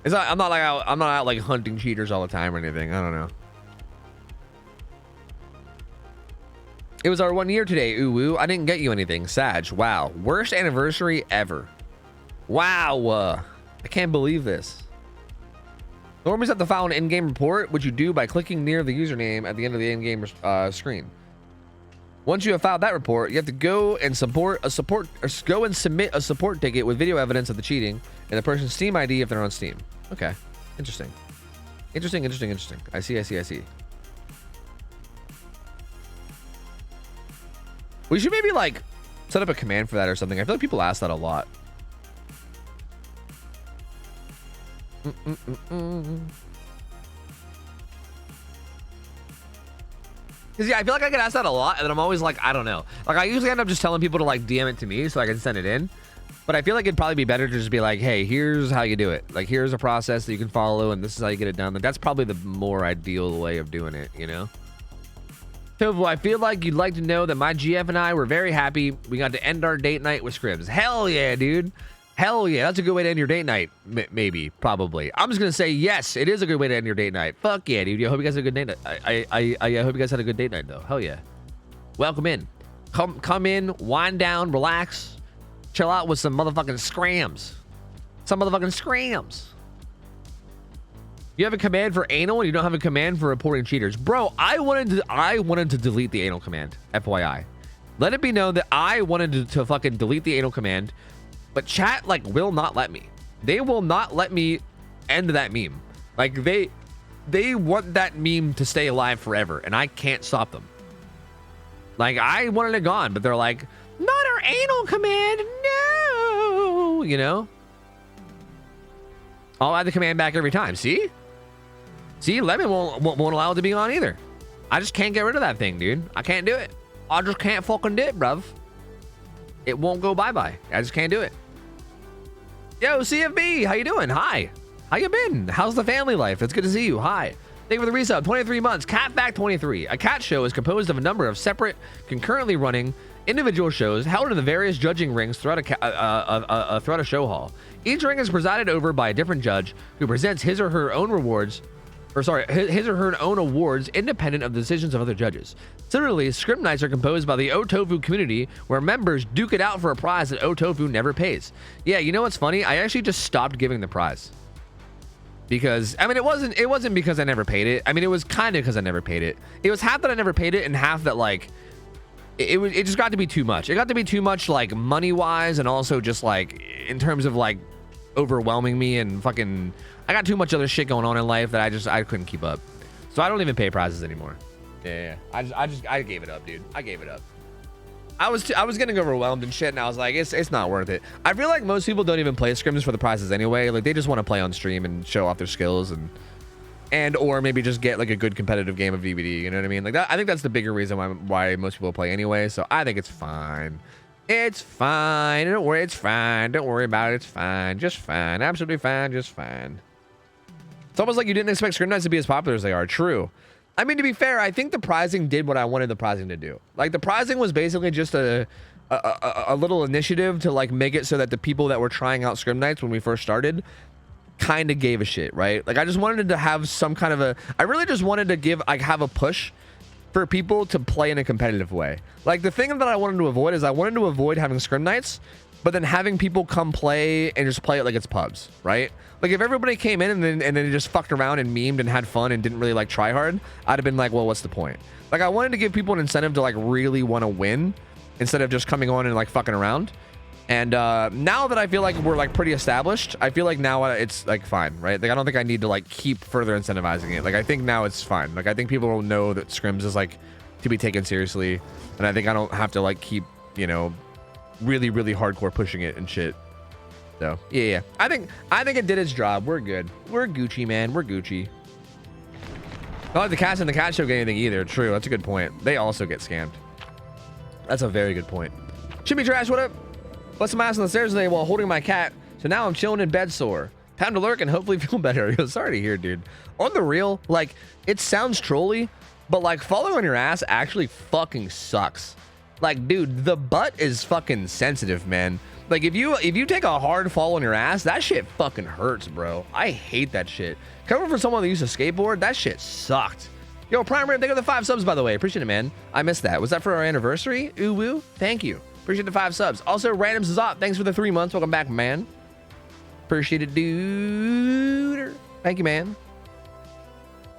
I'm not out like hunting cheaters all the time or anything. I don't know. It was our 1 year today, ooh. I didn't get you anything. Sag, wow. Worst anniversary ever. Wow. I can't believe this. Normies have to file an in-game report, which you do by clicking near the username at the end of the in-game screen. Once you have filed that report, you have to go and submit a support ticket with video evidence of the cheating and the person's Steam ID if they're on Steam. Okay. Interesting. I see. We should maybe like set up a command for that or something. I feel like people ask that a lot. Cause yeah, I feel like I get asked that a lot, and then I'm always like, I don't know. Like, I usually end up just telling people to like DM it to me so I can send it in. But I feel like it'd probably be better to just be like, hey, here's how you do it. Like, here's a process that you can follow, and this is how you get it done. Like, that's probably the more ideal way of doing it, Tofu, I feel like you'd like to know that my GF and I were very happy we got to end our date night with Scrims. Hell yeah, dude. Hell yeah. That's a good way to end your date night. Maybe. Probably. I'm just going to say yes. It is a good way to end your date night. Fuck yeah, dude. I hope you guys had a good date night. I hope you guys had a good date night, though. Hell yeah. Welcome in. Come in, wind down, relax, chill out with some motherfucking SCRIMS. You have a command for anal and you don't have a command for reporting cheaters. Bro, I wanted to delete the anal command, FYI. Let it be known that I wanted to fucking delete the anal command, but chat like will not let me. They will not let me end that meme. Like they want that meme to stay alive forever, and I can't stop them. Like, I wanted it gone, but they're like, not our anal command, no, I'll add the command back every time. See, Lemon won't allow it to be on either. I just can't get rid of that thing, dude. I can't do it. I just can't fucking do it, bruv. It won't go bye-bye. I just can't do it. Yo, CFB, how you doing? Hi. How you been? How's the family life? It's good to see you. Hi. Thank you for the resub. 23 months. Cat Fact 23. A cat show is composed of a number of separate, concurrently running individual shows held in the various judging rings throughout a show hall. Each ring is presided over by a different judge who presents his or her own awards independent of the decisions of other judges. Similarly, Scrim Nights are composed by the OhTofu community, where members duke it out for a prize that OhTofu never pays. Yeah, you know what's funny? I actually just stopped giving the prize. Because, I mean, it wasn't because I never paid it. I mean, it was kind of because I never paid it. It was half that I never paid it and half that, like, it just got to be too much. It got to be too much, like, money-wise, and also just, like, in terms of, like, overwhelming me and fucking... I got too much other shit going on in life that I couldn't keep up. So I don't even pay prizes anymore. Yeah. I gave it up, dude. I gave it up. I was getting overwhelmed and shit, and I was like, it's not worth it. I feel like most people don't even play scrims for the prizes anyway. Like, they just want to play on stream and show off their skills and or maybe just get like a good competitive game of VOD. You know what I mean? Like that, I think that's the bigger reason why most people play anyway. So I think it's fine. It's fine. Don't worry, it's fine. Don't worry about it. It's fine. Just fine. Absolutely fine. Just fine. It's almost like you didn't expect Scrim Nights to be as popular as they are. True. I mean, to be fair, I think the prizing did what I wanted the prizing to do. Like, the prizing was basically just a little initiative to, like, make it so that the people that were trying out Scrim Nights when we first started kind of gave a shit, right? Like, I just wanted to have some kind of I really just wanted to have a push for people to play in a competitive way. Like, the thing that I wanted to avoid is I wanted to avoid having Scrim Nights, but then having people come play and just play it like it's pubs, right? Like, if everybody came in and then just fucked around and memed and had fun and didn't really, like, try hard, I'd have been like, well, what's the point? Like, I wanted to give people an incentive to, like, really want to win instead of just coming on and, like, fucking around. And now that I feel like we're, like, pretty established, I feel like now it's, like, fine, right? Like, I don't think I need to, like, keep further incentivizing it. Like, I think now it's fine. Like, I think people will know that Scrims is, like, to be taken seriously. And I think I don't have to, like, keep, you know, really, really hardcore pushing it and shit. So yeah. I think it did its job. We're good. We're Gucci, man. We're Gucci. Not like the cats in the cat show get anything either. True. That's a good point. They also get scammed. That's a very good point. Shimmy Trash, what up? Bust some ass on the stairs today while holding my cat. So now I'm chilling in bed sore. Time to lurk and hopefully feel better. Sorry to hear, dude. On the real, like, it sounds trolly, but like falling on your ass actually fucking sucks. Like, dude, the butt is fucking sensitive, man. Like, if you take a hard fall on your ass, that shit fucking hurts, bro. I hate that shit. Coming from someone that used to skateboard, that shit sucked. Yo, Primer, thank you for the 5 subs, by the way. Appreciate it, man. I missed that. Was that for our anniversary? Ooh, woo. Thank you. Appreciate the 5 subs. Also, Random Zazop, thanks for the 3 months. Welcome back, man. Appreciate it, dude. Thank you, man.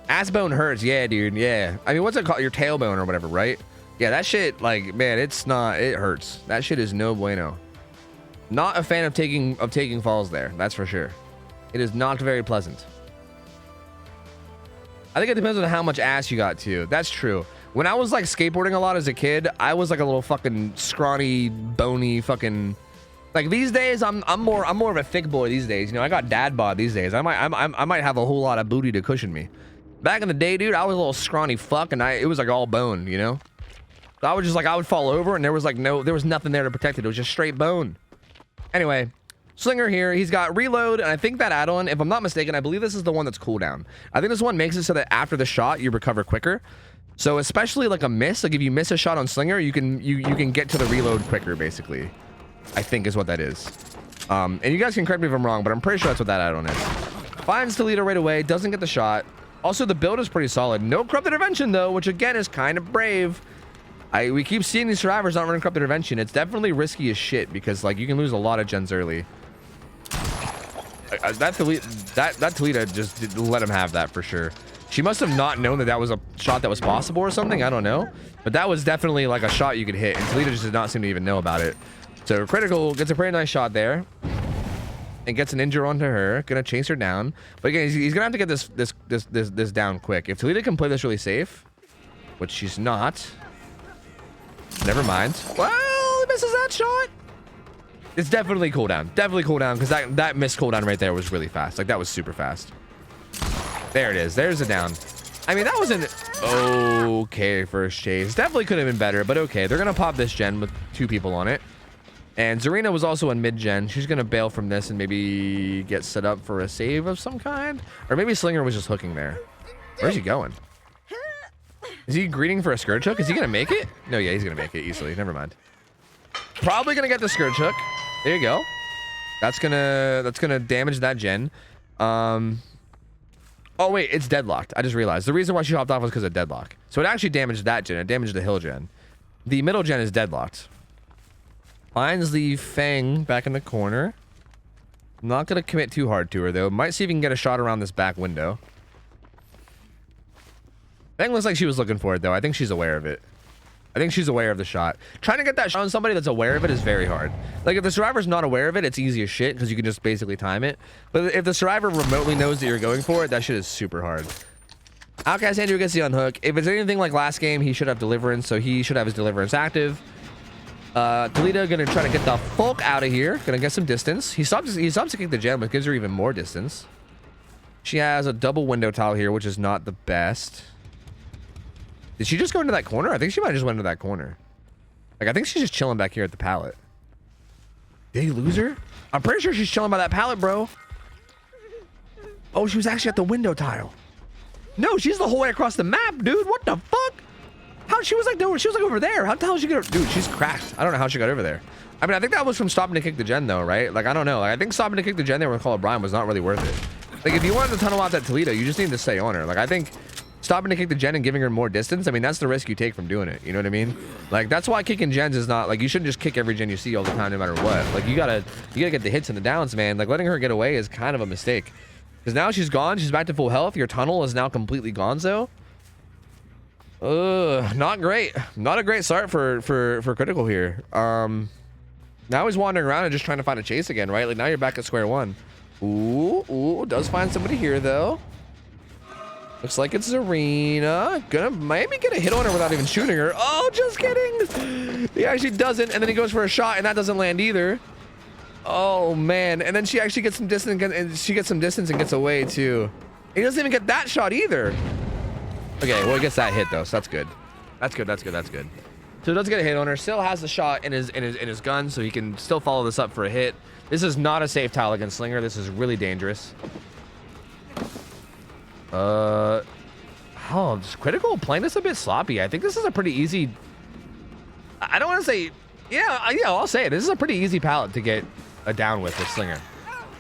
Ass bone hurts. Yeah, dude. Yeah. I mean, what's it called? Your tailbone or whatever, right? Yeah, that shit, like, man, it's not, it hurts. That shit is no bueno. Not a fan of taking falls there. That's for sure. It is not very pleasant. I think it depends on how much ass you got too. That's true. When I was like skateboarding a lot as a kid, I was like a little fucking scrawny, bony fucking. Like these days, I'm more of a thick boy these days. You know, I got dad bod these days. I might have a whole lot of booty to cushion me. Back in the day, dude, I was a little scrawny fuck, and it was like all bone. You know, so I was just like I would fall over, and there was nothing there to protect it. It was just straight bone. Anyway. Slinger here, he's got reload, and I think that add-on, if I'm not mistaken, I believe this is the one that's cooldown. I think this one makes it so that after the shot, you recover quicker. So especially like a miss, like if you miss a shot on Slinger, you can get to the reload quicker, basically. I think is what that is. And you guys can correct me if I'm wrong, but I'm pretty sure that's what that add-on is. Finds Toledo right away, doesn't get the shot. Also, the build is pretty solid. No corrupt intervention though, which again is kind of brave. We keep seeing these survivors not running corrupt intervention. It's definitely risky as shit because like you can lose a lot of gens early. That Toledo just didn't let him have that for sure. She must have not known that that was a shot that was possible or something. I don't know. But that was definitely like a shot you could hit. And Toledo just did not seem to even know about it. So Critical gets a pretty nice shot there. And gets an injure onto her. Gonna chase her down. But again, he's gonna have to get this down quick. If Toledo can play this really safe, which she's not. Never mind. Well, misses that shot. It's definitely cooldown. Definitely cooldown because that missed cooldown right there was really fast. Like that was super fast. There it is. There's a down. I mean, that was an okay first chase. Definitely could have been better, but okay. They're going to pop this gen with 2 people on it. And Zarina was also in mid-gen. She's going to bail from this and maybe get set up for a save of some kind. Or maybe Slinger was just hooking there. Where's he going? Is he greeting for a scourge hook? Is he going to make it? No, yeah, he's going to make it easily. Never mind. Probably going to get the scourge hook. There you go. That's gonna damage that gen. Oh wait, it's deadlocked. I just realized the reason why she hopped off was because of deadlock. So it actually damaged that gen. It damaged the hill gen. The middle gen is deadlocked. Finds the Fang back in the corner. Not gonna commit too hard to her though. Might see if he can get a shot around this back window. Fang looks like she was looking for it though. I think she's aware of it. I think she's aware of the shot. Trying to get that shot on somebody that's aware of it is very hard. Like, if the survivor's not aware of it, it's easy as shit because you can just basically time it. But if the survivor remotely knows that you're going for it, that shit is super hard. Outcast Andrew gets the unhook. If it's anything like last game, he should have Deliverance, so he should have his Deliverance active. Toledo gonna try to get the fuck out of here. Gonna get some distance. He stops to kick the gen, but gives her even more distance. She has a double window tile here, which is not the best. Did she just go into that corner? I think she might have just went into that corner. Like, I think she's just chilling back here at the pallet. Did he lose her? I'm pretty sure she's chilling by that pallet, bro. Oh, she was actually at the window tile. No, she's the whole way across the map, dude. What the fuck? How she was like over there. How the hell did she get over? Dude, she's cracked. I don't know how she got over there. I mean, I think that was from stopping to kick the gen though, right? Like, I don't know. Like, I think stopping to kick the gen there with Call of Brian was not really worth it. Like, if you wanted to tunnel out that Toledo, you just need to stay on her. Like, I think stopping to kick the gen and giving her more distance, I mean, that's the risk you take from doing it. You know what I mean? Like, that's why kicking gens is not, like, you shouldn't just kick every gen you see all the time no matter what. Like, you gotta get the hits and the downs, man. Like, letting her get away is kind of a mistake. Because now she's gone. She's back to full health. Your tunnel is now completely gonzo. Not great. Not a great start for Critical here. Now he's wandering around and just trying to find a chase again, right? Like, now you're back at square one. Ooh, does find somebody here, though. Looks like it's Zarina. Gonna maybe get a hit on her without even shooting her. Oh, just kidding. He actually doesn't, and then he goes for a shot, and that doesn't land either. Oh man, and then she actually gets some distance, and she gets some distance and gets away too. He doesn't even get that shot either. Okay, well he gets that hit though, so that's good. That's good. That's good. That's good. So he does get a hit on her. Still has the shot in his gun, so he can still follow this up for a hit. This is not a safe tile against Slinger. This is really dangerous. Oh, just Critical playing this a bit sloppy. I think this is a pretty easy. I don't want to say. Yeah, I'll say it. This is a pretty easy pallet to get a down with Slinger.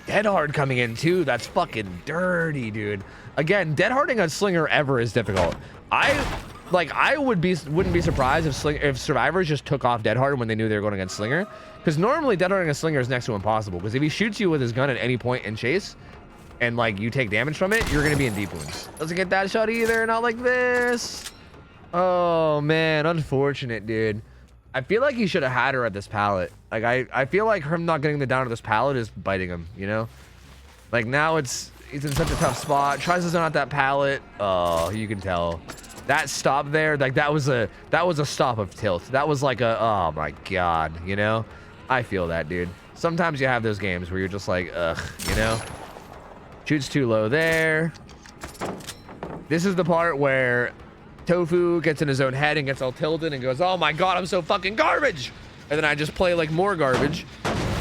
Dead hard coming in too. That's fucking dirty, dude. Again, dead harding a Slinger ever is difficult. I wouldn't be surprised if survivors just took off dead hard when they knew they were going against Slinger, because normally dead harding a Slinger is next to impossible, because if he shoots you with his gun at any point in chase and like you take damage from it, you're gonna be in deep wounds. Doesn't get that shot either. Not like this. Oh man, unfortunate, dude. I feel like he should have had her at this pallet. Like I feel like him not getting the down to this pallet is biting him, you know? Like now he's in such a tough spot. Tries to zone out that pallet. Oh, you can tell. That stop there, like that was a stop of tilt. That was like a, oh my god, you know? I feel that, dude. Sometimes you have those games where you're just like, ugh, you know? Shoots too low there. This is the part where Tofu gets in his own head and gets all tilted and goes, oh my god, I'm so fucking garbage. And then I just play like more garbage.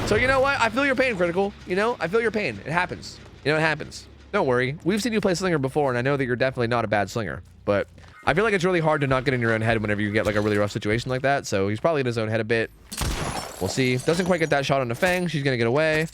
So you know what? I feel your pain, Critical. You know, I feel your pain. It happens. You know, it happens. Don't worry. We've seen you play Slinger before, and I know that you're definitely not a bad Slinger. But I feel like it's really hard to not get in your own head whenever you get like a really rough situation like that. So he's probably in his own head a bit. We'll see. Doesn't quite get that shot on the Fang. She's gonna get away.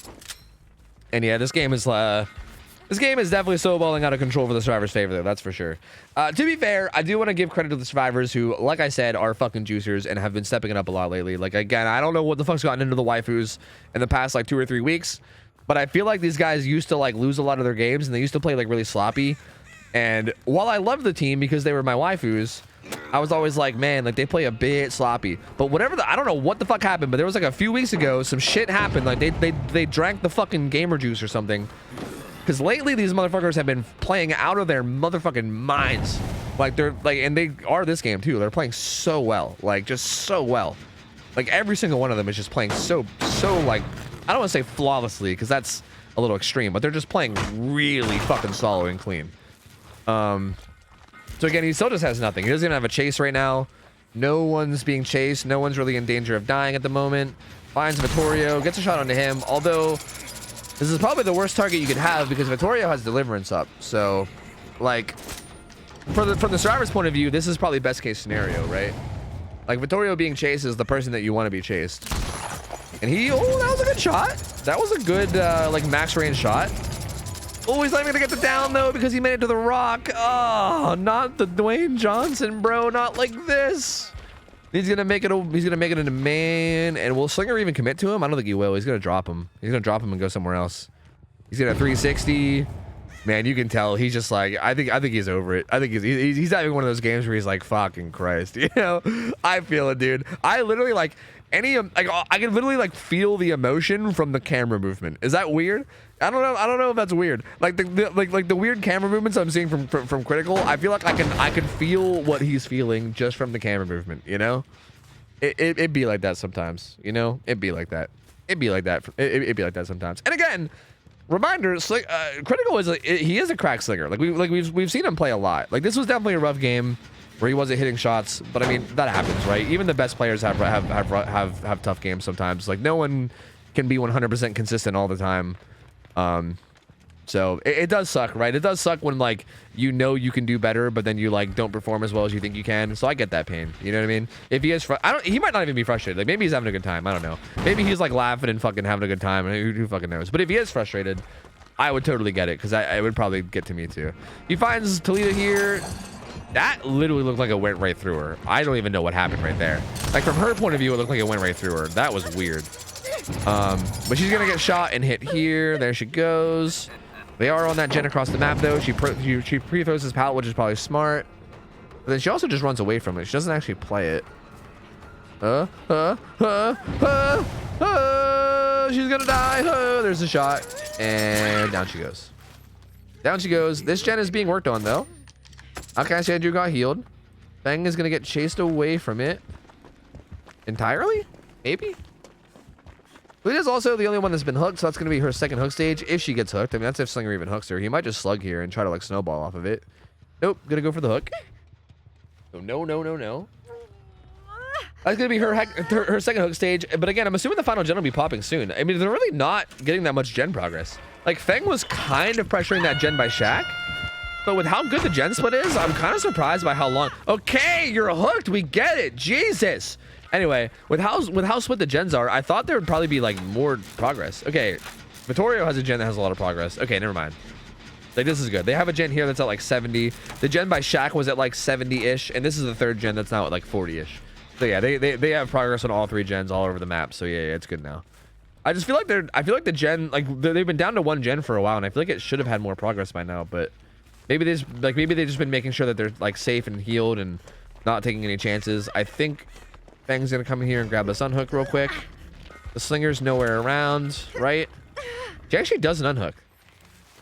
And yeah, this game is definitely snowballing out of control for the survivors' favor, though. That's for sure. To be fair, I do want to give credit to the survivors who, like I said, are fucking juicers and have been stepping it up a lot lately. Like, again, I don't know what the fuck's gotten into the waifus in the past, like, 2 or 3 weeks. But I feel like these guys used to, like, lose a lot of their games, and they used to play, like, really sloppy. And while I loved the team because they were my waifus, I was always like, man, like, they play a bit sloppy. But whatever I don't know what the fuck happened, but there was, like, a few weeks ago, some shit happened. Like, they drank the fucking gamer juice or something. Because lately these motherfuckers have been playing out of their motherfucking minds. Like they're like, and they are this game too. They're playing so well, like just so well. Like every single one of them is just playing so like, I don't want to say flawlessly because that's a little extreme, but they're just playing really fucking solid and clean. So again, he still just has nothing. He doesn't even have a chase right now. No one's being chased. No one's really in danger of dying at the moment. Finds Vittorio, gets a shot onto him, although this is probably the worst target you could have because Vittorio has Deliverance up. So, like, from the survivor's point of view, this is probably best case scenario, right? Like, Vittorio being chased is the person that you want to be chased. And oh, that was a good shot. That was a good, like, max range shot. Oh, he's not even gonna get the down, though, because he made it to the rock. Oh, not the Dwayne Johnson, bro. Not like this. He's gonna make it into man. And will Slinger even commit to him? I don't think he will. He's gonna drop him. He's gonna drop him and go somewhere else. He's gonna 360. Man, you can tell he's just like, I think he's over it. I think he's having one of those games where he's like, fucking Christ, you know? I feel it, dude. I literally like I can literally like feel the emotion from the camera movement. Is that weird? I don't know if that's weird. Like the weird camera movements I'm seeing from Critical. I feel like I can feel what he's feeling just from the camera movement. You know, it'd be like that sometimes. You know, it'd be like that. It'd be like that sometimes. And again, reminder: Critical he is a crack slinger. Like we've seen him play a lot. Like this was definitely a rough game where he wasn't hitting shots, but I mean that happens, right? Even the best players have tough games sometimes. Like no one can be 100% consistent all the time. So it does suck, right? It does suck when like you know you can do better, but then you like don't perform as well as you think you can. So I get that pain. You know what I mean? If he is, he might not even be frustrated. Like maybe he's having a good time. I don't know. Maybe he's like laughing and fucking having a good time. Who fucking knows? But if he is frustrated, I would totally get it because it would probably get to me too. He finds Talita here. That literally looked like it went right through her. I don't even know what happened right there. Like from her point of view, it looked like it went right through her. That was weird. But she's gonna get shot and hit here. There she goes. They are on that gen across the map though. She pre-throws his pallet, which is probably smart. But then she also just runs away from it. She doesn't actually play it. She's gonna die. There's the shot. And down she goes. Down she goes. This gen is being worked on though. Okay, Andrew got healed. Feng is gonna get chased away from it entirely, maybe. Luna's also the only one that's been hooked, so that's gonna be her second hook stage if she gets hooked. I mean, that's if Slinger even hooks her. He might just slug here and try to like snowball off of it. Nope, gonna go for the hook. Oh, no. That's gonna be her second hook stage. But again, I'm assuming the final gen will be popping soon. I mean, they're really not getting that much gen progress. Like Feng was kind of pressuring that gen by Shaq, but with how good the gen split is, I'm kind of surprised by how long. Okay, you're hooked. We get it. Jesus. Anyway, with how split the gens are, I thought there would probably be like more progress. Okay, Vittorio has a gen that has a lot of progress. Okay, never mind. Like this is good. They have a gen here that's at like 70. The gen by Shaq was at like 70-ish, and this is the third gen that's now at like 40-ish. So yeah, they have progress on all three gens all over the map. So yeah, it's good now. I just feel like the gen, like they've been down to one gen for a while, and I feel like it should have had more progress by now. But maybe they've just been making sure that they're like safe and healed and not taking any chances. I think Feng's gonna come in here and grab the sun hook real quick. The Slinger's nowhere around, right? She actually doesn't unhook,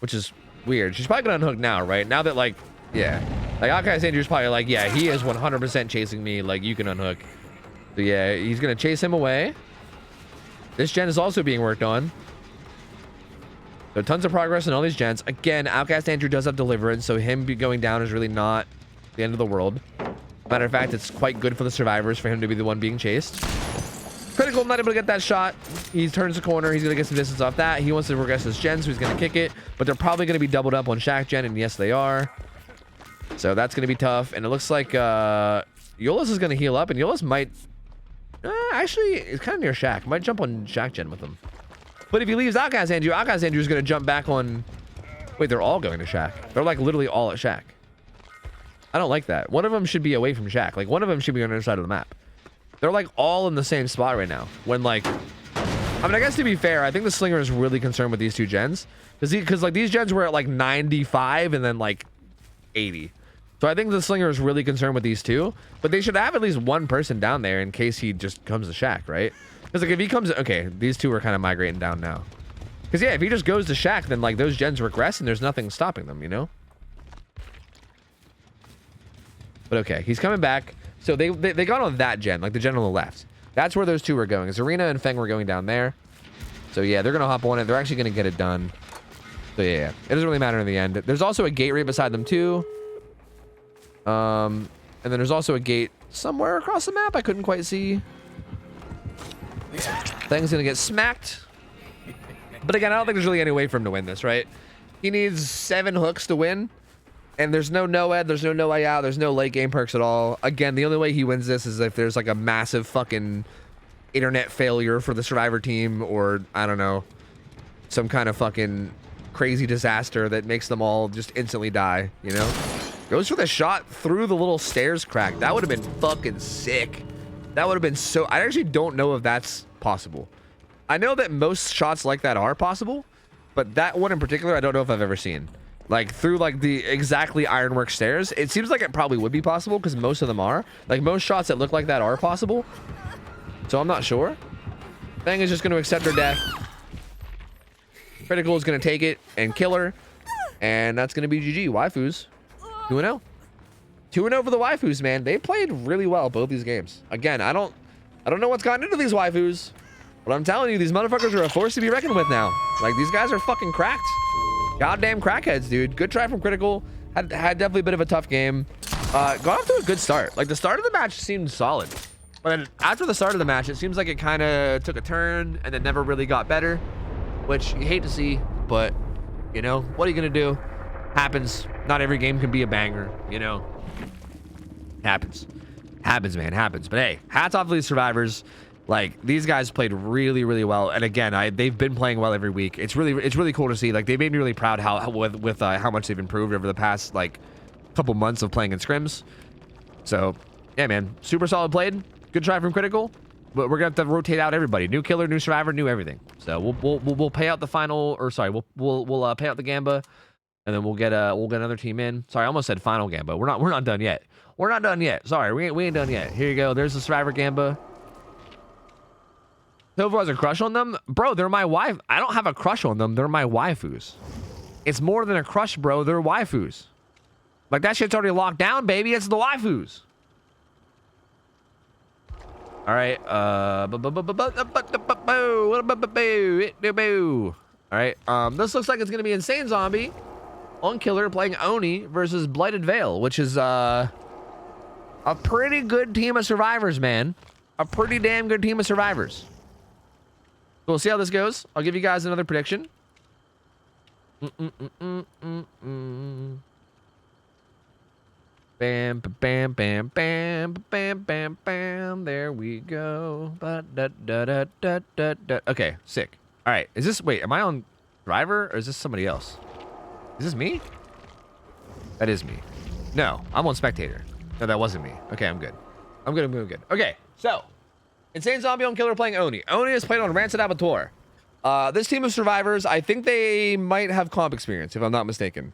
which is weird. She's probably gonna unhook now, right? Now that like, yeah. Like, Akai Andrew's probably like, yeah, he is 100% chasing me. Like, you can unhook. So, yeah, he's going to chase him away. This gen is also being worked on. So, tons of progress in all these gens. Again, Outcast Andrew does have Deliverance, so him going down is really not the end of the world. Matter of fact, it's quite good for the survivors for him to be the one being chased. Critical, not able to get that shot. He turns the corner. He's going to get some distance off that. He wants to progress his gen, so he's going to kick it. But they're probably going to be doubled up on Shaq gen, and yes, they are. So that's going to be tough. And it looks like Yolas is going to heal up. And Yolas might... actually, it's kind of near Shaq. Might jump on Shaq gen with him. But if he leaves Outcast Andrew is going to jump back on... Wait, they're all going to Shaq. They're like literally all at Shaq. I don't like that. One of them should be away from Shaq. Like one of them should be on the other side of the map. They're like all in the same spot right now. When like... I mean, I guess to be fair, I think the Slinger is really concerned with these two gens. Because like these gens were at like 95 and then like 80. So I think the Slinger is really concerned with these two, but they should have at least one person down there in case he just comes to Shaq, right? Because like if he comes, okay, these two are kind of migrating down now. Because yeah, if he just goes to Shaq, then like those gens regress and there's nothing stopping them, you know? But okay, he's coming back. So they got on that gen, like the gen on the left. That's where those two were going. Zarina and Feng were going down there. So yeah, they're gonna hop on it. They're actually gonna get it done. So yeah, it doesn't really matter in the end. There's also a gate right beside them too. And then there's also a gate somewhere across the map I couldn't quite see. Thing's gonna get smacked. But again, I don't think there's really any way for him to win this, right? He needs 7 hooks to win. And there's no no-ed, there's no way out, there's no late game perks at all. Again, the only way he wins this is if there's like a massive fucking internet failure for the survivor team, or I don't know, some kind of fucking crazy disaster that makes them all just instantly die, you know? Goes for the shot through the little stairs crack. That would have been fucking sick. That would have been so... I actually don't know if that's possible. I know that most shots like that are possible, but that one in particular, I don't know if I've ever seen. Like, through, like, the exactly ironwork stairs. It seems like it probably would be possible, because most of them are. Like, most shots that look like that are possible. So I'm not sure. Feng is just going to accept her death. Critical is going to take it and kill her. And that's going to be GG. Waifus. 2-0. 2-0 for the waifus, man. They played really well both these games. Again, I don't know what's gotten into these waifus, but I'm telling you, these motherfuckers are a force to be reckoned with now. Like, these guys are fucking cracked. Goddamn crackheads, dude. Good try from Critical. Had definitely a bit of a tough game. Got off to a good start. Like, the start of the match seemed solid. But then after the start of the match, it seems like it kind of took a turn and then never really got better, which you hate to see, but, you know, what are you going to do? Happens. Not every game can be a banger, you know? Happens. Happens, man. Happens. But hey, hats off to these survivors. Like, these guys played really, really well. And again, they've been playing well every week. It's really cool to see. Like, they made me really proud with how much they've improved over the past, like, couple months of playing in scrims. So, yeah, man. Super solid played. Good try from Critical. But we're gonna have to rotate out everybody. New killer, new survivor, new everything. So we'll pay out the final, or sorry, we'll pay out the Gamba, and then we'll get another team in. Sorry, I almost said final Gamba. We're not done yet. We're not done yet. Sorry, we ain't done yet. Here you go. There's the survivor Gamba. Tofu has a crush on them, bro. They're my wife. I don't have a crush on them. They're my waifus. It's more than a crush, bro. They're waifus. Like, that shit's already locked down, baby. It's the waifus. All right. All right. This looks like it's gonna be Insane Zombie on Killer playing Oni versus Blighted Veil, which is a pretty good team of survivors, man. A pretty damn good team of survivors. So we'll see how this goes. I'll give you guys another prediction. Bam, bam, bam, bam, bam, bam, bam. There we go. Okay, sick. All right, is this, wait, am I on driver or is this somebody else? Is this me? That is me. No, I'm on spectator. No, that wasn't me. Okay, I'm good. I'm good. Okay, so Insane Zombie on Killer playing Oni. Oni is playing on Rancid Abattoir. This team of survivors, I think they might have comp experience, if I'm not mistaken.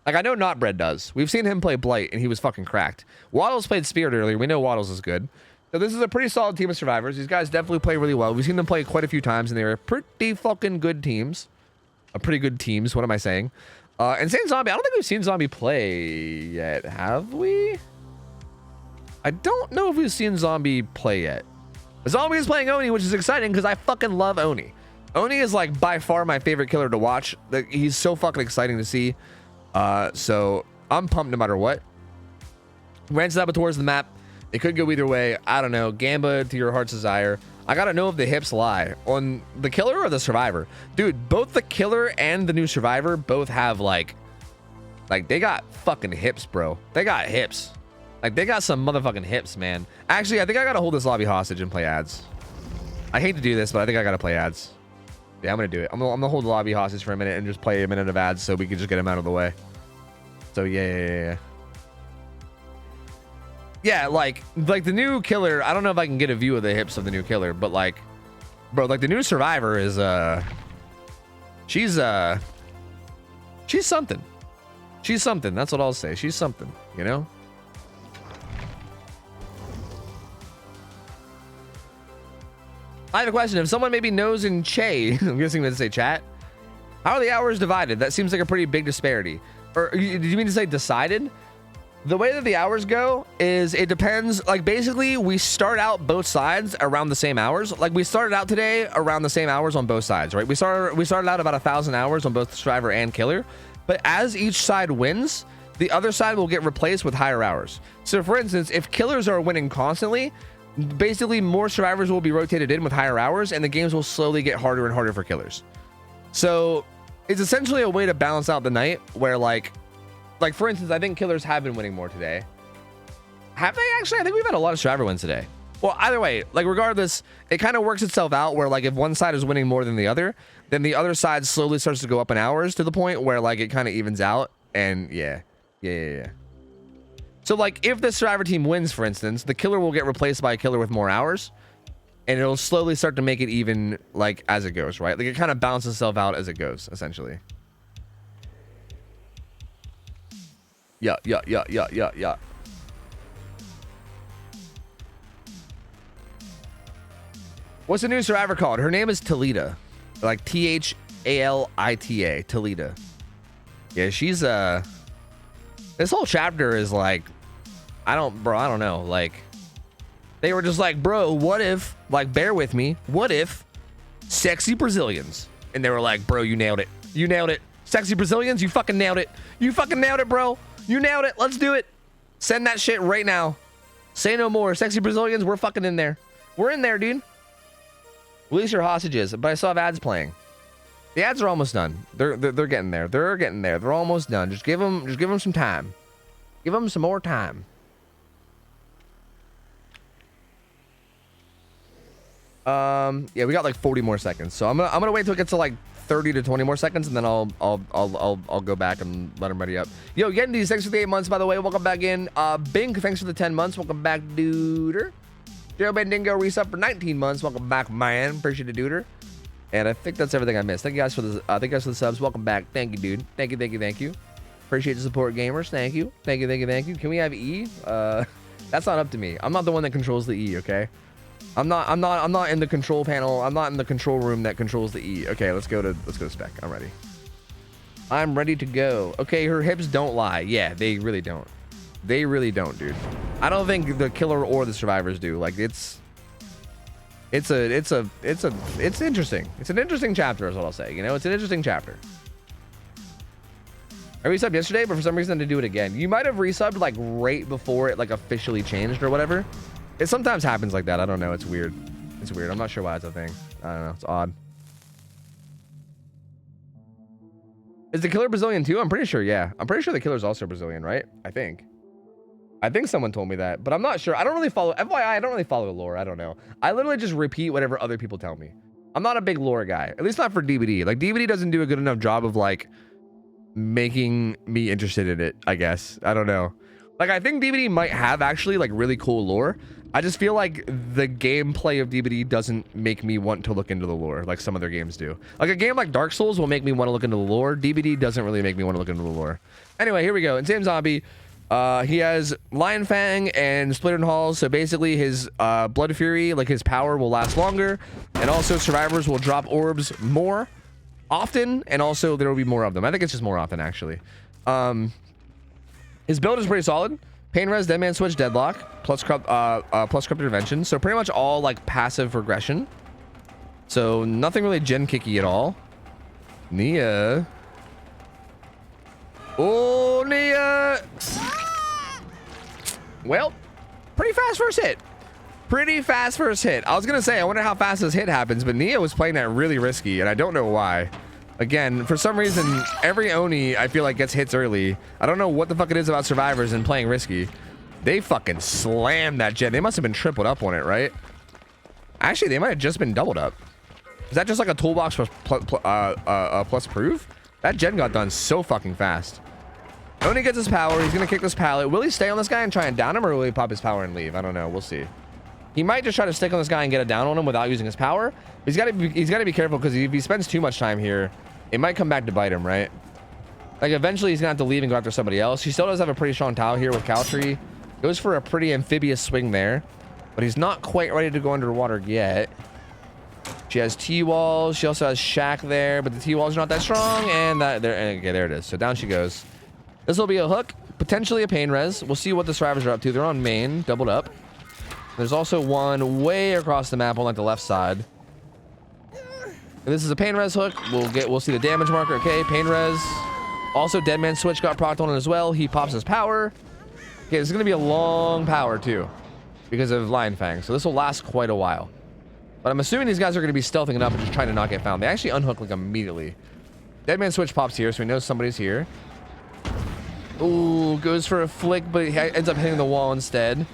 Like, I know Not Bread does. We've seen him play Blight, and he was fucking cracked. Waddles played Spirit earlier. We know Waddles is good. So this is a pretty solid team of survivors. These guys definitely play really well. We've seen them play quite a few times, and they're pretty fucking good teams. Pretty good teams. What am I saying? Insane Zombie. I don't think we've seen Zombie play yet, have we? I don't know if we've seen Zombie play yet. Zombie is playing Oni, which is exciting because I fucking love Oni. Oni is like by far my favorite killer to watch. He's so fucking exciting to see. So I'm pumped no matter what. Rancid Abattoir is the map. It could go either way. I don't know. Gamba to your heart's desire. I gotta know if the hips lie on the killer or the survivor. Dude, both the killer and the new survivor both have like they got fucking hips, bro. They got hips. Like, they got some motherfucking hips, man. Actually, I think I gotta hold this lobby hostage and play ads. I hate to do this, but I think I gotta play ads. Yeah, I'm gonna do it. I'm gonna hold the lobby hostage for a minute and just play a minute of ads so we can just get him out of the way. So yeah. Yeah, like the new killer, I don't know if I can get a view of the hips of the new killer, but like, bro, like the new survivor is she's something. She's something. That's what I'll say. She's something, you know? I have a question. If someone maybe knows in Che, I'm guessing they say chat, how are the hours divided? That seems like a pretty big disparity. Or did you mean to say decided? The way that the hours go is it depends. Like, basically, we start out both sides around the same hours. Like, we started out today around the same hours on both sides, right? We started out about 1,000 hours on both survivor and killer. But as each side wins, the other side will get replaced with higher hours. So, for instance, if killers are winning constantly, basically more survivors will be rotated in with higher hours, and the games will slowly get harder and harder for killers. So it's essentially a way to balance out the night where like for instance, I think killers have been winning more today. Have they actually? I think we've had a lot of survivor wins today. Well, either way, like regardless, it kind of works itself out where like if one side is winning more than the other, then the other side slowly starts to go up in hours to the point where like it kind of evens out. And yeah. So, like, if the survivor team wins, for instance, the killer will get replaced by a killer with more hours, and it'll slowly start to make it even, like, as it goes, right? Like, it kind of balances itself out as it goes, essentially. Yeah. What's the new survivor called? Her name is Talita. Like, Thalita. Talita. Yeah, she's, this whole chapter is like, I don't know. Like, they were just like, bro, what if, like, bear with me. What if sexy Brazilians? And they were like, bro, you nailed it. You nailed it. Sexy Brazilians, you fucking nailed it. You fucking nailed it, bro. You nailed it. Let's do it. Send that shit right now. Say no more. Sexy Brazilians, we're fucking in there. We're in there, dude. Release your hostages. But I still have ads playing. The ads are almost done. They're getting there. They're getting there. They're almost done. Just give them some time. Give them some more time. Yeah, we got like 40 more seconds. So I'm gonna wait till it gets to like 30 to 20 more seconds, and then I'll go back and let everybody up. Yo, getting these, thanks for the 8 months, by the way. Welcome back in. Bing, thanks for the 10 months. Welcome back, duder. Joe Bendingo resub for 19 months. Welcome back, man. Appreciate it, duder. And I think that's everything I missed. Thank you guys for the subs. Welcome back. Thank you, dude. Thank you. Appreciate the support, gamers. Thank you. Can we have E? That's not up to me. I'm not the one that controls the E, okay? I'm not in the control panel. I'm not in the control room that controls the E. Okay, let's go to spec. I'm ready. I'm ready to go. Okay, her hips don't lie. Yeah, they really don't. They really don't, dude. I don't think the killer or the survivors do. Like, it's interesting. It's an interesting chapter is what I'll say. You know, it's an interesting chapter. I resubbed yesterday, but for some reason I didn't do it again. You might have resubbed like right before it like officially changed or whatever. It sometimes happens like that. I don't know. It's weird. It's weird. I'm not sure why it's a thing. I don't know. It's odd. Is the killer Brazilian too? I'm pretty sure. Yeah. I'm pretty sure the killer's also Brazilian, right? I think someone told me that, but I'm not sure. I don't really follow, FYI, I don't really follow lore. I don't know. I literally just repeat whatever other people tell me. I'm not a big lore guy, at least not for DBD. Like, DBD doesn't do a good enough job of like making me interested in it, I guess. I don't know. Like, I think DBD might have actually like really cool lore. I just feel like the gameplay of DBD doesn't make me want to look into the lore like some other games do. Like a game like Dark Souls will make me want to look into the lore. DBD doesn't really make me want to look into the lore. Anyway, here we go. Insane Zombie. He has Lion Fang and Splintered Halls, so basically his Blood Fury, like his power, will last longer, and also survivors will drop orbs more often, and also there will be more of them. I think it's just more often, actually. His build is pretty solid. Pain Res, Deadman Switch, Deadlock, plus Corrupt Intervention, so pretty much all like passive regression. So nothing really gen kicky at all. Nia. Oh, Nia. Well, pretty fast first hit. Pretty fast first hit. I was going to say, I wonder how fast this hit happens, but Nia was playing that really risky, and I don't know why. Again, for some reason, every Oni, I feel like, gets hits early. I don't know what the fuck it is about survivors and playing risky. They fucking slammed that gen. They must have been tripled up on it, right? Actually, they might have just been doubled up. Is that just like a toolbox plus proof? That gen got done so fucking fast. Oni gets his power. He's going to kick this pallet. Will he stay on this guy and try and down him, or will he pop his power and leave? I don't know. We'll see. He might just try to stick on this guy and get a down on him without using his power. He's got to be careful, because if he spends too much time here, it might come back to bite him, right? Like, eventually he's gonna have to leave and go after somebody else. He still does have a pretty strong towel here with Caltree. Goes for a pretty amphibious swing there, but he's not quite ready to go underwater yet. She has T-walls. She also has Shack there, but the T-walls are not that strong, and that there. Okay, there it is. So down she goes. This will be a hook, potentially a pain res. We'll see what the survivors are up to. They're on main, doubled up. There's also one way across the map on like the left side. And this is a pain res hook. We'll see the damage marker. Okay, pain res. Also, Deadman Switch got procced on it as well. He pops his power. Okay, this is gonna be a long power too, because of Lion Fang. So this will last quite a while. But I'm assuming these guys are gonna be stealthing it up and just trying to not get found. They actually unhook like immediately. Deadman Switch pops here, so he knows somebody's here. Ooh, goes for a flick, but he ends up hitting the wall instead.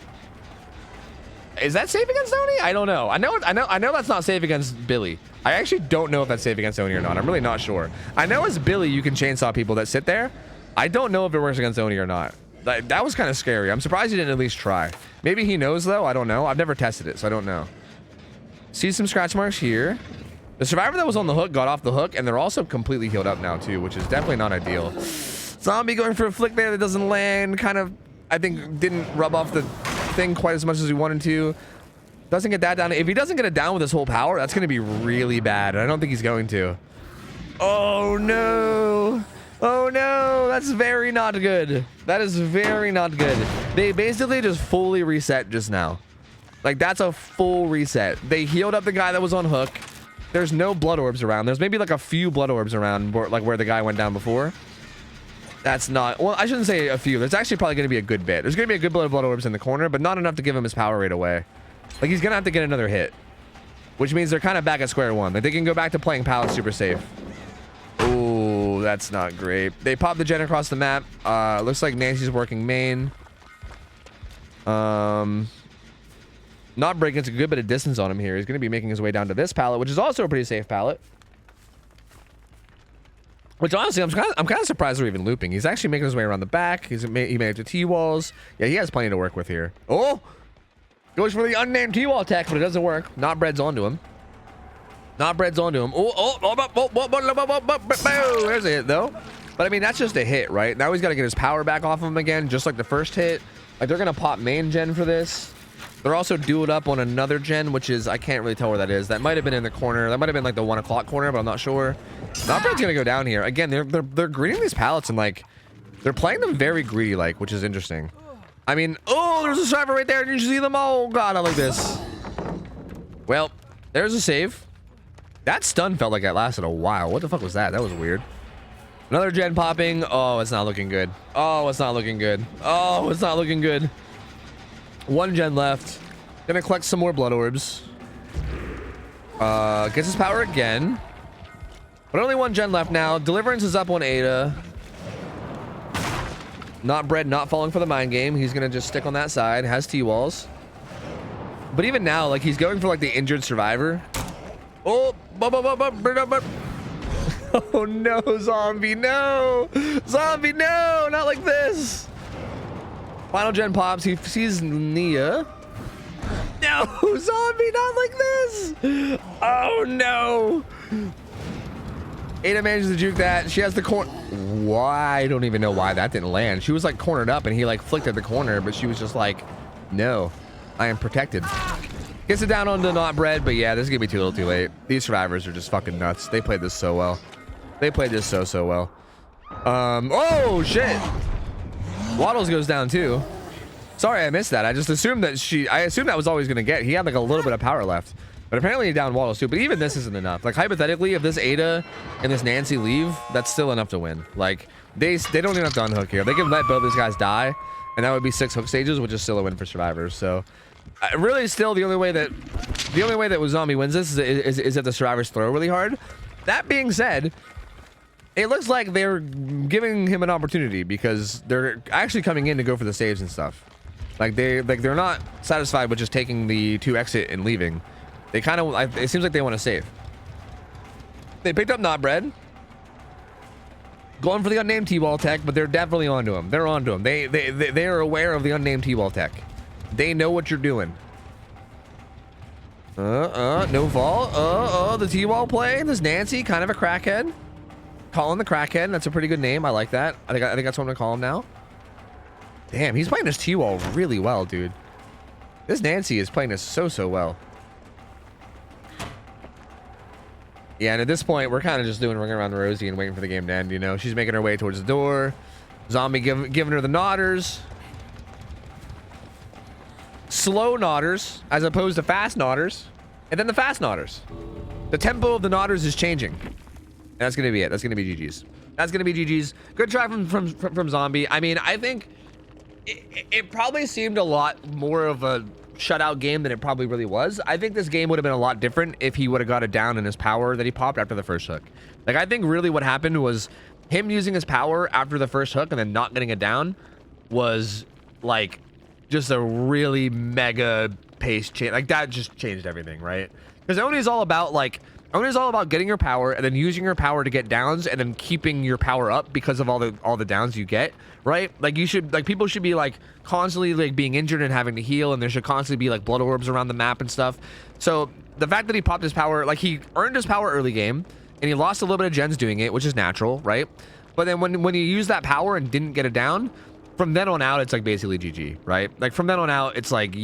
Is that safe against Oni? I don't know. I know that's not safe against Billy. I actually don't know if that's safe against Oni or not. I'm really not sure. I know as Billy you can chainsaw people that sit there. I don't know if it works against Oni or not. That was kind of scary. I'm surprised he didn't at least try. Maybe he knows though. I don't know. I've never tested it, so I don't know. See some scratch marks here. The survivor that was on the hook got off the hook, and they're also completely healed up now too, which is definitely not ideal. Zombie going for a flick there that doesn't land. Kind of, I think, didn't rub off the thing quite as much as he wanted to. Doesn't get that down. If he doesn't get it down with his whole power, that's going to be really bad. And I don't think he's going to. Oh no. Oh no. That's very not good. That is very not good. They basically just fully reset just now. Like, that's a full reset. They healed up the guy that was on hook. There's no blood orbs around. There's maybe like a few blood orbs around, like where the guy went down before. That's not, well, I shouldn't say a few. There's actually probably going to be a good bit. There's going to be a good bit of blood orbs in the corner, but not enough to give him his power right away. Like, he's going to have to get another hit, which means they're kind of back at square one. Like, they can go back to playing pallet super safe. Ooh, that's not great. They pop the gen across the map. Looks like Nancy's working main. Not breaking a good bit of distance on him here. He's going to be making his way down to this pallet, which is also a pretty safe pallet. Which honestly, I'm kind of surprised they're even looping. He's actually making his way around the back. He made it to T-walls. Yeah, he has plenty to work with here. Oh! Goes for the unnamed T-wall attack, but it doesn't work. Not breads onto him. Not breads onto him. Oh, there's a hit, though. But, I mean, that's just a hit, right? Now he's got to get his power back off of him again, just like the first hit. Like, they're going to pop main gen for this. They're also dueled up on another gen, which is, I can't really tell where that is. That might have been in the corner. That might have been like the 1 o'clock corner, but I'm not sure. Not Bread's gonna go down here. Again, they're greeting these pallets and like, they're playing them very greedy like, which is interesting. I mean, oh, there's a survivor right there. Did you see them? Oh God, I like this. Well, there's a save. That stun felt like it lasted a while. What the fuck was that? That was weird. Another gen popping. Oh, it's not looking good. Oh, it's not looking good. Oh, it's not looking good. 1 gen left. Gonna collect some more blood orbs. Gets his power again. But only 1 gen left now. Deliverance is up on Ada. Not Bread, not falling for the mind game. He's gonna just stick on that side. Has T-walls. But even now, like, he's going for like the injured survivor. Oh, oh no, zombie, no! Zombie, no! Not like this! Final gen pops, he sees Nia. No, zombie, not like this! Oh no! Ada manages to juke that. She has the corner. Why? I don't even know why that didn't land. She was like cornered up and he like flicked at the corner, but she was just like, no, I am protected. Gets it down onto Not Bread, but yeah, this is gonna be too little too late. These survivors are just fucking nuts. They played this so well. They played this so well. Oh shit! Waddles goes down too. Sorry, I missed that. I just assumed that I assumed that was always gonna get. He had like a little bit of power left. But apparently he downed Waddles too. But even this isn't enough. Like hypothetically, if this Ada and this Nancy leave, that's still enough to win. Like they don't even have to unhook here. They can let both these guys die, and that would be 6 hook stages, which is still a win for survivors. So really, still the only way that Zombie wins this is if the survivors throw really hard. That being said, it looks like they're giving him an opportunity because they're actually coming in to go for the saves and stuff. Like they're not satisfied with just taking the 2 exit and leaving. They kind of, it seems like they want to save. They picked up Not Bread. Going for the unnamed T-wall tech, but they're definitely onto him. They're onto him. They are aware of the unnamed T-wall tech. They know what you're doing. No fall. The T-wall play. This Nancy, kind of a crackhead. Calling the crackhead. That's a pretty good name. I like that. I think that's what I'm gonna call him now. Damn, he's playing this T-wall really well, dude. This Nancy is playing this so well. Yeah, and at this point, we're kind of just doing ring around the rosy and waiting for the game to end, you know? She's making her way towards the door. Zombie giving her the nodders. Slow nodders, as opposed to fast nodders. And then the fast nodders. The tempo of the nodders is changing. And that's going to be it. That's going to be GG's. That's going to be GG's. Good try from Zombie. I mean, I think it probably seemed a lot more of a shutout game than it probably really was. I think this game would have been a lot different if he would have got it down in his power that he popped after the first hook. Like, I think really what happened was him using his power after the first hook and then not getting it down was like just a really mega pace change. Like, that just changed everything, right? Because Oni is all about getting your power and then using your power to get downs and then keeping your power up because of all the downs you get, right? Like, people should be like constantly like being injured and having to heal, and there should constantly be like blood orbs around the map and stuff. So the fact that he popped his power, like he earned his power early game and he lost a little bit of gens doing it, which is natural, right? But then when he used that power and didn't get it down, from then on out, it's like basically GG, right? Like from then on out, it's like,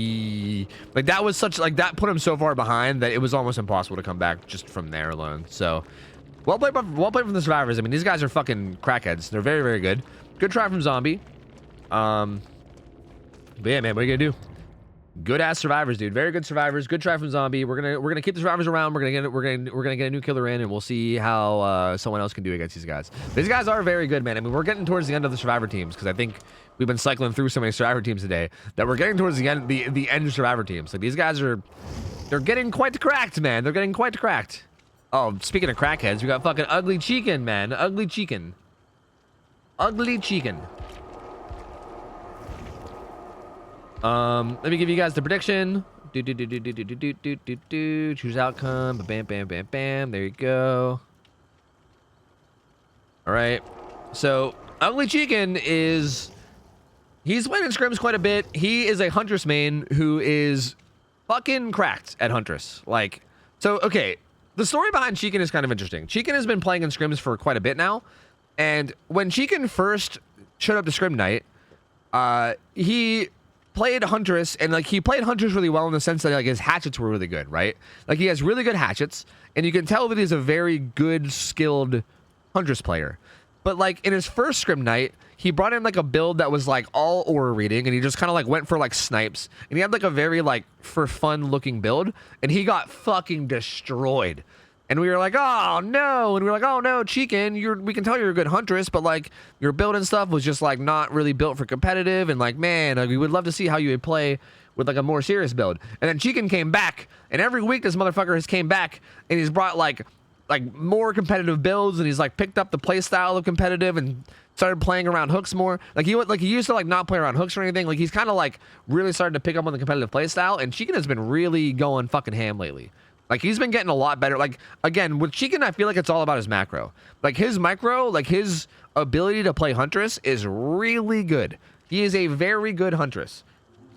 like that was such, like that put him so far behind that it was almost impossible to come back just from there alone. So well played from the survivors. I mean, these guys are fucking crackheads. They're very, very good. Good try from Zombie. But yeah, man, what are you gonna do? Good ass survivors, dude. Very good survivors. Good try from Zombie. We're gonna keep the survivors around. We're gonna get a new killer in, and we'll see how someone else can do against these guys. These guys are very good, man. I mean, we're getting towards the end of the survivor teams because I think we've been cycling through so many survivor teams today that we're getting towards the end of survivor teams. Like, these guys they're getting quite cracked, man. They're getting quite cracked. Oh, speaking of crackheads, we got fucking Ugly Chicken, man. Ugly Chicken. Ugly Chicken. Let me give you guys the prediction. Choose outcome. Bam, bam, bam, bam. There you go. All right. So Ugly Chicken he's playing in scrims quite a bit. He is a Huntress main who is fucking cracked at Huntress. Like, so, okay. The story behind Chicken is kind of interesting. Chicken has been playing in scrims for quite a bit now. And when Chicken first showed up to Scrim Night, he played Huntress, and like he played Huntress really well in the sense that like his hatchets were really good, right? Like he has really good hatchets, and you can tell that he's a very good, skilled Huntress player. But like in his first scrim night, he brought in like a build that was like all aura reading, and he just kind of like went for like snipes, and he had like a very like for fun looking build, and he got fucking destroyed. And we were like, oh no, and we were like, oh no, Chicken, we can tell you're a good Huntress, but like your build and stuff was just like not really built for competitive, and like man, like, we would love to see how you would play with like a more serious build. And then Chicken came back, and every week this motherfucker has came back, and he's brought like more competitive builds, and he's like picked up the play style of competitive and started playing around hooks more. Like he used to like not play around hooks or anything. Like he's kind of like really started to pick up on the competitive play style, and Chicken has been really going fucking ham lately. Like he's been getting a lot better. Like again, with Chicken, I feel like it's all about his macro. Like his micro, like his ability to play Huntress is really good. He is a very good Huntress.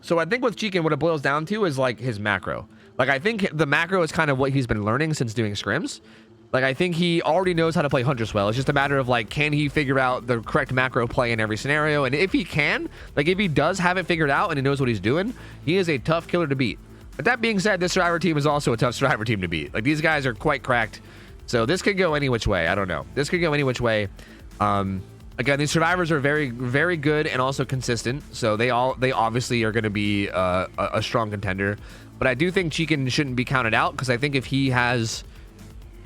So I think with Chicken, what it boils down to is like his macro. Like I think the macro is kind of what he's been learning since doing scrims. Like I think he already knows how to play Huntress well. It's just a matter of like, can he figure out the correct macro play in every scenario? And if he can, like if he does have it figured out and he knows what he's doing, he is a tough killer to beat. But that being said, this Survivor team is also a tough Survivor team to beat. Like these guys are quite cracked. So this could go any which way. I don't know. This could go any which way. Again, these Survivors are very, very good and also consistent. So they obviously are going to be a strong contender. But I do think Chicken shouldn't be counted out, because I think if he has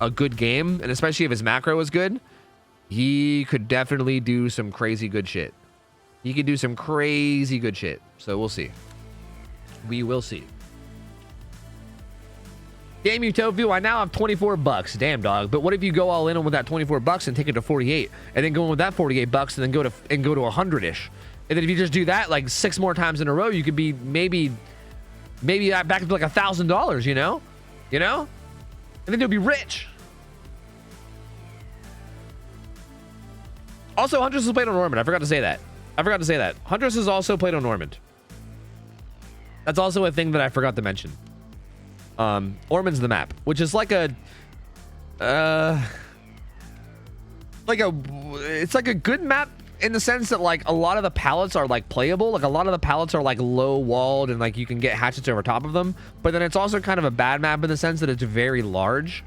a good game, and especially if his macro is good, he could definitely do some crazy good shit. He could do some crazy good shit. So we'll see. We will see. Damn you, Tofu, I now have 24 bucks. Damn, dog. But what if you go all in with that 24 bucks and take it to 48, and then go in with that 48 bucks and then go to 100-ish? And then if you just do that like 6 more times in a row, you could be maybe back to like $1,000, you know? You know? And then you'll be rich. Also, Huntress is played on Normand. I forgot to say that. Huntress is also played on Normand. That's also a thing that I forgot to mention. Ormond's the map, which is like it's like a good map in the sense that like a lot of the pallets are like playable. Like a lot of the pallets are like low walled and like you can get hatchets over top of them. But then it's also kind of a bad map in the sense that it's very large,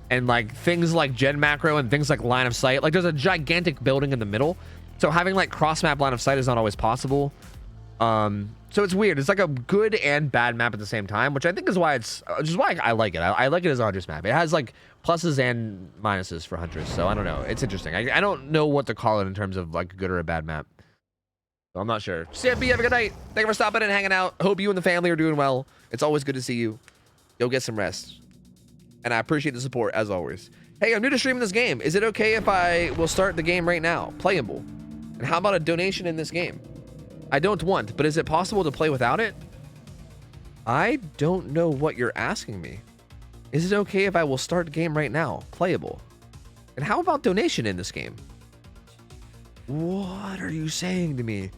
and like things like gen macro and things like line of sight, like there's a gigantic building in the middle, so having like cross map line of sight is not always possible. So it's weird. It's like a good and bad map at the same time, which I think is why I like it. I like it as a Huntress map. It has like pluses and minuses for Huntress, so I don't know. It's interesting. I don't know what to call it in terms of like a good or a bad map. So I'm not sure. CFB, have a good night. Thank you for stopping and hanging out. Hope you and the family are doing well. It's always good to see you. You'll get some rest. And I appreciate the support, as always. Hey, I'm new to streaming this game. Is it okay if I will start the game right now? Playable. And how about a donation in this game? I don't want, but is it possible to play without it? I don't know what you're asking me. Is it okay if I will start the game right now? Playable. And how about donation in this game? What are you saying to me?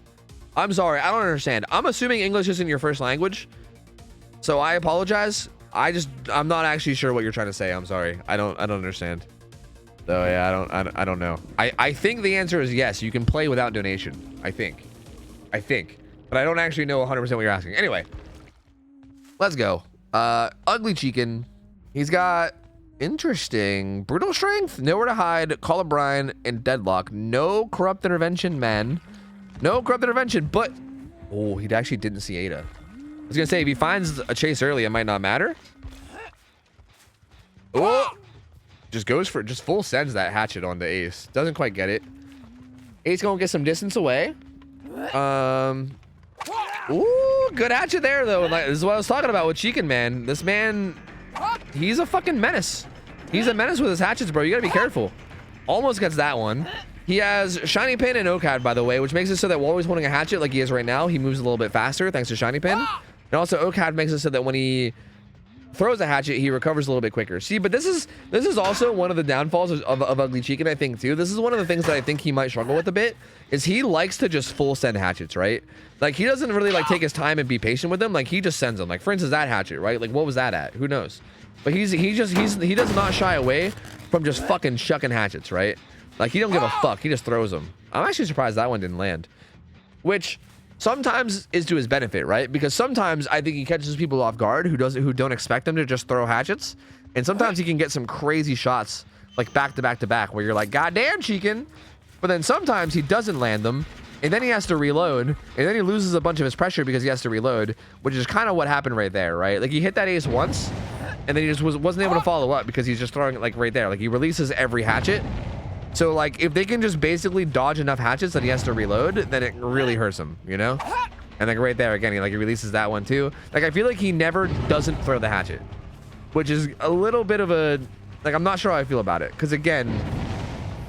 I'm sorry, I don't understand. I'm assuming English isn't your first language, so I apologize. I'm not actually sure what you're trying to say. I'm sorry. I don't understand. So yeah, I don't know. I think the answer is yes. You can play without donation. I think, but I don't actually know 100% what you're asking. Anyway, let's go. Ugly Chicken. He's got interesting brutal strength, nowhere to hide, call of brine, and deadlock. No corrupt intervention, man. No corrupt intervention, but oh, he actually didn't see Ada. I was gonna say if he finds a chase early, it might not matter. Oh, just full sends that hatchet onto Ace. Doesn't quite get it. Ace gonna get some distance away. Ooh, good hatchet there though. Like, this is what I was talking about with Chicken, man. This man, he's a fucking menace. He's a menace with his hatchets, bro. You gotta be careful. Almost gets that one. He has Shiny Pin and OhCad, by the way, which makes it so that while he's holding a hatchet like he is right now, he moves a little bit faster thanks to Shiny Pin. And also OhCad makes it so that when he throws a hatchet, he recovers a little bit quicker. See, but this is also one of the downfalls of Ugly Chicken, I think, too. This is one of the things that I think he might struggle with a bit, is he likes to just full send hatchets, right? Like, he doesn't really, like, take his time and be patient with them. Like, he just sends them. Like, for instance, that hatchet, right? Like, what was that at? Who knows? But he does not shy away from just fucking shucking hatchets, right? Like, he don't give a fuck. He just throws them. I'm actually surprised that one didn't land. Which, sometimes is to his benefit, right? Because sometimes I think he catches people off guard who don't expect them to just throw hatchets, and sometimes he can get some crazy shots like back to back to back where you're like, God damn, Chicken. But then sometimes he doesn't land them, and then he has to reload, and then he loses a bunch of his pressure because he has to reload, which is kind of what happened right there, right? Like he hit that ace once, and then he just wasn't able to follow up because he's just throwing it like right there. Like he releases every hatchet. So like if they can just basically dodge enough hatchets that he has to reload, then it really hurts him, you know? And like right there again, he releases that one too. Like I feel like he never doesn't throw the hatchet, which is a little bit of a, like I'm not sure how I feel about it. Because again,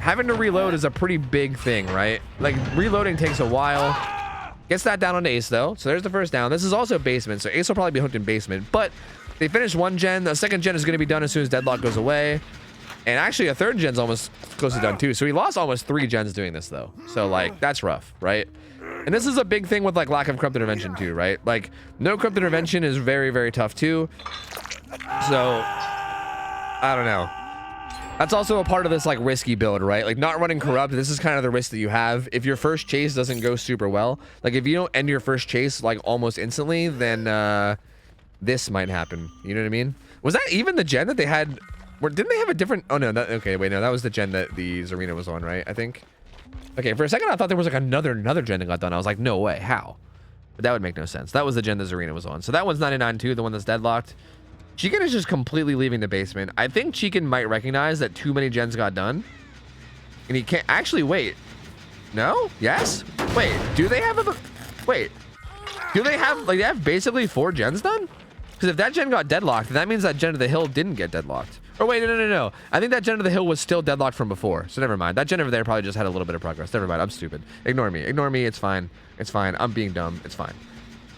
having to reload is a pretty big thing, right? Like reloading takes a while. Gets that down on Ace though. So there's the first down. This is also basement. So Ace will probably be hooked in basement, but they finished one gen. The second gen is going to be done as soon as Deadlock goes away. And actually a third gen's almost close to done too. So he lost almost 3 gens doing this though. So like that's rough, right? And this is a big thing with like lack of corrupt intervention too, right? Like no corrupt intervention is very, very tough too. So I don't know. That's also a part of this like risky build, right? Like not running corrupt, this is kind of the risk that you have. If your first chase doesn't go super well, like if you don't end your first chase like almost instantly, then this might happen. You know what I mean? Was that even the gen that they had? Didn't they have a different? Oh no, okay, wait, no, that was the gen that the Zarina was on, right? I think. Okay, for a second I thought there was like another gen that got done. I was like, no way, how? But that would make no sense. That was the gen that Zarina was on. So that one's 99 too, the one that's deadlocked. Chicken is just completely leaving the basement. I think Chicken might recognize that too many gens got done. And he can't actually wait. No? Yes? Wait, do they have a wait. Do they have like they have basically 4 gens done? Because if that gen got deadlocked, that means that gen of the hill didn't get deadlocked. Or wait, no. I think that gen of the hill was still deadlocked from before. So never mind. That gen over there probably just had a little bit of progress. Never mind. I'm stupid. Ignore me. Ignore me. It's fine. It's fine. I'm being dumb. It's fine.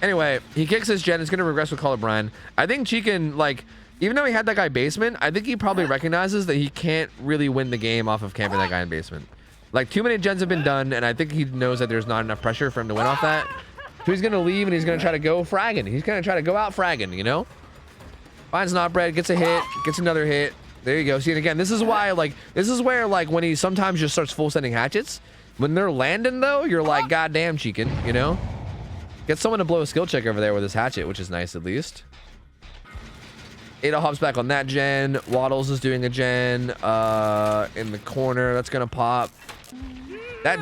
Anyway, he kicks his gen. It's going to regress with Call of Brian. I think Chicken, like, even though he had that guy basement, I think he probably recognizes that he can't really win the game off of camping that guy in basement. Like, too many gens have been done, and I think he knows that there's not enough pressure for him to win off that. So he's going to leave, and he's going to try to go fragging. He's going to try to go out fragging, you know? Finds Not Bread, gets a hit, gets another hit. There you go. See, and again, this is why, like, this is where, like, when he sometimes just starts full sending hatchets, when they're landing, though, you're like, God damn, Chicken, you know? Get someone to blow a skill check over there with his hatchet, which is nice, at least. Ada hops back on that gen. Waddles is doing a gen in the corner. That's going to pop.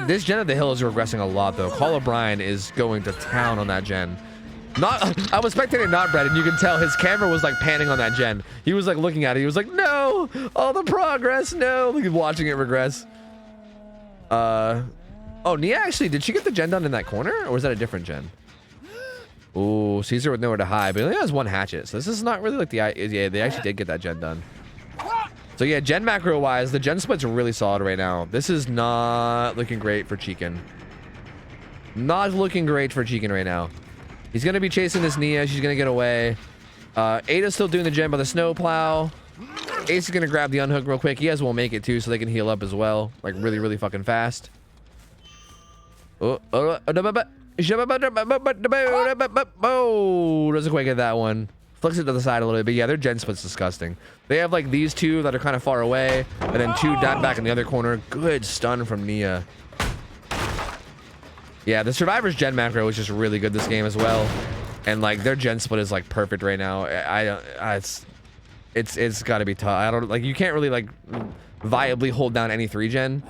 This gen of the hill is regressing a lot, though. Call of Brian is going to town on that gen. I was spectating Not Bread, and you can tell his camera was like panning on that gen. He was like looking at it. He was like, no, all the progress, no. Like watching it regress. Oh, Nia actually, did she get the gen done in that corner, or was that a different gen? Oh, Caesar with nowhere to hide, but he only has 1 hatchet, so this is not really like the, yeah, they actually did get that gen done. So yeah, gen macro wise, the gen split's really solid right now. This is not looking great for Chicken. Not looking great for Chicken right now. He's going to be chasing this Nia. She's going to get away. Ada's still doing the gen by the snowplow. Ace is going to grab the unhook real quick. He has will make it too, so they can heal up as well. Like really, really fucking fast. Oh, doesn't quite get that one. Flicks it to the side a little bit, but yeah, their gen split's disgusting. They have like these 2 that are kind of far away, and then 2 back in the other corner. Good stun from Nia. Yeah, the Survivor's gen macro is just really good this game as well, and like their gen split is like perfect right now. It's got to be tough. I don't like you can't really like viably hold down any 3 gen.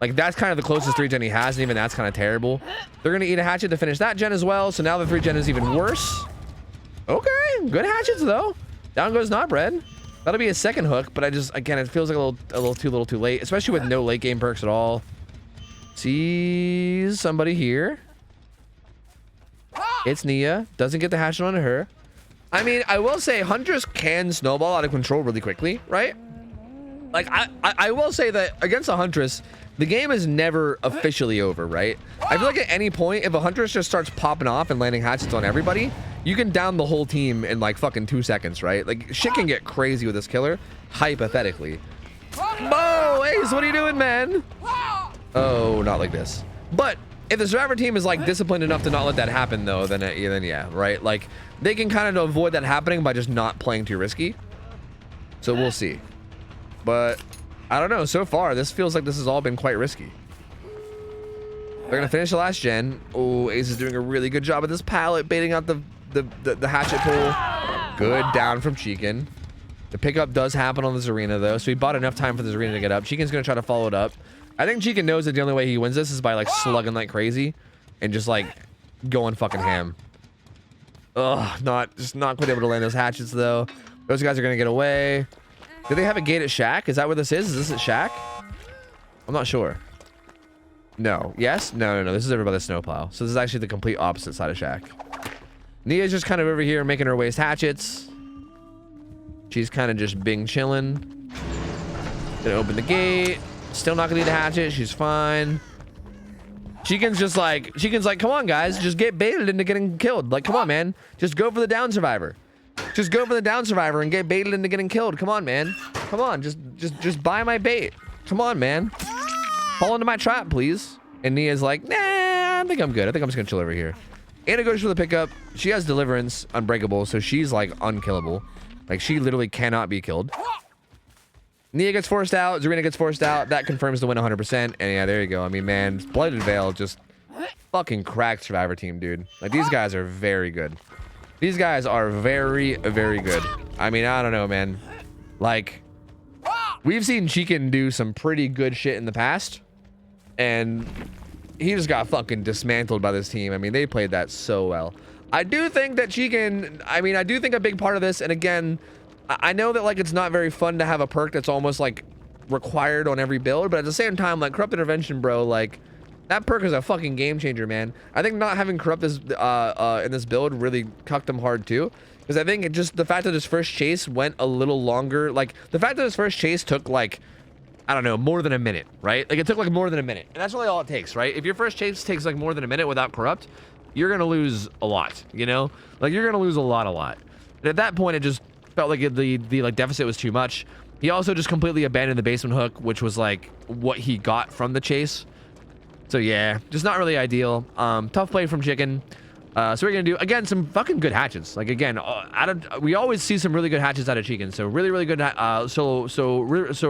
Like that's kind of the closest 3 gen he has, and even that's kind of terrible. They're gonna eat a hatchet to finish that gen as well, so now the 3 gen is even worse. Okay, good hatchets though. Down goes Not Bread. That'll be a second hook, but again, it feels like a little too late, especially with no late game perks at all. Sees somebody here. It's Nia. Doesn't get the hatchet onto her. I mean, I will say Huntress can snowball out of control really quickly, right? Like, I will say that against a Huntress, the game is never officially over, right? I feel like at any point, if a Huntress just starts popping off and landing hatchets on everybody, you can down the whole team in like fucking 2 seconds, right? Like, shit can get crazy with this killer, hypothetically. Bo, Ace, what are you doing, man? Oh, not like this. But if the Survivor team is like disciplined enough to not let that happen, though, then yeah, right? Like they can kind of avoid that happening by just not playing too risky. So we'll see. But I don't know. So far, this feels like this has all been quite risky. They're gonna finish the last gen. Oh, Ace is doing a really good job at this pallet, baiting out the hatchet pull. Good down from Chicken. The pickup does happen on this arena though, so he bought enough time for this arena to get up. Chicken's gonna try to follow it up. I think Chicken knows that the only way he wins this is by like slugging like crazy and just like going fucking ham. Ugh, not quite able to land those hatchets though. Those guys are gonna get away. Do they have a gate at Shack? Is that where this is? Is this at Shack? I'm not sure. No. Yes? No. This is over by the snowplow. So this is actually the complete opposite side of Shack. Nia's just kind of over here making her waste hatchets. She's kind of just being chilling. Gonna open the gate. Still not gonna need a hatchet. She's fine. Chicken's like, come on, guys. Just get baited into getting killed. Like, come on, man. Just go for the down survivor. Just go for the down survivor and get baited into getting killed. Come on, man. Come on. Just buy my bait. Come on, man. Fall into my trap, please. And Nia's like, nah, I think I'm good. I think I'm just gonna chill over here. Anna goes for the pickup. She has Deliverance, Unbreakable, so she's like unkillable. Like, she literally cannot be killed. Nia gets forced out. Zarina gets forced out. That confirms the win 100%. And yeah, there you go. I mean, man, Blighted Veil just fucking cracked Survivor team, dude. Like, these guys are very good. These guys are very, very good. I mean, I don't know, man. Like, we've seen Chicken do some pretty good shit in the past. And he just got fucking dismantled by this team. I mean, they played that so well. I do think that Chicken, I mean, I do think a big part of this, and again, I know that like it's not very fun to have a perk that's almost like required on every build, but at the same time, like Corrupt Intervention, bro, like that perk is a fucking game changer, man. I think not having Corrupt this, in this build really cucked him hard too, because I think it just, the fact that his first chase went a little longer, like the fact that his first chase took like, I don't know, more than a minute, right? Like it took like more than a minute, and that's really all it takes, right? If your first chase takes like more than a minute without Corrupt, you're gonna lose a lot, you know? Like you're gonna lose a lot. And at that point, it just felt like the like deficit was too much. He also just completely abandoned the basement hook, which was like what he got from the chase. So yeah, just not really ideal. Tough play from Chicken. So we're gonna do again some fucking good hatchets. Like again, we always see some really good hatchets out of Chicken. So really good. So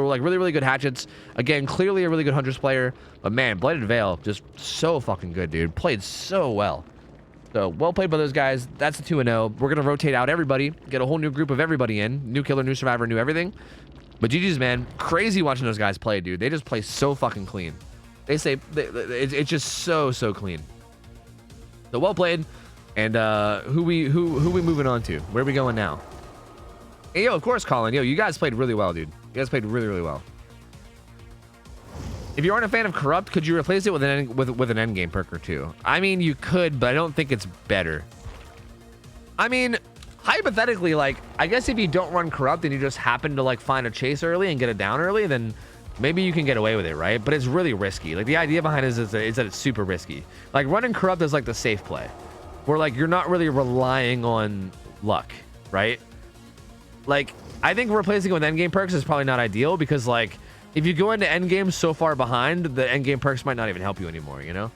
like really good hatchets. Again, clearly a really good Hunters player. But man, Blighted Veil just so fucking good, dude. Played so well. So well played by those guys. That's a 2-0. We're gonna rotate out everybody, get a whole new group of everybody in. New killer, new survivor, new everything. But GG's, man. Crazy watching those guys play, dude. They just play so fucking clean. It's just so clean. So well played. And who we moving on to? Where are we going now? Hey, yo, of course, Colin. Yo, you guys played really well, dude. You guys played really well. If you aren't a fan of Corrupt, could you replace it with an endgame perk or two? I mean, you could, but I don't think it's better. I mean, hypothetically, like, I guess if you don't run Corrupt and you just happen to like find a chase early and get it down early, then maybe you can get away with it, right? But it's really risky. Like the idea behind it is that it's super risky. Like running Corrupt is like the safe play, where like you're not really relying on luck, right? Like I think replacing it with endgame perks is probably not ideal because like if you go into endgame so far behind, the endgame perks might not even help you anymore, you know?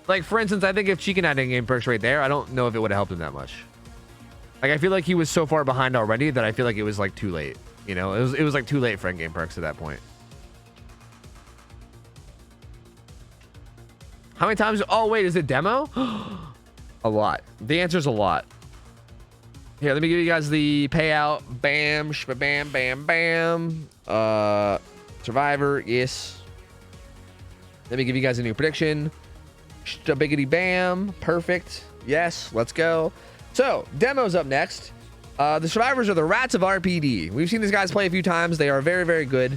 Like for instance, I think if Chicken had endgame perks right there, I don't know if it would have helped him that much. Like I feel like he was so far behind already that I feel like it was like too late. You know, it was like too late for endgame perks at that point. How many times? Oh wait, is it demo? A lot. The answer's a lot. Here, let me give you guys the payout. Bam, bam, bam, bam. Survivor, yes. Let me give you guys a new prediction. Biggity bam, perfect. Yes, let's go. So, demo's up next. The survivors are the Rats of RPD. We've seen these guys play a few times. They are very good.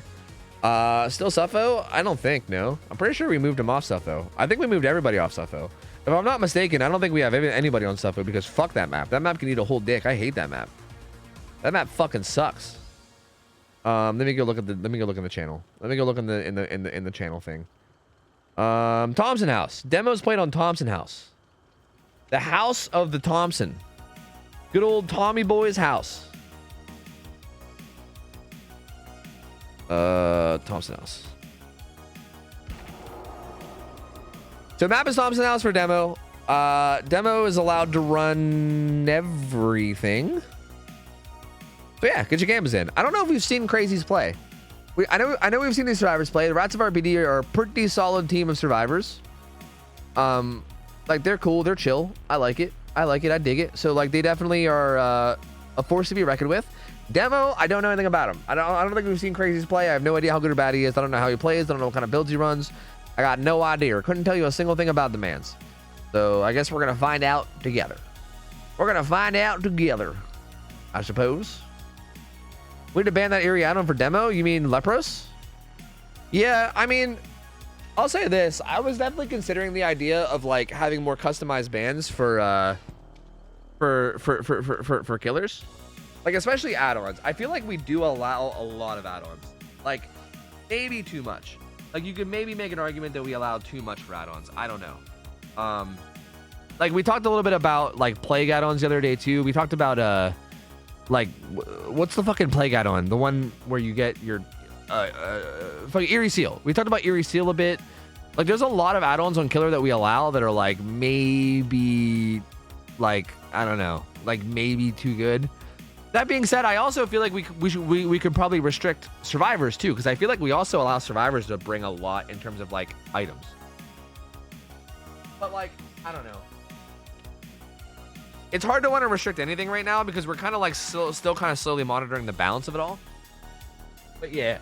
Still Suffo? I don't think, no. I'm pretty sure we moved him off Suffo. I think we moved everybody off Suffo. If I'm not mistaken, I don't think we have anybody on Suffo because fuck that map. That map can eat a whole dick. I hate that map. That map fucking sucks. Let me go look in the channel. Let me go look in the channel thing. Thompson House. Demos played on Thompson House. The house of the Thompson. Good old Tommy Boy's house. Thompson House. So map is Thompson House for demo. Demo is allowed to run everything. So yeah, get your games in. I don't know if we've seen Crazies play. I know we've seen these survivors play. The Rats of RPD are a pretty solid team of survivors. Like they're cool, they're chill. I like it. I dig it. So like they definitely are a force to be reckoned with. Demo, I don't know anything about him. I don't think we've seen Crazy's play. I have no idea how good or bad he is. I don't know how he plays. I don't know what kind of builds he runs. I got no idea. Couldn't tell you a single thing about the man's. So I guess we're gonna find out together. I suppose. We need to ban that Ariadne for demo? You mean Lepros? Yeah, I mean, I'll say this. I was definitely considering the idea of like having more customized bans for killers. Like especially add-ons. I feel like we do allow a lot of add-ons. Like maybe too much. Like you could maybe make an argument that we allow too much for add-ons. I don't know. Like we talked a little bit about like plague add-ons the other day too. We talked about like what's the fucking plague add-on? The one where you get your fucking Eerie Seal. We talked about Eerie Seal a bit. Like there's a lot of add-ons on killer that we allow that are like maybe like I don't know, like maybe too good. That being said, I also feel like we could probably restrict survivors too, because I feel like we also allow survivors to bring a lot in terms of like items. But like, I don't know. It's hard to want to restrict anything right now because we're kind of like still kind of slowly monitoring the balance of it all. But yeah,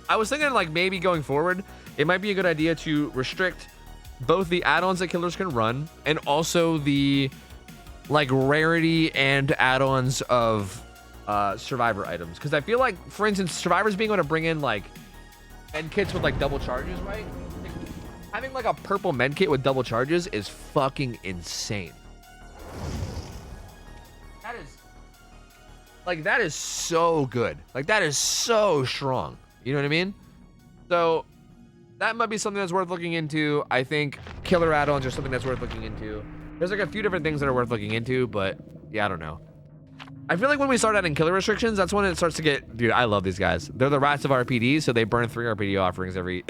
I was thinking like maybe going forward, it might be a good idea to restrict both the add-ons that killers can run and also the like rarity and add-ons of survivor items, because I feel like, for instance, survivors being able to bring in like med kits with like double charges, right? Like, having like a purple med kit with double charges is fucking insane. That is so good. Like that is so strong. You know what I mean? So that might be something that's worth looking into. I think killer add-ons are something that's worth looking into. There's like a few different things that are worth looking into, but yeah, I don't know. I feel like when we start adding killer restrictions, that's when it starts to get, dude, I love these guys. They're the Rats of RPD, so they burn 3 RPD offerings every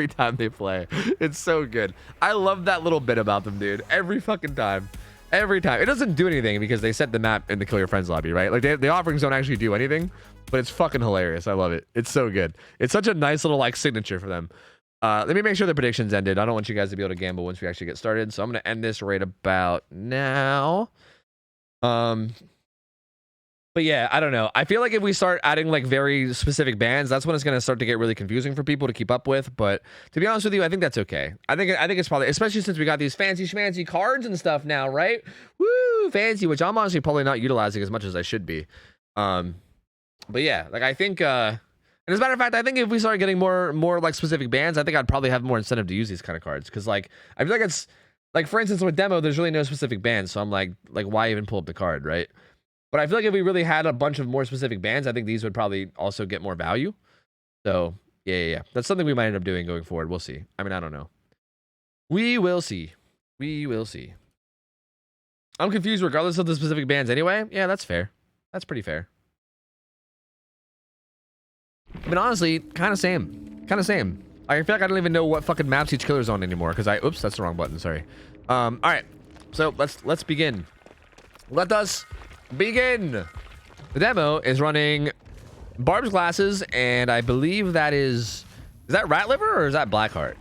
time they play. It's so good. I love that little bit about them, dude. Every fucking time. Every time. It doesn't do anything because they set the map in the Kill Your Friends lobby, right? Like the offerings don't actually do anything, but it's fucking hilarious. I love it. It's so good. It's such a nice little like signature for them. Let me make sure the predictions ended. I don't want you guys to be able to gamble once we actually get started. So I'm going to end this right about now. But yeah, I don't know. I feel like if we start adding like very specific bans, that's when it's going to start to get really confusing for people to keep up with. But to be honest with you, I think that's okay. I think it's probably, especially since we got these fancy schmancy cards and stuff now, right? Woo, fancy, which I'm honestly probably not utilizing as much as I should be. But yeah, like I think, and as a matter of fact, I think if we start getting more like specific bans, I think I'd probably have more incentive to use these kind of cards. Because like, I feel like it's like, for instance, with demo, there's really no specific bans. So I'm like, why even pull up the card, right? But I feel like if we really had a bunch of more specific bans, I think these would probably also get more value. So yeah. That's something we might end up doing going forward. We'll see. I mean, I don't know. We will see. I'm confused regardless of the specific bans anyway. Yeah, that's fair. That's pretty fair. I mean, honestly, kind of same. I feel like I don't even know what fucking maps each killer's on anymore because oops, that's the wrong button. Sorry. All right. So let's begin. Let us begin. The demo is running Barb's glasses, and I believe that is that rat liver or is that Blackheart?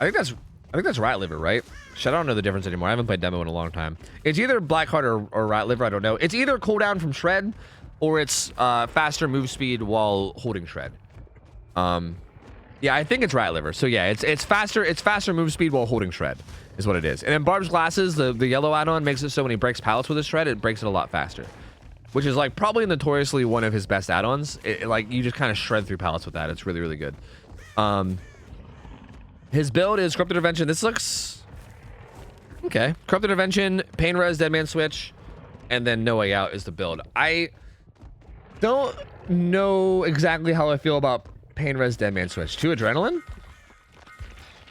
I think that's rat liver, right? Shit, I don't know the difference anymore. I haven't played demo in a long time. It's either Blackheart or rat liver. I don't know. It's either cooldown from shred or it's faster move speed while holding shred. Yeah, I think it's rat liver. So yeah, it's faster move speed while holding shred is what it is. And then Barb's glasses, the yellow add-on makes it so when he breaks pallets with his shred, it breaks it a lot faster, which is like probably notoriously one of his best add-ons. Like you just kind of shred through pallets with that. It's really, really good. His build is Corrupted Intervention. This looks okay. Corrupted Intervention, Pain Res, Deadman Switch, and then No Way Out is the build. I don't know exactly how I feel about Pain Res, Deadman Switch. 2 Adrenaline?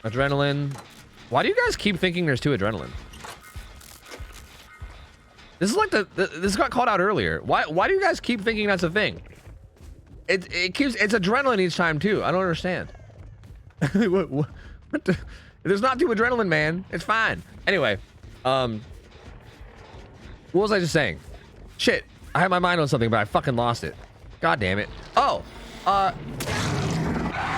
Adrenaline. Why do you guys keep thinking there's 2 Adrenaline? This is like this got called out earlier. Why do you guys keep thinking that's a thing? It's Adrenaline each time too. I don't understand. what there's not 2 Adrenaline, man. It's fine. Anyway, what was I just saying? Shit, I had my mind on something, but I fucking lost it. God damn it. Oh,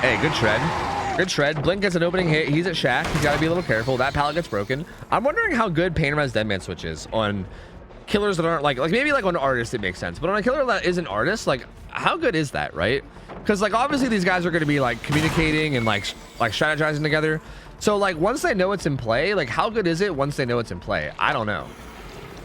Hey, good shred. Good shred. Blink gets an opening hit. He's at Shack. He's got to be a little careful. That pallet gets broken. I'm wondering how good Pain Res Deadman Switch is on killers that aren't like maybe like on an artist it makes sense, but on a killer that isn't artist, like how good is that, right? Because like obviously these guys are going to be like communicating and like strategizing together. So like once they know it's in play, like how good is it once they know it's in play? I don't know.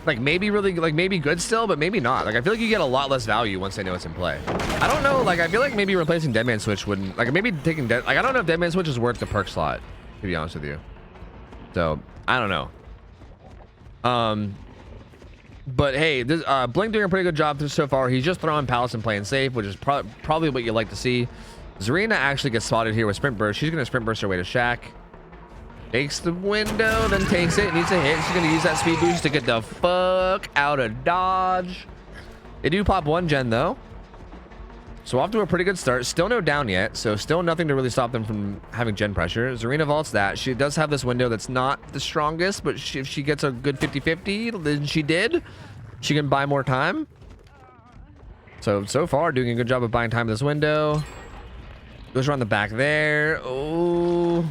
Like maybe really like maybe good still, but maybe not. Like I feel like you get a lot less value once they know it's in play. I don't know. Like I feel like maybe replacing Deadman Switch wouldn't like maybe taking like I don't know if Deadman Switch is worth the perk slot, to be honest with you. So I don't know. But hey, this Blink doing a pretty good job so far. He's just throwing pallets and playing safe, which is probably what you like to see. Zarina actually gets spotted here with Sprint Burst. She's gonna Sprint Burst her way to Shack. Takes the window, then takes it. Needs a hit. She's gonna use that speed boost to get the fuck out of dodge. They do pop one gen though, so off to a pretty good start. Still no down yet, so still nothing to really stop them from having gen pressure. Zarina vaults that. She does have this window that's not the strongest, but if she gets a good 50-50, then she did. She can buy more time. So far doing a good job of buying time in this window. Goes around the back there. Oh.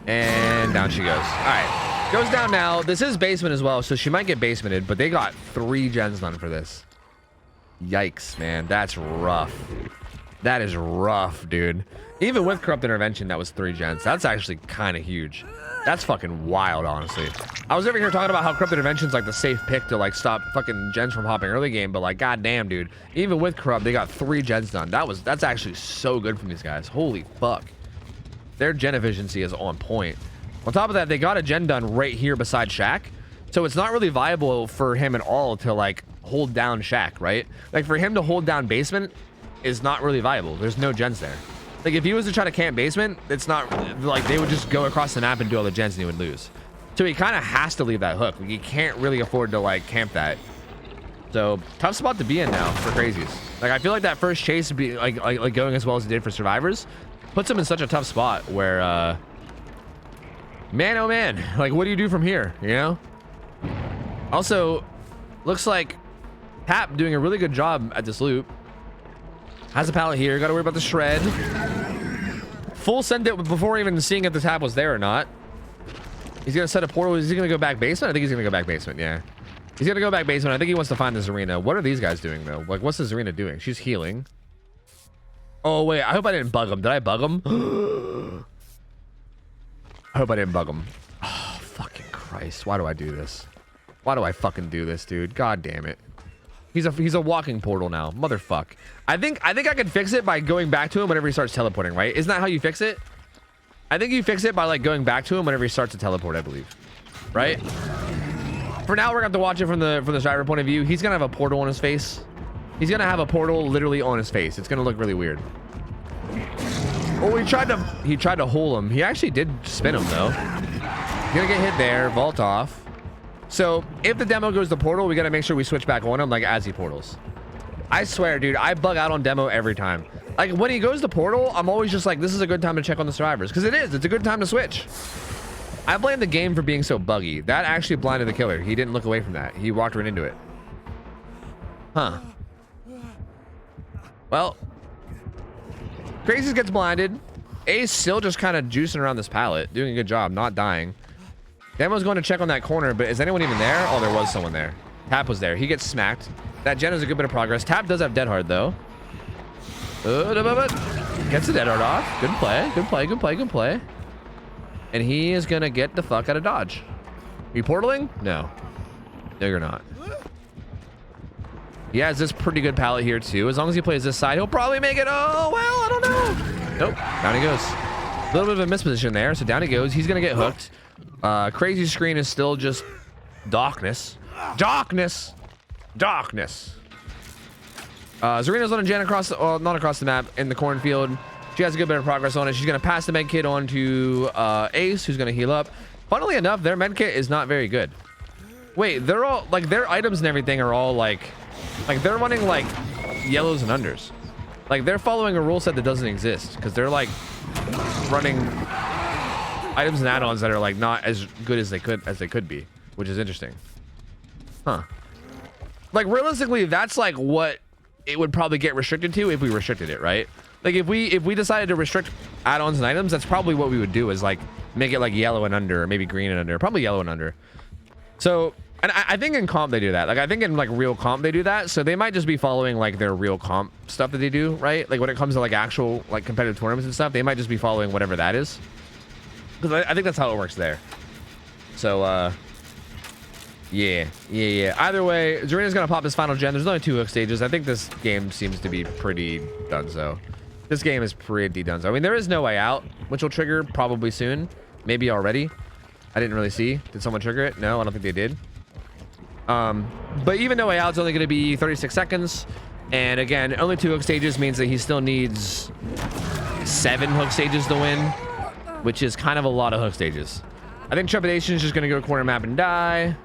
And down she goes. All right, goes down now. This is basement as well, so she might get basemented, but they got 3 gens done for this. Yikes, man, that's rough. That is rough, dude. Even with corrupt intervention, that was 3 gens. That's actually kind of huge. That's fucking wild, honestly. I was over here talking about how corrupt intervention's like the safe pick to like stop fucking gens from hopping early game, but like goddamn, dude. Even with corrupt, they got 3 gens done. That's actually so good from these guys. Holy fuck. Their gen efficiency is on point. On top of that, they got a gen done right here beside Shack. So it's not really viable for him at all to like hold down Shack, right? Like for him to hold down basement is not really viable. There's no gens there. Like if he was to try to camp basement, it's not like they would just go across the map and do all the gens and he would lose. So he kind of has to leave that hook. Like, he can't really afford to like camp that. So tough spot to be in now for crazies. Like I feel like that first chase would be like going as well as it did for survivors. Puts him in such a tough spot where, man, oh man, like, what do you do from here, you know? Also, looks like Tap doing a really good job at this loop. Has a pallet here, gotta worry about the shred. Full send it before even seeing if the Tap was there or not. He's gonna set a portal. Is he gonna go back basement? I think he's gonna go back basement, yeah. He's gonna go back basement. I think he wants to find this arena. What are these guys doing, though? Like, what's this arena doing? She's healing. Oh, wait, I hope I didn't bug him. Did I bug him? I hope I didn't bug him. Oh, fucking Christ. Why do I do this? Why do I fucking do this, dude? God damn it. He's a walking portal now. Motherfuck. I think I can fix it by going back to him whenever he starts teleporting, right? Isn't that how you fix it? I think you fix it by like going back to him whenever he starts to teleport, I believe. Right? For now, we're gonna have to watch it from the driver point of view. He's gonna have a portal on his face. He's gonna have a portal literally on his face. It's gonna look really weird. Oh, he tried to hole him. He actually did spin him though. He's gonna get hit there, vault off. So if the demo goes to portal, we gotta make sure we switch back on him like as he portals. I swear, dude, I bug out on demo every time. Like when he goes to portal, I'm always just like, this is a good time to check on the survivors. Because it is, it's a good time to switch. I blame the game for being so buggy. That actually blinded the killer. He didn't look away from that. He walked right into it. Huh. Well, Crazies gets blinded. Ace still just kind of juicing around this pallet, doing a good job, not dying. Demo's going to check on that corner, but is anyone even there? Oh, there was someone there. Tap was there. He gets smacked. That gen is a good bit of progress. Tap does have Dead Hard, though. Gets the Dead Hard off. Good play. Good play. Good play. Good play. And he is going to get the fuck out of dodge. Are you portaling? No. No, you're not. He has this pretty good pallet here, too. As long as he plays this side, he'll probably make it. Oh, well, I don't know. Nope. Down he goes. A little bit of a misposition there. So down he goes. He's going to get hooked. Crazy screen is still just darkness. Darkness. Darkness. Zarina's letting Jan across, not across the map, in the cornfield. She has a good bit of progress on it. She's going to pass the med kit on to Ace, who's going to heal up. Funnily enough, their med kit is not very good. Wait, they're all, like, their items and everything are all, like they're running, like, yellows and unders. Like, they're following a rule set that doesn't exist. Because they're, like, running items and add-ons that are, like, not as good as they could be. Which is interesting. Huh. Like, realistically, that's, like, what it would probably get restricted to if we restricted it, right? Like if we decided to restrict add-ons and items, that's probably what we would do, is like make it like yellow and under, or maybe green and under, probably yellow and under. So, and I think in comp they do that. Like I think in like real comp they do that. So they might just be following like their real comp stuff that they do, right? Like when it comes to like actual like competitive tournaments and stuff, they might just be following whatever that is. Because I think that's how it works there. So yeah. Either way, Zarina's gonna pop his final gen. There's only 2 hook stages. I think this game seems to be pretty done so. This game is pretty done so. I mean, there is no way out, which will trigger probably soon. Maybe already. I didn't really see. Did someone trigger it? No, I don't think they did. But even no way out is only going to be 36 seconds. And again, only 2 hook stages means that he still needs 7 hook stages to win, which is kind of a lot of hook stages. I think Trepidation is just going to go corner map and die.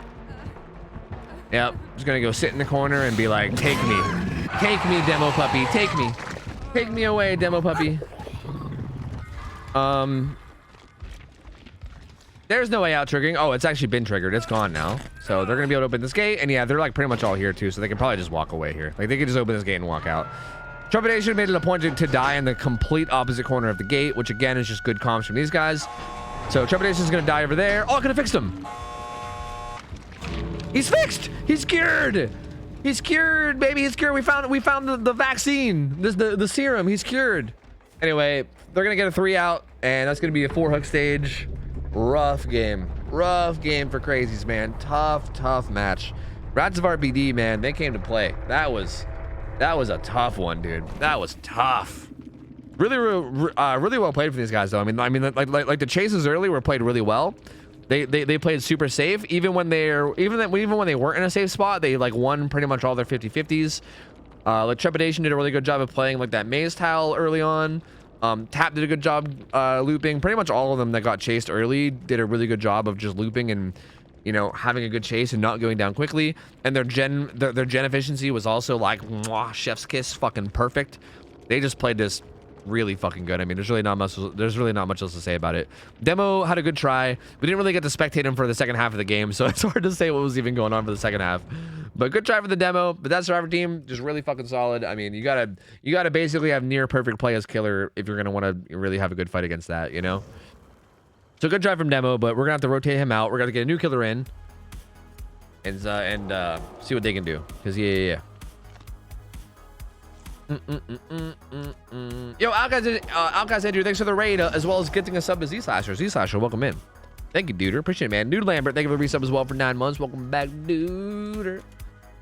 Yep, just going to go sit in the corner and be like, take me. Take me, demo puppy. Take me. Take me away, demo puppy. There's no way out triggering. Oh, it's actually been triggered. It's gone now. So they're going to be able to open this gate. And yeah, they're like pretty much all here too. So they can probably just walk away here. Like they can just open this gate and walk out. Trepidation made it a point to die in the complete opposite corner of the gate, which again is just good comms from these guys. So Trepidation is going to die over there. Oh, I could have fixed him. He's fixed. He's cured. He's cured, baby. He's cured. We found the vaccine. The serum. He's cured. Anyway, they're going to get a 3 out. And that's going to be a 4 hook stage. Rough game for Crazies, man. Tough match. Rats of RPD, man, they came to play. That was a tough one, dude. That was tough. Really well played for these guys, though. I mean, like the chases early were played really well. They played super safe, even when they weren't in a safe spot. They like won pretty much all their 50-50s. Like Trepidation did a really good job of playing like that maze tile early on. Tap did a good job looping. Pretty much all of them that got chased early did a really good job of just looping and, you know, having a good chase and not going down quickly. And their gen efficiency was also like, mwah, chef's kiss, fucking perfect. They just played this really fucking good. I mean, there's really not much else to say about it. Demo had a good try. We didn't really get to spectate him for the second half of the game, so it's hard to say what was even going on for the second half. But good try for the demo. But that Survivor team, just really fucking solid. I mean, you gotta basically have near perfect play as killer if you're gonna want to really have a good fight against that, you know. So good try from demo, but we're gonna have to rotate him out. We're gonna get a new killer in and see what they can do. Cause yeah. Yo, Outcast Andrew, thanks for the raid, as well as getting a sub to Z-Slasher. Z-Slasher, welcome in. Thank you, Duder. Appreciate it, man. Dude Lambert, thank you for the resub as well for 9 months. Welcome back, Duder.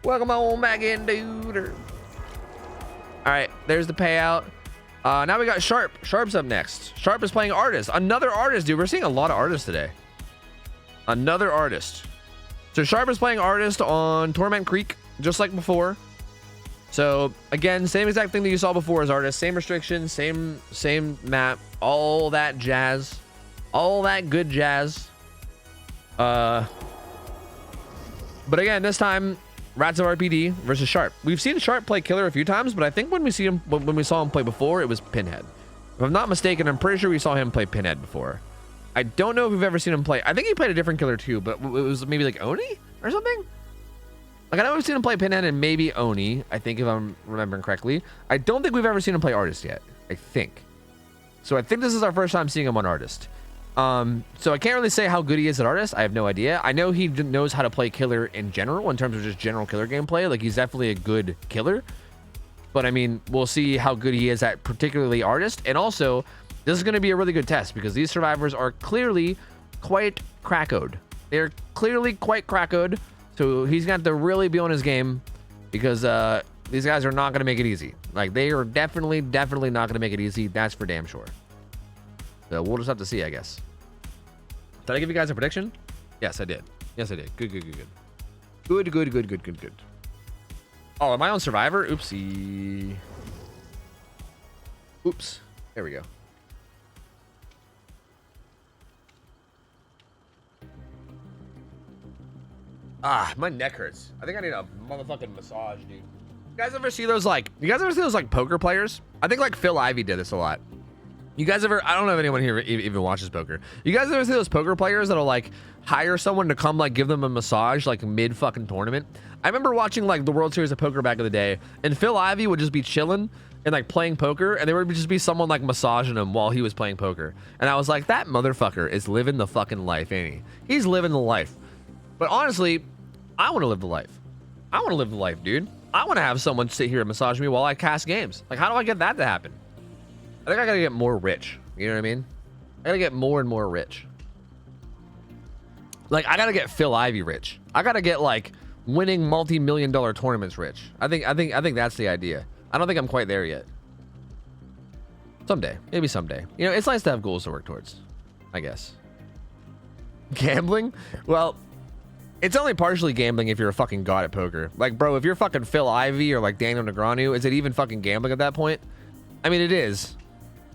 Welcome on back in, Duder. All right, there's the payout. Now we got Sharp. Sharp's up next. Sharp is playing Artist. Another Artist, dude. We're seeing a lot of Artists today. Another Artist. So Sharp is playing Artist on Torment Creek, just like before. So again, same exact thing that you saw before as Artist. Same restrictions, same map, all that jazz. All that good jazz. But again, this time, Rats of RPD versus Sharp. We've seen Sharp play Killer a few times, but I think when we saw him play before, it was Pinhead. If I'm not mistaken, I'm pretty sure we saw him play Pinhead before. I don't know if we've ever seen him play. I think he played a different killer too, but it was maybe like Oni or something. Like I know we've seen him play Pinhead and maybe Oni. I think if I'm remembering correctly. I don't think we've ever seen him play Artist yet. I think. So I think this is our first time seeing him on Artist. So I can't really say how good he is at Artist. I have no idea. I know he knows how to play killer in general, in terms of just general killer gameplay. Like he's definitely a good killer. But I mean, we'll see how good he is at particularly Artist. And also, this is going to be a really good test because these survivors are clearly quite crackoed. They're clearly quite crackoed. So he's got to really be on his game because these guys are not going to make it easy. Like they are definitely not going to make it easy. That's for damn sure. So we'll just have to see, I guess. Did I give you guys a prediction? Yes, I did. Yes, I did. Good. Good. Oh, am I on Survivor? Oopsie. Oops. There we go. Ah, my neck hurts. I think I need a motherfucking massage, dude. You guys ever see those like poker players? I think like Phil Ivey did this a lot. You guys ever, I don't know if anyone here even watches poker. You guys ever see those poker players that'll like hire someone to come like give them a massage like mid fucking tournament? I remember watching like the World Series of Poker back in the day and Phil Ivey would just be chilling and like playing poker, and there would just be someone like massaging him while he was playing poker. And I was like, that motherfucker is living the fucking life, ain't he? He's living the life. But honestly, I want to live the life. I want to live the life, dude. I want to have someone sit here and massage me while I cast games. Like, how do I get that to happen? I think I gotta get more rich. You know what I mean? I gotta get more and more rich. Like, I gotta get Phil Ivey rich. I gotta get like winning multi-million-dollar tournaments rich. I think that's the idea. I don't think I'm quite there yet. Someday, maybe someday. You know, it's nice to have goals to work towards, I guess. Gambling? Well, it's only partially gambling if you're a fucking god at poker. Like, bro, if you're fucking Phil Ivey or like Daniel Negreanu, is it even fucking gambling at that point? I mean, it is,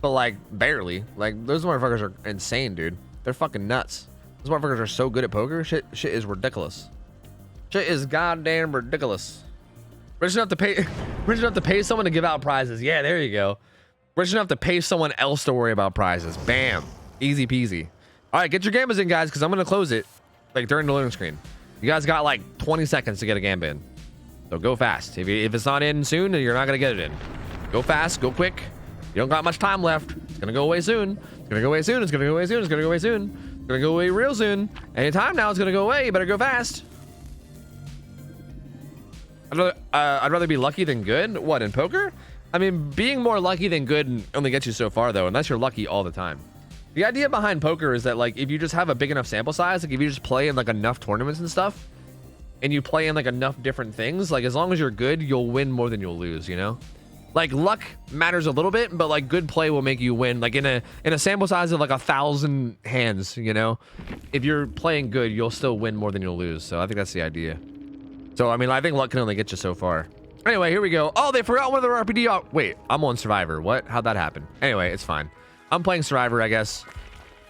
but like barely. Like, those motherfuckers are insane, dude. They're fucking nuts. Those motherfuckers are so good at poker. Shit is ridiculous. Shit is goddamn ridiculous. Rich enough to pay someone to give out prizes. Yeah, there you go. Rich enough to pay someone else to worry about prizes. Bam, easy peasy. All right, get your gambas in, guys, because I'm gonna close it like during the loading screen. You guys got like 20 seconds to get a gamba in, so go fast. If it's not in soon, you're not gonna get it in. Go fast, go quick. You don't got much time left. It's gonna go away soon. It's gonna go away soon. It's gonna go away soon. It's gonna go away soon. It's gonna go away real soon. Anytime now, it's gonna go away. You better go fast. I'd rather be lucky than good. What, in poker? I mean, being more lucky than good only gets you so far, though, unless you're lucky all the time. The idea behind poker is that, like, if you just have a big enough sample size, like if you just play in like enough tournaments and stuff, and you play in like enough different things, like as long as you're good, you'll win more than you'll lose, you know? Like, luck matters a little bit, but like good play will make you win. Like in a sample size of like 1,000 hands, you know? If you're playing good, you'll still win more than you'll lose. So I think that's the idea. So, I mean, I think luck can only get you so far. Anyway, here we go. Oh, they forgot one of their RPD. Wait, I'm on Survivor. What? How'd that happen? Anyway, it's fine. I'm playing Survivor, I guess.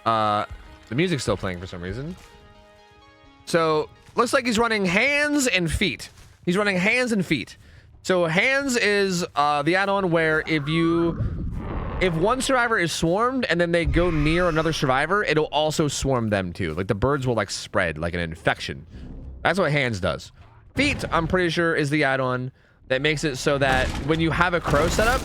The music's still playing for some reason. So, looks like he's running hands and feet. He's running hands and feet. So, hands is the add-on where if one survivor is swarmed and then they go near another survivor, it'll also swarm them too. Like, the birds will, like, spread like an infection. That's what hands does. Feet, I'm pretty sure, is the add-on that makes it so that when you have a crow set up,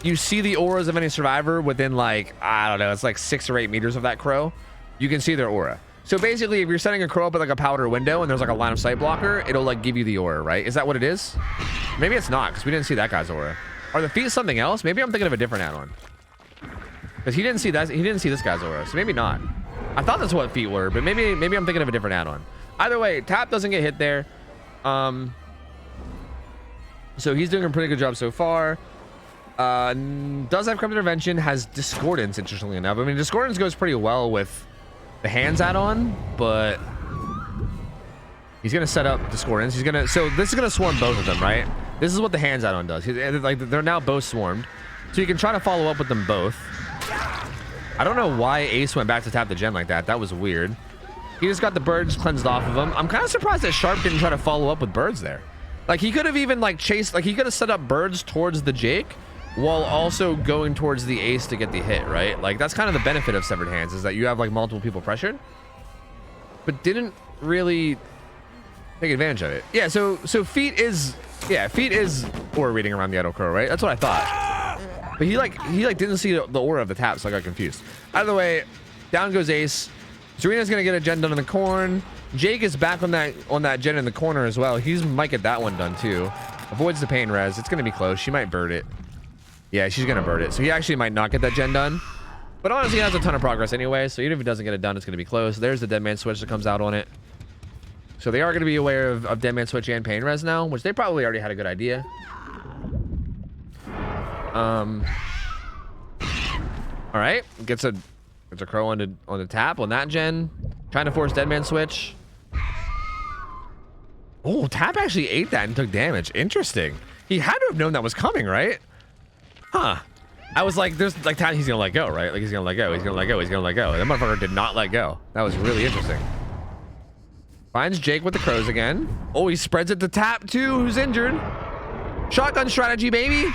you see the auras of any survivor within, like, I don't know, it's like 6 or 8 meters of that crow. You can see their aura. So basically, if you're setting a crow up at like a powder window and there's like a line of sight blocker, it'll like give you the aura, right? Is that what it is? Maybe it's not, because we didn't see that guy's aura. Are the feet something else? Maybe I'm thinking of a different add-on. Because he didn't see that. He didn't see this guy's aura, so maybe not. I thought that's what feet were, but maybe I'm thinking of a different add-on. Either way, tap doesn't get hit there. So he's doing a pretty good job so far. Does have Crypt Intervention, has Discordance, interestingly enough. I mean, Discordance goes pretty well with the hands add-on, but he's gonna set up Discordance. So this is gonna swarm both of them, right? This is what the hands add-on does. Like, they're now both swarmed, so you can try to follow up with them both. I don't know why Ace went back to tap the gen like that. That was weird. He just got the birds cleansed off of him. I'm kind of surprised that Sharp didn't try to follow up with birds there. Like, he could have even like chased, like he could have set up birds towards the Jake while also going towards the Ace to get the hit, right? Like, that's kind of the benefit of Severed Hands, is that you have like multiple people pressured, but didn't really take advantage of it. Yeah, so feet is aura reading around the Idle Crow, right? That's what I thought. But he didn't see the aura of the tap, so I got confused. Either way, down goes Ace. Serena's gonna get a gen done in the corn. Jake is back on that gen in the corner as well. He might get that one done too. Avoids the pain res. It's gonna be close. She might bird it. Yeah, she's gonna bird it. So he actually might not get that gen done. But honestly, he has a ton of progress anyway. So even if he doesn't get it done, it's gonna be close. There's the Dead Man Switch that comes out on it. So they are gonna be aware of Dead Man Switch and pain res now, which they probably already had a good idea. All right, gets a crow on the tap on that gen, trying to force Dead Man Switch. Oh, tap actually ate that and took damage. Interesting. He had to have known that was coming, right? Huh. I was like, there's like time he's gonna let go, right? Like he's gonna let go. He's gonna let go. He's gonna let go. That motherfucker did not let go. That was really interesting. Finds Jake with the crows again. Oh, he spreads it to tap too, who's injured. Shotgun strategy, baby.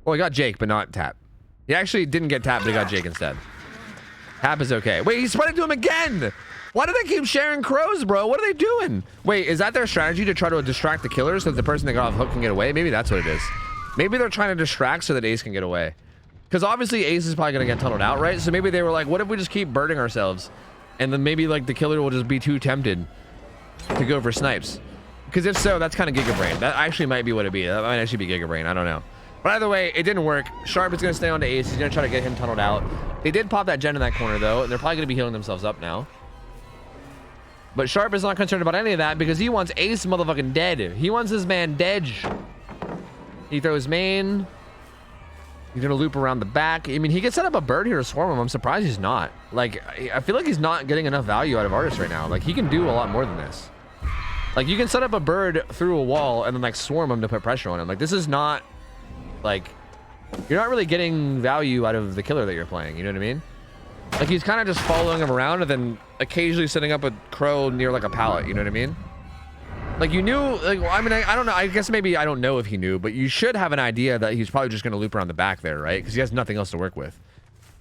Well, he got Jake, but not tap. He actually didn't get tap, but he got Jake instead. Tap is okay. Wait, he spread it to him again. Why do they keep sharing crows, bro? What are they doing? Wait, is that their strategy, to try to distract the killers so that the person that got off hook can get away? Maybe that's what it is. Maybe they're trying to distract so that Ace can get away. Because obviously Ace is probably going to get tunneled out, right? So maybe they were like, what if we just keep birding ourselves? And then maybe like the killer will just be too tempted to go for snipes. Because if so, that's kind of Giga Brain. That actually might be what it'd be. That might actually be Giga Brain. I don't know. But either way, it didn't work. Sharp is going to stay on to Ace. He's going to try to get him tunneled out. They did pop that gen in that corner, though. And they're probably going to be healing themselves up now. But Sharp is not concerned about any of that because he wants Ace motherfucking dead. He wants his man dead. He throws main. He's going to loop around the back. I mean, he could set up a bird here to swarm him. I'm surprised he's not. Like, I feel like he's not getting enough value out of Artist right now. Like, he can do a lot more than this. Like, you can set up a bird through a wall and then, like, swarm him to put pressure on him. Like, this is not, like, you're not really getting value out of the killer that you're playing. You know what I mean? Like, he's kind of just following him around and then occasionally setting up a crow near, like, a pallet. You know what I mean? Like, you knew, like, I mean, I don't know. I guess maybe I don't know if he knew, but you should have an idea that he's probably just going to loop around the back there, right? Because he has nothing else to work with.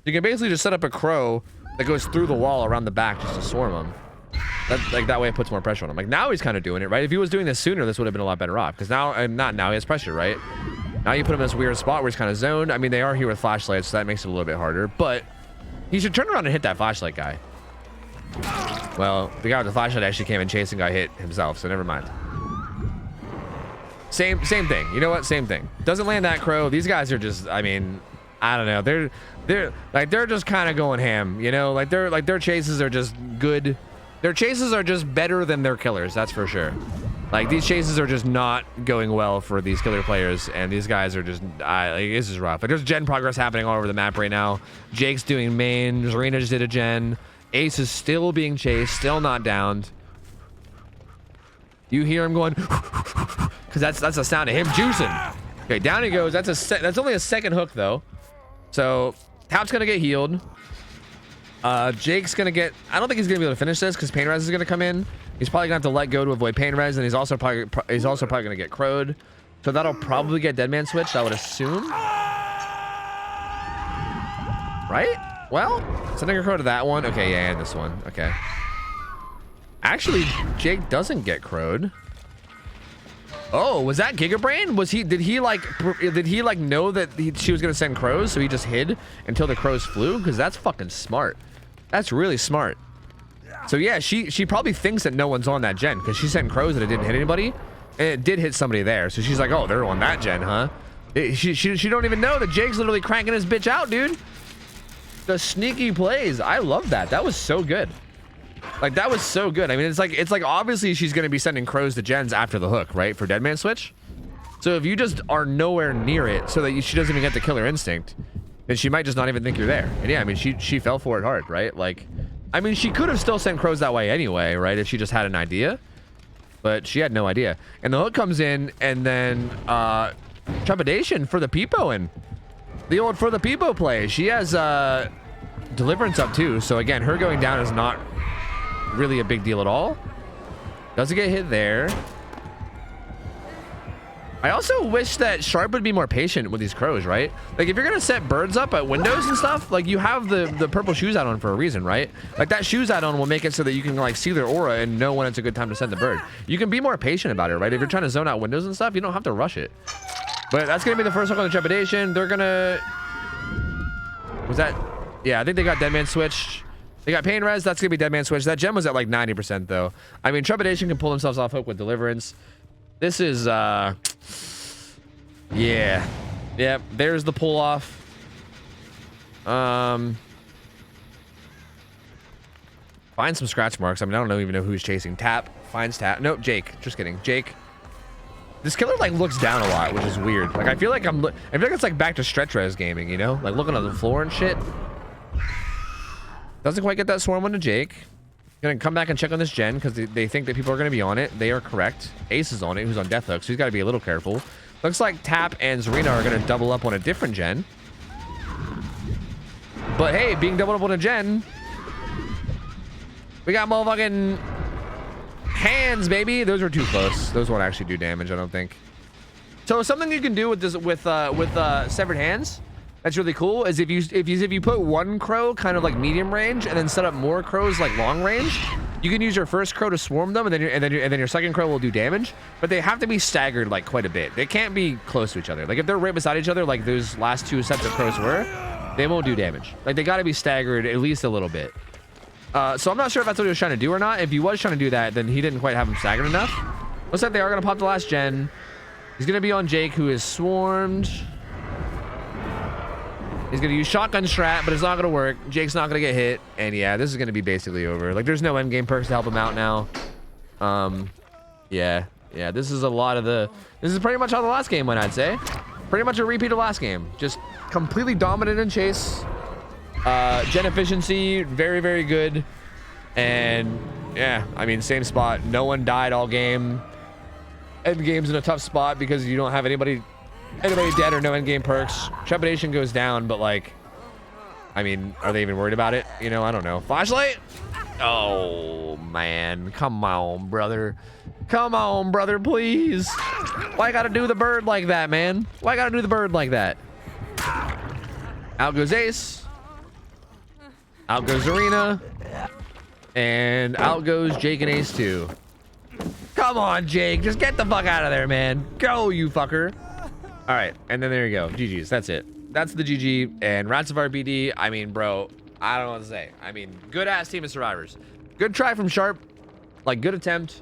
You can basically just set up a crow that goes through the wall around the back just to swarm him. That way it puts more pressure on him. Like, now he's kind of doing it, right? If he was doing this sooner, this would have been a lot better off. Because now, not now, he has pressure, right? Now you put him in this weird spot where he's kind of zoned. I mean, they are here with flashlights, so that makes it a little bit harder. But he should turn around and hit that flashlight guy. Well, the guy with the flashlight actually came and chased and got hit himself, so never mind. Same thing. You know what? Same thing. Doesn't land that crow. These guys are just, I mean, I don't know. They're just kind of going ham, you know? Like their chases are just good. Their chases are just better than their killers, that's for sure. Like, these chases are just not going well for these killer players, and these guys are just, like, this is rough. Like, there's gen progress happening all over the map right now. Jake's doing main. Zarina just did a gen. Ace is still being chased, still not downed. You hear him going, because that's the sound of him juicing. Okay, down he goes. That's only a second hook though. So Tap's gonna get healed. Jake's gonna get. I don't think he's gonna be able to finish this because pain res is gonna come in. He's probably gonna have to let go to avoid pain res, and he's also probably gonna get crowed. So that'll probably get dead man switched, I would assume. Right? Well, sending a crow to that one. Okay, yeah, and this one. Okay. Actually, Jake doesn't get crowed. Oh, was that Giga Brain? Did he like know that she was gonna send crows, so he just hid until the crows flew? Because that's fucking smart. That's really smart. So yeah, she probably thinks that no one's on that gen because she sent crows and it didn't hit anybody, and it did hit somebody there. So she's like, oh, they're on that gen, huh? She don't even know that Jake's literally cranking his bitch out, dude. The sneaky plays. I love that. That was so good. Like, that was so good. I mean, it's like obviously she's going to be sending crows to gens after the hook, right? For Deadman Switch. So if you just are nowhere near it so that she doesn't even get the killer instinct, then she might just not even think you're there. And yeah, I mean, she fell for it hard, right? Like, I mean, she could have still sent crows that way anyway, right? If she just had an idea. But she had no idea. And the hook comes in, and then trepidation for the Peepo, and the old for the Peepo play. She has deliverance up too. So again, her going down is not really a big deal at all. Doesn't get hit there. I also wish that Sharp would be more patient with these crows, right? Like, if you're gonna set birds up at windows and stuff, like, you have the purple shoes add-on for a reason, right? Like, that shoes add-on will make it so that you can, like, see their aura and know when it's a good time to send the bird. You can be more patient about it, right? If you're trying to zone out windows and stuff, you don't have to rush it. But that's gonna be the first hook on the trepidation. They're gonna... Was that... Yeah, I think they got Deadman switched. They got pain res. That's gonna be Deadman switch. That gem was at like 90% though. I mean, trepidation can pull themselves off hook with deliverance. This is yeah. Yep, there's the pull off. Find some scratch marks. I mean, I don't even know who's chasing. Tap finds Tap. Nope, Jake. Just kidding. Jake. This killer like looks down a lot, which is weird. Like, I feel like it's like back to stretch res gaming, you know? Like, looking on the floor and shit. Doesn't quite get that swarm onto Jake. Gonna come back and check on this gen because they think that people are gonna be on it. They are correct. Ace is on it, who's on death hook, so he's got to be a little careful. Looks like Tap and Zarina are gonna double up on a different gen. But hey, being doubled up on a gen, we got motherfucking hands, baby. Those are too close. Those won't actually do damage, I don't think. So something you can do with this with severed hands that's really cool is if you put one crow kind of like medium range and then set up more crows like long range, you can use your first crow to swarm them, and then your second crow will do damage. But they have to be staggered like quite a bit. They can't be close to each other. Like if they're right beside each other, like those last 2 sets of crows were, they won't do damage. Like they got to be staggered at least a little bit. So I'm not sure if that's what he was trying to do or not. If he was trying to do that, then he didn't quite have them staggered enough. Looks like they are gonna pop the last gen. He's gonna be on Jake, who is swarmed. He's gonna use shotgun strat, but it's not gonna work. Jake's not gonna get hit, and yeah, this is gonna be basically over. Like, there's no end game perks to help him out now. Yeah, this is a lot of the. This is pretty much how the last game went, I'd say. Pretty much a repeat of last game. Just completely dominant in chase. Gen efficiency, very, very good, and yeah, I mean, same spot. No one died all game. End game's in a tough spot because you don't have anybody dead or no end game perks. Trepidation goes down, but like, I mean, are they even worried about it? You know, I don't know. Flashlight? Oh man, come on, brother. Come on, brother, please. Why I gotta do the bird like that, man? Why I gotta do the bird like that? Out goes Ace. Out goes Arena. And out goes Jake and Ace too. Come on, Jake. Just get the fuck out of there, man. Go, you fucker. All right, and then there you go. GG's. That's it. That's the GG. And Rats of RBD, I mean, bro, I don't know what to say. I mean, good-ass team of survivors. Good try from Sharp. Like, good attempt.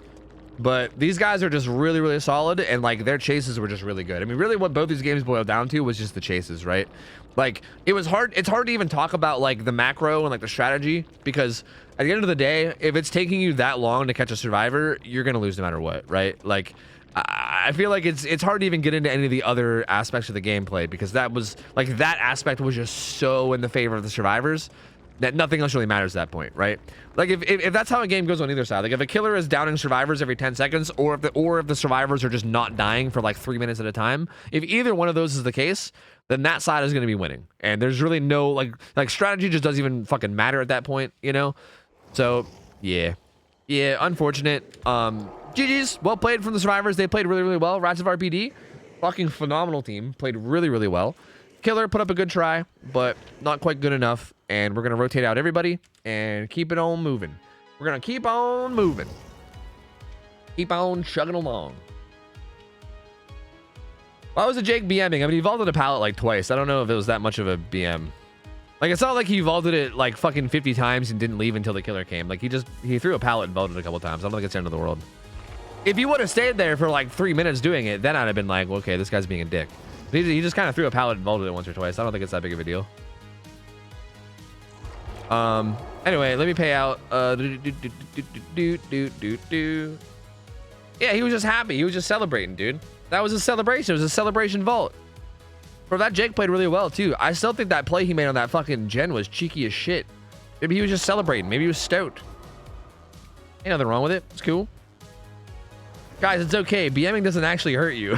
But these guys are just really, really solid. And, like, their chases were just really good. I mean, really what both these games boiled down to was just the chases, right? Like, it was hard. It's hard to even talk about, like, the macro and, like, the strategy. Because at the end of the day, if it's taking you that long to catch a survivor, you're going to lose no matter what, right? Like, I feel like it's hard to even get into any of the other aspects of the gameplay because that was like that aspect was just so in the favor of the survivors that nothing else really matters at that point, right? Like if that's how a game goes on either side, like if a killer is downing survivors every 10 seconds or if the survivors are just not dying for like 3 minutes at a time, if either one of those is the case, then that side is going to be winning. And there's really no like strategy just doesn't even fucking matter at that point, you know? So, yeah, unfortunate. GG's, well played from the survivors. They played really, really well. Rats of RPD, fucking phenomenal team. Played really, really well. Killer put up a good try, but not quite good enough. And we're going to rotate out everybody and keep it on moving. We're going to keep on moving. Keep on chugging along. Why was the Jake BMing? I mean, he vaulted a pallet like twice. I don't know if it was that much of a BM. Like, it's not like he vaulted it like fucking 50 times and didn't leave until the killer came. Like, he threw a pallet and vaulted a couple times. I don't think it's the end of the world. If he would have stayed there for like 3 minutes doing it, then I'd have been like, well, okay, this guy's being a dick. He just kind of threw a pallet and vaulted it once or twice. I don't think it's that big of a deal. Anyway, let me pay out. Yeah, he was just happy. He was just celebrating, dude. That was a celebration. It was a celebration vault. Bro, that Jake played really well, too. I still think that play he made on that fucking gen was cheeky as shit. Maybe he was just celebrating. Maybe he was stoked. Ain't nothing wrong with it. It's cool. Guys, it's okay. BMing doesn't actually hurt you.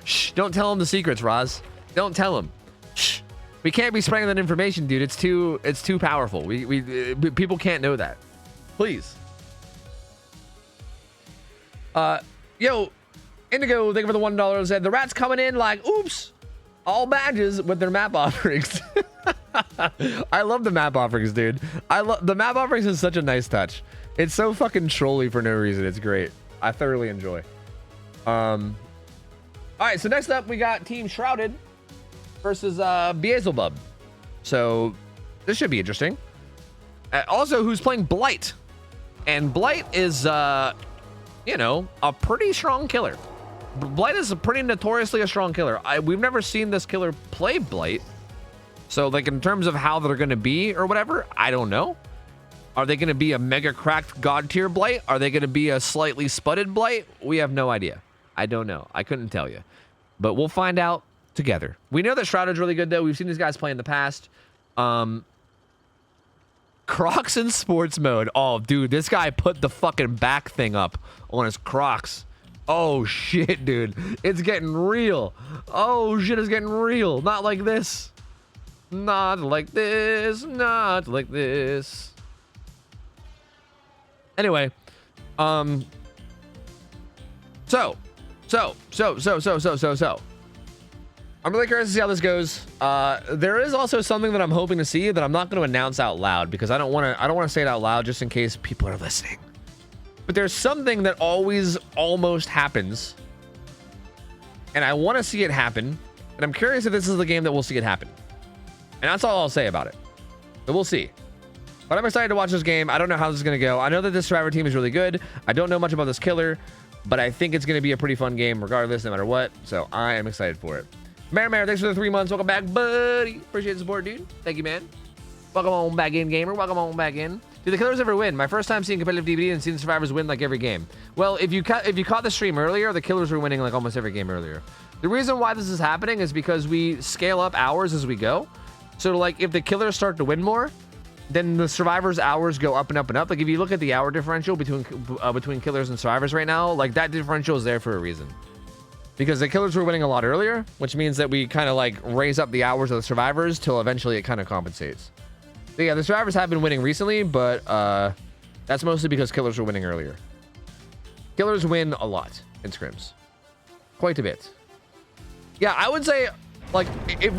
Shh, don't tell him the secrets, Roz. Don't tell him. Shh. We can't be spreading that information, dude. It's too powerful. People can't know that. Please. Yo, Indigo, thank you for the $1. Said the rats coming in like, oops, all badges with their map offerings. I love the map offerings, dude. The map offerings is such a nice touch. It's so fucking trolly for no reason. It's great. I thoroughly enjoy. All right, so next up we got Team Shrouded versus Beelzebub. So this should be interesting. Also, who's playing Blight? And Blight is, you know, a pretty strong killer. Blight is pretty notoriously a strong killer. We've never seen this killer play Blight. So, like, in terms of how they're going to be or whatever, I don't know. Are they going to be a mega cracked god tier Blight? Are they going to be a slightly spudded Blight? We have no idea. I don't know. I couldn't tell you. But we'll find out together. We know that Shrouded's really good, though. We've seen these guys play in the past. Crocs in sports mode. Oh, dude, this guy put the fucking back thing up on his Crocs. Oh, shit, dude. It's getting real. Oh, shit, it's getting real. Not like this. Not like this. Not like this. Anyway, So. I'm really curious to see how this goes. There is also something that I'm hoping to see that I'm not going to announce out loud because I don't want to say it out loud just in case people are listening. But there's something that always almost happens, and I want to see it happen. And I'm curious if this is the game that we'll see it happen. And that's all I'll say about it. But we'll see. But I'm excited to watch this game. I don't know how this is going to go. I know that this survivor team is really good. I don't know much about this killer, but I think it's going to be a pretty fun game regardless, no matter what. So I am excited for it. Mare, thanks for the 3 months. Welcome back, buddy. Appreciate the support, dude. Thank you, man. Welcome on back in, gamer. Welcome on back in. Do the killers ever win? My first time seeing competitive DVD and seeing the survivors win like every game. Well, if you caught the stream earlier, the killers were winning like almost every game earlier. The reason why this is happening is because we scale up hours as we go. So like if the killers start to win more, then the survivors' hours go up and up and up. Like if you look at the hour differential between killers and survivors right now, like that differential is there for a reason. Because the killers were winning a lot earlier, which means that we kind of like raise up the hours of the survivors till eventually it kind of compensates. So yeah, the survivors have been winning recently, but that's mostly because killers were winning earlier. Killers win a lot in scrims, quite a bit. Yeah, I would say like if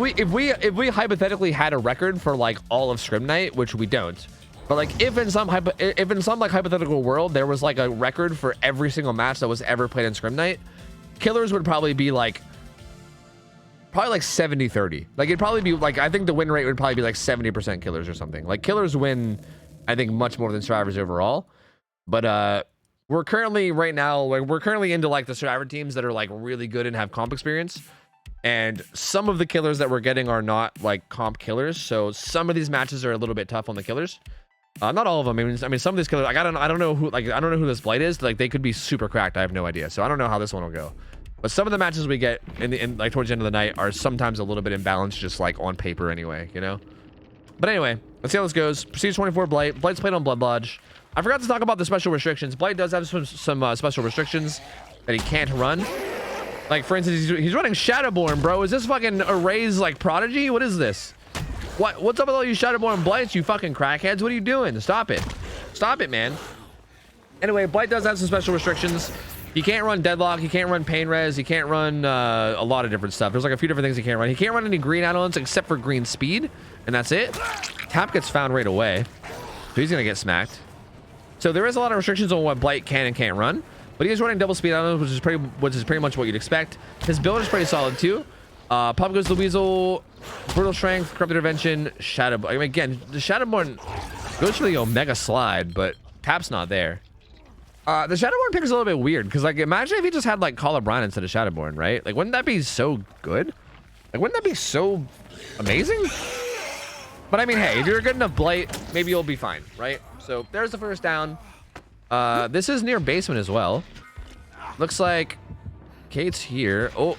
we hypothetically had a record for like all of scrim night, which we don't, but like if in some like hypothetical world there was like a record for every single match that was ever played in scrim night, killers would probably be like 70-30. Like it'd probably be like, I think the win rate would probably be like 70% killers or something. Like killers win, I think, much more than survivors overall. But we're currently right now, like we're currently into like the survivor teams that are like really good and have comp experience. And some of the killers that we're getting are not like comp killers. So some of these matches are a little bit tough on the killers. Not all of them. I mean, some of these killers, like I don't know who this Blight is. Like they could be super cracked. I have no idea. So I don't know how this one will go. But some of the matches we get in like towards the end of the night are sometimes a little bit imbalanced, just like on paper anyway, you know. But anyway, let's see how this goes. Prestige 24 Blight. Blight's played on Blood Lodge. I forgot to talk about the special restrictions. Blight does have some special restrictions that he can't run. Like for instance, he's running Shadowborn, bro. Is this fucking Array's like Prodigy? What is this? What's up with all you Shadowborn Blights, you fucking crackheads? What are you doing? Stop it. Stop it, man. Anyway, Blight does have some special restrictions. He can't run Deadlock. He can't run Pain Res. He can't run a lot of different stuff. There's like a few different things he can't run. He can't run any green add-ons except for green speed, and that's it. Tap gets found right away, so he's gonna get smacked. So there is a lot of restrictions on what Blight can and can't run, but he is running double speed add-ons, which is pretty much what you'd expect. His build is pretty solid too. Pop goes the Weasel, Brutal Strength, Corrupt Intervention, Shadow. I mean, again, the Shadowborn goes for the Omega Slide, but Tap's not there. The Shadowborn pick is a little bit weird because, like, imagine if he just had like Call of Brine instead of Shadowborn, right? Like, wouldn't that be so good? Like, wouldn't that be so amazing? But I mean, hey, if you're a good enough Blight, maybe you'll be fine, right? So there's the first down. This is near basement as well. Looks like Kate's here. Oh.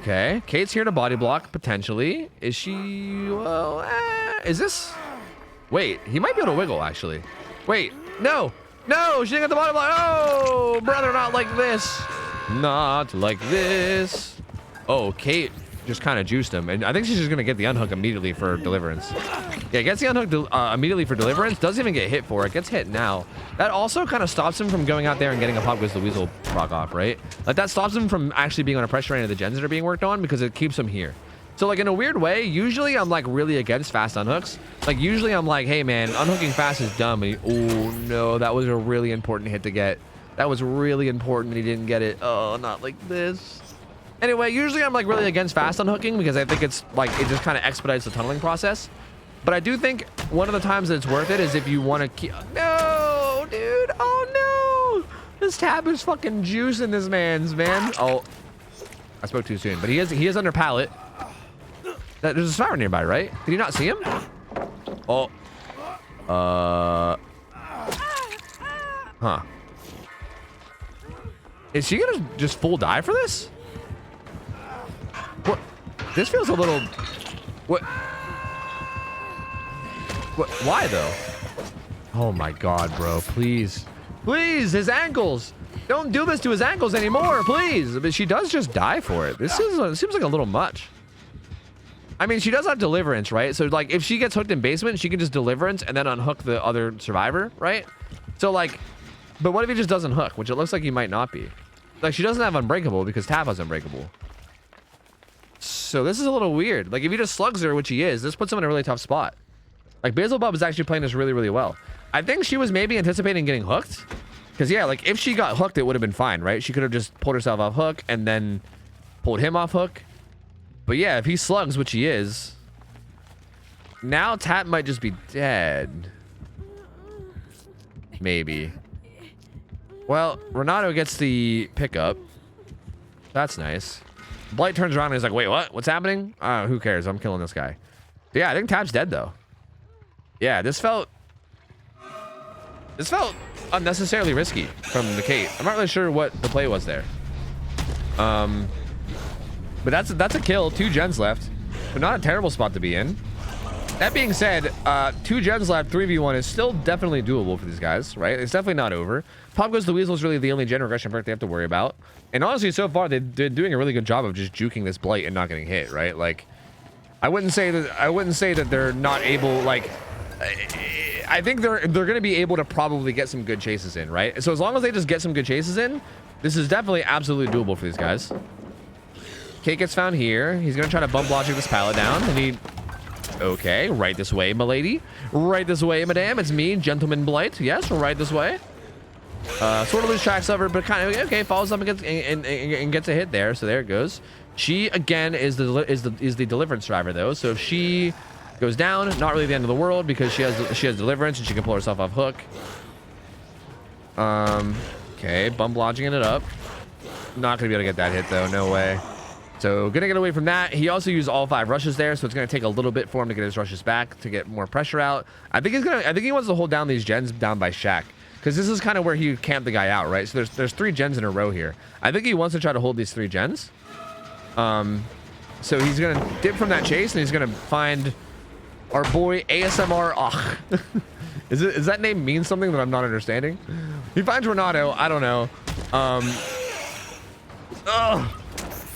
Okay, Kate's here to body block potentially. Is she? Well, is this? Wait, he might be able to wiggle, actually. Wait, no, she didn't get the body block. Oh, brother, not like this. Not like this. Oh, Kate just kind of juiced him. And I think she's just going to get the unhook immediately for Deliverance. Yeah, gets the unhook immediately for Deliverance. Doesn't even get hit for it. Gets hit now. That also kind of stops him from going out there and getting a Pop Goes the Weasel proc off, right? Like, that stops him from actually being on a pressure range of the gens that are being worked on because it keeps him here. So, like, in a weird way, usually I'm, like, really against fast unhooks. Like, usually I'm like, hey, man, unhooking fast is dumb. And oh, no, that was a really important hit to get. That was really important and he didn't get it. Oh, not like this. Anyway, usually I'm, like, really against fast unhooking because I think it's, like, it just kind of expedites the tunneling process. But I do think one of the times that it's worth it is if you want to keep... No, dude. Oh, no. This Tap is fucking juicing this man's, man. Oh, I spoke too soon. But he is under pallet. There's a survivor nearby, right? Did you not see him? Oh. Huh. Is she gonna just full die for this? What? This feels a little... What? Why, though? Oh, my God, bro. Please. Please, his ankles. Don't do this to his ankles anymore, please. But she does just die for it. This seems like a little much. I mean, she does have Deliverance, right? So, like, if she gets hooked in basement, she can just Deliverance and then unhook the other survivor, right? So, like, but what if he just doesn't hook, which it looks like he might not be? like, she doesn't have unbreakable because Tap has unbreakable. So this is a little weird. Like, if he just slugs her, which he is, this puts him in a really tough spot. Like, Beelzebub is actually playing this really, really well. I think she was maybe anticipating getting hooked. Because, yeah, like, if she got hooked, it would have been fine, right? She could have just pulled herself off hook and then pulled him off hook. But, yeah, if he slugs, which he is, now Tap might just be dead. Maybe. Well, Renato gets the pickup. That's nice. Blight turns around and he's like, wait, what? What's happening? Who cares? I'm killing this guy. But yeah, I think Tap's dead, though. Yeah, this felt unnecessarily risky from the Kate. I'm not really sure what the play was there. But that's a kill. 2 gens left. But not a terrible spot to be in. That being said, 2 gens left, 3v1 is still definitely doable for these guys, right? It's definitely not over. Pop Goes the Weasel is really the only gen regression perk they have to worry about. And honestly, so far, they've been doing a really good job of just juking this Blight and not getting hit, right? Like, I wouldn't say that they're not able, like, I think they're going to be able to probably get some good chases in, right? So as long as they just get some good chases in, this is definitely absolutely doable for these guys. Kate gets found here. He's going to try to bump logic this pallet down, and he... Okay, right this way, milady. Right this way, madame. It's me, Gentleman Blight. Yes, right this way. Sort of lose tracks of her, but kind of okay. Follows up and gets a hit there. So there it goes. She again is the deliverance driver though. So if she goes down, not really the end of the world because she has deliverance and she can pull herself off hook. Okay, bump lodging it up. Not gonna be able to get that hit though. No way. So gonna get away from that. He also used all 5 rushes there, so it's gonna take a little bit for him to get his rushes back to get more pressure out. I think he wants to hold down these gens down by Shack, because this is kind of where he camped the guy out, right? So there's 3 gens in a row here. I think he wants to try to hold these 3 gens. So he's gonna dip from that chase and he's gonna find our boy ASMR. Ugh. Is that name mean something that I'm not understanding? He finds Renato. I don't know.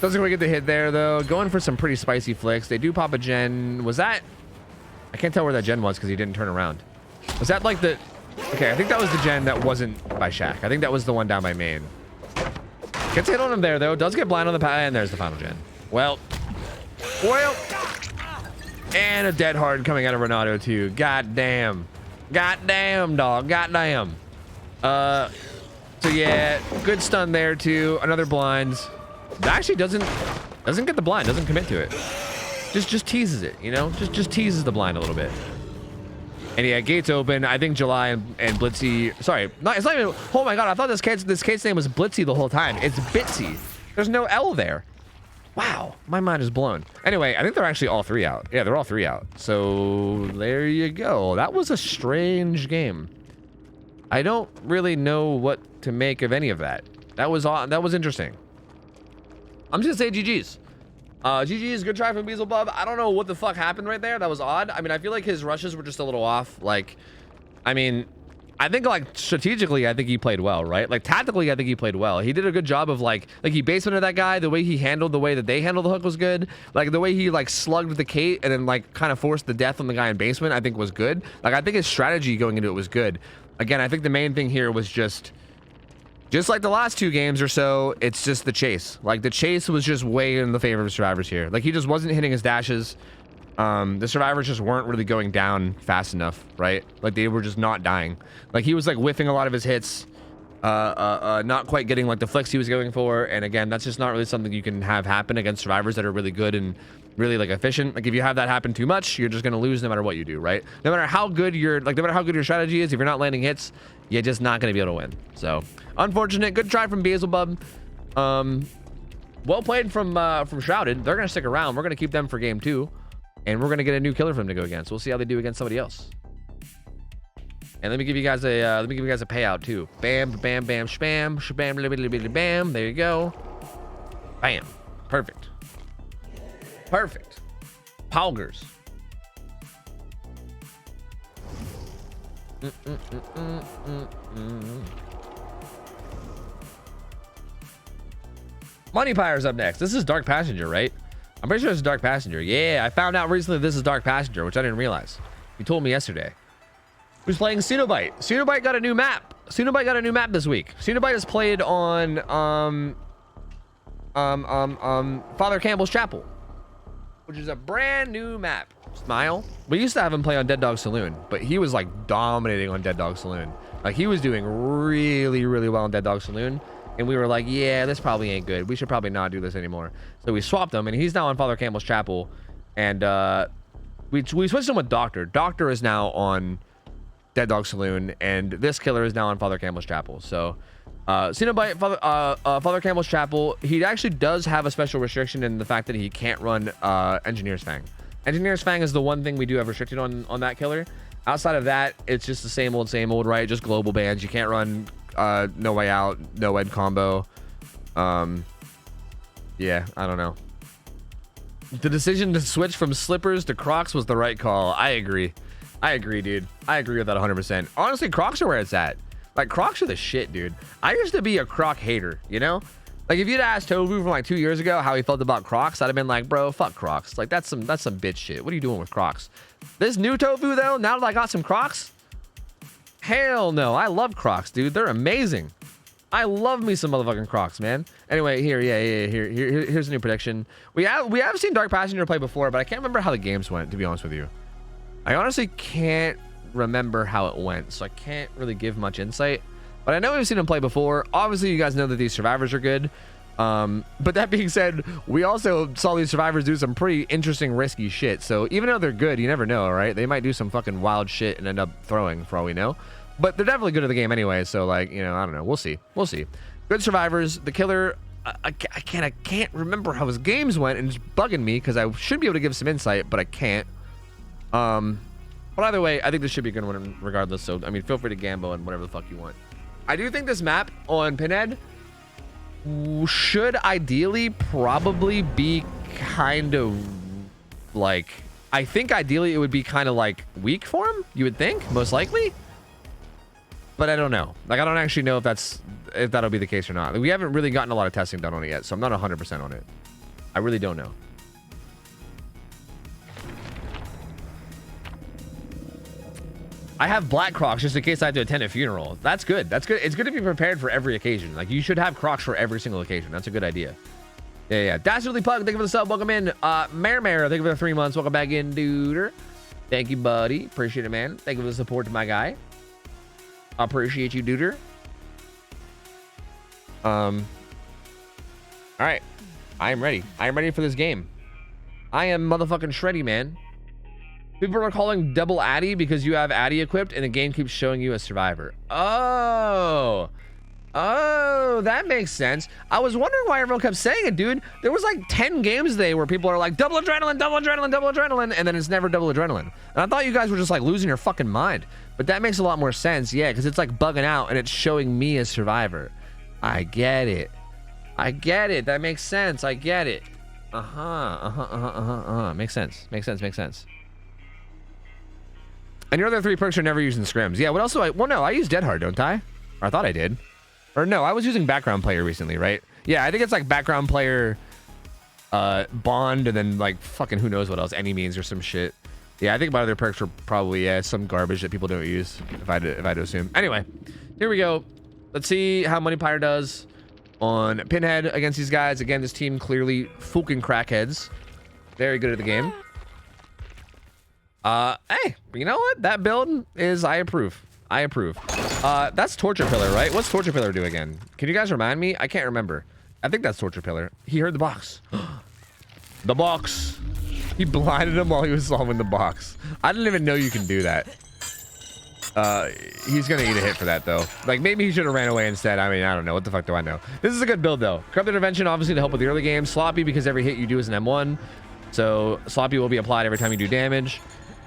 Doesn't quite get the hit there, though. Going for some pretty spicy flicks. They do pop a gen. Was that... I can't tell where that gen was because he didn't turn around. Was that like the... Okay, I think that was the gen that wasn't by Shack. I think that was the one down by main. Gets hit on him there, though. Does get blind on the path. And there's the final gen. Well. And a dead hard coming out of Renato, too. God damn. God damn, dog. God damn. So, yeah. Good stun there, too. Another blind. Actually doesn't get the blind, doesn't commit to it. Just teases it, you know? Just teases the blind a little bit. And yeah, gates open. I think July and Blitzy. Sorry, it's not even. Oh my god, I thought this kid's name was Blitzy the whole time. It's Bitsy. There's no L there. Wow, my mind is blown. Anyway, I think they're actually all 3 out. Yeah, they're all 3 out. So there you go. That was a strange game. I don't really know what to make of any of that. That was interesting. I'm just gonna say GG's. GG's, good try from Beelzebub. I don't know what the fuck happened right there. That was odd. I mean, I feel like his rushes were just a little off. Like, I mean, I think like strategically, I think he played well, right? Like tactically, I think he played well. He did a good job of like he basemented that guy. The way he handled the way that they handled the hook was good. Like the way he like slugged the Kate and then like kind of forced the death on the guy in basement, I think was good. Like I think his strategy going into it was good. Again, I think the main thing here was just like the last 2 games or so, it's just the chase. Like, the chase was just way in the favor of survivors here. Like, he just wasn't hitting his dashes. The survivors just weren't really going down fast enough, right? Like, they were just not dying. Like, he was, like, whiffing a lot of his hits. Not quite getting, like, the flicks he was going for. And, again, that's just not really something you can have happen against survivors that are really good and really, like, efficient. Like, if you have that happen too much, you're just going to lose no matter what you do, right? No matter how good your strategy is, if you're not landing hits, you're just not going to be able to win. So, unfortunate. Good try from Beelzebub. Well played from Shrouded. They're going to stick around. We're going to keep them for game 2. And we're going to get a new killer for them to go against. We'll see how they do against somebody else. And let me give you guys a payout too. Bam, bam, bam, spam, shabam, bam. There you go. Bam. Perfect. Perfect. Palgers. Money Pyre's up next. This is Dark Passenger, right? I'm pretty sure it's Dark Passenger. Yeah, I found out recently this is Dark Passenger, which I didn't realize. You told me yesterday. Who's playing Cenobite? Cenobite got a new map. Cenobite got a new map this week. Cenobite has played on Father Campbell's Chapel, which is a brand new map. Smile. We used to have him play on Dead Dog Saloon, but he was like dominating on Dead Dog Saloon. Like he was doing really, really well on Dead Dog Saloon. And we were like, yeah, this probably ain't good. We should probably not do this anymore. So we swapped him, and he's now on Father Campbell's Chapel. And we switched him with Doctor. Doctor is now on Dead Dog Saloon, and this killer is now on Father Campbell's Chapel. So Cenobite, Father Campbell's Chapel, he actually does have a special restriction in the fact that he can't run Engineer's Fang. Engineer's Fang is the one thing we do have restricted on that killer. Outside of that, it's just the same old, right? Just global bans. You can't run No Way Out, No Ed combo. Yeah, I don't know. The decision to switch from slippers to Crocs was the right call. I agree, dude. I agree with that 100%. Honestly, Crocs are where it's at. Like, Crocs are the shit, dude. I used to be a Croc hater, you know? Like, if you'd asked Tofu from like 2 years ago how he felt about Crocs, I'd have been like, bro, fuck Crocs. Like, that's some bitch shit. What are you doing with Crocs? This new Tofu, though, now that I got some Crocs, hell no. I love Crocs, dude. They're amazing. I love me some motherfucking Crocs, man. Anyway, here's a new prediction. We have seen Dark Passenger play before, but I can't remember how the games went, to be honest with you. I honestly can't remember how it went, so I can't really give much insight. But I know we've seen him play before. Obviously, you guys know that these survivors are good. But that being said, we also saw these survivors do some pretty interesting, risky shit. So even though they're good, you never know, right? They might do some fucking wild shit and end up throwing, for all we know. But they're definitely good at the game anyway. So, like, you know, I don't know. We'll see. We'll see. Good survivors. The killer, I can't remember how his games went, and it's bugging me because I should be able to give some insight, but I can't. But either way, I think this should be a good one regardless. So, I mean, feel free to gamble and whatever the fuck you want. I do think this map on Pinhead should ideally probably be kind of like, I think ideally it would be kind of like weak for him, you would think, most likely. But I don't know. Like, I don't actually know if that'll be the case or not. Like, we haven't really gotten a lot of testing done on it yet, so I'm not 100% on it. I really don't know. I have black Crocs just in case I have to attend a funeral. That's good. That's good. It's good to be prepared for every occasion. Like, you should have Crocs for every single occasion. That's a good idea. Yeah. Dastardly Pug, thank you for the sub. Welcome in. Mare, thank you for the 3 months. Welcome back in, dude. Thank you, buddy. Appreciate it, man. Thank you for the support to my guy. I appreciate you, duder. All right. I am ready. I am ready for this game. I am motherfucking shreddy, man. People are calling double Addy because you have Addy equipped and the game keeps showing you a survivor. Oh, that makes sense. I was wondering why everyone kept saying it, dude. There was like 10 games today where people are like double adrenaline, double adrenaline, double adrenaline, and then it's never double adrenaline. And I thought you guys were just like losing your fucking mind. But that makes a lot more sense, yeah, because it's like bugging out and it's showing me a survivor. I get it. That makes sense. I get it. Makes sense. And your other 3 perks are never using scrims. Yeah, what else do I... Well, no, I use Dead Hard, don't I? Or I thought I did. Or no, I was using background player recently, right? Yeah, I think it's like background player, bond, and then like fucking who knows what else, any means or some shit. Yeah, I think my other perks were probably some garbage that people don't use, if I had to assume. Anyway, here we go. Let's see how Money Pyre does on Pinhead against these guys. Again, this team clearly fucking crackheads. Very good at the game. Hey, you know what? That build is, I approve. That's Torture Pillar, right? What's Torture Pillar do again? Can you guys remind me? I can't remember. I think that's Torture Pillar. He heard the box. The box. He blinded him while he was solving the box. I didn't even know you can do that. He's gonna eat a hit for that though. Like, maybe he should have ran away instead. I mean, I don't know. What the fuck do I know? This is a good build though. Corrupt Intervention, obviously to help with the early game. Sloppy because every hit you do is an M1. So Sloppy will be applied every time you do damage.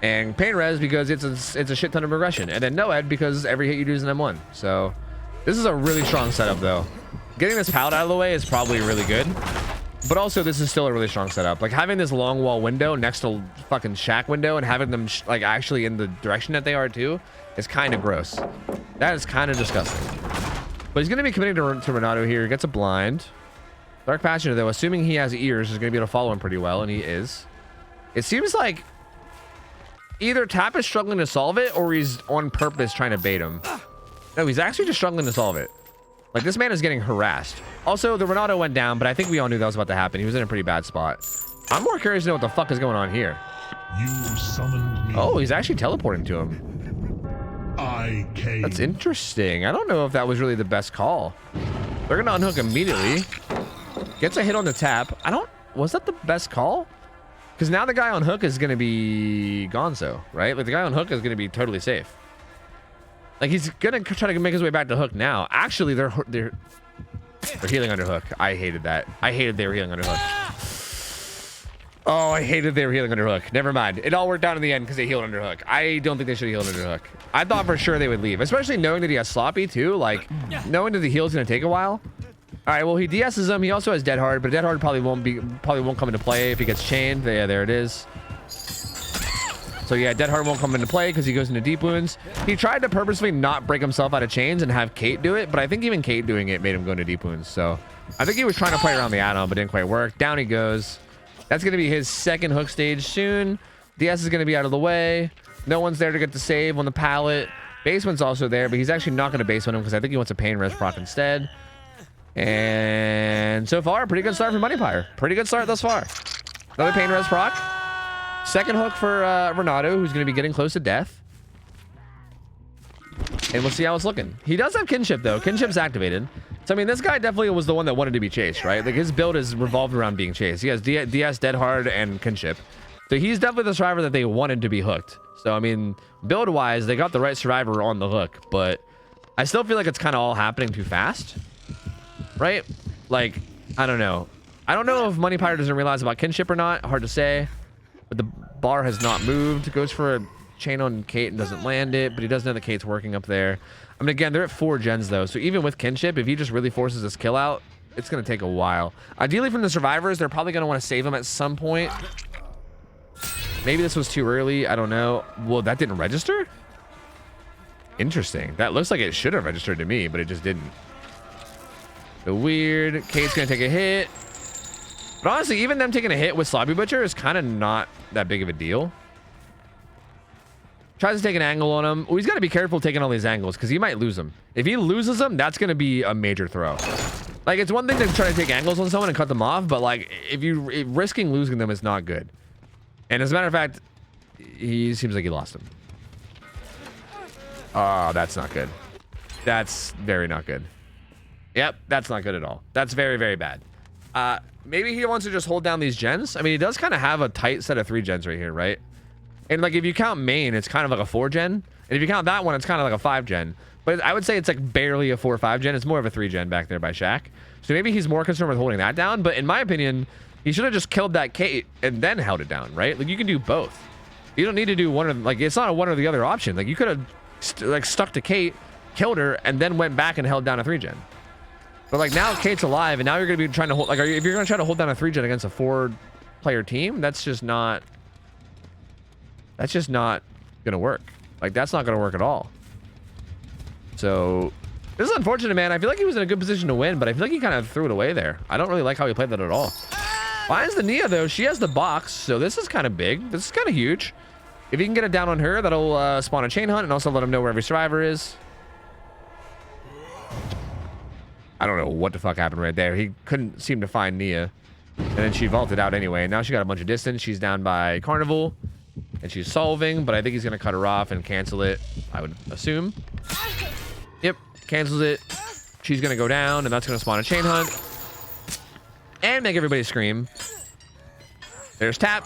And Pain Res because it's a shit ton of progression. And then No Ed because every hit you do is an M1. So this is a really strong setup though. Getting this pallet out of the way is probably really good. But also this is still a really strong setup. Like having this long wall window next to fucking shack window and having them like actually in the direction that they are too is kind of gross. That is kind of disgusting. But he's going to be committing to Renato here. He gets a blind. Dark Passenger though, assuming he has ears, is going to be able to follow him pretty well, and he is. It seems like either Tap is struggling to solve it or he's on purpose trying to bait him. No, he's actually just struggling to solve it. Like, this man is getting harassed. Also, the Renato went down, but I think we all knew that was about to happen. He was in a pretty bad spot. I'm more curious to know what the fuck is going on here. You summoned me. Oh, he's actually teleporting to him. I came. That's interesting. I don't know if that was really the best call. They're gonna unhook immediately. Gets a hit on the tap. Was that the best call? Because now the guy on hook is gonna be gonzo, right? Like, the guy on hook is gonna be totally safe. Like, he's gonna try to make his way back to hook now. Actually, they're healing under hook. I hated that. I hated they were healing under hook. Oh, I hated they were healing under hook. Never mind. It all worked out in the end because they healed under hook. I don't think they should have healed under hook. I thought for sure they would leave, especially knowing that he has sloppy too. Like, knowing that the heal's gonna take a while. All right, well, he DS's him. He also has dead hard, but dead hard probably won't come into play if he gets chained. Yeah, there it is. So yeah, dead hard won't come into play because he goes into deep wounds. He tried to purposely not break himself out of chains and have Kate do it, but I think even Kate doing it made him go into deep wounds. So I think he was trying to play around the add-on, but didn't quite work. Down he goes. That's going to be his second hook stage soon. DS is going to be out of the way. No one's there to get the save on the pallet. Basement's also there, but he's actually not going to basement him because I think he wants a pain res proc instead. And so far, pretty good start for Moneypire. Pretty good start thus far. Another pain res proc. Second hook for Renato, who's going to be getting close to death. And we'll see how it's looking. He does have kinship, though. Kinship's activated. So, I mean, this guy definitely was the one that wanted to be chased, right? Like, his build is revolved around being chased. He has DS, Dead Hard, and kinship. So, he's definitely the survivor that they wanted to be hooked. So, I mean, build-wise, they got the right survivor on the hook. But I still feel like it's kind of all happening too fast. Right? Like, I don't know. I don't know if Moneypire doesn't realize about kinship or not. Hard to say. But the bar has not moved. Goes for a chain on Kate and doesn't land it. But he does know that Kate's working up there. I mean, again, they're at 4 gens, though. So even with kinship, if he just really forces this kill out, it's going to take a while. Ideally, from the survivors, they're probably going to want to save him at some point. Maybe this was too early. I don't know. Well, that didn't register? Interesting. That looks like it should have registered to me, but it just didn't. So weird. Kate's going to take a hit. But honestly, even them taking a hit with Sloppy Butcher is kind of not that big of a deal. Tries to take an angle on him. Well, he's got to be careful taking all these angles because he might lose them. If he loses them, that's going to be a major throw. Like, it's one thing to try to take angles on someone and cut them off, but like, if risking losing them is not good. And as a matter of fact, he seems like he lost him. Oh, that's not good. That's very not good. Yep, that's not good at all. That's very, very bad. Maybe he wants to just hold down these gens. I mean, he does kind of have a tight set of 3 gens right here, right? And like, if you count main, it's kind of like a 4 gen. And if you count that one, it's kind of like a 5 gen. But I would say it's like barely a 4 or 5 gen. It's more of a 3 gen back there by Shaq. So maybe he's more concerned with holding that down. But in my opinion, he should have just killed that Kate and then held it down, right? Like, you can do both. You don't need to do one of them. Like, it's not a one or the other option. Like, you could have stuck to Kate, killed her, and then went back and held down a 3 gen. But like, now Kate's alive, and now you're going to be trying to hold, like, if you're going to try to hold down a 3 gen against a 4-player team, that's just not going to work. Like, that's not going to work at all. So this is unfortunate, man. I feel like he was in a good position to win, but I feel like he kind of threw it away there. I don't really like how he played that at all. Finds the Nia, though. She has the box, so this is kind of big. This is kind of huge. If he can get it down on her, that'll spawn a chain hunt and also let him know where every survivor is. I don't know what the fuck happened right there. He couldn't seem to find Nia. And then she vaulted out anyway. Now she got a bunch of distance. She's down by Carnival. And she's solving, but I think he's going to cut her off and cancel it, I would assume. Yep, cancels it. She's going to go down, and that's going to spawn a chain hunt. And make everybody scream. There's tap.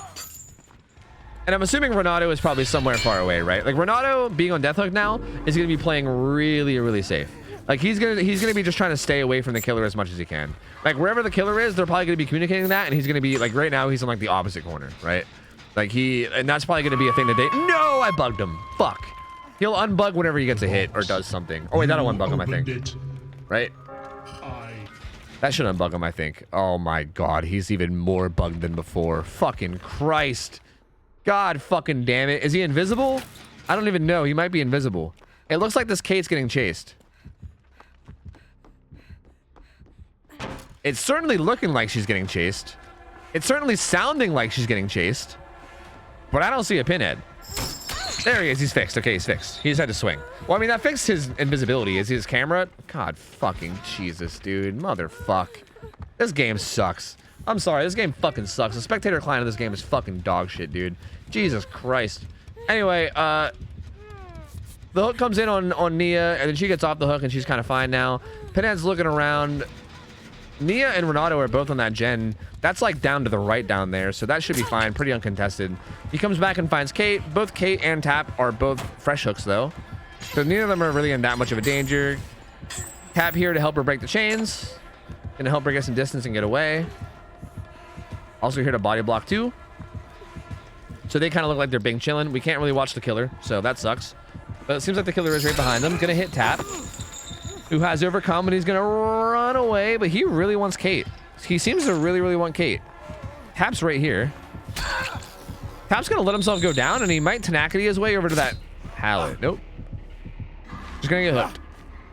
And I'm assuming Renato is probably somewhere far away, right? Like, Renato being on Death Hook now is going to be playing really, really safe. Like, he's gonna be just trying to stay away from the killer as much as he can. Like, wherever the killer is, they're probably gonna be communicating that, and he's gonna be like, right now he's in like the opposite corner, right? Like, and that's probably gonna be a thing that no, I bugged him. Fuck. He'll unbug whenever he gets a hit or does something. Oh wait, that'll unbug him, I think. Right? That should unbug him, I think. Oh my god, he's even more bugged than before. Fucking Christ. God fucking damn it. Is he invisible? I don't even know. He might be invisible. It looks like this Kate's getting chased. It's certainly looking like she's getting chased. It's certainly sounding like she's getting chased. But I don't see a pinhead. There he is. He's fixed. Okay, he's fixed. He just had to swing. Well, I mean, that fixed his invisibility. Is his camera? God fucking Jesus, dude. Motherfuck. This game sucks. I'm sorry. This game fucking sucks. The spectator client of this game is fucking dog shit, dude. Jesus Christ. Anyway, the hook comes in on Nia, and then she gets off the hook, and she's kind of fine now. Pinhead's looking around. Nia and Renato are both on that gen. That's like down to the right down there, so that should be fine. Pretty uncontested. He comes back and finds Kate. Both Kate and Tap are both fresh hooks, though. So neither of them are really in that much of a danger. Tap here to help her break the chains. Gonna help her get some distance and get away. Also here to body block too. So they kind of look like they're being chilling. We can't really watch the killer, so that sucks. But it seems like the killer is right behind them. Gonna hit Tap, who has overcome, and he's gonna run away, but he really wants Kate. He seems to really want Kate. Tap's right here. Tap's gonna let himself go down, and he might tenacity his way over to that pallet. Nope. Just gonna get hooked.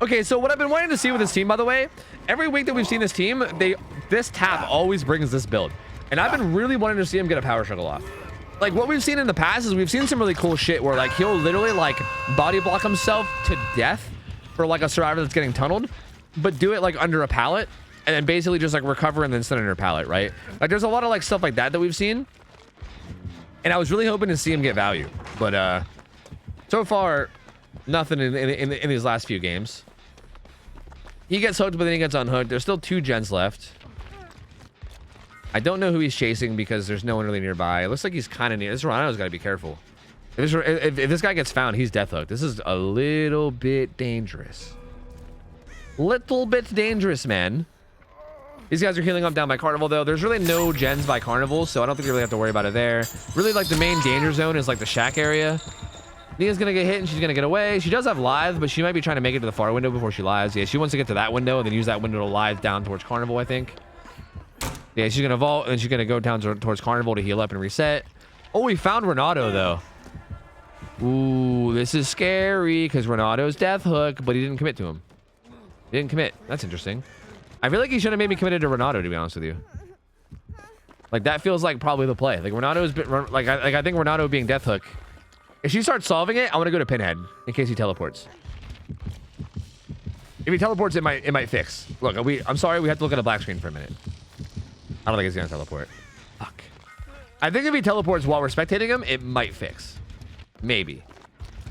Okay, so what I've been wanting to see with this team, by the way, every week that we've seen this team, this Tap always brings this build. And I've been really wanting to see him get a power struggle off. Like, what we've seen in the past is we've seen some really cool shit where, like, he'll literally, like, body block himself to death for, like, a survivor that's getting tunneled, but do it, like, under a pallet, and then basically just, like, recover and then sit under a pallet, right? Like, there's a lot of, like, stuff like that we've seen. And I was really hoping to see him get value. But, so far, nothing in these last few games. He gets hooked, but then he gets unhooked. There's still 2 gens left. I don't know who he's chasing because there's no one really nearby. It looks like he's kind of near. This Rhino's got to be careful. If this guy gets found, he's death hooked. This is a little bit dangerous. Little bit dangerous, man. These guys are healing up down by Carnival, though. There's really no gens by Carnival, so I don't think you really have to worry about it there. Really, like, the main danger zone is, like, the shack area. Nia's gonna get hit, and she's gonna get away. She does have live, but she might be trying to make it to the far window before she lives. Yeah, she wants to get to that window and then use that window to live down towards Carnival, I think. Yeah, she's gonna vault, and she's gonna go down towards Carnival to heal up and reset. Oh, we found Renato, though. Ooh, this is scary, because Renato's death hook, but he didn't commit to him. He didn't commit. That's interesting. I feel like he should have maybe committed to Renato, to be honest with you. Like, that feels like probably the play. Like, Renato's been, like I think Renato being death hook. If she starts solving it, I want to go to Pinhead in case he teleports. If he teleports, it might fix. Look, I'm sorry, we have to look at a black screen for a minute. I don't think he's gonna teleport. Fuck. I think if he teleports while we're spectating him, it might fix. Maybe.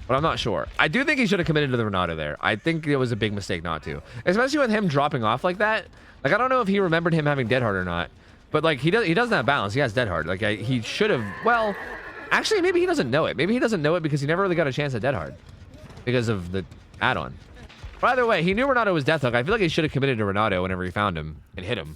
But I'm not sure. I do think he should have committed to the Renato there. I think it was a big mistake not to. Especially with him dropping off like that. Like, I don't know if he remembered him having Dead Hard or not. But, like, he doesn't have balance. He has Dead Hard. Like, he should have... Well, actually, maybe he doesn't know it. Maybe he doesn't know it because he never really got a chance at Dead Hard. Because of the add-on. But either way, he knew Renato was Death Hook. I feel like he should have committed to Renato whenever he found him and hit him.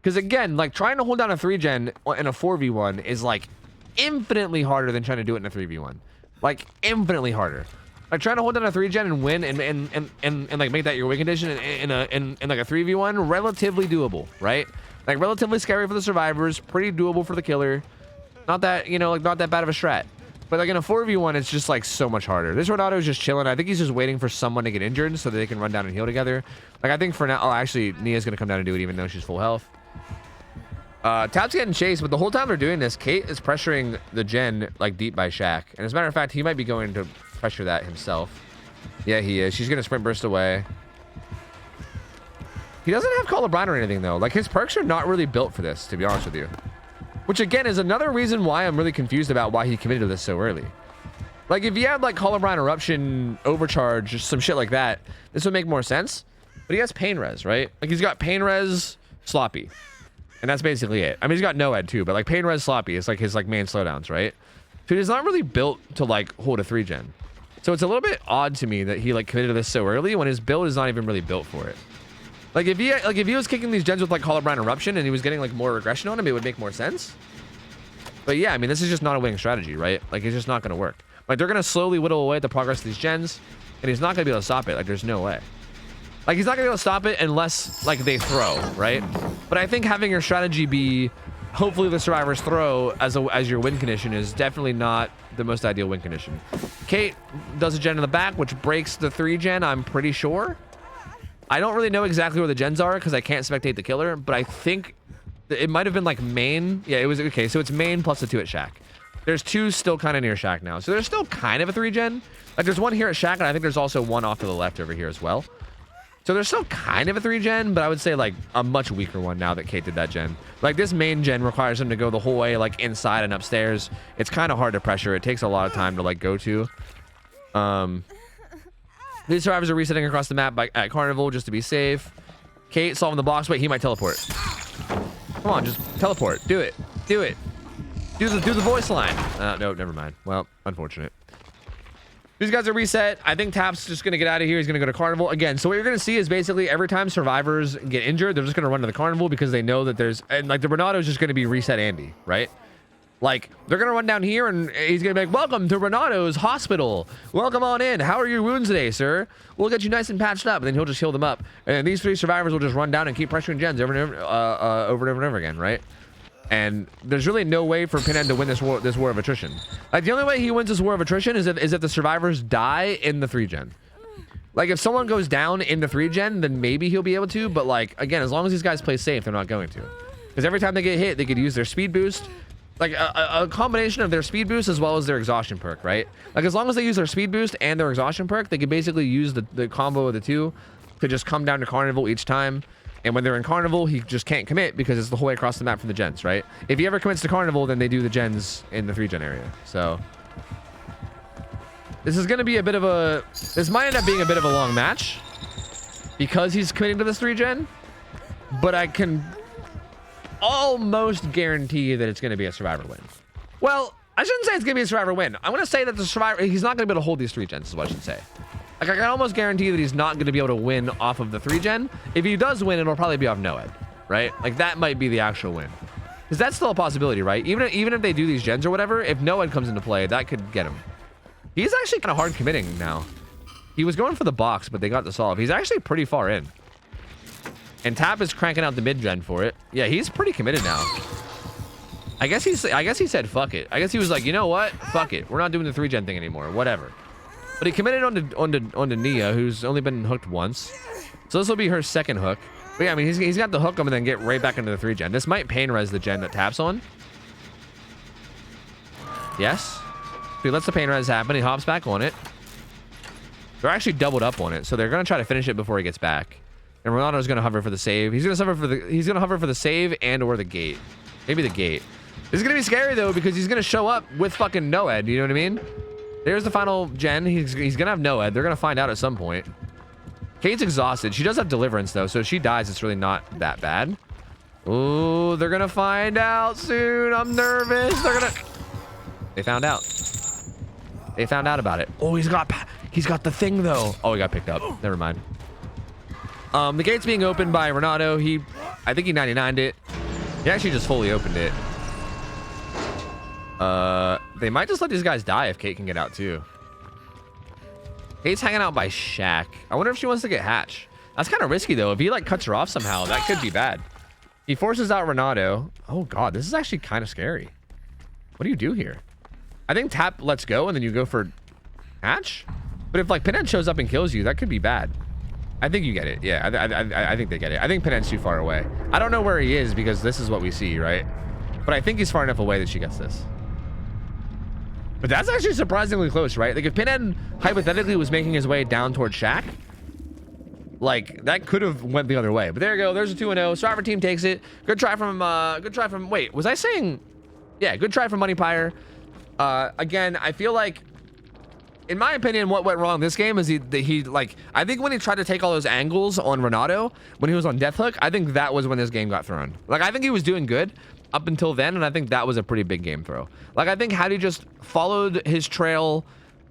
Because again, like, trying to hold down a 3-gen in a 4v1 is, like, infinitely harder than trying to do it in a 3v1. Like, infinitely harder. Like, trying to hold down a 3-gen and win and like, make that your win condition in like, a 3v1, relatively doable, right? Like, relatively scary for the survivors, pretty doable for the killer. Not that, you know, like, not that bad of a strat. But, like, in a 4v1, it's just, like, so much harder. This Renato is just chilling. I think he's just waiting for someone to get injured so that they can run down and heal together. Like, I think for now... Oh, actually, Nia's going to come down and do it even though she's full health. Tap's getting chased, but the whole time they're doing this, Kate is pressuring the gen, like, deep by Shack. And as a matter of fact, he might be going to pressure that himself. Yeah, he is. She's going to sprint burst away. He doesn't have Call of Brine or anything, though. Like, his perks are not really built for this, to be honest with you. Which, again, is another reason why I'm really confused about why he committed to this so early. Like, if he had, like, Call of Brine Eruption, Overcharge, some shit like that, this would make more sense. But he has Pain Res, right? Like, he's got Pain Res, Sloppy. And that's basically it. I mean, he's got Noed, too, but, like, Pain Res, Sloppy is, like, his, like, main slowdowns, right? So he's not really built to, like, hold a 3-gen. So it's a little bit odd to me that he, like, committed to this so early when his build is not even really built for it. Like, if he was kicking these gens with, like, Call of Brine Eruption and he was getting, like, more regression on him, it would make more sense. But yeah, I mean, this is just not a winning strategy, right? Like, it's just not going to work. Like, they're going to slowly whittle away at the progress of these gens, and he's not going to be able to stop it. Like, there's no way. Like, he's not going to be able to stop it unless, like, they throw, right? But I think having your strategy be, hopefully the survivors throw as your win condition is definitely not the most ideal win condition. Kate does a gen in the back, which breaks the 3-gen, I'm pretty sure. I don't really know exactly where the gens are because I can't spectate the killer, but I think it might have been like main. Yeah, it was okay. So it's main plus the 2 at Shack. There's 2 still kind of near Shack now. So there's still kind of a 3-gen. Like there's one here at Shack, and I think there's also one off to the left over here as well. So there's still kind of a 3-gen, but I would say like a much weaker one now that Kate did that gen. Like this main gen requires him to go the whole way like inside and upstairs. It's kind of hard to pressure. It takes a lot of time to like go to. These survivors are resetting across the map at Carnival just to be safe. Kate solving the blocks. Wait, he might teleport. Come on, just teleport. Do it. Do it. Do the voice line. No, never mind. Well, unfortunate. These guys are reset. I think Tap's just going to get out of here. He's going to go to Carnival. Again, so what you're going to see is basically every time survivors get injured, they're just going to run to the Carnival because they know that there's... And, like, the Renato's just going to be reset Andy, right? Like, they're going to run down here, and he's going to be like, welcome to Renato's hospital. Welcome on in. How are your wounds today, sir? We'll get you nice and patched up, and then he'll just heal them up. And these 3 survivors will just run down and keep pressuring gens over and over again, right? And there's really no way for Pinhead to win this war of attrition. Like, the only way he wins this war of attrition is if the survivors die in the 3-gen. Like, if someone goes down in the 3-gen, then maybe he'll be able to. But, like, again, as long as these guys play safe, they're not going to. Because every time they get hit, they could use their speed boost. Like, a combination of their speed boost as well as their exhaustion perk, right? Like, as long as they use their speed boost and their exhaustion perk, they can basically use the combo of the 2 to just come down to Carnival each time. And when they're in Carnival, he just can't commit because it's the whole way across the map from the gens, right? If he ever commits to Carnival, then they do the gens in the 3-gen area. So this is going to be a bit of a... This might end up being a bit of a long match because he's committing to this 3-gen. But I can almost guarantee that it's going to be a survivor win. Well, I shouldn't say it's going to be a survivor win. I'm going to say that the survivor... He's not going to be able to hold these 3-gens is what I should say. Like, I can almost guarantee that he's not going to be able to win off of the 3-gen. If he does win, it'll probably be off Noed, right? Like, that might be the actual win. Because that's still a possibility, right? Even if they do these gens or whatever, if Noed comes into play, that could get him. He's actually kind of hard committing now. He was going for the box, but they got the solve. He's actually pretty far in. And Tap is cranking out the mid-gen for it. Yeah, he's pretty committed now. I guess he said, fuck it. I guess he was like, you know what? Fuck it. We're not doing the 3-gen thing anymore. Whatever. But he committed onto Nia, who's only been hooked once. So this will be her second hook. But yeah, I mean, he's got to hook him and then get right back into the 3-gen. This might pain res the gen that Tap's on. Yes. So he lets the pain res happen. He hops back on it. They're actually doubled up on it, so they're gonna try to finish it before he gets back. And Ronaldo's gonna hover for the save. He's gonna hover for the save and or the gate. Maybe the gate. This is gonna be scary though because he's gonna show up with fucking Noed. You know what I mean? There's the final gen. He's gonna have Noed. They're gonna find out at some point. Kate's exhausted. She does have deliverance though, so if she dies, it's really not that bad. Ooh, they're gonna find out soon. I'm nervous. They found out. They found out about it. Oh, he's got the thing though. Oh, he got picked up. Never mind. The gate's being opened by Renato. I think he 99'd it. He actually just fully opened it. They might just let these guys die if Kate can get out too. Kate's hanging out by Shack. I wonder if she wants to get Hatch. That's kind of risky though. If he like cuts her off somehow, that could be bad. He forces out Renato. Oh god, this is actually kind of scary. What do you do here? I think Tap lets go and then you go for Hatch. But if like Pinhead shows up and kills you, that could be bad. I think you get it. Yeah, I think they get it. I think Pinhead's too far away. I don't know where he is because this is what we see, right? But I think he's far enough away that she gets this. But that's actually surprisingly close, right? Like if Pinhead hypothetically was making his way down towards Shack, like that could have went the other way. But there you go. There's a 2-0. Survivor team takes it. Good try from. Wait, was I saying? Yeah, good try from Money Pyre. Again, I feel like, in my opinion, what went wrong this game is I think when he tried to take all those angles on Renato when he was on Death Hook, I think that was when this game got thrown. Like I think he was doing good up until then, and I think that was a pretty big game throw. Like I think had he just followed his trail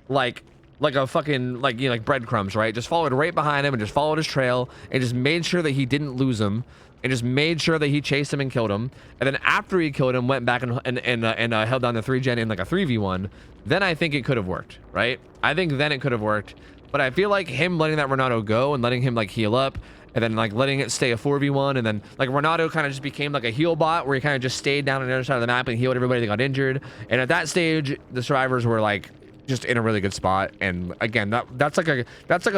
like a fucking like breadcrumbs, right? Just followed right behind him and just followed his trail and just made sure that he didn't lose him and just made sure that he chased him and killed him. And then after he killed him, went back and held down the 3-gen in like a 3v1. Then I think it could have worked, right? I think then it could have worked. But I feel like him letting that Renato go and letting him like heal up and then like letting it stay a 4v1 and then like Renato kind of just became like a heal bot where he kind of just stayed down on the other side of the map and healed everybody that got injured. And at that stage, the survivors were like just in a really good spot. And again, that's like a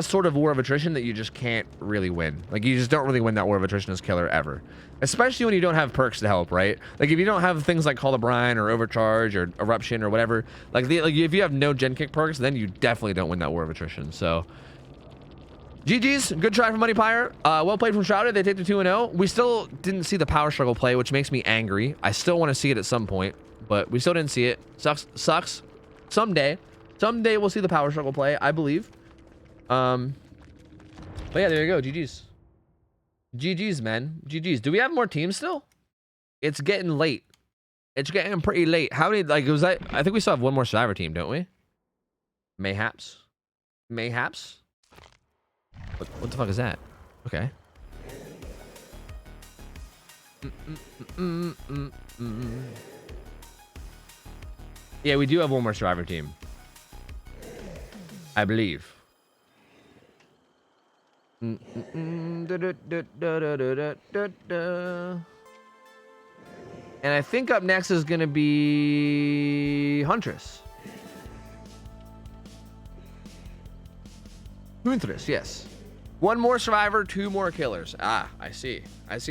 sort of war of attrition that you just can't really win. Like you just don't really win that war of attrition as killer ever, especially when you don't have perks to help, right? Like if you don't have things like Call of Brine or Overcharge or Eruption or whatever, like if you have no gen kick perks, then you definitely don't win that war of attrition. So GG's, good try from Money Pyre. Well played from Shrouded. They take the 2-0. We still didn't see the power struggle play, which makes me angry. I still want to see it at some point, but we still didn't see it. Sucks. Someday we'll see the power struggle play, I believe. But yeah, there you go. GG's, man. GG's. Do we have more teams still? It's getting late. It's getting pretty late. How many, like, was that? I think we still have one more Survivor team, don't we? Mayhaps. What the fuck is that? Okay. Yeah, we do have one more Survivor team, I believe. And I think up next is gonna be Huntress. Huntress, yes. One more Survivor, 2 more killers. Ah, I see. Yes.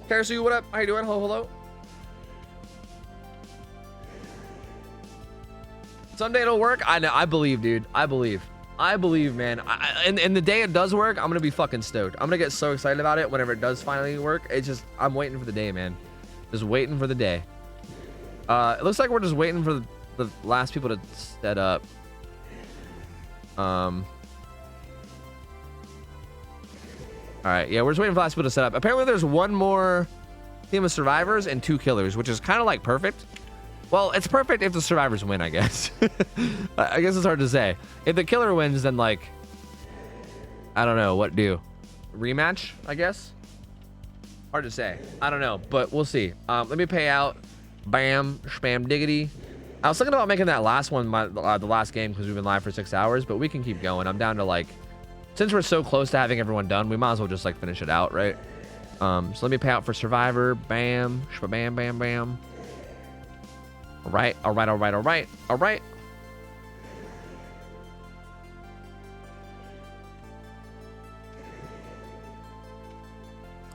Karasu, what up? How you doing? Hello. Someday it'll work. I know. I believe, dude. I believe, man. And the day it does work, I'm gonna be fucking stoked. I'm gonna get so excited about it whenever it does finally work. It's just, I'm waiting for the day, man. Just waiting for the day. It looks like we're just waiting for the last people to set up. All right, yeah, we're just waiting for the last people to set up. Apparently there's one more team of survivors and 2 killers, which is kind of like perfect. Well, it's perfect if the survivors win, I guess. I guess it's hard to say. If the killer wins, then like, I don't know what to do. Rematch, I guess. Hard to say. I don't know, but we'll see. Let me pay out. Bam, spam diggity. I was thinking about making that last one the last game because we've been live for 6 hours, but we can keep going. I'm down to like, since we're so close to having everyone done, we might as well just like finish it out, right? So let me pay out for Survivor. Bam, bam, bam, bam. All right.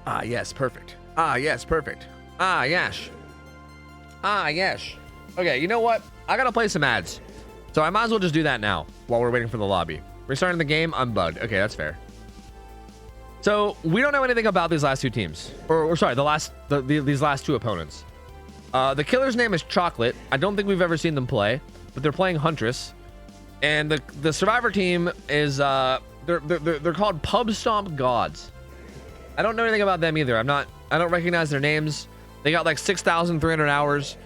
Ah, yes, perfect. Ah, yes. Okay, you know what? I gotta play some ads. So I might as well just do that now while we're waiting for the lobby. Restarting the game, I'm bugged. Okay, that's fair. So we don't know anything about these last 2 teams. Or sorry, these last 2 opponents. The killer's name is Chocolate. I don't think we've ever seen them play, but they're playing Huntress. And the Survivor team is they're called Pub Stomp Gods. I don't know anything about them either. I don't recognize their names. They got like 6,300 hours.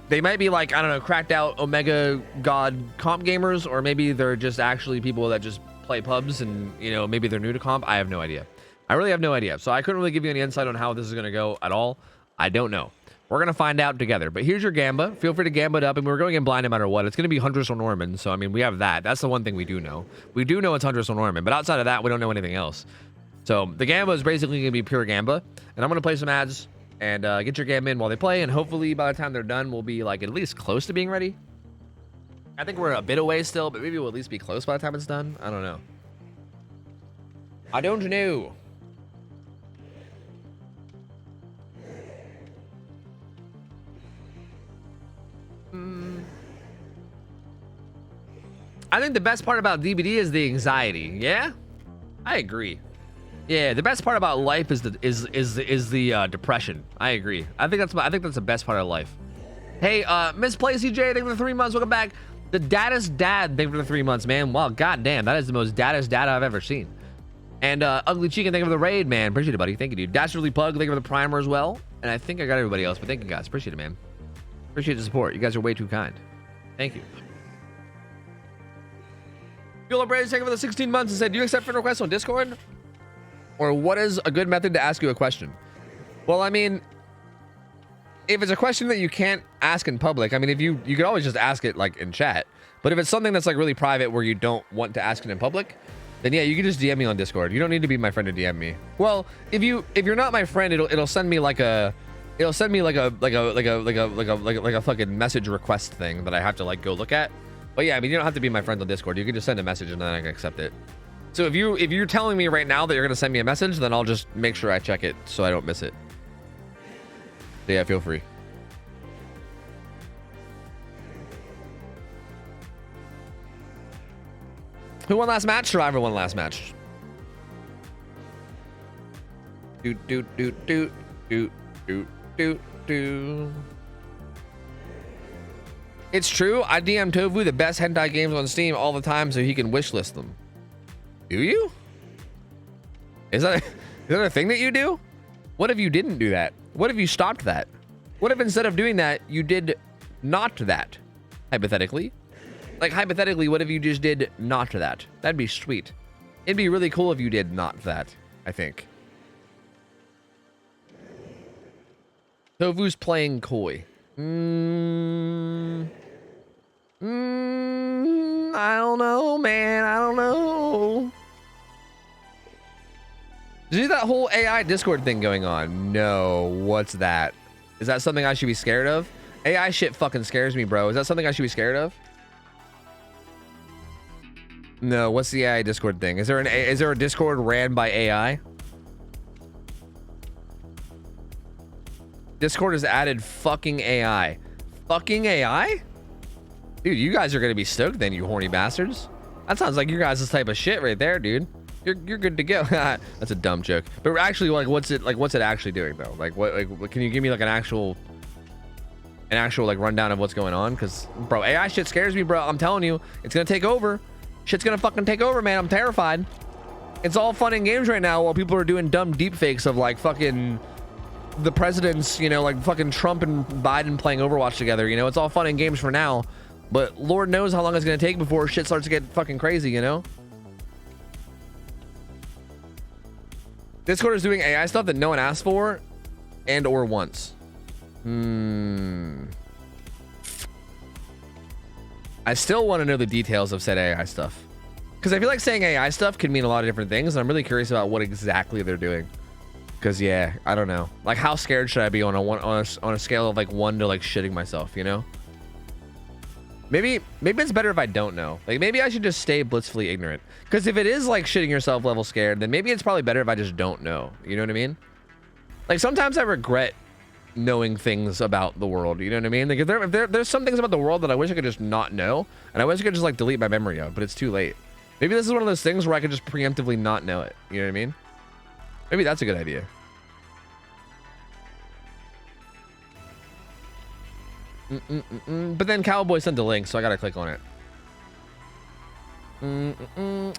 They might be like, I don't know, cracked out Omega God comp gamers, or maybe they're just actually people that just play pubs and, you know, maybe they're new to comp. I have no idea. I really have no idea. So I couldn't really give you any insight on how this is going to go at all. I don't know. We're going to find out together. But here's your Gamba. Feel free to Gamba it up. And we're going in blind no matter what. It's going to be Huntress or Norman. So, I mean, we have that. That's the one thing we do know. We do know it's Huntress or Norman. But outside of that, we don't know anything else. So the Gamba is basically going to be pure Gamba. And I'm going to play some ads and get your Gamba in while they play. And hopefully by the time they're done, we'll be like at least close to being ready. I think we're a bit away still, but maybe we'll at least be close by the time it's done. I don't know. I don't know. I think the best part about DBD is the anxiety. Yeah, I agree. Yeah, the best part about life is the depression. I agree. I think that's the best part of life. Hey, Miss Play CJ, thank you for the 3 months. Welcome back. The daddest dad, thank you for the 3 months, man. Wow, goddamn, that is the most daddest dad I've ever seen. And Ugly Chicken, thank you for the raid, man. Appreciate it, buddy. Thank you, dude. Dastardly Pug, thank you for the primer as well. And I think I got everybody else, but thank you guys. Appreciate it, man. Appreciate the support. You guys are way too kind. Thank you. Fuel Braves, thank you for the 16 months and said, do you accept friend requests on Discord? Or what is a good method to ask you a question? Well, I mean, if it's a question that you can't ask in public, I mean, if you could always just ask it like in chat. But if it's something that's like really private where you don't want to ask it in public, then yeah, you can just DM me on Discord. You don't need to be my friend to DM me. Well, if you're not my friend, it'll send me like a It'll send me like a fucking message request thing that I have to like go look at. But yeah, I mean, you don't have to be my friend on Discord. You can just send a message and then I can accept it. So if you're telling me right now that you're gonna send me a message, then I'll just make sure I check it so I don't miss it. So yeah, feel free. Who won last match? Survivor won last match. Doot doot doot doot doot doot doot doot. It's true. I DM Tofu the best hentai games on Steam all the time so he can wishlist them. Do you? Is that a thing that you do? What if you didn't do that? What if you stopped that? What if instead of doing that, you did not that? Hypothetically. Like, hypothetically, what if you just did not that? That'd be sweet. It'd be really cool if you did not that, I think. Tofu's playing coy. I don't know, man. I don't know. Did you see that whole AI Discord thing going on? No. What's that? Is that something I should be scared of? AI shit fucking scares me, bro. Is that something I should be scared of? No. What's the AI Discord thing? Is there a Discord ran by AI? Discord has added fucking AI. Fucking AI? Dude, you guys are gonna be stoked then, you horny bastards. That sounds like your guys' type of shit right there, dude. You're good to go. That's a dumb joke. But actually, like, what's it actually doing though? Like, what? Can you give me like an actual like rundown of what's going on? Because bro, AI shit scares me, bro. I'm telling you, it's gonna take over. Shit's gonna fucking take over, man. I'm terrified. It's all fun and games right now while people are doing dumb deep fakes of like fucking the presidents, you know, like fucking Trump and Biden playing Overwatch together. You know, it's all fun and games for now, but Lord knows how long it's gonna take before shit starts to get fucking crazy, you know? Discord is doing AI stuff that no one asked for and or wants. I still want to know the details of said AI stuff. Because I feel like saying AI stuff could mean a lot of different things, and I'm really curious about what exactly they're doing. Because yeah, I don't know. Like, how scared should I be on a scale of like 1 to like shitting myself, you know? Maybe it's better if I don't know. Like, maybe I should just stay blissfully ignorant. Because if it is like shitting yourself level scared, then maybe it's probably better if I just don't know. You know what I mean? Like, sometimes I regret knowing things about the world. You know what I mean? Like, if there's some things about the world that I wish I could just not know, and I wish I could just like delete my memory of, but it's too late. Maybe this is one of those things where I could just preemptively not know it. You know what I mean? Maybe that's a good idea. But then Cowboy sent a link, so I gotta click on it.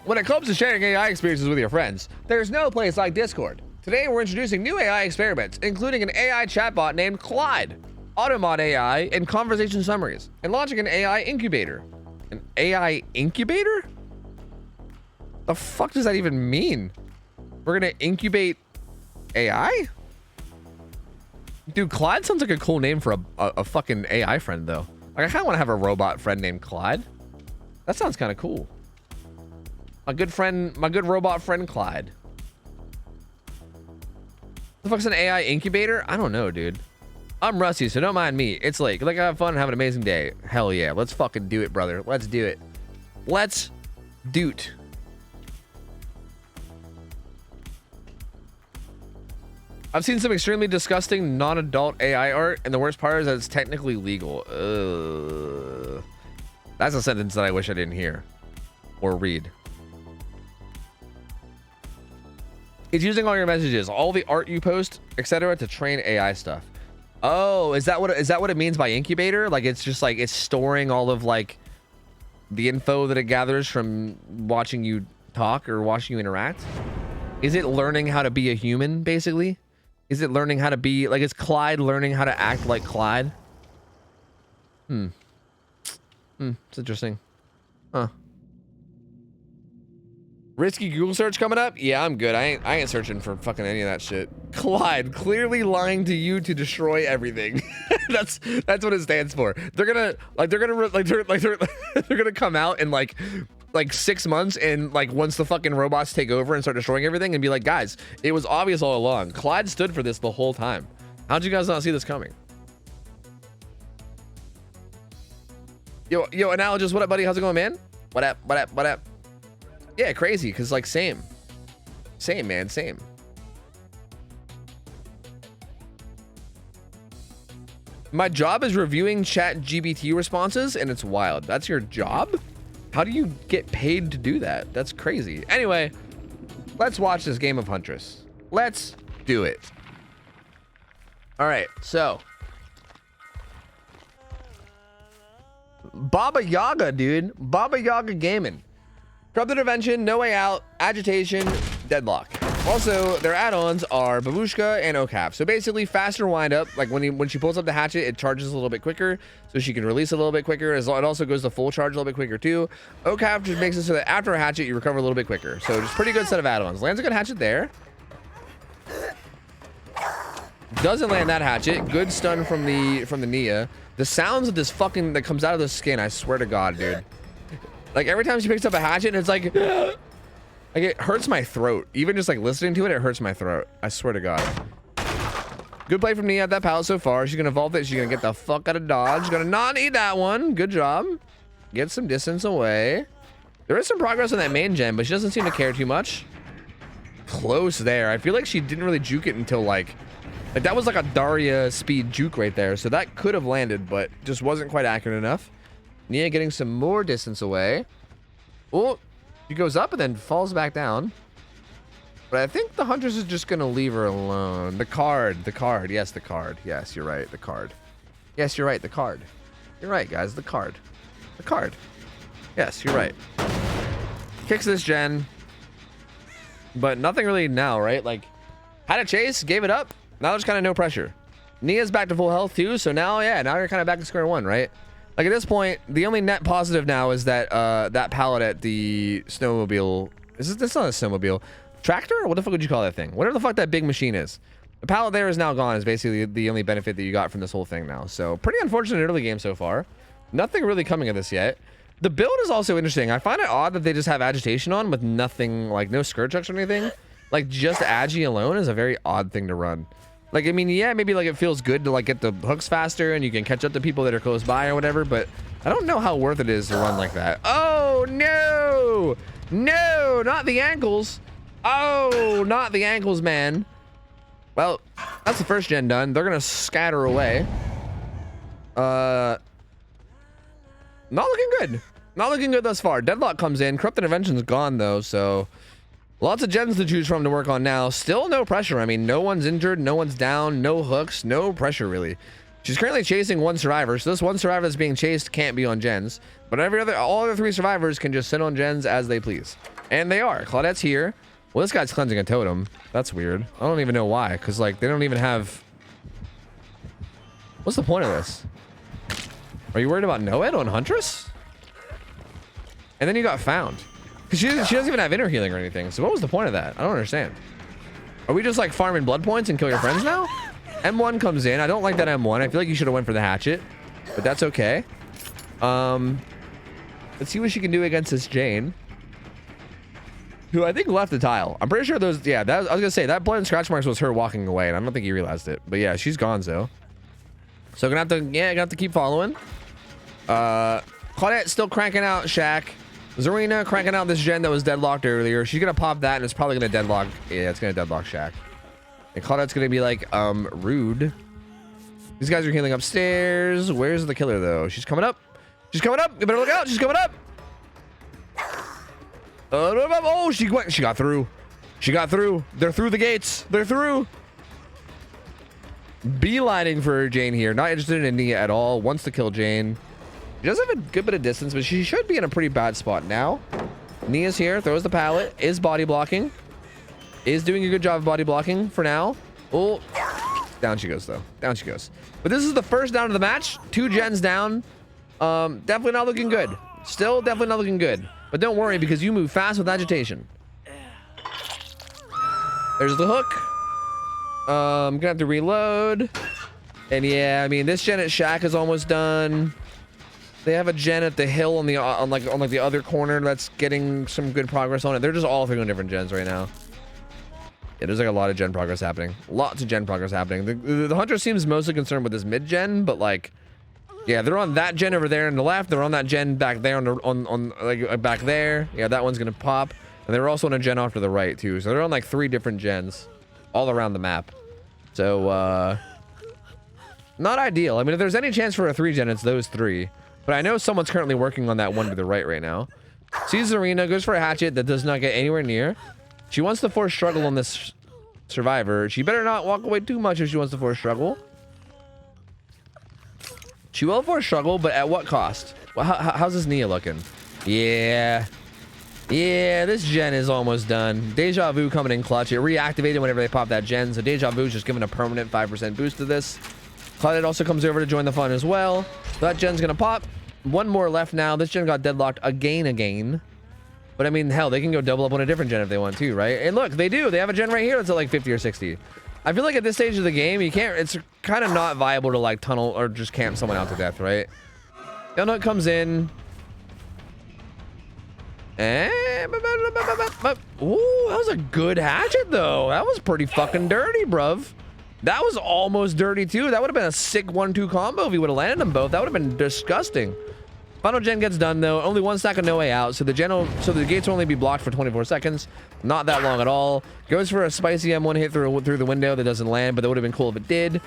When it comes to sharing AI experiences with your friends, there's no place like Discord. Today we're introducing new AI experiments, including an AI chatbot named Clyde, Automod AI, and conversation summaries, and launching an AI incubator. An AI incubator? The fuck does that even mean? We're gonna incubate AI? Dude, Clyde sounds like a cool name for a fucking AI friend, though. Like, I kind of want to have a robot friend named Clyde. That sounds kind of cool. My good robot friend Clyde. The fuck's an AI incubator? I don't know, dude. I'm Rusty, so don't mind me. It's like have fun and have an amazing day. Hell yeah, let's fucking do it, brother. Let's do it. Let's doot. I've seen some extremely disgusting non-adult AI art, and the worst part is that it's technically legal. That's a sentence that I wish I didn't hear or read. It's using all your messages, all the art you post, etc., to train AI stuff. Oh, is that what it means by incubator? Like, it's just like it's storing all of like the info that it gathers from watching you talk or watching you interact? Is it learning how to be a human, basically? Is it learning how to be, like, is Clyde learning how to act like Clyde? It's interesting. Huh. Risky Google search coming up? Yeah, I'm good. I ain't searching for fucking any of that shit. Clyde, clearly lying to you to destroy everything. That's what it stands for. They're gonna come out in like 6 months, and like once the fucking robots take over and start destroying everything, and be like, guys, it was obvious all along. Clyde stood for this the whole time. How'd you guys not see this coming? Yo, Analogous, what up, buddy? How's it going, man? What up? Yeah, crazy, because, like, same, man, same. My job is reviewing chat GPT responses, and it's wild. That's your job? How do you get paid to do that? That's crazy. Anyway, let's watch this game of Huntress. Let's do it. All right, so. Baba Yaga, dude. Baba Yaga Gaming. Corrupt Intervention, No Way Out, Agitation, Deadlock. Also, their add-ons are Babushka and OhTofu. So basically, faster wind-up. Like when she pulls up the hatchet, it charges a little bit quicker, so she can release a little bit quicker. It also goes to full charge a little bit quicker too. OhTofu just makes it so that after a hatchet, you recover a little bit quicker. So just pretty good set of add-ons. Lands a good hatchet there. Doesn't land that hatchet. Good stun from the Nia. The sounds of this fucking that comes out of the skin, I swear to God, dude. Like every time she picks up a hatchet, it's like it hurts my throat. Even just like listening to it, it hurts my throat. I swear to God. Good play from Nia at that pallet so far. She's gonna evolve it. She's gonna get the fuck out of dodge. She's gonna not eat that one. Good job. Get some distance away. There is some progress on that main gen, but she doesn't seem to care too much. Close there. I feel like she didn't really juke it until like that was like a Daria speed juke right there. So that could have landed, but just wasn't quite accurate enough. Nia getting some more distance away. Oh, she goes up and then falls back down. But I think the Huntress is just going to leave her alone. The card. Yes, the card. Yes, you're right. The card. Yes, you're right. The card. You're right, guys. The card. The card. Yes, you're right. Kicks this gen. But nothing really now, right? Like, had a chase, gave it up. Now there's kind of no pressure. Nia's back to full health too, so now, yeah, now you're kind of back to square one, right? Like at this point, the only net positive now is that that pallet at the snowmobile. That's not a snowmobile. Tractor? What the fuck would you call that thing? Whatever the fuck that big machine is. The pallet there is now gone, is basically the only benefit that you got from this whole thing now. So pretty unfortunate early game so far. Nothing really coming of this yet. The build is also interesting. I find it odd that they just have agitation on with nothing, like no skirt chucks or anything. Like just agi alone is a very odd thing to run. Like, I mean, yeah, maybe like it feels good to like get the hooks faster and you can catch up to people that are close by or whatever, but I don't know how worth it is to run like that. Oh, no! No, not the ankles. Oh, not the ankles, man. Well, that's the first gen done. They're going to scatter away. Not looking good. Not looking good thus far. Deadlock comes in. Corrupt Intervention's gone, though, so... Lots of gens to choose from to work on now. Still no pressure. I mean, no one's injured, no one's down, no hooks, no pressure really. She's currently chasing one survivor, so this one survivor that's being chased can't be on gens. But all other three survivors can just sit on gens as they please. And they are. Claudette's here. Well, this guy's cleansing a totem. That's weird. I don't even know why, because like they don't even have... What's the point of this? Are you worried about Noed on Huntress? And then you got found. She doesn't even have inner healing or anything. So what was the point of that? I don't understand. Are we just like farming blood points and kill your friends now? M1 comes in. I don't like that M1. I feel like you should have went for the hatchet, but that's okay. Let's see what she can do against this Jane, who I think left the tile. I'm pretty sure those. Yeah, I was gonna say that blood and scratch marks was her walking away, and I don't think you realized it. But yeah, she's gone though. So gonna have to keep following. Claudette still cranking out Shaq. Zarina cranking out this gen that was deadlocked earlier. She's gonna pop that and it's probably gonna deadlock. Yeah, it's gonna deadlock Shaq. And Claudette's gonna be like, rude. These guys are healing upstairs. Where's the killer though? She's coming up. She's coming up. You better look out. She's coming up. Oh, she got through. She got through. They're through the gates. They're through. Beelining for Jane here. Not interested in Nia at all. Wants to kill Jane. She does have a good bit of distance, but she should be in a pretty bad spot now. Nia's here, throws the pallet, is body blocking. Is doing a good job of body blocking for now. Oh, down she goes though. Down she goes. But this is the first down of the match. 2 gens down. Definitely not looking good. Still definitely not looking good. But don't worry because you move fast with agitation. There's the hook. I'm gonna have to reload. And yeah, I mean this gen at Shaq is almost done. They have a gen at the hill on the the other corner that's getting some good progress on it. They're just all 3 on different gens right now. Yeah, there's like a lot of gen progress happening. Lots of gen progress happening. The hunter seems mostly concerned with this mid gen, but like, yeah, they're on that gen over there on the left. They're on that gen back there on like back there. Yeah, that one's gonna pop, and they're also on a gen off to the right too. So they're on like 3 different gens, all around the map. So not ideal. I mean, if there's any chance for a 3 gen, it's those 3. But I know someone's currently working on that one to the right now. Sees Arena, goes for a hatchet that does not get anywhere near. She wants to force struggle on this survivor. She better not walk away too much if she wants to force struggle. She will force struggle, but at what cost? Well, how's this Nia looking? Yeah. Yeah, this gen is almost done. Deja Vu coming in clutch. It reactivated whenever they pop that gen, so Deja Vu is just giving a permanent 5% boost to this. Claudette also comes over to join the fun as well. So that gen's gonna pop. One more left now. This gen got deadlocked again. But I mean, hell, they can go double up on a different gen if they want to, right? And look, they do. They have a gen right here that's at like 50 or 60. I feel like at this stage of the game, you can't, it's kind of not viable to like tunnel or just camp someone out to death, right? Donut comes in. And ooh, that was a good hatchet though. That was pretty fucking dirty, bruv. That was almost dirty too. That would have been a sick 1-2 combo if he would have landed them both. That would have been disgusting. Final gen gets done though. Only 1 stack of no way out. So the gates will only be blocked for 24 seconds. Not that long at all. Goes for a spicy M1 hit through the window that doesn't land, but that would have been cool if it did.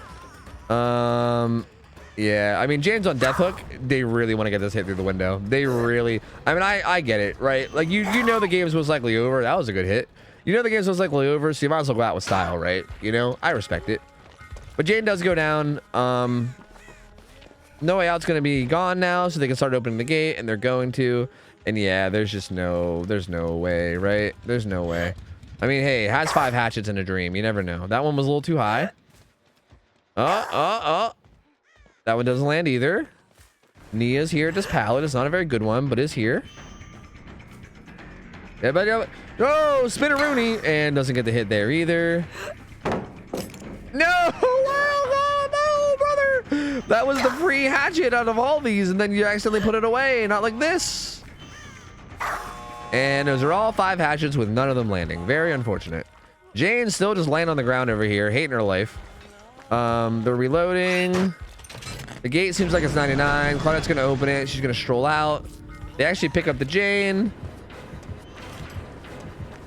Yeah, I mean, James on Death Hook, they really want to get this hit through the window. They really, I mean, I get it, right? Like you know the game's most likely over. That was a good hit. You know the game's most likely over, so you might as well go out with style, right? You know, I respect it. But Jane does go down. No way out's gonna be gone now, so they can start opening the gate, and they're going to. And yeah, there's no way, right? There's no way. I mean, hey, it has 5 hatchets in a dream. You never know. That one was a little too high. That one doesn't land either. Nia's here at this pallet. It's not a very good one, but is here. Yeah, but oh, Spinneroonie, and doesn't get the hit there either. No, no, brother. That was the free hatchet out of all these, and then you accidentally put it away. Not like this. And those are all 5 hatchets with none of them landing. Very unfortunate. Jane's still just laying on the ground over here, hating her life. They're reloading. The gate seems like it's 99. Claudette's gonna open it. She's gonna stroll out. They actually pick up the Jane.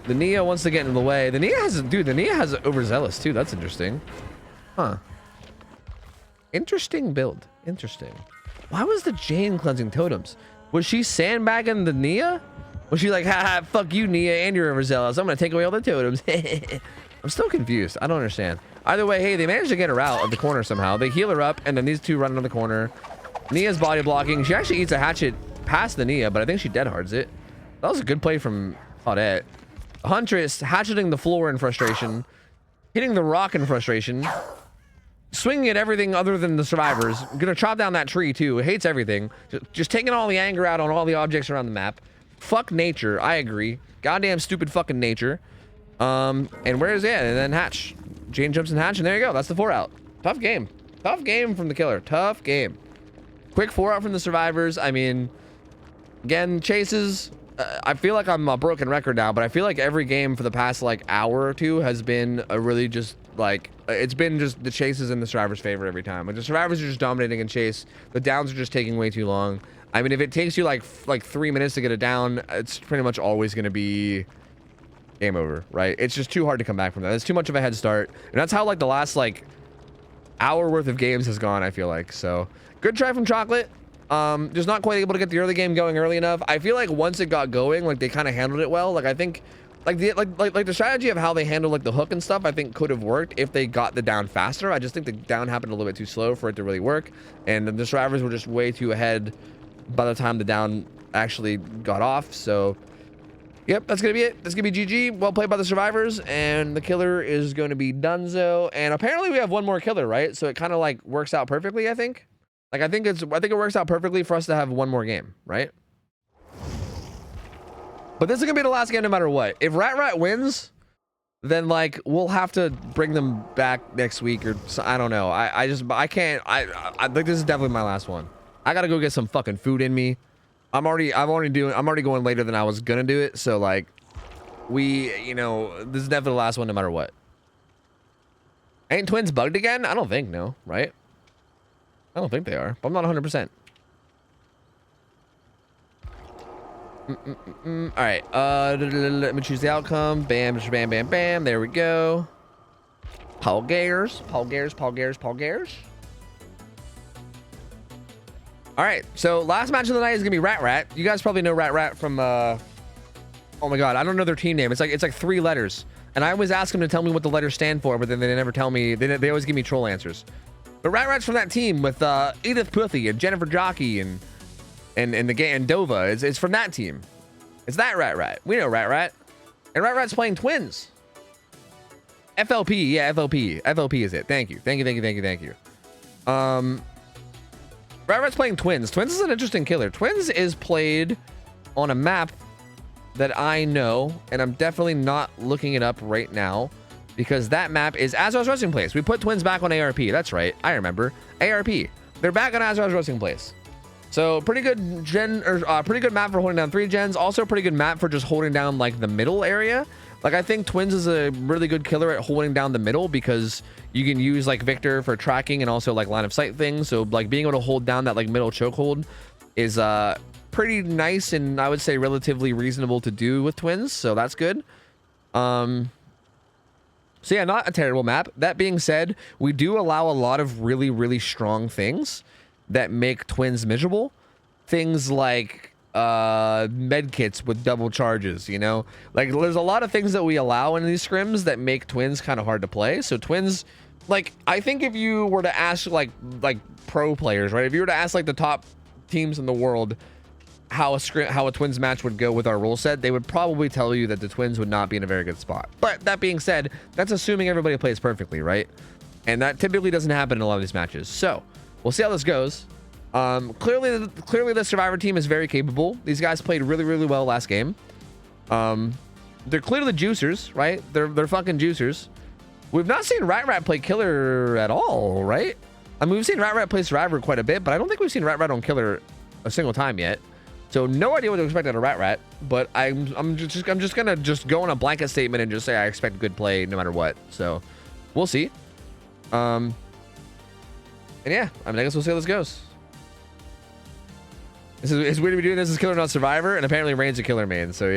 The Nia wants to get in the way. The Nia has overzealous too. That's interesting. Huh. Interesting build. Interesting. Why was the Jane cleansing totems? Was she sandbagging the Nia? Was she like, haha, fuck you, Nia, and you're overzealous. I'm gonna take away all the totems. I'm still confused. I don't understand. Either way, hey, they managed to get her out of the corner somehow. They heal her up, and then these two run into the corner. Nia's body blocking. She actually eats a hatchet past the Nia, but I think she dead hards it. That was a good play from Claudette. Huntress hatcheting the floor in frustration, hitting the rock in frustration, swinging at everything other than the survivors. Gonna chop down that tree too. It hates everything. Just taking all the anger out on all the objects around the map. Fuck nature. I agree. Goddamn stupid fucking nature. And where is it? And then hatch. Jane jumps in hatch, and there you go. That's the 4 out. Tough game. Tough game from the killer. Tough game. Quick 4 out from the survivors. I mean, again, chases. I feel like I'm a broken record now, but I feel like every game for the past like hour or two has been a really just like, it's been just the chases in the survivors' favor every time. Like the survivors are just dominating in chase. The downs are just taking way too long. I mean, if it takes you like 3 minutes to get it down, it's pretty much always going to be game over, right? It's just too hard to come back from that. It's too much of a head start. And that's how like the last like hour worth of games has gone, I feel like. So good try from Chocolate. Just not quite able to get the early game going early enough. I feel like once it got going, like they kind of handled it well. Like I think like the strategy of how they handled like the hook and stuff, I think could have worked if they got the down faster. I just think the down happened a little bit too slow for it to really work. And the survivors were just way too ahead by the time the down actually got off. So yep, that's gonna be it. That's gonna be GG. Well played by the survivors, and the killer is going to be Dunzo. And apparently we have one more killer, right? So it kind of like works out perfectly, I think. Like I think it works out perfectly for us to have one more game, right? But this is gonna be the last game no matter what. If Rat wins, then like we'll have to bring them back next week or so, I don't know. I can't. I think this is definitely my last one. I gotta go get some fucking food in me. I'm already going later than I was gonna do it. So like, you know, this is definitely the last one no matter what. Ain't twins bugged again? I don't think, no, right? I don't think they are, but I'm not 100%. All right, let me choose the outcome. Bam, bam, bam, bam. There we go. Paul Gares. All right, so last match of the night is gonna be Rat Rat. You guys probably know Rat Rat from oh my god, I don't know their team name. It's like 3 letters, and I always ask them to tell me what the letters stand for, but then they never tell me. They always give me troll answers. But Rat Rat's from that team with Edith Puthie and Jennifer Jockey and Dova. It's from that team. It's that Rat Rat. We know Rat Rat, and Rat Rat's playing twins. FLP, yeah, FLP is it. Thank you. Rat Rat's playing twins. Twins is an interesting killer. Twins is played on a map that I know, and I'm definitely not looking it up right now because that map is Azrael's Resting Place. We put twins back on ARP. That's right. I remember. ARP. They're back on Azrael's Resting Place. So pretty good pretty good map for holding down 3 gens. Also pretty good map for just holding down like the middle area. Like I think twins is a really good killer at holding down the middle because you can use like Victor for tracking and also like line of sight things. So like being able to hold down that like middle chokehold is pretty nice and I would say relatively reasonable to do with twins. So that's good. So yeah, not a terrible map. That being said, we do allow a lot of really strong things that make twins miserable. Things like med kits with double charges, you know? Like there's a lot of things that we allow in these scrims that make twins kind of hard to play. So twins, like I think if you were to ask like pro players, right? If you were to ask like the top teams in the world how a twins match would go with our rule set, they would probably tell you that the twins would not be in a very good spot. But that being said, that's assuming everybody plays perfectly, right? And that typically doesn't happen in a lot of these matches. So we'll see how this goes. Clearly the Survivor team is very capable. These guys played really well last game. They're clearly juicers, right? They're fucking juicers. We've not seen Rat Rat play killer at all, right? I mean, we've seen Rat Rat play Survivor quite a bit, but I don't think we've seen Rat Rat on killer a single time yet. So no idea what to expect out of Rat Rat, but I'm just gonna go on a blanket statement and just say I expect good play no matter what. So we'll see. And yeah, I mean, I guess we'll see how this goes. It's weird to be doing this as killer, not Survivor, and apparently Rain's a killer main. So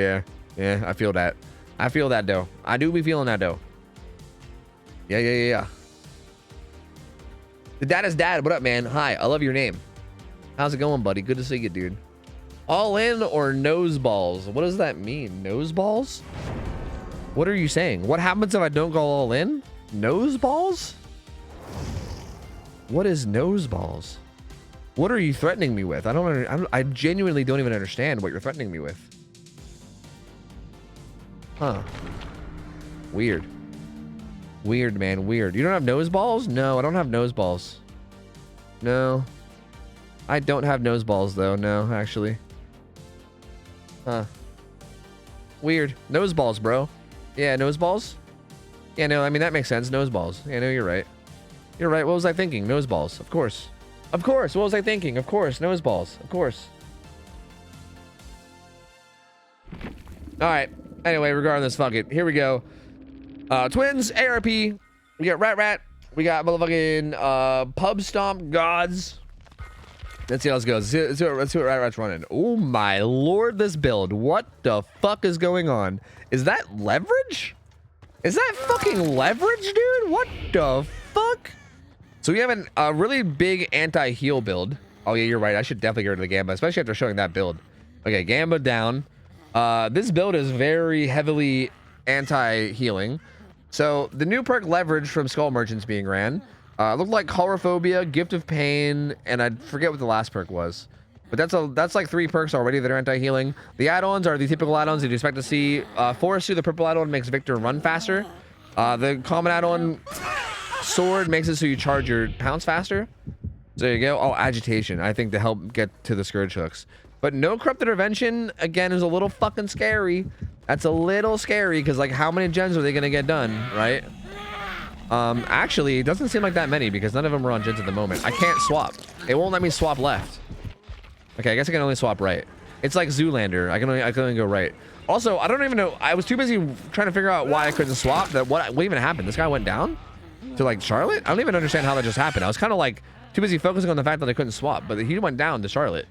yeah, I feel that. I feel that though. I do be feeling that though. Yeah. The dad is dad. What up, man? Hi, I love your name. How's it going, buddy? Good to see you, dude. All in or nose balls? What does that mean? Nose balls? What are you saying? What happens if I don't go all in? Nose balls? What is nose balls? What are you threatening me with? I genuinely don't even understand what you're threatening me with. Huh. Weird. Weird, man. Weird. You don't have nose balls? No, I don't have nose balls. No. I don't have nose balls, though. No, actually. Huh. Weird. Nose balls, bro. Yeah, nose balls? Yeah, no, I mean, that makes sense. Nose balls. Yeah, no, you're right. You're right. What was I thinking? Nose balls. Of course. Of course. What was I thinking? Of course. Nose balls. Of course. All right. Anyway, regardless, fuck it. Here we go. Twins, ARP. We got Rat Rat. We got motherfucking Pub Stomp Gods. Let's see how this goes. Let's see what Rat Rat's running. Oh my lord, this build. What the fuck is going on? Is that leverage? Is that fucking leverage, dude? What the fuck? So we have a really big anti-heal build. Oh yeah, you're right. I should definitely get rid of the Gamba, especially after showing that build. Okay, Gamba down. This build is very heavily anti-healing. So the new perk leverage from Skull Merchants being ran. Looked like Chlorophobia, Gift of Pain, and I forget what the last perk was. But that's like 3 perks already that are anti-healing. The add-ons are the typical add-ons that you expect to see. Forestry, the purple add-on, makes Victor run faster. The common add-on, Sword, makes it so you charge your pounce faster. So there you go. Oh, Agitation, I think, to help get to the Scourge hooks. But no Corrupt Intervention, again, is a little fucking scary. That's a little scary, because, like, how many gens are they going to get done, right? Actually, it doesn't seem like that many, because none of them are on gens at the moment. I can't swap. It won't let me swap left. Okay, I guess I can only swap right. It's like Zoolander. I can only go right. Also, I don't even know. I was too busy trying to figure out why I couldn't swap. What even happened? This guy went down? to like Charlotte. I don't even understand how that just happened. I was kind of like too busy focusing on the fact that I couldn't swap, but he went down to Charlotte,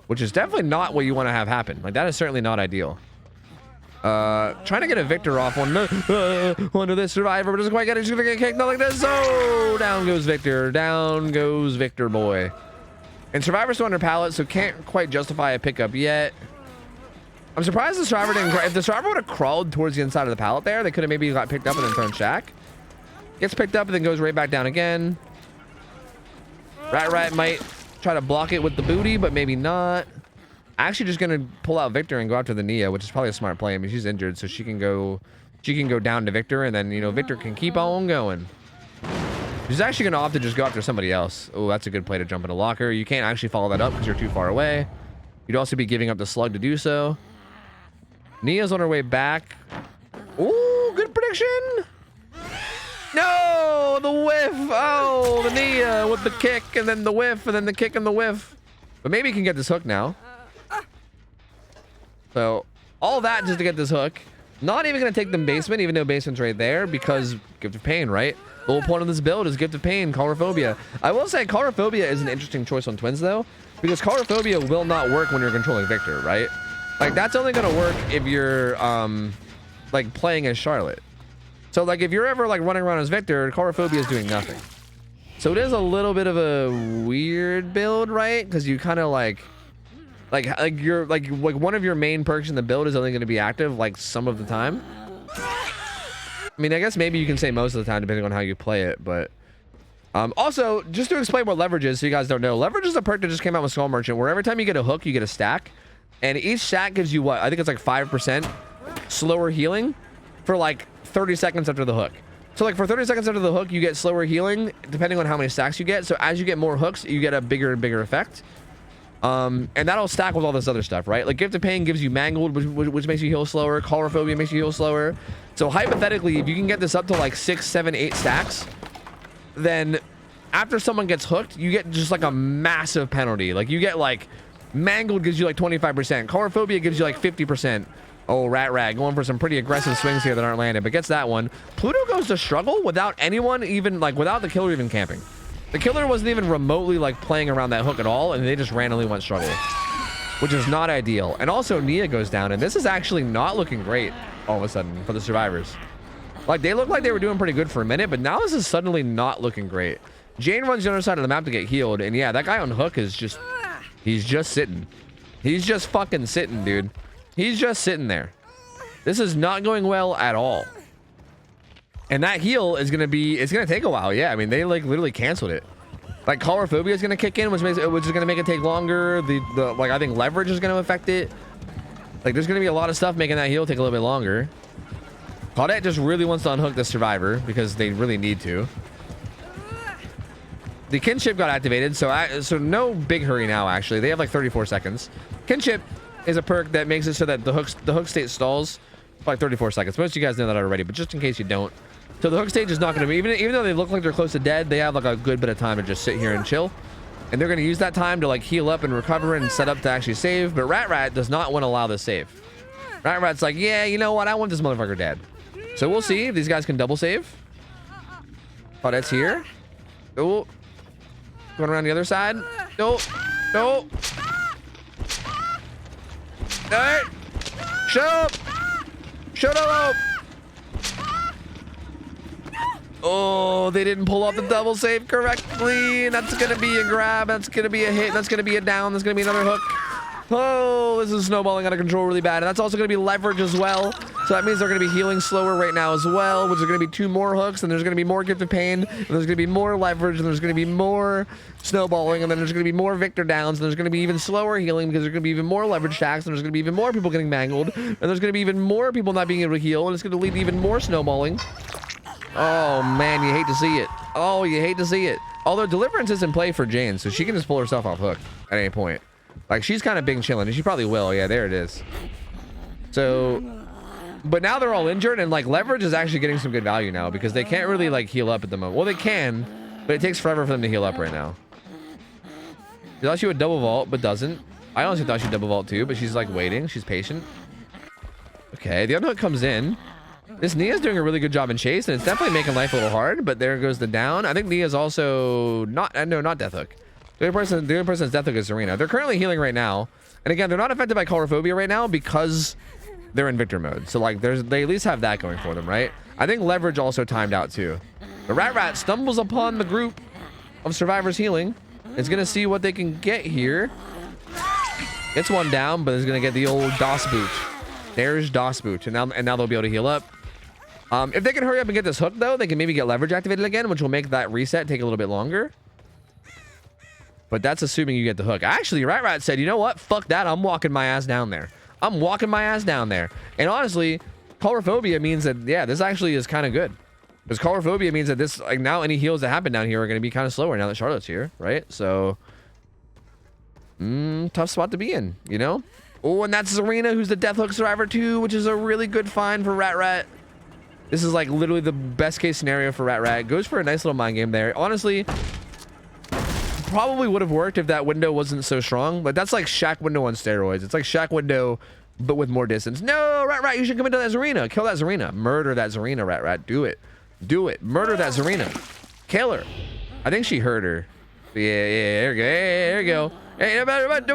which is definitely not what you want to have happen. Like, that is certainly not ideal. Trying to get a Victor off one onto this Survivor, but doesn't quite get it. She's gonna get kicked, not like this. Oh, down goes Victor. Down goes Victor boy. And Survivor's still under pallet, so can't quite justify a pickup yet. I'm surprised the Survivor didn't. If the Survivor would have crawled towards the inside of the pallet there, they could have maybe got picked up and then thrown Shack. Gets picked up and then goes right back down again. Rat might try to block it with the booty, but maybe not. Actually just gonna pull out Victor and go after the Nia, which is probably a smart play. I mean, she's injured, so she can go down to Victor, and then, you know, Victor can keep on going. She's actually gonna opt to just go after somebody else. Oh, that's a good play to jump into locker. You can't actually follow that up because you're too far away. You'd also be giving up the slug to do so. Nia's on her way back. Ooh, good prediction. No, the whiff. Oh, the Nia with the kick and then the whiff and then the kick and the whiff. But maybe he can get this hook now. So all that just to get this hook. Not even going to take them basement, even though basement's right there, because Gift of Pain, right? The whole point of this build is Gift of Pain, Colorophobia. I will say Colorophobia is an interesting choice on twins, though, because Colorophobia will not work when you're controlling Victor, right? Like, that's only going to work if you're, like, playing as Charlotte. So, like, if you're ever, like, running around as Victor, Colorophobia is doing nothing. So it is a little bit of a weird build, right? Because you kind of, like you're, like, one of your main perks in the build is only going to be active, like, some of the time. I mean, I guess maybe you can say most of the time, depending on how you play it, but... also, just to explain what leverage is, so you guys don't know, leverage is a perk that just came out with Skull Merchant, where every time you get a hook, you get a stack. And each stack gives you what? I think it's like 5% slower healing for like 30 seconds after the hook. So like for 30 seconds after the hook, you get slower healing depending on how many stacks you get. So as you get more hooks, you get a bigger and bigger effect. And that'll stack with all this other stuff, right? Like Gift of Pain gives you Mangled, which makes you heal slower. Colorophobia makes you heal slower. So hypothetically, if you can get this up to like 6, 7, 8 stacks, then after someone gets hooked, you get just like a massive penalty. Like you get like Mangled gives you like 25%. Colorophobia gives you like 50%. Oh, Rat going for some pretty aggressive swings here that aren't landed, but gets that one. Pluto goes to struggle without anyone even, like, without the killer even camping. The killer wasn't even remotely, like, playing around that hook at all, and they just randomly went struggle, which is not ideal. And also, Nia goes down, and this is actually not looking great all of a sudden for the survivors. Like, they looked like they were doing pretty good for a minute, but now this is suddenly not looking great. Jane runs the other side of the map to get healed, and yeah, that guy on hook is just... He's just sitting. He's just fucking sitting, dude. He's just sitting there. This is not going well at all. And that heal is going to be... It's going to take a while. Yeah, I mean, they, like, literally canceled it. Like, Colorophobia is going to kick in, which is going to make it take longer. Like, I think leverage is going to affect it. Like, there's going to be a lot of stuff making that heal take a little bit longer. Claudette just really wants to unhook the survivor because they really need to. The kinship got activated, so no big hurry now, actually. They have like 34 seconds. Kinship is a perk that makes it so that the hook state stalls for like 34 seconds. Most of you guys know that already, but just in case you don't. So the hook stage is not going to be, even though they look like they're close to dead, they have like a good bit of time to just sit here and chill. And they're going to use that time to like heal up and recover and set up to actually save. But Rat does not want to allow this save. Rat's like, yeah, you know what? I want this motherfucker dead. So we'll see if these guys can double save. Oh, that's here. Oh. Going around the other side. No. No. Alright. Shut up. Shut up. Oh, they didn't pull off the double save correctly. That's going to be a grab. That's going to be a hit. That's going to be a down. That's going to be another hook. Oh, this is snowballing out of control really bad. And that's also going to be leverage as well. So that means they're going to be healing slower right now as well, which is going to be 2 more hooks, and there's going to be more Gift of Pain, and there's going to be more leverage, and there's going to be more snowballing, and then there's going to be more Victor downs, and there's going to be even slower healing because there's going to be even more leverage stacks, and there's going to be even more people getting mangled, and there's going to be even more people not being able to heal, and it's going to lead to even more snowballing. Oh, man, you hate to see it. Oh, you hate to see it. Although Deliverance is in play for Jane, so she can just pull herself off hook at any point. Like, she's kind of big chilling, and she probably will. Yeah, there it is. So... But now they're all injured, and like leverage is actually getting some good value now because they can't really like heal up at the moment. Well, they can, but it takes forever for them to heal up right now. She thought she would double vault, but doesn't. I honestly thought she'd double vault too, but she's like waiting. She's patient. Okay, the unhook comes in. This Nia's doing a really good job in chase, and it's definitely making life a little hard, but there goes the down. I think Nia's also not, no, not Death Hook. The other person's Death Hook is Serena. They're currently healing right now. And again, they're not affected by colorophobia right now because they're in victor mode. So like they at least have that going for them, right? I think leverage also timed out too. The Rat stumbles upon the group of survivors healing. It's gonna see what they can get here. Gets one down, but it's gonna get the old DOS boot. There's DOS boot, and now they'll be able to heal up. If they can hurry up and get this hook though, they can maybe get leverage activated again, which will make that reset take a little bit longer. But that's assuming you get the hook. Actually, Rat said, you know what? Fuck that. I'm walking my ass down there. I'm walking my ass down there. And honestly, colorophobia means that, yeah, this actually is kind of good. Because colorophobia means that this, like, now any heals that happen down here are going to be kind of slower now that Charlotte's here, right? So, tough spot to be in, you know? Oh, and that's Serena, who's the Death Hook survivor too, which is a really good find for Rat. This is like literally the best case scenario for Rat. Goes for a nice little mind game there. Honestly, probably would have worked if that window wasn't so strong, but that's like Shaq window on steroids. It's like Shaq window, but with more distance. No, Rat, you should come into that Zarina. Kill that Zarina. Murder that Zarina, Rat. Do it. Do it. Murder that Zarina. Kill her. I think she hurt her. Yeah, there you go. What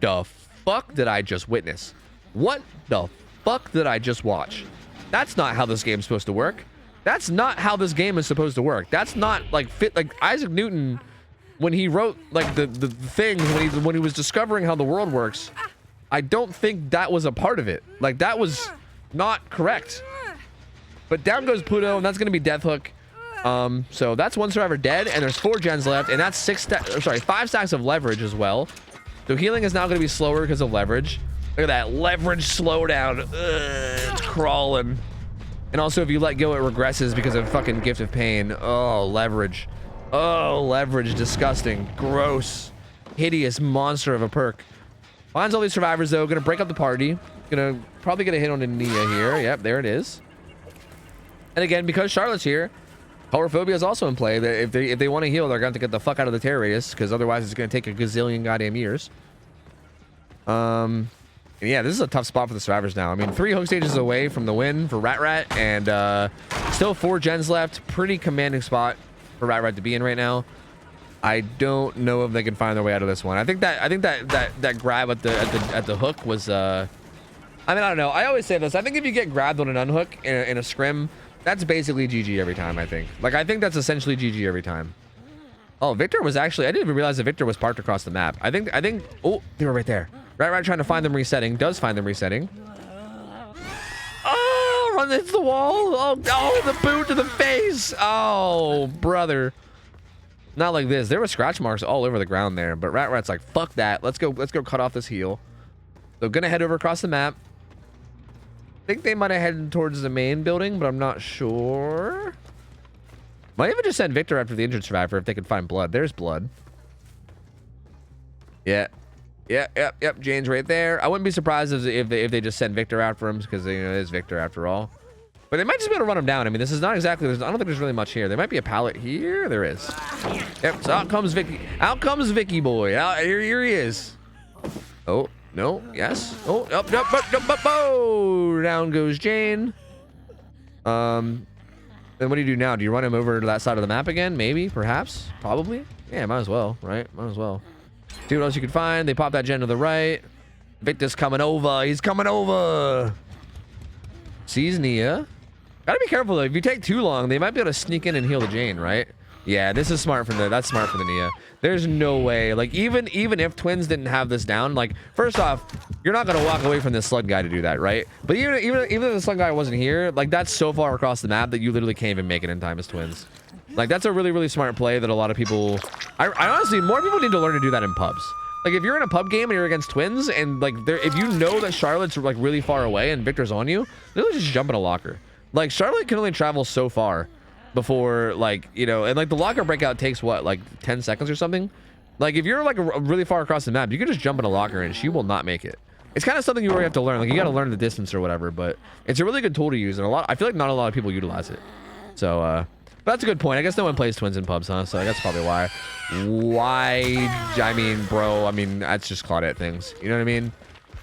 the fuck did I just witness? What the fuck did I just watch? That's not how this game's supposed to work. That's not how this game is supposed to work. That's not like like Isaac Newton when he wrote like the things when he was discovering how the world works. I don't think that was a part of it. Like that was not correct. But down goes Pluto, and that's gonna be Death Hook. So that's one survivor dead, and there's 4 gens left, and that's 5 stacks of leverage as well. So healing is now gonna be slower because of leverage. Look at that leverage slowdown. It's crawling. And also, if you let go, it regresses because of fucking Gift of Pain. Oh, leverage. Oh, leverage. Disgusting. Gross. Hideous monster of a perk. Finds all these survivors, though. Gonna break up the party. Gonna probably get a hit on Nia here. Yep, there it is. And again, because Charlotte's here, colorophobia is also in play. If they want to heal, they're going to have to get the fuck out of the terror radius, because otherwise it's going to take a gazillion goddamn years. Yeah, this is a tough spot for the survivors now. I mean, 3 hook stages away from the win for Rat, and still 4 gens left. Pretty commanding spot for Rat to be in right now. I don't know if they can find their way out of this one. I think that grab at the hook was I mean, I don't know. I always say this. I think if you get grabbed on an unhook in a scrim, that's basically GG every time, I think. Like, I think that's essentially GG every time. Oh, Victor was actually, I didn't even realize that Victor was parked across the map. I think, oh, they were right there. Rat trying to find them resetting. Does find them resetting. Oh, run into the wall. Oh, the boot to the face. Oh, brother. Not like this. There were scratch marks all over the ground there, but Rat's like, fuck that. Let's go cut off this heel. So gonna head over across the map. I think they might have headed towards the main building, but I'm not sure. Might even just send Victor after the injured survivor if they can find blood. There's blood. Yeah. Yep. Jane's right there. I wouldn't be surprised if they just send Victor after him, because it is Victor after all. But they might just be able to run him down. I mean, this is not exactly. I don't think there's really much here. There might be a pallet here. There is. Yep. So out comes Vicky. Out comes Vicky boy. Here he is. Oh no. Yes. Oh. Up. Down goes Jane. Then what do you do now? Do you run him over to that side of the map again? Maybe. Perhaps. Probably. Yeah. Might as well. Right. Might as well. See what else you can find. They pop that gen to the right. Victor's coming over. He's coming over. Sees Nia. Gotta be careful though. If you take too long, they might be able to sneak in and heal the Jane, right? Yeah, this is smart from that's smart for the Nia. There's no way. Like even if Twins didn't have this down, like first off, you're not gonna walk away from this slug guy to do that, right? But even if the slug guy wasn't here, like that's so far across the map that you literally can't even make it in time as Twins. Like that's a really smart play that a lot of people. I honestly, more people need to learn to do that in pubs. Like if you're in a pub game and you're against Twins and like if you know that Charlotte's like really far away and Victor's on you, literally just jump in a locker. Like Charlotte can only travel so far before like, you know, and like the locker breakout takes what, like 10 seconds or something. Like if you're like really far across the map, you can just jump in a locker and she will not make it. It's kind of something you already have to learn. Like you got to learn the distance or whatever, but it's a really good tool to use. And I feel like not a lot of people utilize it. So, but that's a good point. I guess no one plays Twins in pubs, huh? So that's probably why. I mean, bro, I mean, that's just Claudette things. You know what I mean?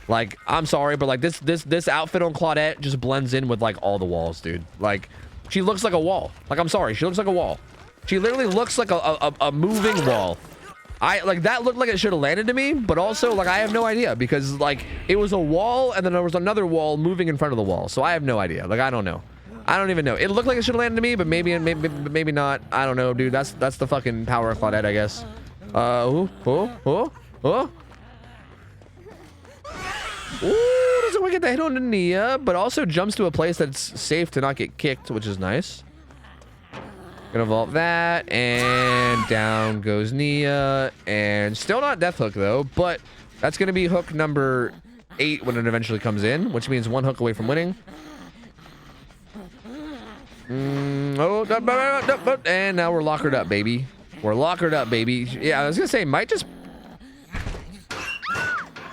Like, I'm sorry, but like this outfit on Claudette just blends in with like all the walls, dude. Like, she looks like a wall. Like, I'm sorry, she looks like a wall. She literally looks like a moving wall. Like, that looked like it should have landed to me, but also like I have no idea because like it was a wall and then there was another wall moving in front of the wall. So I have no idea. Like, I don't know. I don't even know. It looked like it should have landed to me, but maybe not. I don't know, dude. That's the fucking power of Claudette, I guess. Oh. Ooh, doesn't quite get the hit on the Nia, but also jumps to a place that's safe to not get kicked, which is nice. Gonna vault that, and down goes Nia, and still not death hook though, but that's gonna be hook number 8 when it eventually comes in, which means 1 hook away from winning. And now we're lockered up, baby. We're lockered up, baby. Yeah, I was gonna say, might just...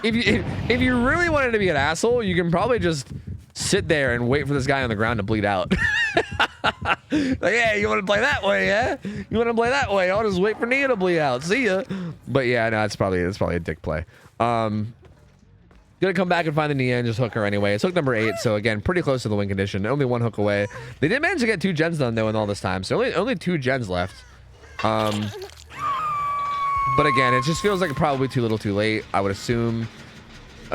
If you really wanted to be an asshole, you can probably just sit there and wait for this guy on the ground to bleed out. Like, yeah, you want to play that way, yeah? You want to play that way? I'll just wait for Nia to bleed out. See ya. But yeah, no, it's probably a dick play. Gonna come back and find the Nia and just hook her anyway. It's hook number 8, so again, pretty close to the win condition. Only 1 hook away. They did manage to get 2 gens done though in all this time, so only 2 gens left. But again, it just feels like probably too little too late, I would assume.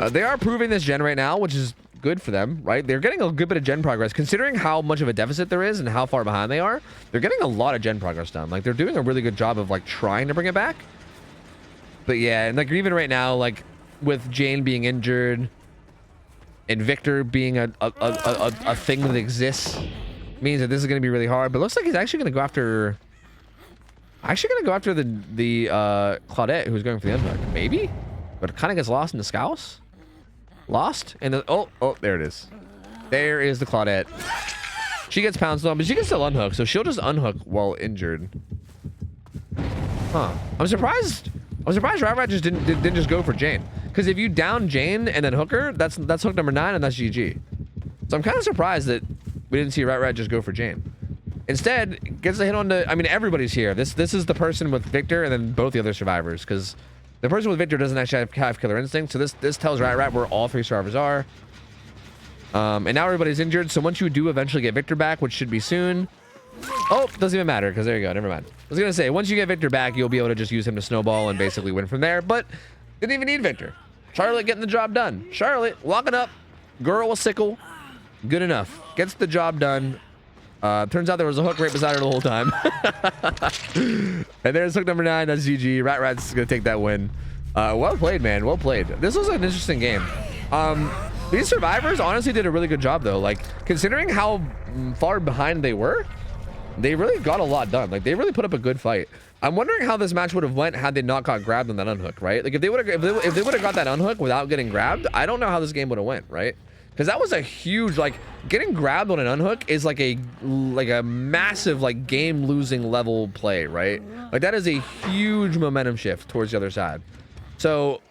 They are proving this gen right now, which is good for them, right? They're getting a good bit of gen progress. Considering how much of a deficit there is and how far behind they are, they're getting a lot of gen progress done. Like, they're doing a really good job of, like, trying to bring it back. But yeah, and, like, even right now, like, with Jane being injured and Victor being a thing that exists, means that this is going to be really hard. But it looks like he's actually going to go after... the Claudette, who's going for the unhook. Maybe? But it kind of gets lost in the scouse. Lost? And the... Oh, there it is. There is the Claudette. She gets pounced on, but she can still unhook, so she'll just unhook while injured. Huh. I'm surprised Rat just didn't just go for Jane. Because if you down Jane and then hook her, that's hook number 9 and that's GG. So I'm kind of surprised that we didn't see Rat just go for Jane. Instead, gets a hit on the... I mean, everybody's here. This is the person with Victor and then both the other survivors. Because the person with Victor doesn't actually have killer instinct. So this tells Rat where all 3 survivors are. And now everybody's injured. So once you do eventually get Victor back, which should be soon... Oh, doesn't even matter because there you go. Never mind. I was going to say, once you get Victor back, you'll be able to just use him to snowball and basically win from there. But didn't even need Victor. Charlotte getting the job done. Charlotte, locking up. Girl with sickle. Good enough. Gets the job done. Turns out there was a hook right beside her the whole time. And there's hook number 9. That's GG. Rat's gonna take that win. Well played, man. Well played. This was an interesting game. These survivors honestly did a really good job, though. Like, considering how far behind they were, they really got a lot done. Like, they really put up a good fight. I'm wondering how this match would have went had they not got grabbed on that unhook, right? Like, if they would have got that unhook without getting grabbed, I don't know how this game would have went, right? Because that was a huge, like, getting grabbed on an unhook is like a massive, like, game losing level play, right? Like, that is a huge momentum shift towards the other side. So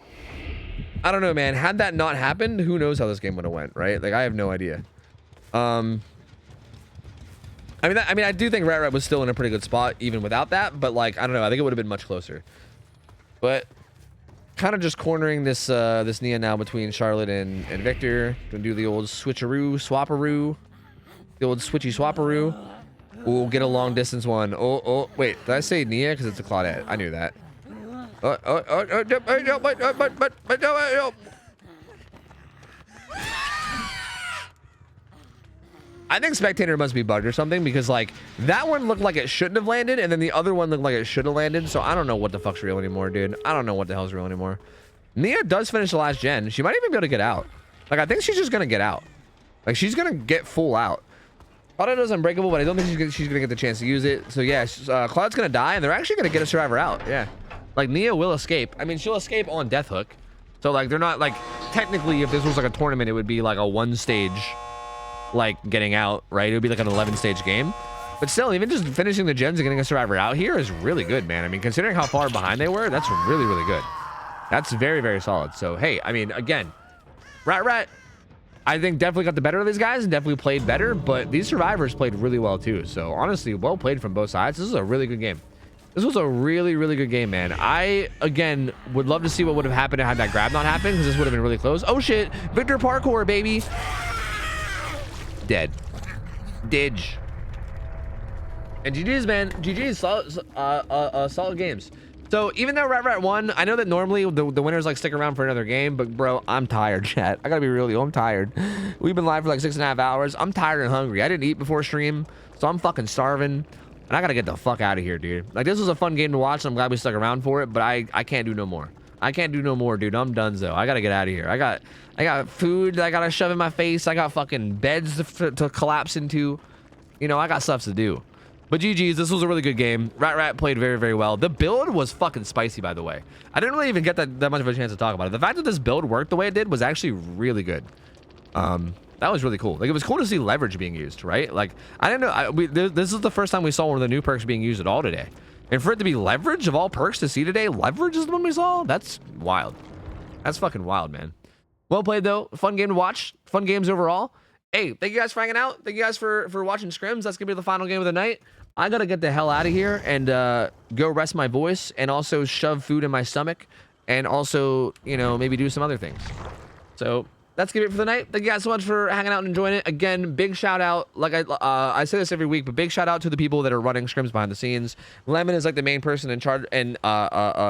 I don't know, man. Had that not happened, who knows how this game would have went, right? Like, I have no idea. I mean, I do think Rat was still in a pretty good spot even without that, but like, I don't know. I think it would have been much closer. But kind of just cornering this this Nia now between Charlotte and Victor. Gonna do the old switcheroo, swapperoo, the old switchy swapperoo. We'll get a long distance one. Oh, wait, did I say Nia? Because it's a Claudette. I knew that. I think Spectator must be bugged or something because, like, that one looked like it shouldn't have landed and then the other one looked like it should have landed. So I don't know what the fuck's real anymore, dude. I don't know what the hell's real anymore. Nia does finish the last gen. She might even be able to get out. Like, I think she's just going to get out. Like, she's going to get full out. Claudette's unbreakable, but I don't think she's going to get the chance to use it. So, yeah, Claudette's going to die, and they're actually going to get a survivor out. Yeah. Like, Nia will escape. I mean, she'll escape on death hook. So, like, they're not, like, technically, if this was, like, a tournament, it would be, like, a one-stage... like getting out, right? It would be like an 11-stage game, but still, even just finishing the gens and getting a survivor out here is really good, man. I mean, considering how far behind they were, that's really, really good. That's very, very solid. So hey, I mean, again, Rat I think definitely got the better of these guys and definitely played better, but these survivors played really well too. So honestly, well played from both sides. This is a really good game. This was a really, really good game, man. I, again, would love to see what would have happened had that grab not happened, because this would have been really close. Oh, shit. Victor Parkour, baby. Dead. Didge. And GG's, man. GG's. Solid games. So, even though Rat won, I know that normally the winners, like, stick around for another game, but, bro, I'm tired, chat. I gotta be real with you. I'm tired. We've been live for, like, 6.5 hours. I'm tired and hungry. I didn't eat before stream, so I'm fucking starving. And I gotta get the fuck out of here, dude. Like, this was a fun game to watch, and I'm glad we stuck around for it, but I can't do no more. I can't do no more, dude. I'm done, though. I gotta get out of here. I got food I gotta shove in my face. I got fucking beds to collapse into. You know, I got stuff to do. But GG's, this was a really good game. Rat played very, very well. The build was fucking spicy, by the way. I didn't really even get that much of a chance to talk about it. The fact that this build worked the way it did was actually really good. That was really cool. Like, it was cool to see leverage being used, right? Like, I didn't know. This is the first time we saw one of the new perks being used at all today. And for it to be leverage of all perks to see today, leverage is the one we saw? That's wild. That's fucking wild, man. Well played, though. Fun game to watch. Fun games overall. Hey, thank you guys for hanging out. Thank you guys for watching Scrims. That's going to be the final game of the night. I got to get the hell out of here and go rest my voice and also shove food in my stomach and also, you know, maybe do some other things. So that's gonna be it for the night. Thank you guys so much for hanging out and enjoying it. Again, big shout out. Like I say this every week, but big shout out to the people that are running Scrims behind the scenes. Lemon is like the main person in charge and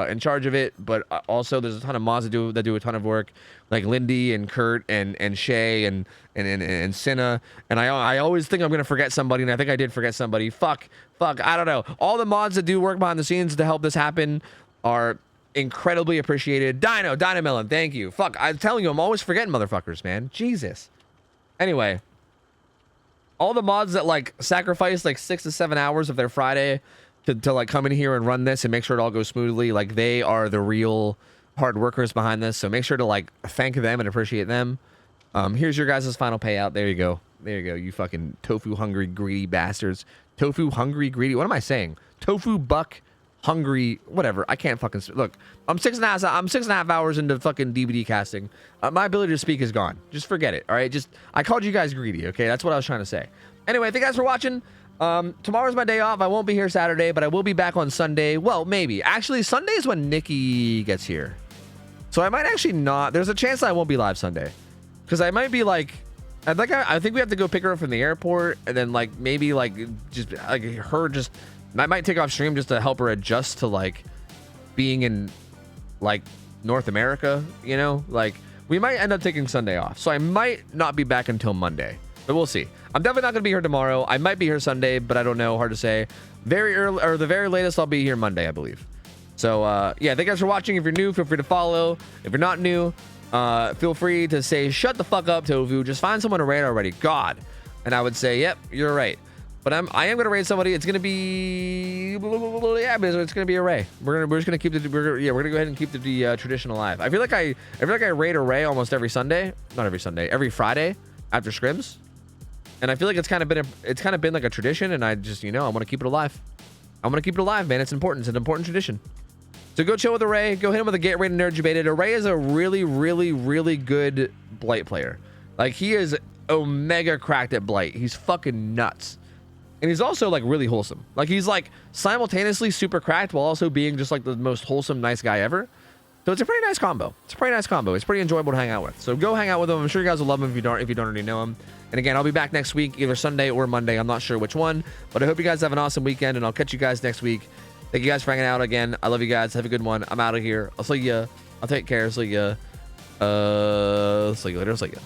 in charge of it, but also there's a ton of mods that do a ton of work, like Lindy and Kurt and Shay and Cinna. And I always think I'm gonna forget somebody, and I think I did forget somebody. Fuck, I don't know. All the mods that do work behind the scenes to help this happen are incredibly appreciated. Dino Melon, thank you. Fuck, I'm telling you, I'm always forgetting motherfuckers, man. Jesus. Anyway, all the mods that like sacrifice like 6 to 7 hours of their Friday to like come in here and run this and make sure it all goes smoothly, like they are the real hard workers behind this. So make sure to like thank them and appreciate them. Here's your guys' final payout. There you go. There you go. You fucking tofu hungry greedy bastards. Tofu hungry greedy. What am I saying? Tofu buck hungry, whatever. I can't fucking look. I'm 6.5 hours into fucking DVD casting. My ability to speak is gone. Just forget it. All right. I called you guys greedy. Okay, that's what I was trying to say. Anyway, thank you guys for watching. Tomorrow's my day off. I won't be here Saturday, but I will be back on Sunday. Well, maybe. Actually, Sunday is when Nikki gets here, so I might actually not. There's a chance that I won't be live Sunday, because I might be like, I think we have to go pick her up from the airport, and then like maybe like just like her just. I might take off stream just to help her adjust to like being in like North America, you know, like we might end up taking Sunday off. So I might not be back until Monday, but we'll see. I'm definitely not going to be here tomorrow. I might be here Sunday, but I don't know. Hard to say. Very early, or the very latest, I'll be here Monday, I believe. So yeah, thank you guys for watching. If you're new, feel free to follow. If you're not new, feel free to say, shut the fuck up, Tofu. Just find someone to raid already. God. And I would say, yep, you're right. But I am gonna raid somebody. It's gonna be it's gonna be Array. We're just gonna keep we're gonna go ahead and keep the tradition alive. I feel like I raid Array almost every Sunday, not every Sunday, every Friday after Scrims, and I feel like it's kind of been like a tradition, and I just I want to keep it alive. I'm gonna keep it alive, man. It's important. It's an important tradition. So go chill with Array. Go hit him with a get raid and nerd debated. Array is a really, really, really good Blight player. Like he is omega cracked at Blight. He's fucking nuts. And he's also like really wholesome. Like he's like simultaneously super cracked while also being just like the most wholesome, nice guy ever. So it's a pretty nice combo. It's pretty enjoyable to hang out with. So go hang out with him. I'm sure you guys will love him if you don't already know him. And again, I'll be back next week, either Sunday or Monday. I'm not sure which one, but I hope you guys have an awesome weekend, and I'll catch you guys next week. Thank you guys for hanging out again. I love you guys. Have a good one. I'm out of here. I'll see ya. I'll take care. See ya. See you later. See ya.